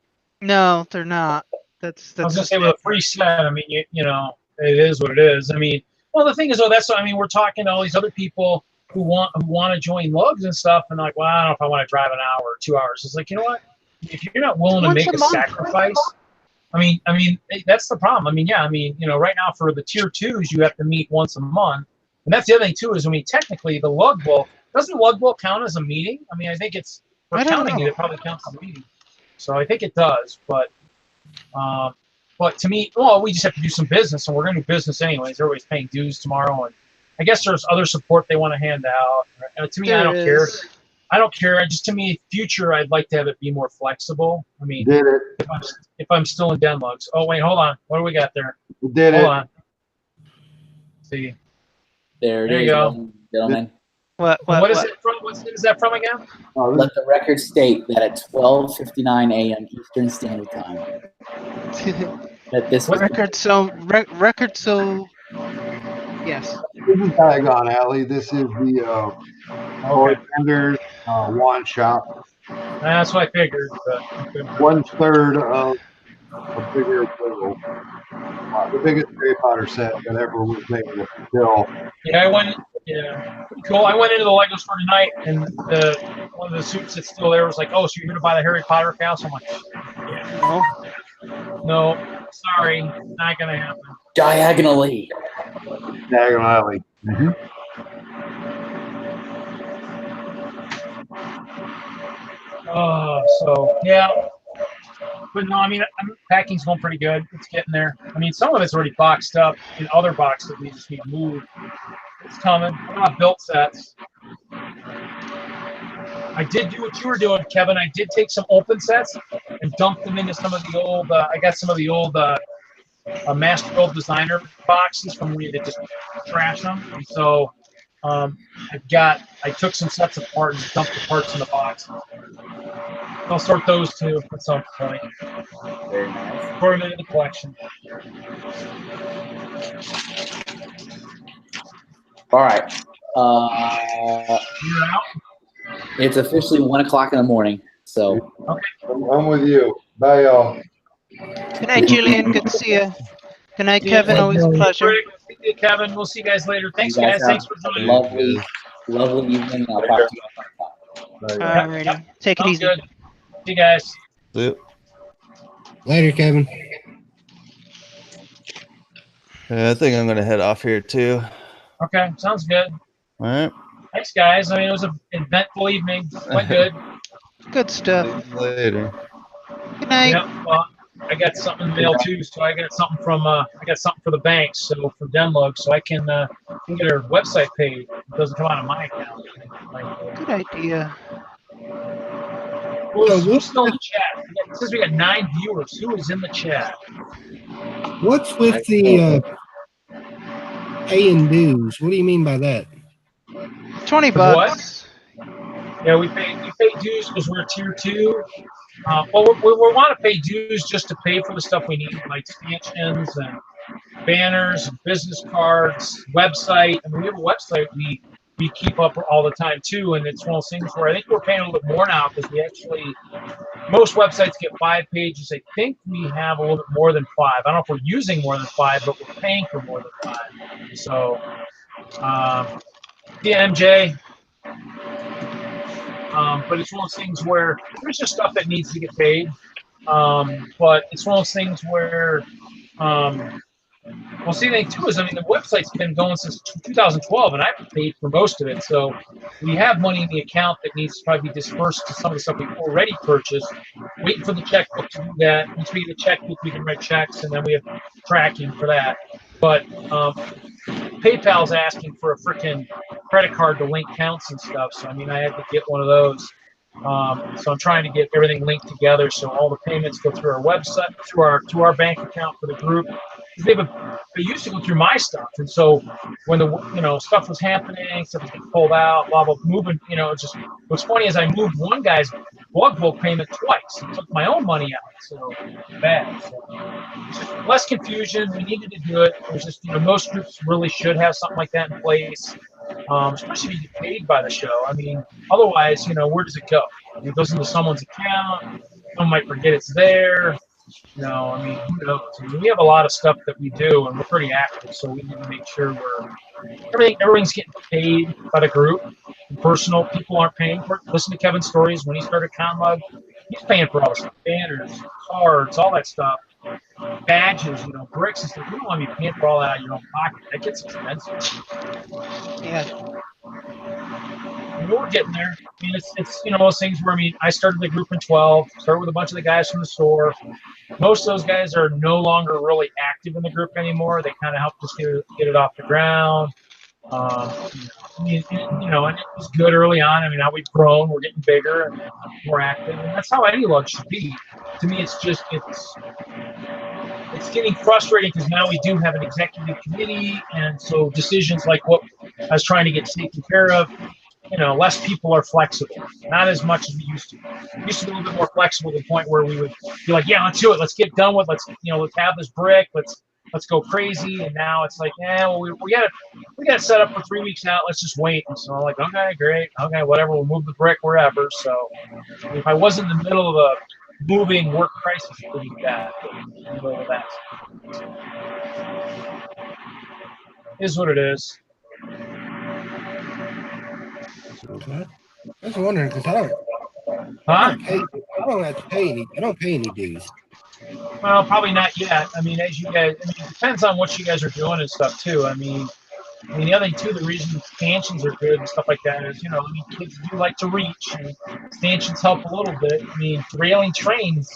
No, they're not. That's I was gonna say with a free set, I mean, you know, it is what it is. I mean, well, the thing is, though, we're talking to all these other people who want to join lugs and stuff, and like, well, I don't know if I want to drive an hour or 2 hours. It's like, you know what? If you're not willing to make a sacrifice, I mean, that's the problem. I mean, yeah, I mean, you know, right now for the tier 2s, you have to meet once a month, and that's the other thing too. Is, I mean, technically, the lug bowl doesn't lug bowl count as a meeting? I mean, I think it's for counting it probably counts as a meeting. So I think it does, but to me, well, we just have to do some business, and we're going to do business anyways. Everybody's paying dues tomorrow, and I guess there's other support they want to hand out. To me, I don't care. I don't care. To me, future, I'd like to have it be more flexible. I mean, if I'm still in Denlugs. Oh, wait, hold on. What do we got there? Hold on. Let's see. There you go. Gentlemen. What is it from? What is that from again? Let the record state that at 12:59 a.m. Eastern Standard Time. That this record so yes. This is Diagon Alley. This is the Bartender's wand shop. That's what I figured. 1/3 of a bigger bowl. The biggest Harry Potter set that ever was made with Bill. Yeah, pretty cool. I went into the Lego store tonight, and one of the suits that's still there was like, "Oh, so you're gonna buy the Harry Potter house?" I'm like, "Yeah, no, sorry, not gonna happen." Diagonally. Diagon Alley. Mm-hmm. So yeah, but no, I mean, packing's going pretty good. It's getting there. I mean, some of it's already boxed up in other boxes that we just need to move. It's coming. I'm not built sets. I did do what you were doing, Kevin. I did take some open sets and dump them into some of the old. I got some of the old Master Build Designer boxes from where you could just trash them. And so I took some sets apart and dumped the parts in the box. I'll sort those too at some point. Very nice. Put them into the collection. All right. You're out? It's officially 1 o'clock in the morning. So. Okay. I'm with you. Bye, y'all. Good night, Julian. Good to see you. Good night, Kevin. Always a pleasure. See you, Kevin. We'll see you guys later. Thanks, guys. Thanks for joining. Lovely evening. I'll talk to you. All righty. Take it easy. Good. See you guys. See you. Later, Kevin. Yeah, I think I'm gonna head off here too. Okay, sounds good. All right. Thanks, guys. I mean, it was an eventful evening. Went good. Good stuff. See you later. Good night. Yeah, well, I got something in the mail too, so I got something from for the bank, so from Denlug, so I can get our website paid. It doesn't come out of my account. Good idea. Who's still in the chat? It says we got 9 viewers. Who is in the chat? What's with the paying dues? What do you mean by that? $20. What? Yeah, we pay dues because we're tier 2. Well, we want to pay dues just to pay for the stuff we need, like stanchions and banners and business cards, website. I mean, we have a website. we keep up all the time too. And it's one of those things where I think we're paying a little bit more now because we actually, most websites get 5 pages. I think we have a little bit more than 5. I don't know if we're using more than 5, but we're paying for more than 5. So, yeah, MJ. But it's one of those things where there's just stuff that needs to get paid. But it's one of those things where, well, see, the thing too is, I mean, the website's been going since 2012, and I've paid for most of it. So we have money in the account that needs to probably be dispersed to some of the stuff we've already purchased. Waiting for the checkbook to do that. Once we get a checkbook, we can write checks, and then we have tracking for that. But PayPal's asking for a freaking credit card to link counts and stuff. So I mean, I had to get one of those. So I'm trying to get everything linked together so all the payments go through our website, to our bank account for the group. They used to go through my stuff, and so when the stuff was happening, stuff was getting pulled out, blah blah, moving. It's just what's funny is I moved one guy's blog book payment twice. It took my own money out, so bad. So it's just less confusion. We needed to do it. It was just most groups really should have something like that in place. Especially if you get paid by the show. I mean, otherwise, where does it go? It goes into someone's account. Someone might forget it's there. I mean, who knows? I mean, we have a lot of stuff that we do, and we're pretty active, so we need to make sure everything's getting paid by the group. Personal people aren't paying for it. Listen to Kevin's stories when he started ConMug. He's paying for all the stuff, banners, cards, all that stuff, badges, bricks and stuff. You don't want to be paying for all that out of your own pocket. That gets expensive. Yeah. We're getting there. I mean, it's those things where, I mean, I started the group in 12, started with a bunch of the guys from the store. Most of those guys are no longer really active in the group anymore. They kind of helped us get it off the ground. And it was good early on. I mean, now we've grown, we're getting bigger and more active, and that's how any lug should be. To me, it's getting frustrating because now we do have an executive committee, and so decisions like what I was trying to get taken care of, less people are flexible. Not as much as we used to. We used to be a little bit more flexible to the point where we would be like, yeah, let's do it. Let's get done with. Let's have this brick. Let's go crazy. And now it's like, well, we got it set up for 3 weeks out. Let's just wait. And so I'm like, okay, great, okay, whatever. We'll move the brick wherever. So if I was in the middle of a moving work crisis, it would be bad. Is what it is. I was wondering because I don't have to pay any. I don't pay any dues. Well, probably not yet. I mean, as you guys, it depends on what you guys are doing and stuff too. I mean, the other thing too, the reason stanchions are good and stuff like that is, kids do like to reach, and stanchions help a little bit. I mean, railing trains,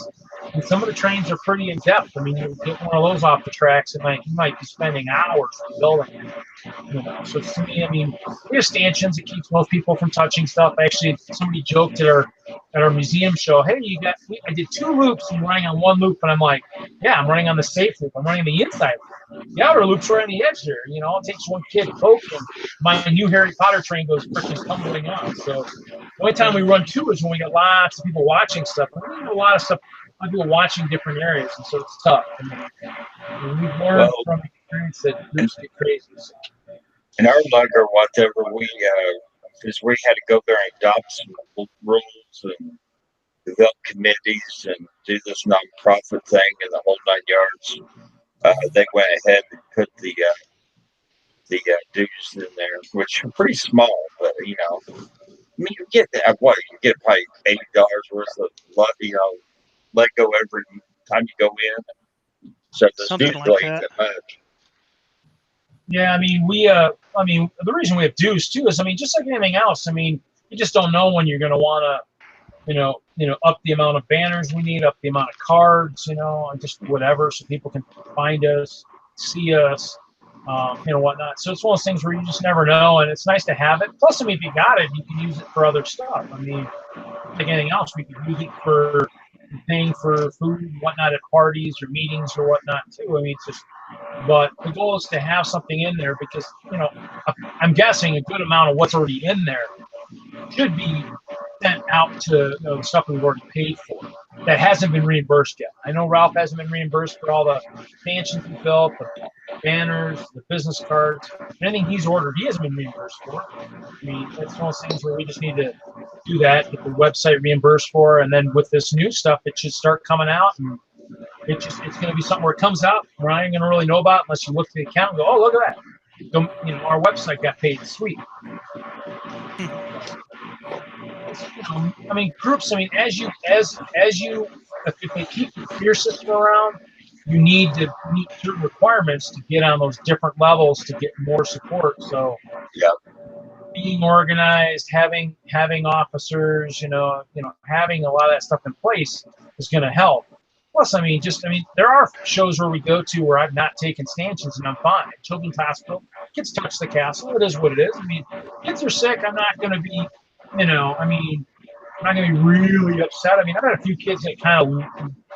and some of the trains are pretty in depth. I mean, you get one of those off the tracks, and you might be spending hours building it. So to me, I mean, we have stanchions. It keeps most people from touching stuff. Actually, somebody joked at our museum show, hey, I did 2 loops and running on 1 loop, and I'm like, yeah, I'm running on the safe loop. I'm running the inside loop. The outer loop's right on the edge there. It takes one kid to poke, and my new Harry Potter train goes freaking tumbling on. So the only time we run 2 is when we get lots of people watching stuff. And we do a lot of stuff, people watching different areas, and so it's tough. We've learned from experience that groups get crazy. So. In our lug or whatever, because we had to go there and adopt some rules and develop committees and do this nonprofit thing and the whole 9 yards. They went ahead and put the dues in there, which are pretty small, but I mean, you get that. You get probably $80 worth of Lego every time you go in. So this dues really ain't that much. Yeah, I mean, the reason we have dues too is, just like anything else, you just don't know when you're going to want to, up the amount of banners we need, up the amount of cards, just whatever, so people can find us, see us, whatnot. So it's one of those things where you just never know, and it's nice to have it. Plus, if you got it, you can use it for other stuff. Like anything else, we can use it for paying for food and whatnot at parties or meetings or whatnot too. It's just, but the goal is to have something in there because, I'm guessing a good amount of what's already in there should be sent out to the stuff we've already paid for that hasn't been reimbursed yet. I know Ralph hasn't been reimbursed for all the stanchions he built, the banners, the business cards, anything he's ordered, he hasn't been reimbursed for. I mean, it's one of those things where we just need to do that, get the website reimbursed for, and then with this new stuff, it should start coming out, and it's going to be something where it comes out, we're not even going to really know about unless you look at the account and go, oh, look at that. You know, our website got paid. Sweet. I mean, groups. I mean, as you, if they keep the fear system around, you need to meet certain requirements to get on those different levels to get more support. So, being organized, having officers, having a lot of that stuff in place is going to help. Plus, I mean, there are shows where we go to where I've not taken stanchions and I'm fine. Children's Hospital, kids touch the castle. It is what it is. I mean, kids are sick. I'm not going to be, I'm not going to be really upset. I mean, I've had a few kids that kind of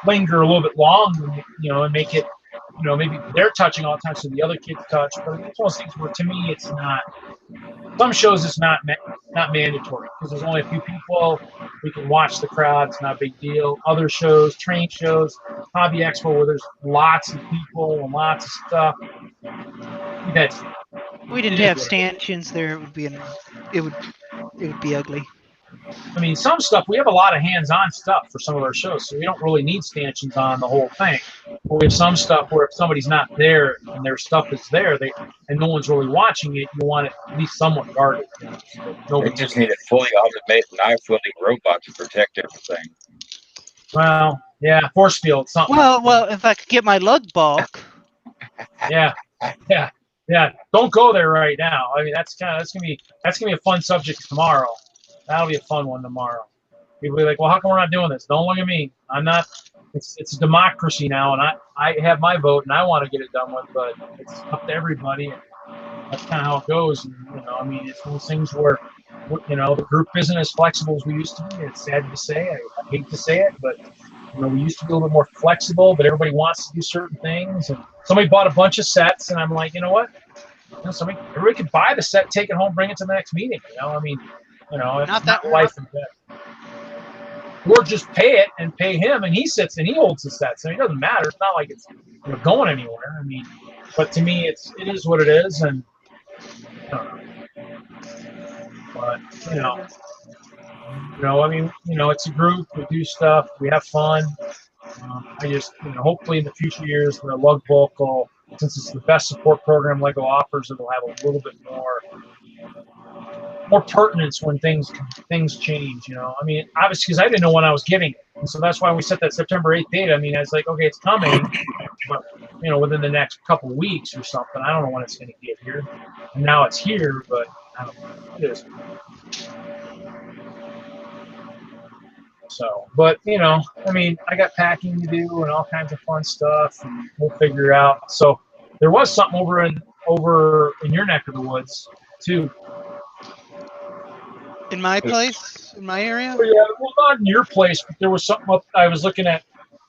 linger a little bit long, and make it, maybe they're touching all the time, so the other kids touch. But it's one of those things where, to me, it's not. Some shows it's not mandatory because there's only a few people. We can watch the crowd. It's not a big deal. Other shows, train shows, Hobby Expo, where there's lots of people and lots of stuff. We didn't have stanchions there. It would be ugly. I mean, some stuff, we have a lot of hands-on stuff for some of our shows, so we don't really need stanchions on the whole thing. But we have some stuff where if somebody's not there and their stuff is there, and no one's really watching it, you want it at least somewhat guarded. So they just need a fully automated knife-wielding robot to protect everything. Well, yeah, force field, something. Well, if I could get my lug bulk. Yeah. Don't go there right now. I mean, that's gonna be a fun subject tomorrow. That'll be a fun one tomorrow. People be like, well, how come we're not doing this? Don't look at me. I'm not. It's a democracy now, and I have my vote, and I want to get it done with, but it's up to everybody. And that's kind of how it goes. And, I mean, it's one of those things where, the group isn't as flexible as we used to be. It's sad to say. I hate to say it, but, we used to be a little bit more flexible, but everybody wants to do certain things. And somebody bought a bunch of sets, and I'm like, you know what? Everybody could buy the set, take it home, bring it to the next meeting. I mean, it's not life and death. Or just pay it and pay him, and he sits and he holds the sets. I mean, it doesn't matter. It's not like it's going anywhere. I mean, but to me, it is what it is, and but I mean, it's a group. We do stuff. We have fun. I just, hopefully in the future years, the Lug Bulk will, since it's the best support program LEGO offers, it'll have a little bit more pertinence when things change. I mean, obviously, because I didn't know when I was getting it, and so that's why we set that September 8th date. I mean, I was like, okay, it's coming, but within the next couple of weeks or something. I don't know when it's going to get here. And now it's here, but I don't know. It is. So, but I mean, I got packing to do and all kinds of fun stuff, and we'll figure it out. So, there was something over in your neck of the woods too. In my place, in my area. Oh, yeah, well, not in your place, but there was something up. I was looking at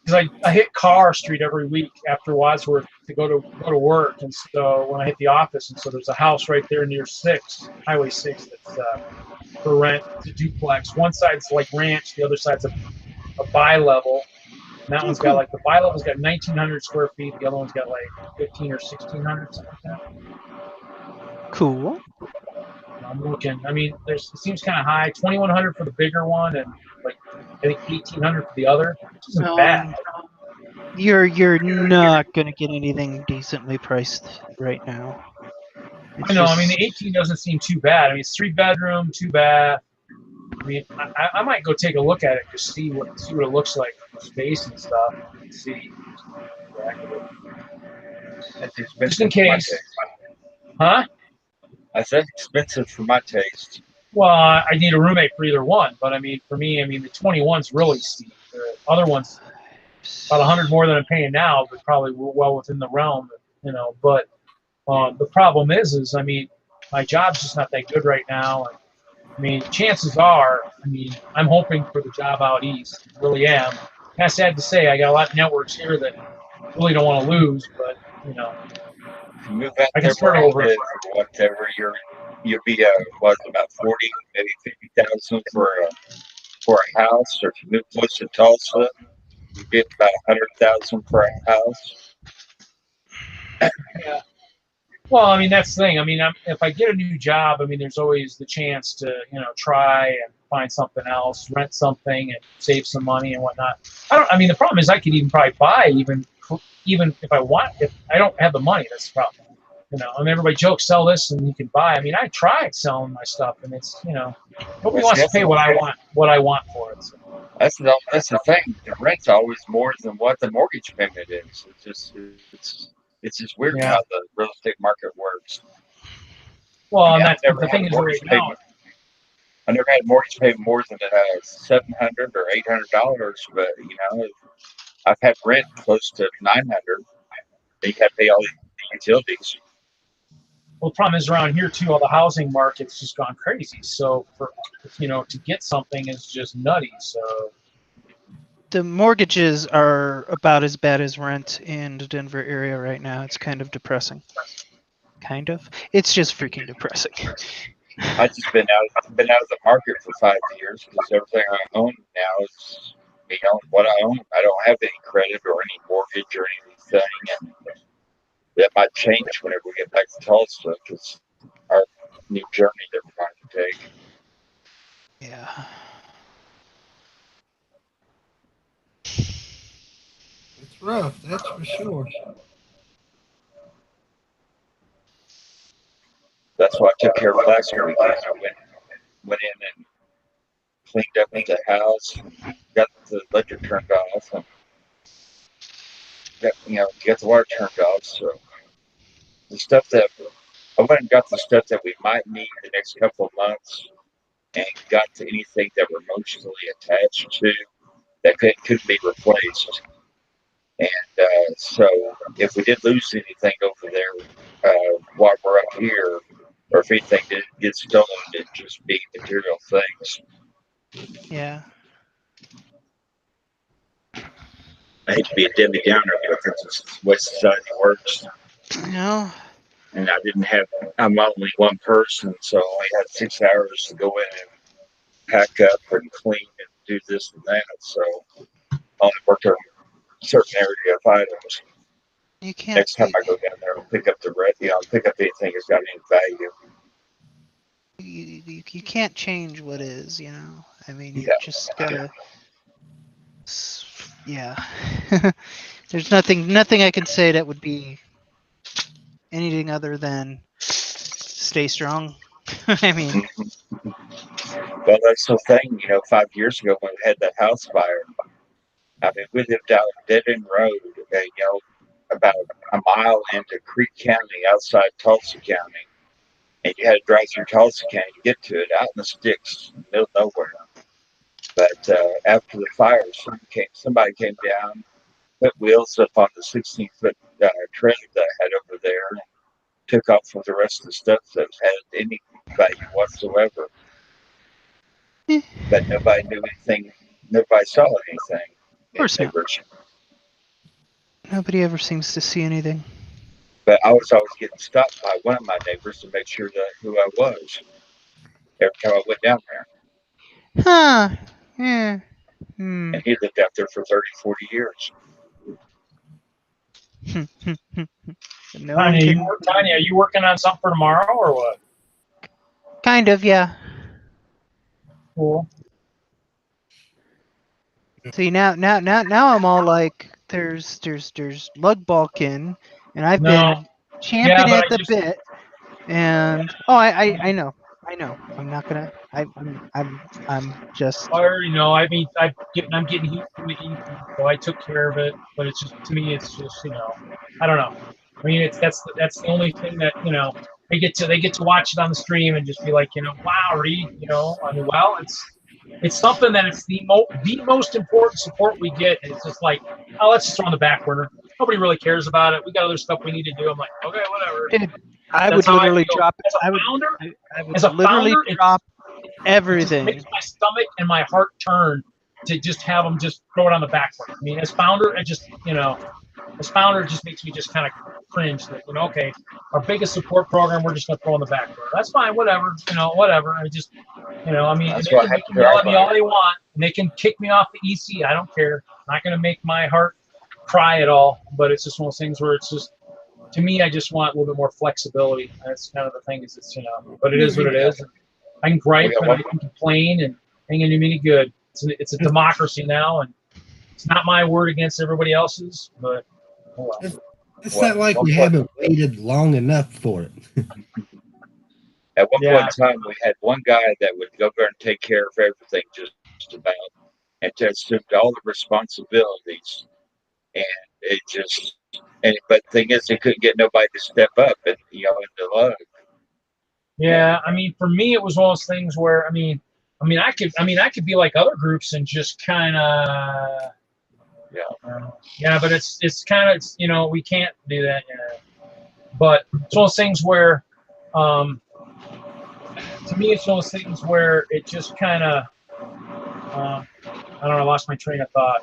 because I hit Carr Street every week after Wadsworth to go to work, and so when I hit the office, and so there's a house right there near Highway 6 that's for rent. It's a duplex. One side's like ranch, the other side's a bi-level. And that one's got the bi-level's got 1,900 square feet. The other one's got like 1,500 or 1,600, something like that. Cool. I'm looking. I mean, it seems kind of high. 2,100 for the bigger one, and like I think 1,800 for the other. Which isn't bad. You're not gonna get anything decently priced right now. I know. I mean, the 18 doesn't seem too bad. I mean, it's 3-bedroom, 2-bath. I mean, I might go take a look at it to see what it looks like, space and stuff. See. Just in case. Huh? I said expensive for my taste. Well, I need a roommate for either one, but I mean, for me, the 21's really steep. The other one's about 100 more than I'm paying now, but probably well within the realm, But the problem is, I mean, my job's just not that good right now. And, I mean, chances are, I'm hoping for the job out east. I really am. That's sad to say. I got a lot of networks here that really don't want to lose, but Move out I can there start over. Whatever you'll be about 40, maybe 50,000 for a house, or if you move close to Tulsa, you get about 100,000 for a house. Yeah. Well, I mean, that's the thing. I mean, if I get a new job, I mean, there's always the chance to, try and find something else, rent something, and save some money and whatnot. I mean, the problem is I could even probably buy even if I want. If I don't have the money, that's the problem. I mean, everybody jokes, sell this and you can buy. I mean, I tried selling my stuff, and it's, nobody wants to pay what I want for it. So. That's the thing. The rent's always more than what the mortgage payment is. It's just weird how the real estate market works. Well, I mean, the thing is right now. I never had a mortgage payment more than $700 or $800, but I've had rent close to $900. They have to pay all the utilities. Well, the problem is around here too. All the housing market's just gone crazy. So to get something is just nutty. So the mortgages are about as bad as rent in the Denver area right now. It's kind of depressing. Kind of. It's just freaking depressing. I've just been out of the market for 5 years because everything I own now is what I own. I don't have any credit or any mortgage or anything, and that might change whenever we get back to Tulsa because our new journey that we're going to take. Yeah. It's rough, that's for sure. That's why I took care of it last weekend. I went in and cleaned up the house, got the electric turned off, and got the water turned off. So the stuff that I went and got the stuff that we might need the next couple of months, and got to anything that we're emotionally attached to that couldn't be replaced. And so if we did lose anything over there while we're up here, or if anything did get stolen, it'd just be material things. Yeah. I hate to be a Debbie Downer, but that's the way society works. No. And I'm only one person, so I only had 6 hours to go in and pack up and clean and do this and that. So I only worked on a certain area of items. You can't. Next time I go down there, I'll pick up pick up anything that's got any value. You can't change what is, I mean, you just gotta. Yeah. There's nothing I can say that would be anything other than stay strong. I mean. Well, that's the thing, 5 years ago when we had that house fire, I mean, we lived out on a dead-end road, about a mile into Creek County, outside Tulsa County. And you had to drive through Tulsa County to get to it, out in the sticks, in the middle of nowhere. But after the fire, somebody came down, put wheels up on the 16-foot trailer that I had over there, and took off with the rest of the stuff that had any value whatsoever. But nobody knew anything. Nobody saw anything. Of course not. Nobody ever seems to see anything. But I was always getting stopped by one of my neighbors to make sure that who I was every time I went down there. Huh. Yeah. And he lived out there for 30, 40 years. Tanya, are you working on something for tomorrow or what? Kind of, yeah. Cool. See, now I'm all like, there's Lug Balkan, and I've been champing at the bit, and I know, I'm not gonna, I'm just. I already know. I mean, I'm getting heat from the heat, so I took care of it. But it's just, to me, it's just, I don't know. I mean, that's the only thing that they get to watch it on the stream and just be like, wow, Reed, I mean, well, it's something that it's the most important support we get, and it's just like, oh, let's just throw on the back burner. Nobody really cares about it. We got other stuff we need to do. I'm like, okay, whatever. Dude, I would literally drop. I would literally drop everything. It makes my stomach and my heart turn to just have them just throw it on the back burner. I mean, as founder, it just makes me just kind of cringe that, okay, our biggest support program, we're just going to throw on the back burner. That's fine, whatever, whatever. I just, I mean, they can yell at me all they want, and they can kick me off the EC. I don't care. I'm not going to make my heart cry at all, but it's just one of those things where it's just, to me, I just want a little bit more flexibility. That's kind of the thing. Is it's but it is what it is. I can gripe and I can complain, and ain't gonna do me any good. It's a democracy now, and it's not my word against everybody else's. But oh well. It's not like we haven't waited long enough for it. At one point in time, we had one guy that would go there and take care of everything, just about, and to assume all the responsibilities. And it just, but the thing is, they couldn't get nobody to step up, and in the lug. Yeah, I mean, for me, it was one of those things where, I could be like other groups and just kind of, but it's kind of, we can't do that. Yeah. But it's one of those things where, to me, it's one of those things where it just kind of, I don't know, I lost my train of thought.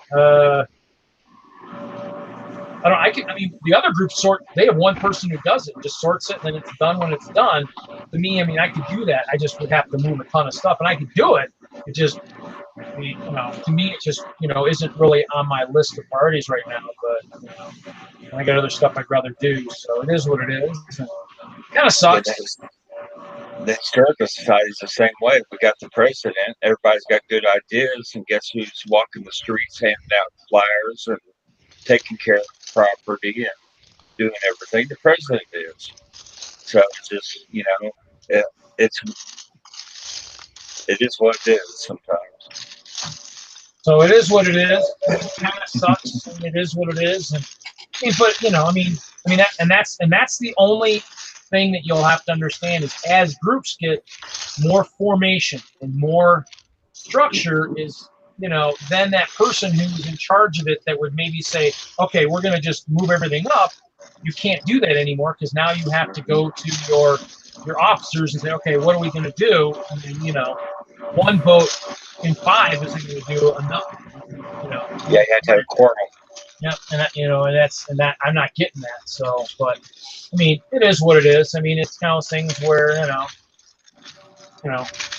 The other groups they have one person who does it, just sorts it, and then it's done when it's done. To me, I could do that. I just would have to move a ton of stuff, and I could do it. It just, to me, it just, isn't really on my list of priorities right now, but I got other stuff I'd rather do, so it is what it is. Kind of sucks. The historical society is the same way. We got the president. Everybody's got good ideas, and guess who's walking the streets, handing out flyers and taking care of the property and doing everything? The president is. So it's just, it is what it is sometimes. So it is what it is. It kind of sucks. And it is what it is. And that's the only thing that you'll have to understand is as groups get more formation and more structure is, then that person who's in charge of it that would maybe say, okay, we're going to just move everything up. You can't do that anymore because now you have to go to your officers and say, okay, what are we going to do? And then, one vote in 5 isn't going to do enough. Yeah, you have to have a quorum. Yeah, and that I'm not getting that. So, but it is what it is. It's kind of things where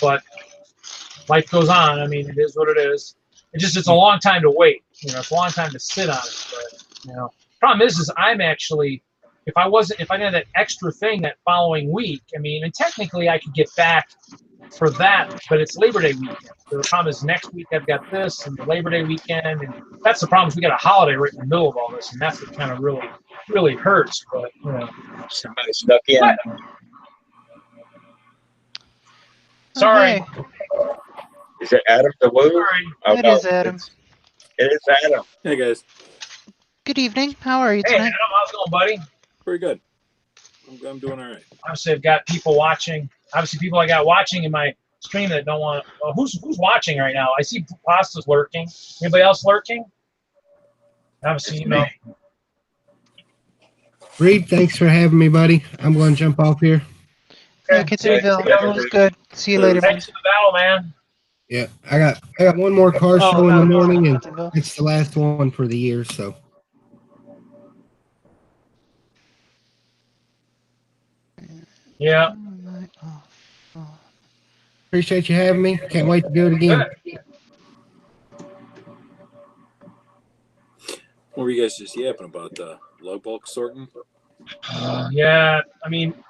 but life goes on. It is what it is. It's a long time to wait. It's a long time to sit on it. But problem is I'm actually, if I didn't have that extra thing that following week, and technically I could get back for that, but it's Labor Day weekend. So the problem is next week I've got this and the Labor Day weekend, and that's the problem is we got a holiday right in the middle of all this, and that's what kind of really, really hurts. But somebody stuck in. Sorry. Is it Adam the Woo? Sorry. Oh, It is Adam. It is Adam. Hey guys. Good evening. How are you Hey, tonight? Adam, how's it going, buddy? Pretty good. I'm doing all right. Obviously, I've got people watching. Obviously, people I got watching in my stream that don't want. Who's watching right now? I see Pasta's lurking. Anybody else lurking? Obviously, Reed, thanks for having me, buddy. I'm going to jump off here. Okay, it was good. See you later. Thanks for the battle, man. Yeah, I got one more car show in the morning, and it's the last one for the year. So. Yeah. Appreciate you having me. Can't wait to do it again. What were you guys just yapping about? Lug bulk sorting? Yeah,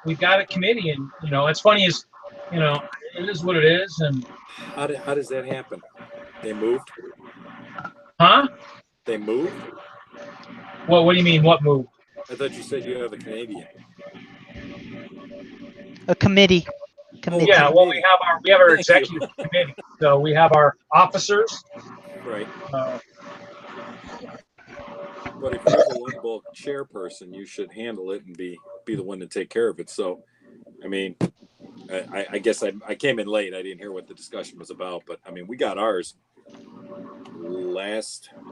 we've got a committee, and it's funny is, it is what it is, and how does that happen? They moved? Huh? They moved? What do you mean? What moved? I thought you said you have a Canadian. A committee. Yeah, well, we have our executive committee, so we have our officers. Right. But if you're the lug bulk chairperson, you should handle it and be the one to take care of it. So, I guess I came in late. I didn't hear what the discussion was about, but we got ours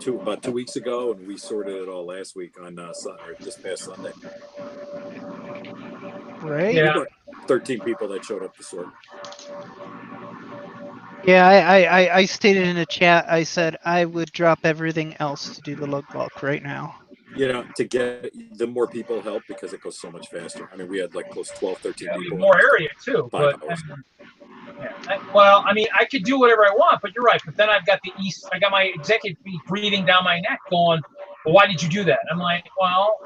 about 2 weeks ago, and we sorted it all last week on this past Sunday. Right. Yeah. 13 people that showed up to sort. Yeah, I stated in the chat, I said I would drop everything else to do the lug bulk right now. To get the more people help because it goes so much faster. We had like close to 12, 13 people. More area too, but I could do whatever I want, but you're right. But then I got my executive breathing down my neck going, well, why did you do that? I'm like, well,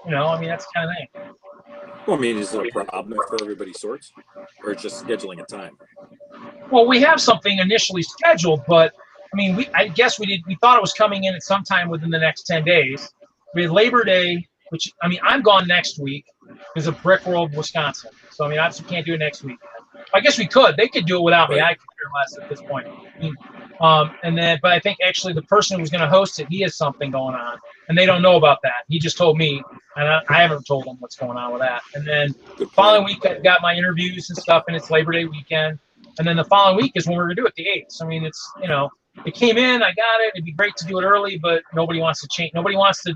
You know, I mean, that's the kind of thing. Well, I mean, is it a problem if everybody sorts, or just scheduling a time? Well, we have something initially scheduled, but I mean, I guess we thought it was coming in at some time within the next 10 days. We had Labor Day, which, I mean, I'm gone next week because of Brick World, Wisconsin. So, I mean, obviously can't do it next week. I guess we could. They could do it without me. I could care less at this point. But I think actually the person who was going to host it, he has something going on, and they don't know about that. He just told me, and I haven't told them what's going on with that. And then the following week, I got my interviews and stuff, and it's Labor Day weekend. And then the following week is when we're going to do it, the 8th. So, I mean, it's, you know, it came in, I got it. It'd be great to do it early, but nobody wants to change. Nobody wants to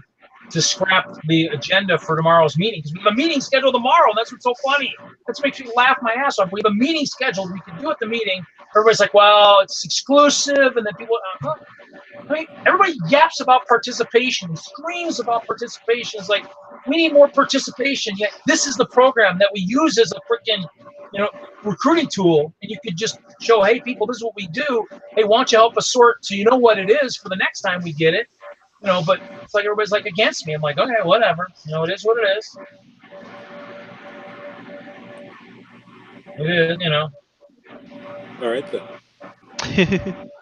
scrap the agenda for tomorrow's meeting because we have a meeting scheduled tomorrow. And that's what's so funny. That makes me laugh my ass off. We have a meeting scheduled. We can do it the meeting. Everybody's like, well, it's exclusive. And then people, I mean, everybody yaps about participation, screams about participation. It's like, we need more participation. Yet this is the program that we use as a freaking, you know, recruiting tool. And you could just show, hey, people, this is what we do. Hey, why don't you help us sort so you know what it is for the next time we get it? You know, but it's like everybody's like against me. I'm like, okay, whatever. You know, it is what it is. It is, you know. All right then.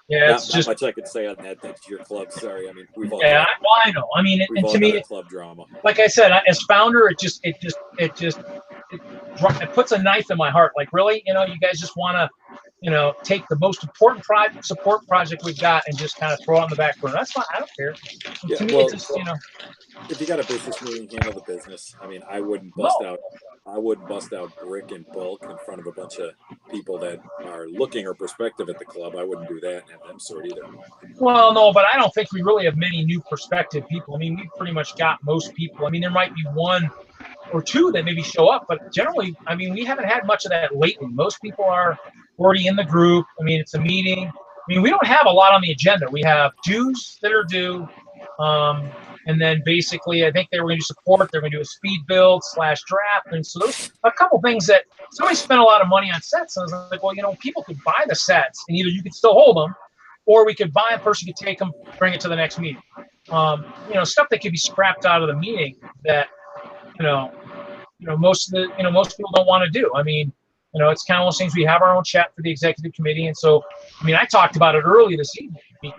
Yeah, it's just not much I could say on that. That's your club. Sorry, I mean we've all. Yeah, well, I know. I mean, and to me, club drama. Like I said, as founder, it puts a knife in my heart. Like, really, you know, you guys just want to, you know, take the most important support project we've got and just kind of throw it on the back burner. That's fine. I don't care. Yeah, to me, well, it's just, you know. If you got a business meeting, handle the business. I mean, I wouldn't bust out brick in bulk in front of a bunch of people that are looking or prospective at the club. I wouldn't do that and have them sort either. Well, no, but I don't think we really have many new prospective people. I mean, we've pretty much got most people. I mean, there might be one or two that maybe show up, but generally, I mean, we haven't had much of that lately. Most people are already in the group. I mean, it's a meeting. I mean, we don't have a lot on the agenda. We have dues that are due. And then basically, I think they were going to do support. They're going to do a speed build / draft. And so those a couple things that somebody spent a lot of money on sets. And I was like, well, you know, people could buy the sets and either you could still hold them or we could buy a person could take them, bring it to the next meeting. You know, stuff that could be scrapped out of the meeting that, you know, most people don't want to do. I mean, you know, it's kind of one of those things. We have our own chat for the executive committee. And so, I mean, I talked about it early this evening, you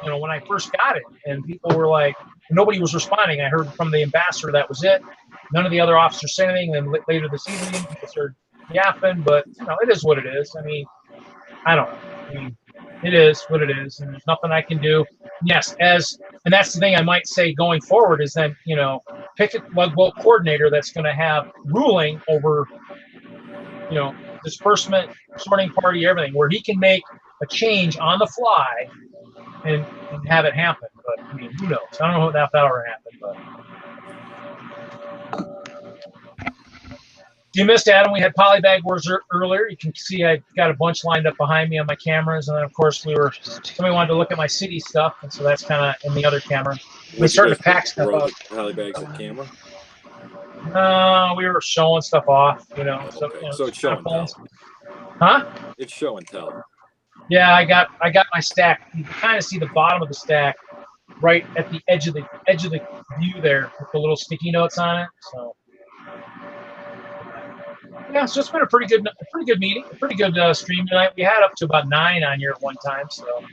know, when I first got it, and people were like, nobody was responding. I heard from the ambassador that was it. None of the other officers said anything. And then later this evening, people started yapping, but, you know, it is what it is. I mean, I don't know. I mean, it is what it is, and there's nothing I can do. Yes, and that's the thing I might say going forward is then, you know, pick a lug bolt coordinator that's going to have ruling over, you know, disbursement, sorting party, everything, where he can make a change on the fly and have it happen. But I mean, who knows? I don't know if that'll ever happen. But you missed, Adam. We had POLYBAG WARS earlier. You can see I got a bunch lined up behind me on my cameras, and then of course somebody wanted to look at my city stuff, and so that's kind of in the other camera. We started to pack stuff up. POLYBAGs at camera. We were showing stuff off, you know. Okay. So, you know, So it's show and tell. Huh? It's show and tell. Yeah, I got my stack. You can kind of see the bottom of the stack right at the edge of the view there with the little sticky notes on it. So yeah, so it's been a pretty good meeting, a pretty good stream tonight. We had up to about 9 on here at one time, so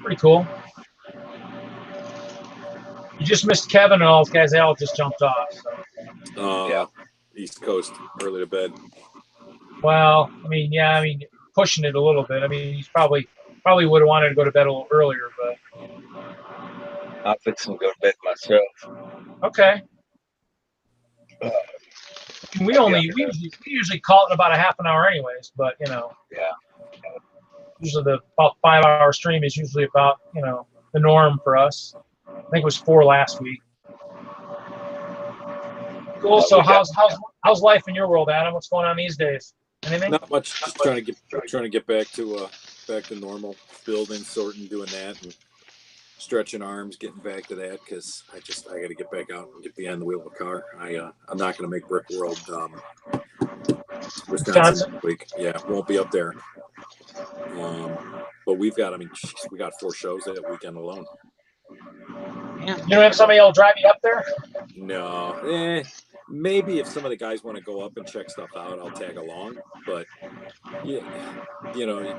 pretty cool. You just missed Kevin and all those guys. They all just jumped off. So. Yeah, East Coast, early to bed. Well, I mean, pushing it a little bit. I mean, he's probably would have wanted to go to bed a little earlier, but. I'm fixing to go to bed myself. Okay. We usually call it in about a half an hour anyways, but you know. Yeah. Usually about 5-hour stream is usually about, you know, the norm for us. I think it was 4 last week. Cool. So how's life in your world, Adam? What's going on these days? Anything? Not much. Just trying to get back to normal, building, sorting, doing that, and stretching arms, getting back to that because I got to get back out and get behind the wheel of a car. I'm not going to make Brick World Wisconsin this week. Yeah, won't be up there. But we got 4 shows that weekend alone. You don't have somebody else drive you up there? No. Maybe if some of the guys want to go up and check stuff out, I'll tag along. But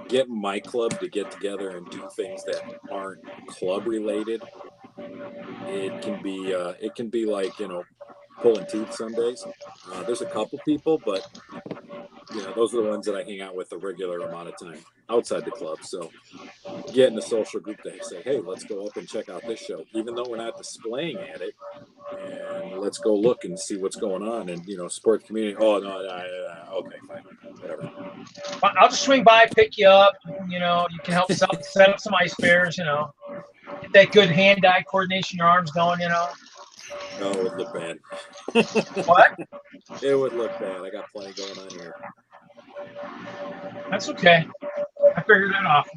get my club to get together and do things that aren't club related. It can be like pulling teeth some days. There's a couple people, but those are the ones that I hang out with a regular amount of time outside the club. So get in the social group to say, hey, let's go up and check out this show, even though we're not displaying at it. And let's go look and see what's going on. And support the community. Oh no, okay, fine, whatever. I'll just swing by, pick you up. You can help set up some ice bears. Get that good hand-eye coordination, your arms going. No, it would look bad. What? It would look bad. I got plenty going on here. That's okay. I figured that off.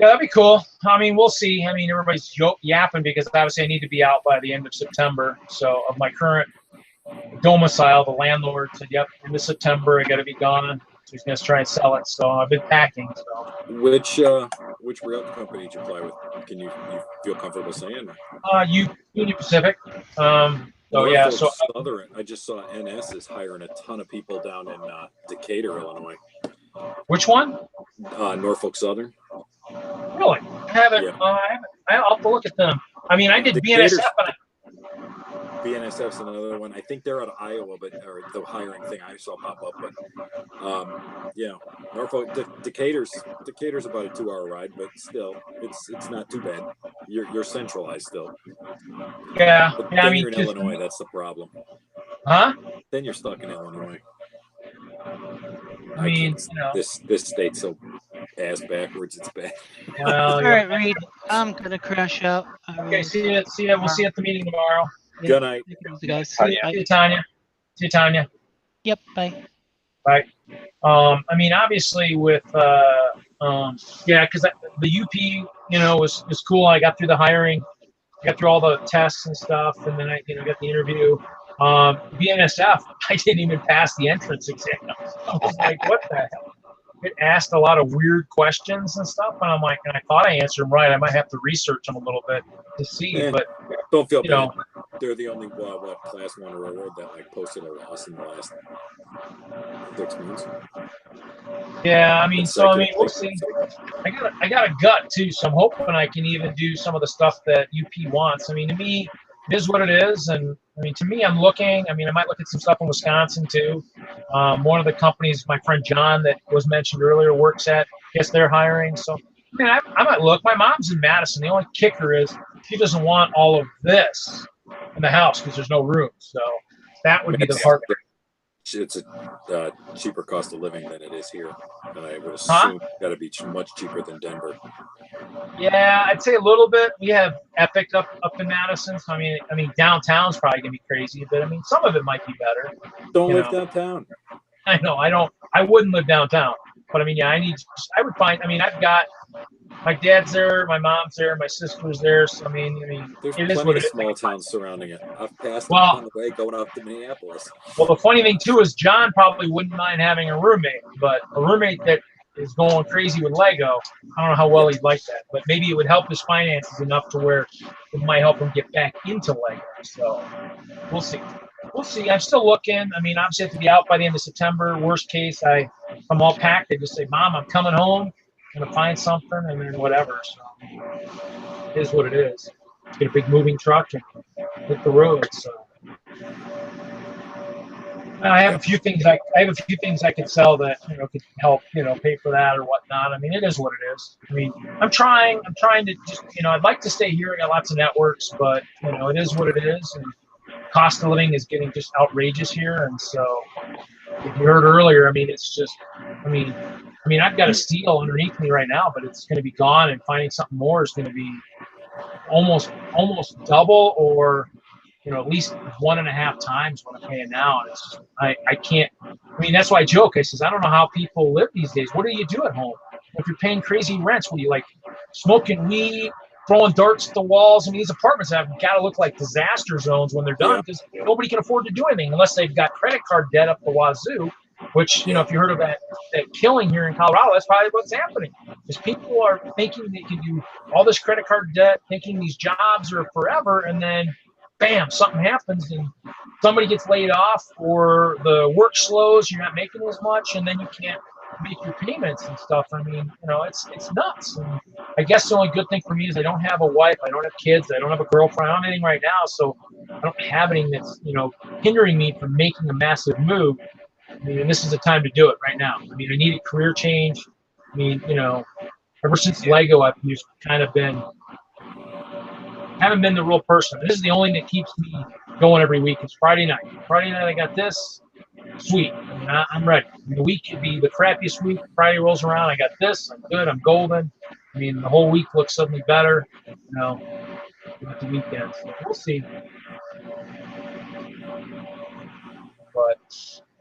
Yeah, that'd be cool. I mean, we'll see. I mean, everybody's yapping because obviously I need to be out by the end of September. So of my current domicile, the landlord said, yep, end of September, I got to be gone. So he's going to try and sell it. So I've been packing. So which rail company did you fly with? Can you feel comfortable saying? Union Pacific. Southern. I just saw NS is hiring a ton of people down in Decatur, Illinois. Which one? Norfolk Southern. Really? I haven't. Yeah. I'll have to look at them. I mean, I did BNSF. BNSF's another one. I think they're out of Iowa, or the hiring thing I saw pop up. But Norfolk, Decatur's about a 2-hour ride, but still, it's not too bad. You're centralized still. Yeah. But then you're in Illinois. That's the problem. Huh? Then you're stuck in Illinois. I mean, this state's so ass backwards. It's bad. Well, all right, Reed. I'm gonna crash out. Okay. See you. We'll see you at the meeting tomorrow. Good night. Guys. See you, Tanya. See you, Tanya. Yep. Bye. Bye. I mean, obviously with because the UP, was cool. I got through the hiring, I got through all the tests and stuff, and then I got the interview. BNSF, I didn't even pass the entrance exam. I was like, what the hell? It asked a lot of weird questions and stuff, and I'm like, and I thought I answered them right. I might have to research them a little bit to see, but don't feel bad. They're the only Class 1 railroad that posted a loss in the last 6 months. Yeah, I mean, we'll see. I got a gut too, so I'm hoping I can even do some of the stuff that UP wants. I mean, to me, it is what it is, and I mean, to me, I'm looking. I mean, I might look at some stuff in Wisconsin too. One of the companies my friend John that was mentioned earlier works at, I guess they're hiring. So, I mean, I might look. My mom's in Madison. The only kicker is she doesn't want all of this in the house because there's no room. So that would be the hard. It's a cheaper cost of living than it is here, and I would assume it's got to be much cheaper than Denver. Yeah, I'd say a little bit. We have Epic up in Madison. So I mean, downtown's probably gonna be crazy, but I mean, some of it might be better. Don't live downtown. I know. I wouldn't live downtown, but I mean, yeah, I would find. I mean, I've got my dad's there, my mom's there, my sister's there. So I mean, there's it is plenty what of it is. small towns surrounding it. I've passed them on the way going up to Minneapolis. Well, the funny thing too is John probably wouldn't mind having a roommate, but a roommate that is going crazy with Lego, I don't know how well he'd like that, but maybe it would help his finances enough to where it might help him get back into Lego. So we'll see. I'm still looking. I mean, obviously I have to be out by the end of September. Worst case, I'm all packed. I just say, Mom, I'm coming home. I'm going to find something and then whatever. So it is what it is. Get a big moving truck and hit the road. So I have a few things I could sell that could help pay for that or whatnot. I mean, it is what it is. I mean, I'm trying to just I'd like to stay here. I got lots of networks, but it is what it is. And cost of living is getting just outrageous here, and so if you heard earlier, I mean, it's just I mean I've got a steel underneath me right now, but it's going to be gone, and finding something more is going to be almost double or at least 1.5 times what I'm paying now. And it's just, I can't. I mean, that's why I joke. I says I don't know how people live these days. What do you do at home if you're paying crazy rents? What do you like smoking weed, throwing darts at the walls? I mean, these apartments have got to look like disaster zones when they're done because nobody can afford to do anything unless they've got credit card debt up the wazoo. Which if you heard of that killing here in Colorado, that's probably what's happening. Because people are thinking they can do all this credit card debt, thinking these jobs are forever, and then bam, something happens and somebody gets laid off, or the work slows, you're not making as much, and then you can't make your payments and stuff. I mean, it's nuts. And I guess the only good thing for me is I don't have a wife, I don't have kids, I don't have a girlfriend, I don't have anything right now, so I don't have anything that's hindering me from making a massive move. I mean, and this is the time to do it right now. I mean, I need a career change. I mean, ever since Lego, I've just kind of haven't been the real person. This is the only thing that keeps me going every week. It's Friday night. Friday night, I got this. Sweet. I mean, I'm ready. I mean, the week could be the crappiest week. Friday rolls around. I got this. I'm good. I'm golden. I mean, the whole week looks suddenly better. At the weekend. So we'll see. But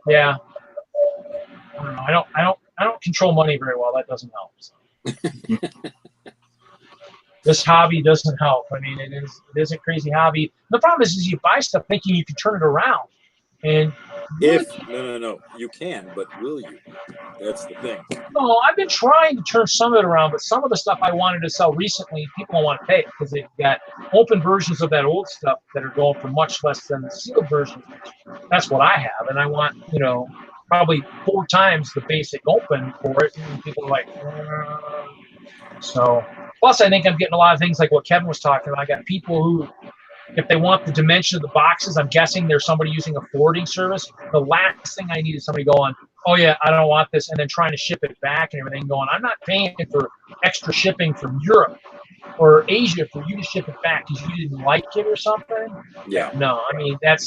yeah, I don't know. I don't control money very well. That doesn't help. So. This hobby doesn't help. I mean, it is a crazy hobby. The problem is you buy stuff thinking you can turn it around, and no, you can, but will you? That's the thing. No, I've been trying to turn some of it around, but some of the stuff I wanted to sell recently, people don't want to pay because they've got open versions of that old stuff that are going for much less than the sealed versions. That's what I have, and I want probably 4 times the basic open for it, and people are like. So, plus I think I'm getting a lot of things like what Kevin was talking about. I got people who, if they want the dimension of the boxes, I'm guessing there's somebody using a forwarding service. The last thing I need is somebody going, oh yeah, I don't want this, and then trying to ship it back and everything going, I'm not paying for extra shipping from Europe or Asia for you to ship it back because you didn't like it or something. Yeah. No, I mean, if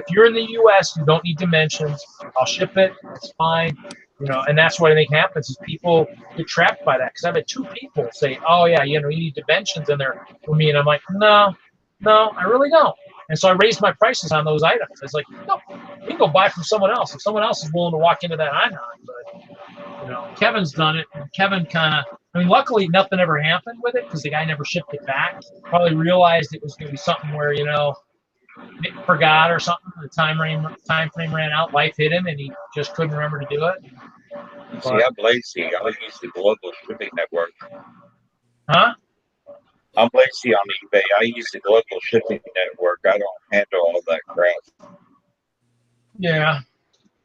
you're in the US, you don't need dimensions. I'll ship it. It's fine. And that's what I think happens is people get trapped by that. Because I've had 2 people say, "Oh yeah, you need dimensions in there for me," and I'm like, "No, I really don't." And so I raised my prices on those items. It's like, no, you can go buy from someone else. If someone else is willing to walk into that, I'm not. But Kevin's done it. And Kevin luckily nothing ever happened with it because the guy never shipped it back. Probably realized it was going to be something where forgot or something. The time frame ran out. Life hit him, and he just couldn't remember to do it. See, I'm lazy. I use the global shipping network. Huh? I'm lazy on eBay. I use the global shipping network. I don't handle all that crap. Yeah.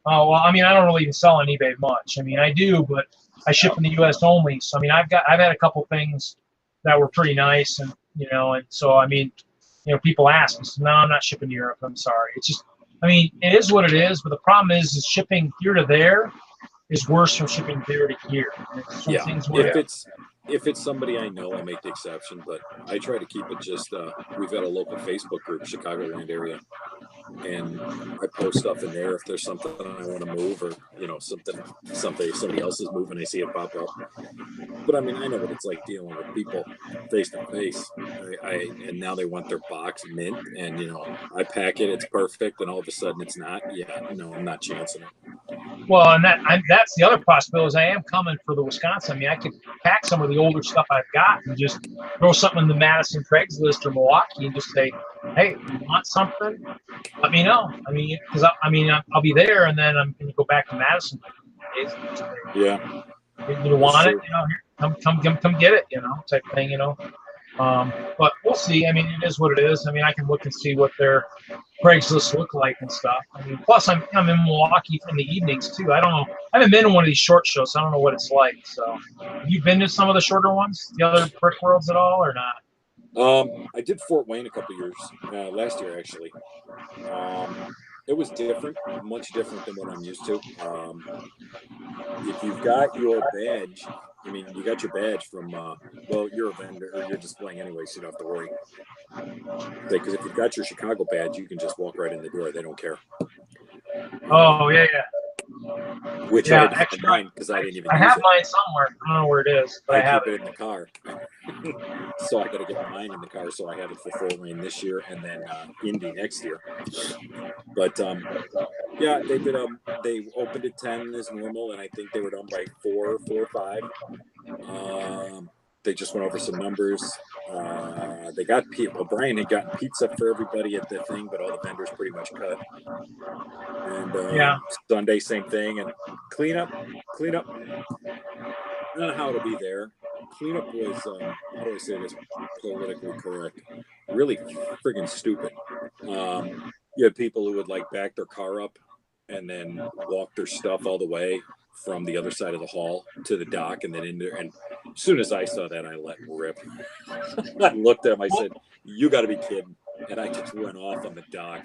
Oh well, I mean, I don't really even sell on eBay much. I mean, I do, but I ship in the U.S. only. So I mean, I've had a couple things that were pretty nice, and and so I mean. People ask me, no, I'm not shipping to Europe. I'm sorry. It's just, I mean, it is what it is. But the problem is shipping here to there is worse from shipping there to here. Yeah. If it's somebody I know, I make the exception. But I try to keep it just. We've got a local Facebook group, Chicagoland area, and I post stuff in there if there's something I want to move or somebody else is moving, I see it pop up. But I mean, I know what it's like dealing with people face to face. And now they want their box mint, and I pack it, it's perfect, and all of a sudden it's not. Yeah, no, I'm not chancing it. Well, and that's the other possibility is I am coming for the Wisconsin. I mean, I could pack some of the older stuff I've got and just throw something in the Madison Craigslist or Milwaukee and just say, hey, you want something? Let me know. I mean, because I'll be there, and then I'm going to go back to Madison. Yeah. You want it? Come get it. Type thing. But we'll see. I mean, it is what it is. I mean, I can look and see what their Craigslist look like and stuff. I mean, plus I'm in Milwaukee in the evenings too. I don't know. I haven't been to one of these short shows, so I don't know what it's like. So, have you been to some of the shorter ones, the other Brick Worlds at all, or not? I did Fort Wayne a couple years last year actually. It was different, much different than what I'm used to. If you've got your badge, I mean, you got your badge from, well, you're a vendor, or you're displaying anyway, so you don't have to worry. Because if you've got your Chicago badge, you can just walk right in the door. They don't care. Oh, yeah. Which I had to mine because I didn't even use have it. mine somewhere. I don't know where it is, but I have keep it in the car. So I got to get mine in the car. So I have it for Fort Wayne this year and then Indy next year. But yeah, they did. They opened at 10 as normal, and I think they were done by 4 or 5. They just went over some numbers. They got Brian had gotten pizza for everybody at the thing, but all the vendors pretty much cut. And Sunday, same thing. And cleanup. I don't know how it'll be there. Cleanup was, how do I say this politically correct? really friggin' stupid. You had people who would like back their car up and then walk their stuff all the way from the other side of the hall to the dock and then in there. And as soon as I saw that, I let rip. I looked at him. I said, "You got to be kidding!" And I just went off on the dock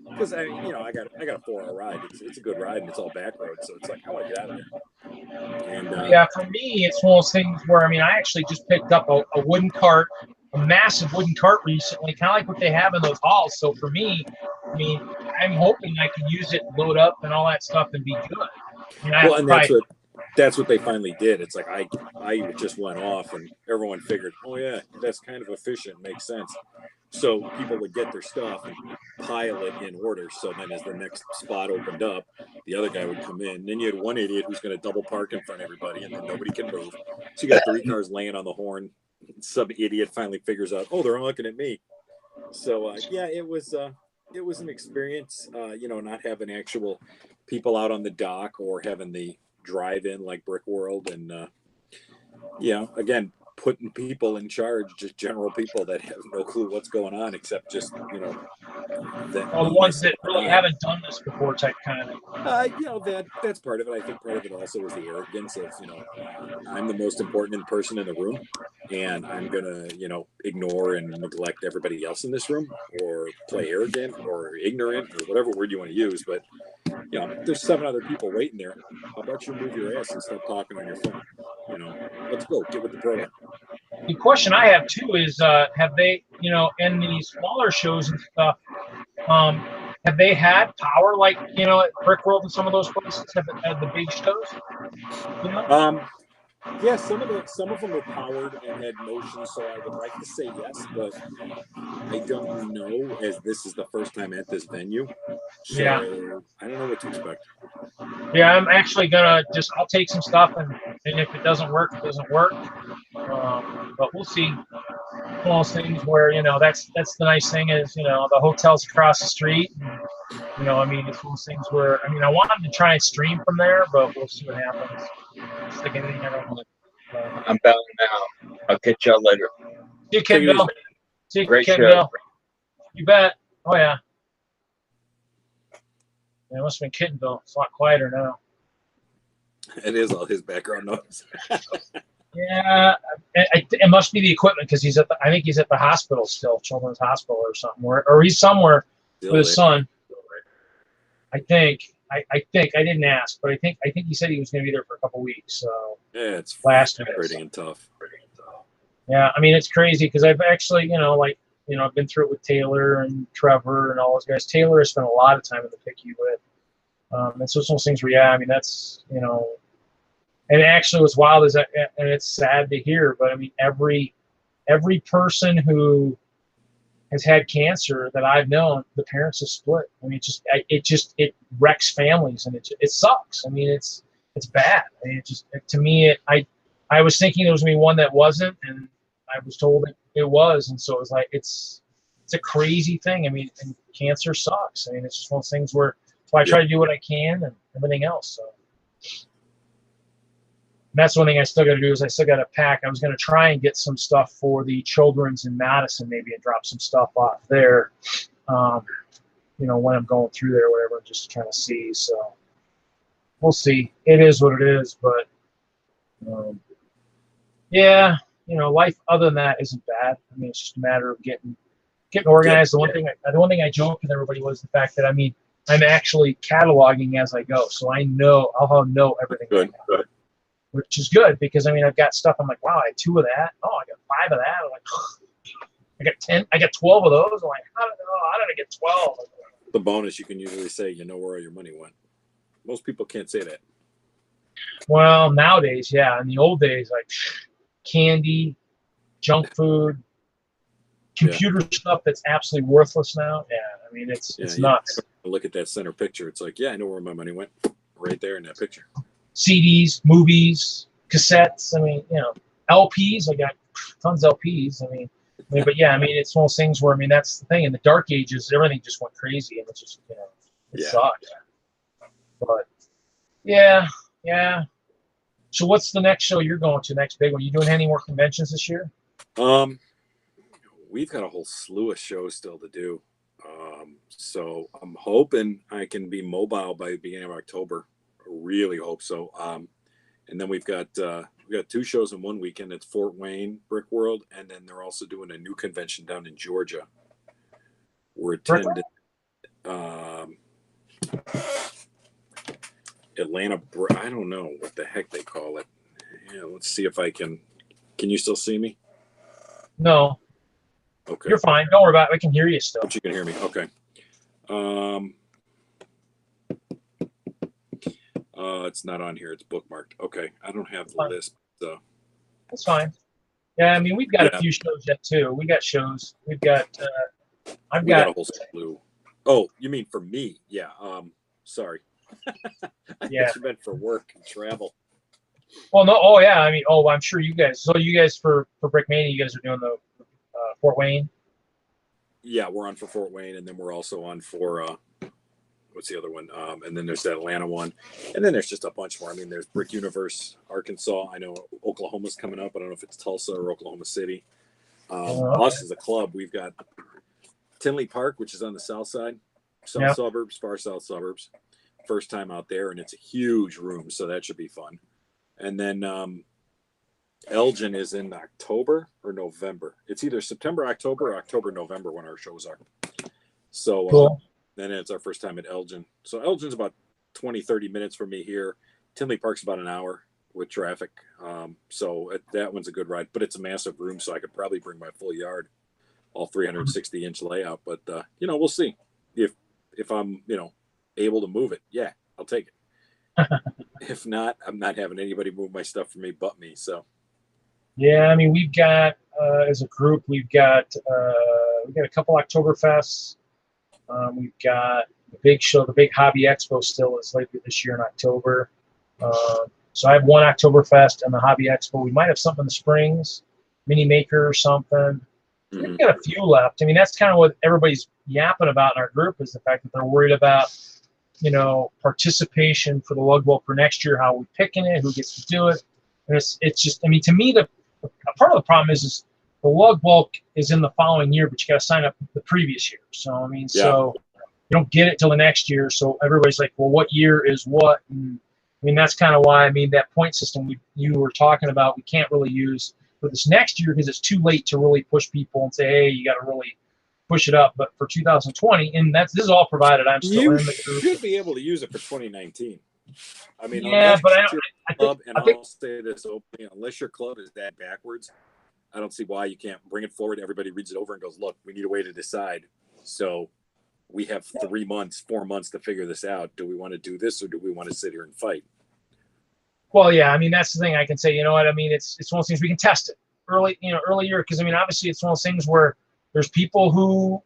because I got a 4-hour ride. It's a good ride and it's all back road, so it's like I want to get out of there. And yeah, for me, it's one of those things where I actually just picked up a wooden cart, a massive wooden cart recently, kind of like what they have in those halls. So for me, I'm hoping I can use it, load up, and all that stuff, and be good. Well, and that's what they finally did. It's like I just went off, and everyone figured, oh yeah, that's kind of efficient, makes sense. So people would get their stuff and pile it in order. So then, as the next spot opened up, the other guy would come in. And then you had one idiot who's going to double park in front of everybody, and then nobody can move. So you got 3 cars laying on the horn. Some idiot finally figures out, oh, they're looking at me. So yeah, it was an experience. Not having actual people out on the dock or having the drive-in like Brick World, and again, putting people in charge, just general people that have no clue what's going on except just the ones that really haven't done this before type kind of thing. That's part of it. I think part of it also is the arrogance of I'm the most important person in the room, and I'm gonna ignore and neglect everybody else in this room, or play arrogant or ignorant or whatever word you want to use. But there's 7 other people waiting there. How about you move your ass and stop talking on your phone? Let's go get with the program. The question I have too is, have they, in these smaller shows and stuff, have they had power like at Brick World and some of those places have had the big shows? Yeah, some of them were powered and had motion, so I would like to say yes, but I don't know, as this is the first time at this venue. So yeah. I don't know what to expect. Yeah, I'm actually I'll take some stuff, and if it doesn't work, it doesn't work. But we'll see. One of those things where that's the nice thing is the hotel's across the street. And, it's one of those things where I wanted to try and stream from there, but we'll see what happens. Just like anything, I'm bowing now. I'll catch y'all later. See you, Kid Bill. See you, Great Kid show. Bill. You bet. Oh yeah. It must have been Kittenville. It's a lot quieter now. It is all his background noise. Yeah, it must be the equipment because I think he's at the hospital still, Children's Hospital or something, or he's somewhere with his son. I think. I didn't ask, but I think he said he was going to be there for a couple weeks. So yeah, it's last pretty tough. Yeah, it's crazy because I've actually, I've been through it with Taylor and Trevor and all those guys. Taylor has spent a lot of time in the PICU with. And so some of those things where, yeah, that's, and actually what's wild is that, and it's sad to hear, but every person who has had cancer that I've known, the parents are split. It wrecks families, and it sucks. It's bad. To me, I was thinking there was going to be one that wasn't, and I was told it was. And so it was like, it's a crazy thing. And cancer sucks. It's just one of those things where, so I try to do what I can and everything else. So and that's one thing I still got to do is I still got to pack. I was going to try and get some stuff for the children's in Madison, maybe, and drop some stuff off there. When I'm going through there, or whatever, just trying to see. So we'll see. It is what it is, but yeah, life other than that isn't bad. It's just a matter of getting organized. The one thing I joked with everybody was the fact that I'm actually cataloging as I go, so I'll know everything. Good. Which is good because I've got stuff. I'm like, wow, I had 2 of that. Oh, I got 5 of that. I'm like, I got 10. I got 12 of those. I'm like, how did I get 12? The bonus, you can usually say, where all your money went. Most people can't say that. Well, nowadays, yeah. In the old days, like candy, junk food, computer stuff that's absolutely worthless now. Yeah, it's nuts. Look at that center picture. It's like, yeah, I know where my money went. Right there in that picture. CDs, movies, cassettes. LPs. I got tons of LPs. But yeah, it's one of those things where that's the thing. In the dark ages, everything just went crazy, and it's just it sucked. But yeah. So what's the next show you're going to? Next big one? You doing any more conventions this year? we've got a whole slew of shows still to do. So I'm hoping I can be mobile by the beginning of October. I really hope so. And then we've got 2 shows in one weekend. It's Fort Wayne, Brick World, and then they're also doing a new convention down in Georgia. We're attending Atlanta. I don't know what the heck they call it. Yeah, let's see if I can. Can you still see me? No. Okay. You're fine. Don't worry about it. I can hear you still. But you can hear me. Okay. It's not on here. It's bookmarked. Okay. I don't have the list. So. That's fine. Yeah, I mean, we've got a few shows yet too. We got shows. We've got. I've got a whole slew. Oh, you mean for me? Yeah. Sorry. Yeah. It's meant for work and travel. Well, no. Oh, yeah. I mean, I'm sure you guys. So you guys for Brickmania, you guys are doing the Fort Wayne. Yeah, we're on for Fort Wayne, and then we're also on for what's the other one? And then there's the Atlanta one, and then there's just a bunch more. I mean, there's Brick Universe, Arkansas. I know Oklahoma's coming up. I don't know if it's Tulsa or Oklahoma City. Us as a club, we've got Tinley Park, which is on the south side, suburbs, far south suburbs. First time out there, and it's a huge room, so that should be fun. And then Elgin is in October or November. It's either September, October, or October, November when our shows are. So cool. Then it's our first time at Elgin. So Elgin's about 20, 30 minutes from me here. Tinley Park's about an hour with traffic. So that one's a good ride, but it's a massive room, so I could probably bring my full yard, all 360-inch layout. But, we'll see. If I'm, able to move it, yeah, I'll take it. If not, I'm not having anybody move my stuff for me but me. So. Yeah, I mean, we've got as a group, we've got a couple Oktoberfests. We've got the big show, the big Hobby Expo still is later this year in October. So I have one Oktoberfest and the Hobby Expo. We might have something in the Springs, Mini Maker or something. We've got a few left. I mean, that's kind of what everybody's yapping about in our group is the fact that they're worried about, participation for the lug bowl for next year, how we're picking it, who gets to do it. And it's just, I mean, to me, part of the problem is the lug bulk is in the following year, but you got to sign up the previous year. So, I mean, so you don't get it till the next year. So everybody's like, well, what year is what? And, I mean, that's kind of why, I mean, that point system you were talking about, we can't really use for this next year because it's too late to really push people and say, hey, you got to really push it up. But for 2020, and this is all provided I'm still in the group. You should be able to use it for 2019. I mean, yeah, but I'll say this openly, unless your club is that backwards, I don't see why you can't bring it forward. Everybody reads it over and goes, look, we need a way to decide. So we have 3 months, 4 months to figure this out. Do we want to do this or do we want to sit here and fight? Well, yeah, I mean, that's the thing I can say. You know what? I mean, it's one of those things we can test it earlier because, I mean, obviously it's one of those things where there's people who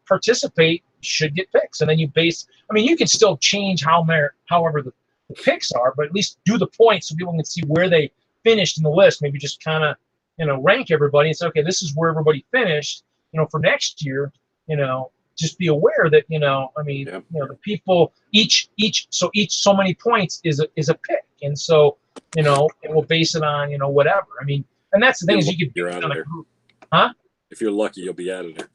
participate should get picks. And then you can still change however the picks are, but at least do the points so people can see where they finished in the list. Maybe just kind of, rank everybody and say, okay, this is where everybody finished, for next year, just be aware that, the people so many points is a pick. And so, and we'll base it on, whatever. I mean, and that's the thing is you could you're out of there. Huh? If you're lucky, you'll be out of there.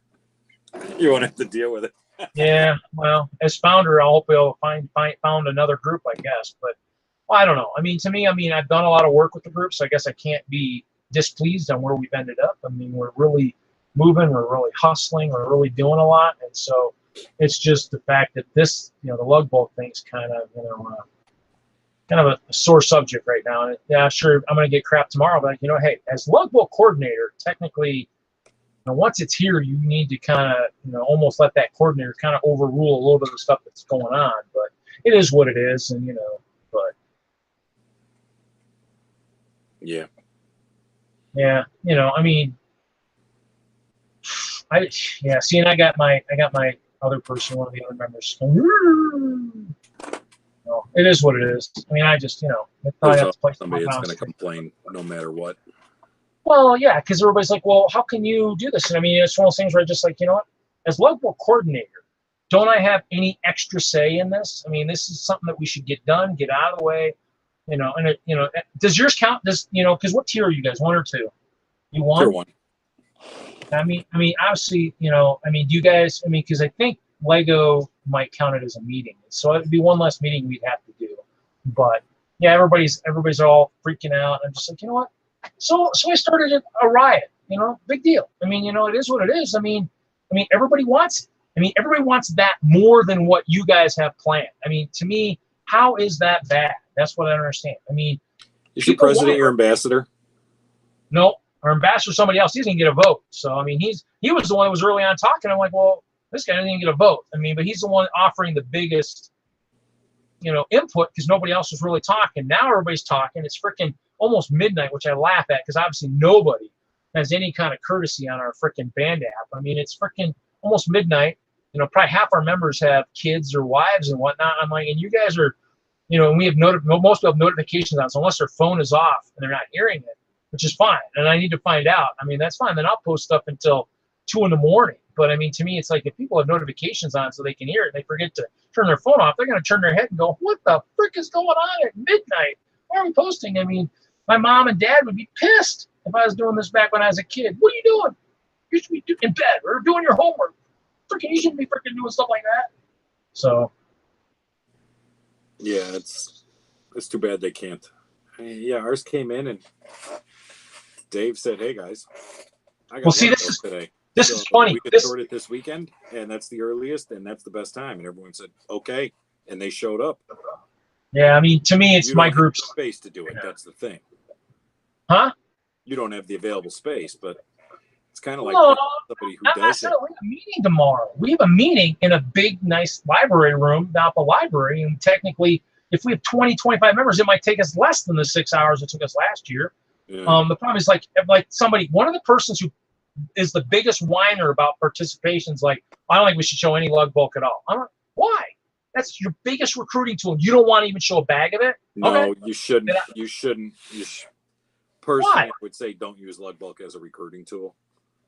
You won't have to deal with it. Yeah. Well, as founder, I hope we'll found another group, I guess, but I don't know. I mean, to me, I've done a lot of work with the group, so I guess I can't be displeased on where we've ended up. I mean, we're really moving, we're really hustling, we're really doing a lot, and so it's just the fact that this, the lug bolt thing's kind of, kind of a sore subject right now. And yeah, sure, I'm going to get crap tomorrow, but hey, as lug bolt coordinator, technically, once it's here, you need to kind of, almost let that coordinator kind of overrule a little bit of the stuff that's going on. But it is what it is, and but yeah. Yeah, I mean, see, and I got my other person, one of the other members. No, it is what it is. I mean, I just, probably have to play somebody that's going to complain no matter what. Well, yeah, because everybody's like, well, how can you do this? And I mean, it's one of those things where I just like, as lug bolt coordinator, don't I have any extra say in this? I mean, this is something that we should get done, get out of the way. And does yours count? Because what tier are you guys? 1 or 2? You 1? Tier 1. I mean, obviously, you know, I mean, do you guys? I mean, because I think Lego might count it as a meeting, so it'd be one less meeting we'd have to do. But yeah, everybody's all freaking out. I'm just like, you know what? So I started a riot. You know, big deal. I mean, you know, it is what it is. I mean, everybody wants it. I mean, everybody wants that more than what you guys have planned. I mean, to me, how is that bad? That's what I don't understand. I mean, is your president your ambassador? No, our ambassador, somebody else. He doesn't get a vote. So I mean, he was the one that was early on talking. I'm like, well, this guy doesn't even get a vote. I mean, but he's the one offering the biggest, you know, input because nobody else was really talking. Now everybody's talking. It's freaking almost midnight, which I laugh at because obviously nobody has any kind of courtesy on our freaking band app. I mean, it's freaking almost midnight. You know, probably half our members have kids or wives and whatnot. I'm like, and you guys are, you know, and we have most people have notifications on, so unless their phone is off and they're not hearing it, which is fine. And I need to find out. I mean, that's fine. Then I'll post stuff until 2 in the morning. But I mean, to me, it's like if people have notifications on so they can hear it and they forget to turn their phone off, they're going to turn their head and go, what the frick is going on at midnight? Why are we posting? I mean, my mom and dad would be pissed if I was doing this back when I was a kid. What are you doing? You should be in bed or doing your homework. Freaking, you shouldn't be freaking doing stuff like that. So. Yeah, it's too bad they can't. I mean, yeah, ours came in and Dave said, "Hey guys, I got well, see, this is today. This is funny. We could sort it this weekend, and that's the earliest, and that's the best time." And everyone said, "Okay," and they showed up. Yeah, I mean, to me, it's my group's space to do it. That's the thing. Huh? You don't have the available space, but it's kind of like no, somebody who not does it. We have a meeting tomorrow. We have a meeting in a big, nice library room down at the library, and technically, if we have 20, 25 members, it might take us less than the 6 hours it took us last year. Yeah. The problem is like somebody, one of the persons who is the biggest whiner about participation's like, I don't think we should show any lug bulk at all. I'm like, why? That's your biggest recruiting tool. You don't want to even show a bag of it? No, okay. you shouldn't. You shouldn't. Personally, I would say don't use lug bulk as a recruiting tool.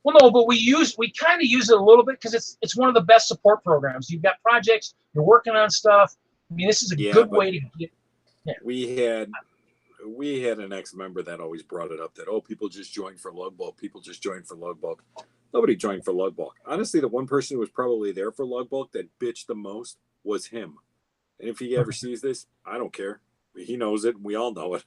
Well, no, but we kind of use it a little bit because it's one of the best support programs. You've got projects, you're working on stuff. I mean, this is a good way to get. Yeah. We had an ex-member that always brought it up that, oh, people just joined for lug bulk. People just joined for lug bulk. Nobody joined for lug bulk. Honestly, the one person who was probably there for lug bulk that bitched the most was him. And if he ever sees this, I don't care. He knows it, and we all know it.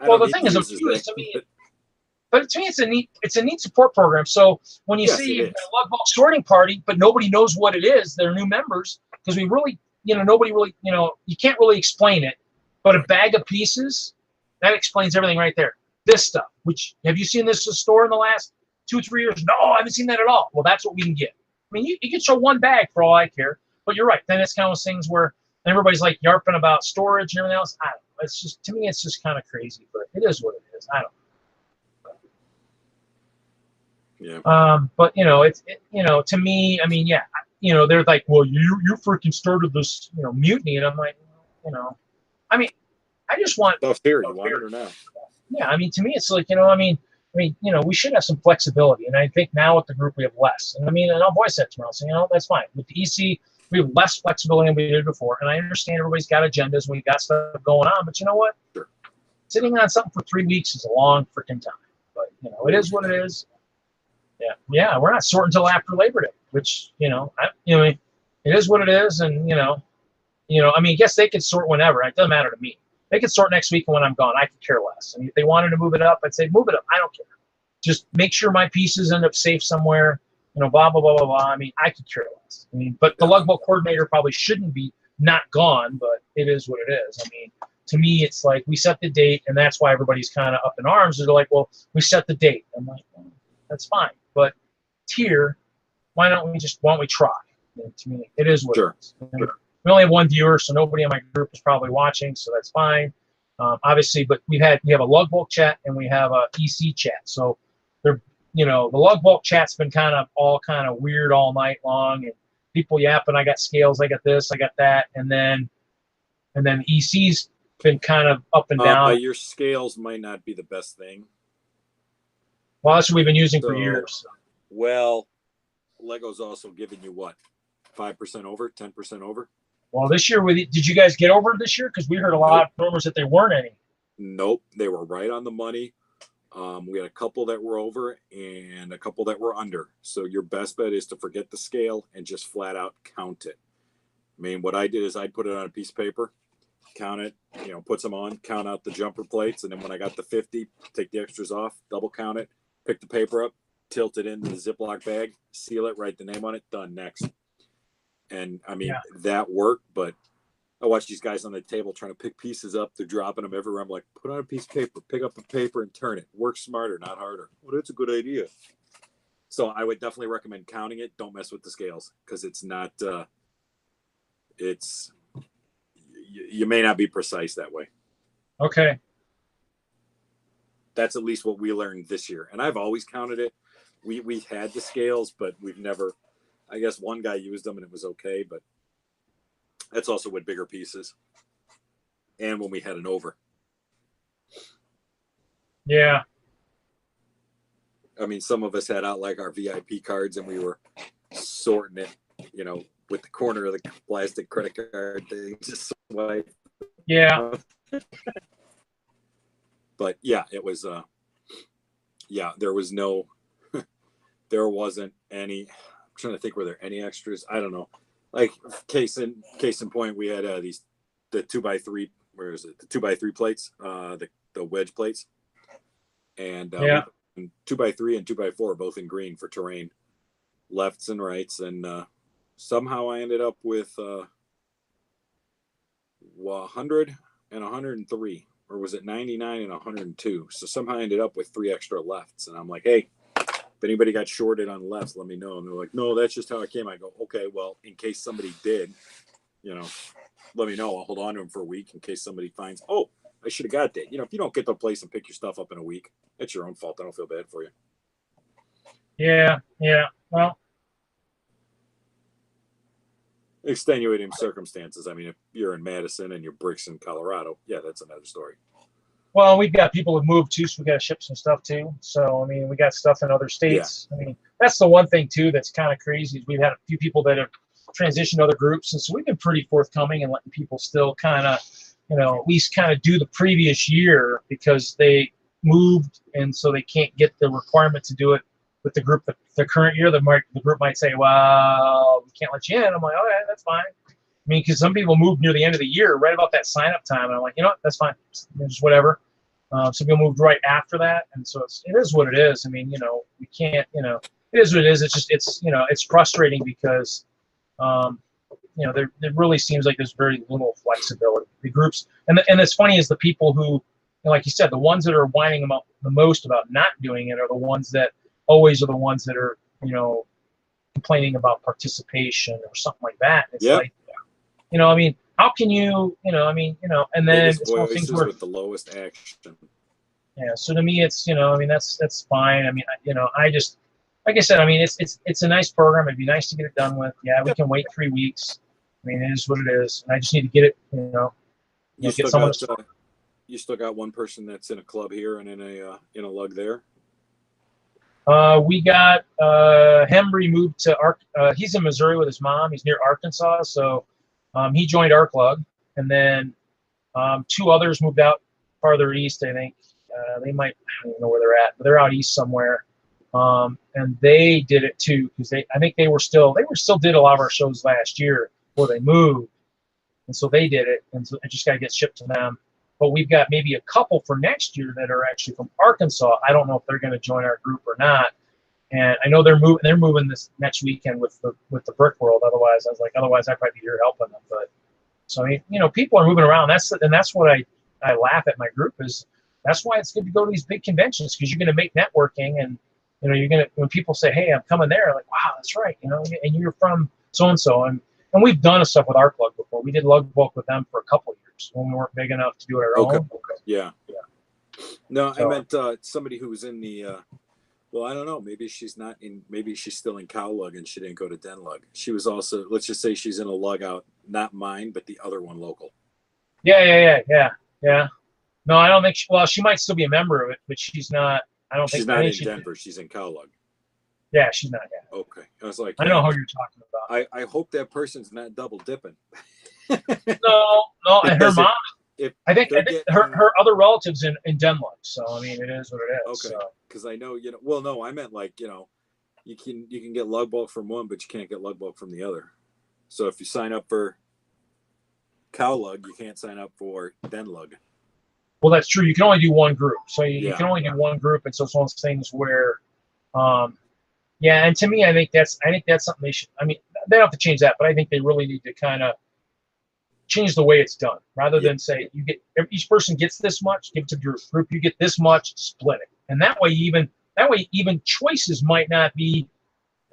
Well, the thing is, to me, it's a neat support program. So when you see a lug bulk sorting party, but nobody knows what it is, they're new members because we really, nobody really, you can't really explain it. But a bag of pieces, that explains everything right there. This stuff, which have you seen this in the store in the last 2-3 years? No, I haven't seen that at all. Well, that's what we can get. I mean, you can show one bag for all I care. But you're right. Then it's kind of those things where everybody's like yarping about storage and everything else. I don't know. It's just, to me, it's just kind of crazy. But it is what it is. I don't know. Yeah. But to me, I mean, yeah, they're like, well, you freaking started this, mutiny, and I'm like, I mean, I just want stuff here. You want it or not? Yeah, I mean, to me, it's like, we should have some flexibility, and I think now with the group we have less. And I mean, and I'll voice that tomorrow. So that's fine. With the EC, we have less flexibility than we did before, and I understand everybody's got agendas, we got stuff going on. But you know what? Sure. Sitting on something for 3 weeks is a long freaking time. But it is what it is. Yeah, we're not sorting until after Labor Day, which it is what it is, and I mean, I guess they could sort whenever. It doesn't matter to me. They could sort next week when I'm gone. I could care less. I mean, if they wanted to move it up, I'd say move it up. I don't care. Just make sure my pieces end up safe somewhere. Blah blah blah blah blah. I mean, I could care less. I mean, but the lug bulk coordinator probably shouldn't be not gone, but it is what it is. I mean, to me, it's like we set the date, and that's why everybody's kind of up in arms. They're like, well, we set the date. I'm like, well, that's fine. But here, why don't we try? To me, it is what it is. Sure. We only have one viewer, so nobody in my group is probably watching, so that's fine. Obviously, but we have a lug bulk chat and we have a EC chat. So they're the lug bulk chat's been kind of weird all night long, and people yapping. I got scales, I got this, I got that, and then EC's been kind of up and down. Your scales might not be the best thing. Well, that's what we've been using for years. Well, Lego's also giving you what, 5% over, 10% over. Well, this year, did you guys get over this year? Because we heard a lot of rumors that they weren't any. Nope, they were right on the money. We had a couple that were over and a couple that were under. So your best bet is to forget the scale and just flat out count it. I mean, what I did is I'd put it on a piece of paper, count it, put some on, count out the jumper plates. And then when I got the 50, take the extras off, double count it, pick the paper up, tilt it into the Ziploc bag, seal it, write the name on it, done, next. And I mean, that worked, but I watch these guys on the table trying to pick pieces up. They're dropping them everywhere. I'm like, put on a piece of paper, pick up a paper and turn it. Work smarter, not harder. Well, that's a good idea. So I would definitely recommend counting it. Don't mess with the scales because it's not, you may not be precise that way. Okay. That's at least what we learned this year. And I've always counted it. We had the scales, but we've never, I guess one guy used them and it was okay, but that's also with bigger pieces. And when we had an over. Yeah. I mean, some of us had out like our VIP cards and we were sorting it, with the corner of the plastic credit card thing. Just swipe. Yeah. But yeah, it was, there was no, there wasn't any, I'm trying to think, were there any extras? I don't know. Like case in point, we had the 2x3. Where is it? The 2x3 plates, the wedge plates, and 2x3 and 2x4 both in green for terrain, lefts and rights, and somehow I ended up with 100 and 103, or was it 99 and 102? So somehow I ended up with 3 extra lefts, and I'm like, hey. If anybody got shorted on lefts, let me know. And they're like, no, that's just how it came. I go, okay, well, in case somebody did, let me know. I'll hold on to them for a week in case somebody finds, oh, I should have got that. If you don't get to a place and pick your stuff up in a week, that's your own fault. I don't feel bad for you. Yeah. Well, extenuating circumstances. I mean, if you're in Madison and you're bricks in Colorado, yeah, that's another story. Well, we've got people who moved too, so we got to ship some stuff too. So, I mean, we got stuff in other states. Yeah. I mean, that's the one thing too that's kind of crazy is we've had a few people that have transitioned to other groups, and so we've been pretty forthcoming and letting people still kind of, at least kind of do the previous year because they moved, and so they can't get the requirement to do it with the group the current year. The group might say, well, we can't let you in. I'm like, okay, that's fine. I mean, because some people moved near the end of the year, right about that sign-up time, and I'm like, what, that's fine, just whatever. Some people moved right after that, and so it is what it is. I mean, we can't, it is what it is. It's just, it's frustrating because, there really seems like there's very little flexibility. The groups, and it's funny is the people who, like you said, the ones that are whining about the most about not doing it are the ones that always are the ones that are, complaining about participation or something like that. It's like, I mean, how can you, and then it's one of things where, with the lowest action. Yeah. So to me, it's, I mean, that's fine. I mean, I just, like I said, I mean, it's a nice program. It'd be nice to get it done with. Yeah, we can wait 3 weeks. I mean, it is what it is. And I just need to get it, You get someone. You still got one person that's in a club here and in a lug there. We got Hembry moved to he's in Missouri with his mom. He's near Arkansas, so he joined Arc Lug, and then 2 others moved out farther east. I think they might, I don't know where they're at, but they're out east somewhere. And they did it too because I think they still did a lot of our shows last year before they moved, and so they did it, and so it just got to get shipped to them. But we've got maybe a couple for next year that are actually from Arkansas. I don't know if they're going to join our group or not. And I know they're moving this next weekend with the Brick World. Otherwise, I'd probably be here helping them. But so I mean, people are moving around. That's what I laugh at my group is. That's why it's good to go to these big conventions because you're going to make networking and you're going to when people say, hey, I'm coming there, like, wow, that's right, and you're from so and so and we've done stuff with Arc Lug before. We did Lug Bulk with them for a couple of years when we weren't big enough to do it our own. Okay. Yeah. No, so, I meant somebody who was in the. Well, I don't know. Maybe she's not in. Maybe she's still in Cow Lug and she didn't go to Den Lug. She was also. Let's just say she's in a lug out, not mine, but the other one local. Yeah. No, I don't think. She might still be a member of it, but she's not. I don't think she's not in Denver. She's in Cow Lug. Yeah, she's not yet. Okay, I was like, I know who you're talking about. I hope that person's not double dipping. No, and her mom. I think her other relatives in Denmark. So I mean, it is what it is. Okay, so. because I know Well, no, I meant like you can get lug bulk from one, but you can't get lug bulk from the other. So if you sign up for cow lug, you can't sign up for den lug. Well, that's true. You can only do one group. So you can only do one group, and so it's one of those things where, yeah. And to me, I think that's something they should. I mean, they don't have to change that, but I think they really need to kind of change the way it's done, rather than say each person gets this much, give it to the group. You get this much, split it, and that way even choices might not be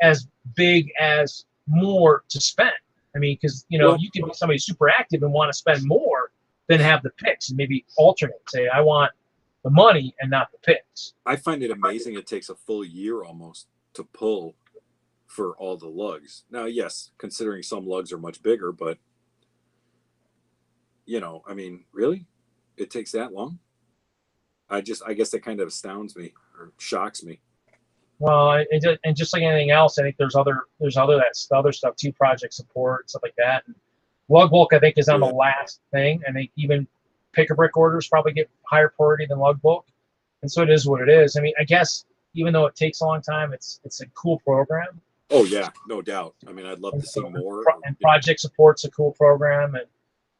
as big as more to spend. I mean, because you can be somebody super active and want to spend more than have the picks, and maybe alternate. Say, I want the money and not the picks. I find it amazing. It takes a full year almost to pull for all the lugs. Now, yes, considering some lugs are much bigger, but I mean, really, it takes that long? I guess that kind of astounds me or shocks me. Well, and just like anything else, I think there's other stuff too, project support, stuff like that. And lug bulk, I think, is on the last thing. I think even pick a brick orders probably get higher priority than lug bulk, and so it is what it is. I mean, I guess even though it takes a long time, it's a cool program. Oh yeah, no doubt. I mean, I'd love to see more. And project support's a cool program, and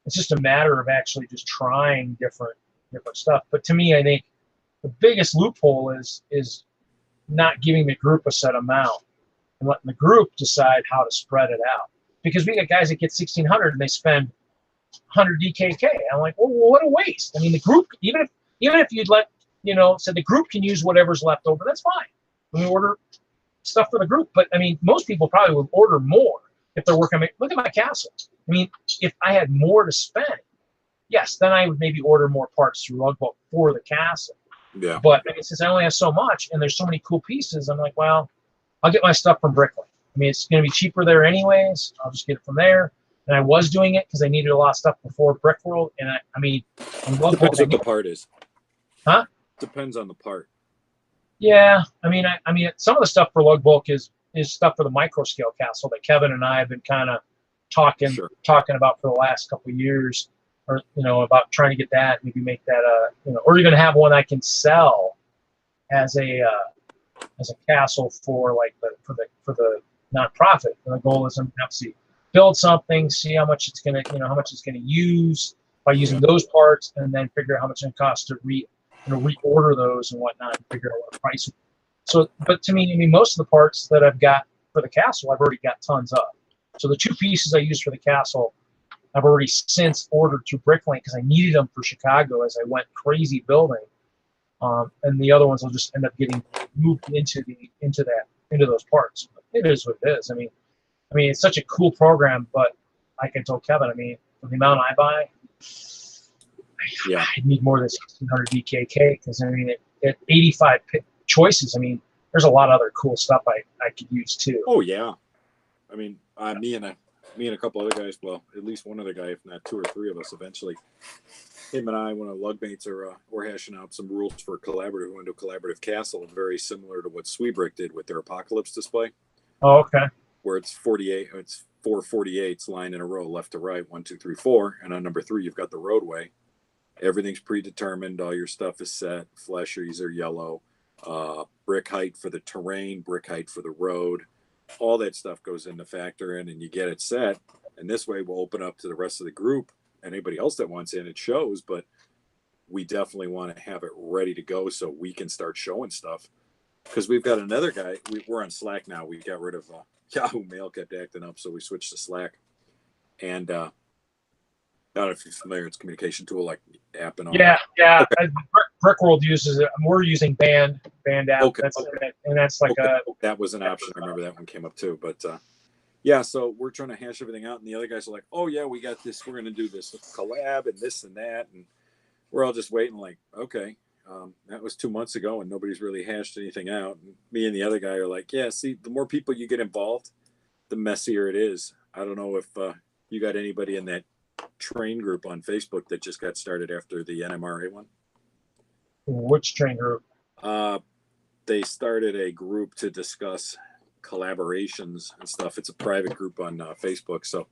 it's just a matter of actually just trying different stuff. But to me, I think the biggest loophole is not giving the group a set amount and letting the group decide how to spread it out. Because we got guys that get 1,600 and they spend 100 DKK. I'm like, well, what a waste. I mean, the group, even if you'd let, said the group can use whatever's left over, that's fine. We order stuff for the group. But I mean, most people probably would order more if they're working. Look at my castle. I mean, if I had more to spend, yes, then I would maybe order more parts through lug bulk for the castle. Yeah. But since I only have so much and there's so many cool pieces, I'm like, well, I'll get my stuff from Bricklink. I mean, it's going to be cheaper there anyways. I'll just get it from there. And I was doing it because I needed a lot of stuff before Brick World. And I mean, depends what the part is. Huh? Depends on the part. Yeah. I mean, some of the stuff for lug bulk is stuff for the micro scale castle that Kevin and I have been kind of talking about for the last couple of years. Or about trying to get that, maybe make that or even have one I can sell as a castle for for the nonprofit. And the goal is obviously build something, see how much it's gonna use by using those parts, and then figure out how much it costs to reorder those and whatnot, and figure out what the price. So, but to me, I mean, most of the parts that I've got for the castle, I've already got tons of. So the two pieces I use for the castle, I've already since ordered through Bricklink because I needed them for Chicago as I went crazy building, and the other ones will just end up getting moved into those parts. It is what it is. I mean, it's such a cool program, but like I told Kevin, I mean, for the amount I buy, I need more than 1,600 DKK because I mean, at 85 choices, I mean, there's a lot of other cool stuff I could use too. Oh yeah, I mean, me and a couple other guys, well, at least one other guy, if not two or three of us eventually, him and I, one of the lug mates, we're hashing out some rules for a collaborative. We want to do a collaborative castle, very similar to what Sweebrick did with their Apocalypse display. Oh, okay. Where it's 4 48s lined in a row, left to right, 1, 2, 3, 4. And on number 3, you've got the roadway. Everything's predetermined. All your stuff is set. Fleshies are yellow. Brick height for the terrain, brick height for the road. All that stuff goes into factor in, and you get it set. And this way we'll open up to the rest of the group. Anybody else that wants in, it shows, but we definitely want to have it ready to go so we can start showing stuff. Because we've got another guy. We're on Slack now. We got rid of Yahoo Mail kept acting up, so we switched to Slack. And I don't know if you're familiar. It's a communication tool like app and all. Yeah. Okay. Brick World uses it. We're using Band app. Okay. That's like that was an option. I remember that one came up too. But yeah, so we're trying to hash everything out, and the other guys are like, "Oh yeah, we got this. We're going to do this collab and this and that," and we're all just waiting. Like, okay, that was 2 months ago, and nobody's really hashed anything out. And me and the other guy are like, "Yeah, see, the more people you get involved, the messier it is." I don't know if you got anybody in that train group on Facebook that just got started after the NMRA one. Which train group? They started a group to discuss collaborations and stuff. It's a private group on Facebook. So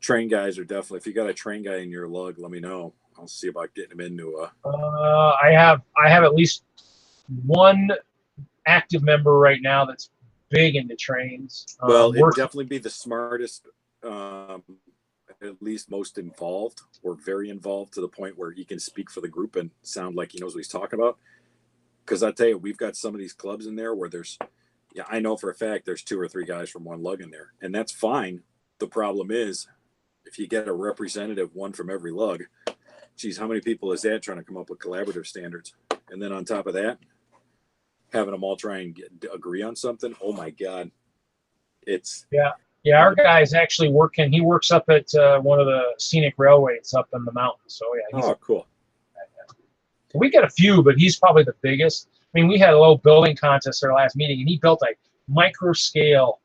train guys are definitely, if you got a train guy in your lug, let me know. I'll see about getting him into a. I have at least one active member right now that's big into trains. Well, it'd definitely be the smartest, at least most involved, or very involved to the point where he can speak for the group and sound like he knows what he's talking about. Because I tell you, we've got some of these clubs in there where there's, yeah, I know for a fact there's 2 or 3 guys from one lug in there, and that's fine. The problem is, if you get a representative, one from every lug, geez, how many people is that trying to come up with collaborative standards? And then on top of that, having them all try and agree on something. Oh my God. It's our guy's actually working. He works up at one of the scenic railways up in the mountains. So yeah. Cool. We got a few, but he's probably the biggest. I mean, we had a little building contest at our last meeting, and he built a micro scale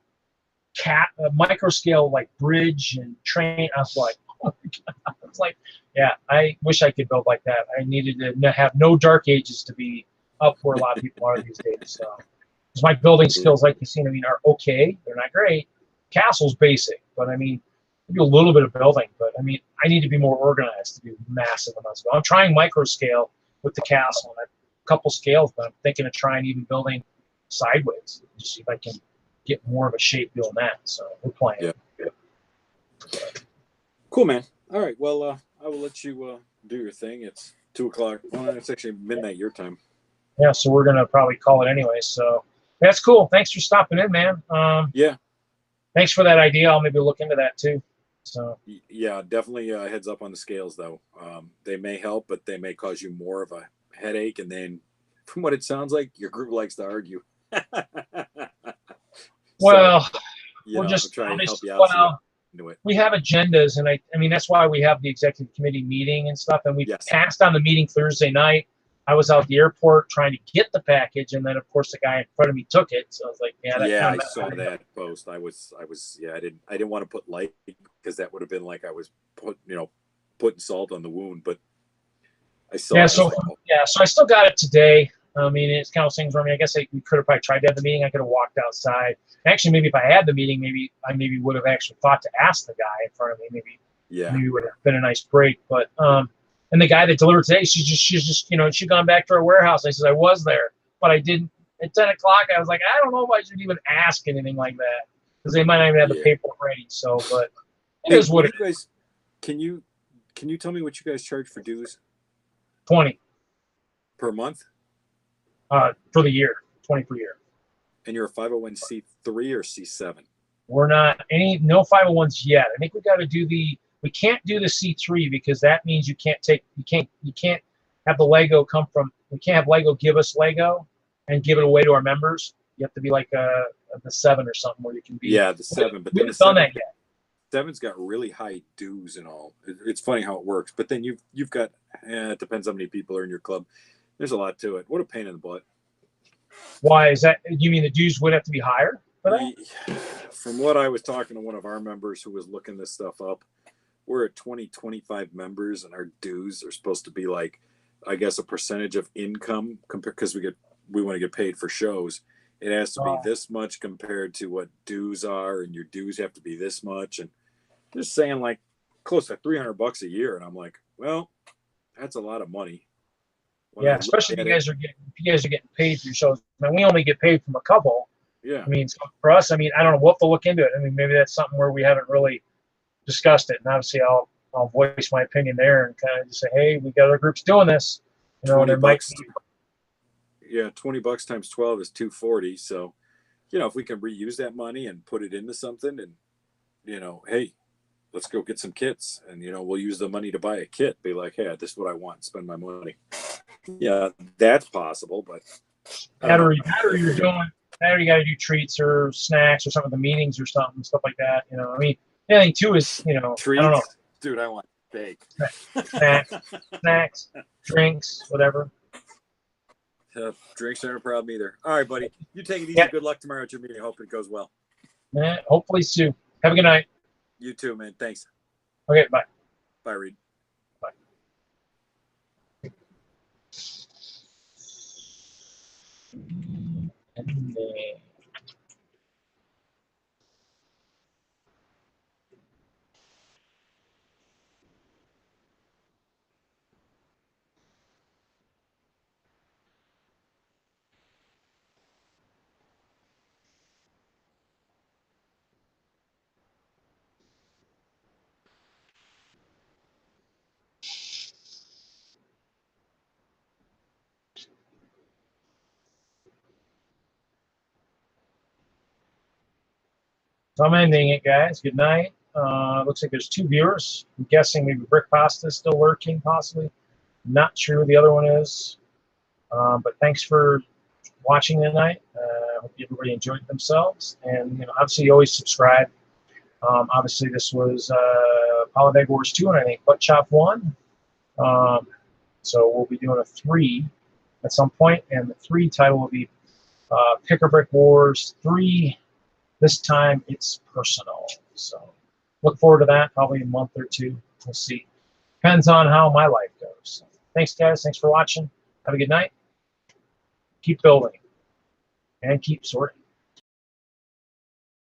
like bridge and train. I was like, oh my God. I was like, yeah, I wish I could build like that. I needed to have no dark ages to be up where a lot of people are these days. So, because my building skills, like you've seen, I mean, are okay. They're not great. Castle's basic, but I mean, I do a little bit of building. But I mean, I need to be more organized to do massive amounts. I'm trying micro scale with the castle, and a couple scales, but I'm thinking of trying even building sideways, just see if I can get more of a shape doing that. So we're playing. Yeah. Cool, man. All right. Well, I will let you do your thing. It's 2:00. Well, it's actually midnight your time. Yeah, so we're gonna probably call it anyway. So that's cool. Thanks for stopping in, man. Yeah. Thanks for that idea. I'll maybe look into that too. So yeah, definitely heads up on the scales though. They may help, but they may cause you more of a headache. And then, from what it sounds like, your group likes to argue. Well, so, we're just trying to help you out. We have agendas, and I mean that's why we have the executive committee meeting and stuff. And we passed on the meeting Thursday night. I was out at the airport trying to get the package, and then of course the guy in front of me took it. So I was like, yeah, I saw that post. I didn't want to put light because that would have been like I was putting salt on the wound. But I saw. Yeah, so I still got it today. I mean, it's kind of things where I guess we could have probably tried to have the meeting. I could have walked outside. Actually, maybe if I had the meeting, maybe I would have actually thought to ask the guy in front of me. Maybe it would have been a nice break. But and the guy that delivered today, she's just she'd gone back to her warehouse. I said I was there, but I didn't. At 10 o'clock, I was like, I don't know if I should even ask anything like that because they might not even have the paperwork ready. So, but it is what it is. Can you tell me what you guys charge for dues? 20 per month. For the year, 20 per year. And you're a 501c3 or C7? We're not no 501s yet. I think we got to do we can't do the C3 because that means you can't have the Lego come from, we can't have Lego give us Lego and give it away to our members. You have to be like the 7 or something where you can be. Yeah, the 7. But we haven't done that yet. 7's got really high dues and all. It's funny how it works. But then you've got, it depends how many people are in your club. There's a lot to it. What a pain in the butt. Why is that? You mean the dues would have to be higher for that? From what I was talking to one of our members who was looking this stuff up, we're at 25 members, and our dues are supposed to be like, I guess, a percentage of income because we want to get paid for shows. It has to be this much compared to what dues are, and your dues have to be this much, and they're saying like close to $300 a year, and I'm like, well, that's a lot of money. Yeah, especially if you guys are getting paid for your shows. I mean, we only get paid from a couple. Yeah. I mean, so for us, I mean, I don't know. We'll have to look into it. I mean, maybe that's something where we haven't really discussed it. And obviously, I'll voice my opinion there and kind of just say, hey, we got other groups doing this. You know, and there might be. Yeah, $20 times 12 is $240. So, if we can reuse that money and put it into something, and hey, let's go get some kits, and we'll use the money to buy a kit. Be like, hey, this is what I want. Spend my money. Yeah, that's possible, but you're doing. Now you got to do treats or snacks or something, the meetings or something, stuff like that. I mean, the other thing too is treats. I don't know, dude. I want bake. Snacks, drinks, whatever. Drinks aren't a problem either. All right, buddy. You take it easy. Yeah. Good luck tomorrow at your meeting. Hope it goes well. Hopefully, Sue. Have a good night. You too, man. Thanks. Okay, bye. Bye, Reed. Bye. So I'm ending it, guys. Good night. Looks like there's 2 viewers. I'm guessing maybe Brick Pasta is still lurking, possibly. Not sure who the other one is. But thanks for watching tonight. Hope everybody enjoyed themselves. And obviously, you always subscribe. Obviously, this was POLYBAG Wars 2, and I think Butt Chop 1. So we'll be doing a 3 at some point, and the 3 title will be Picker Brick Wars 3. This time it's personal. So look forward to that, probably a month or 2. We'll see. Depends on how my life goes. Thanks, guys. Thanks for watching. Have a good night. Keep building and keep sorting.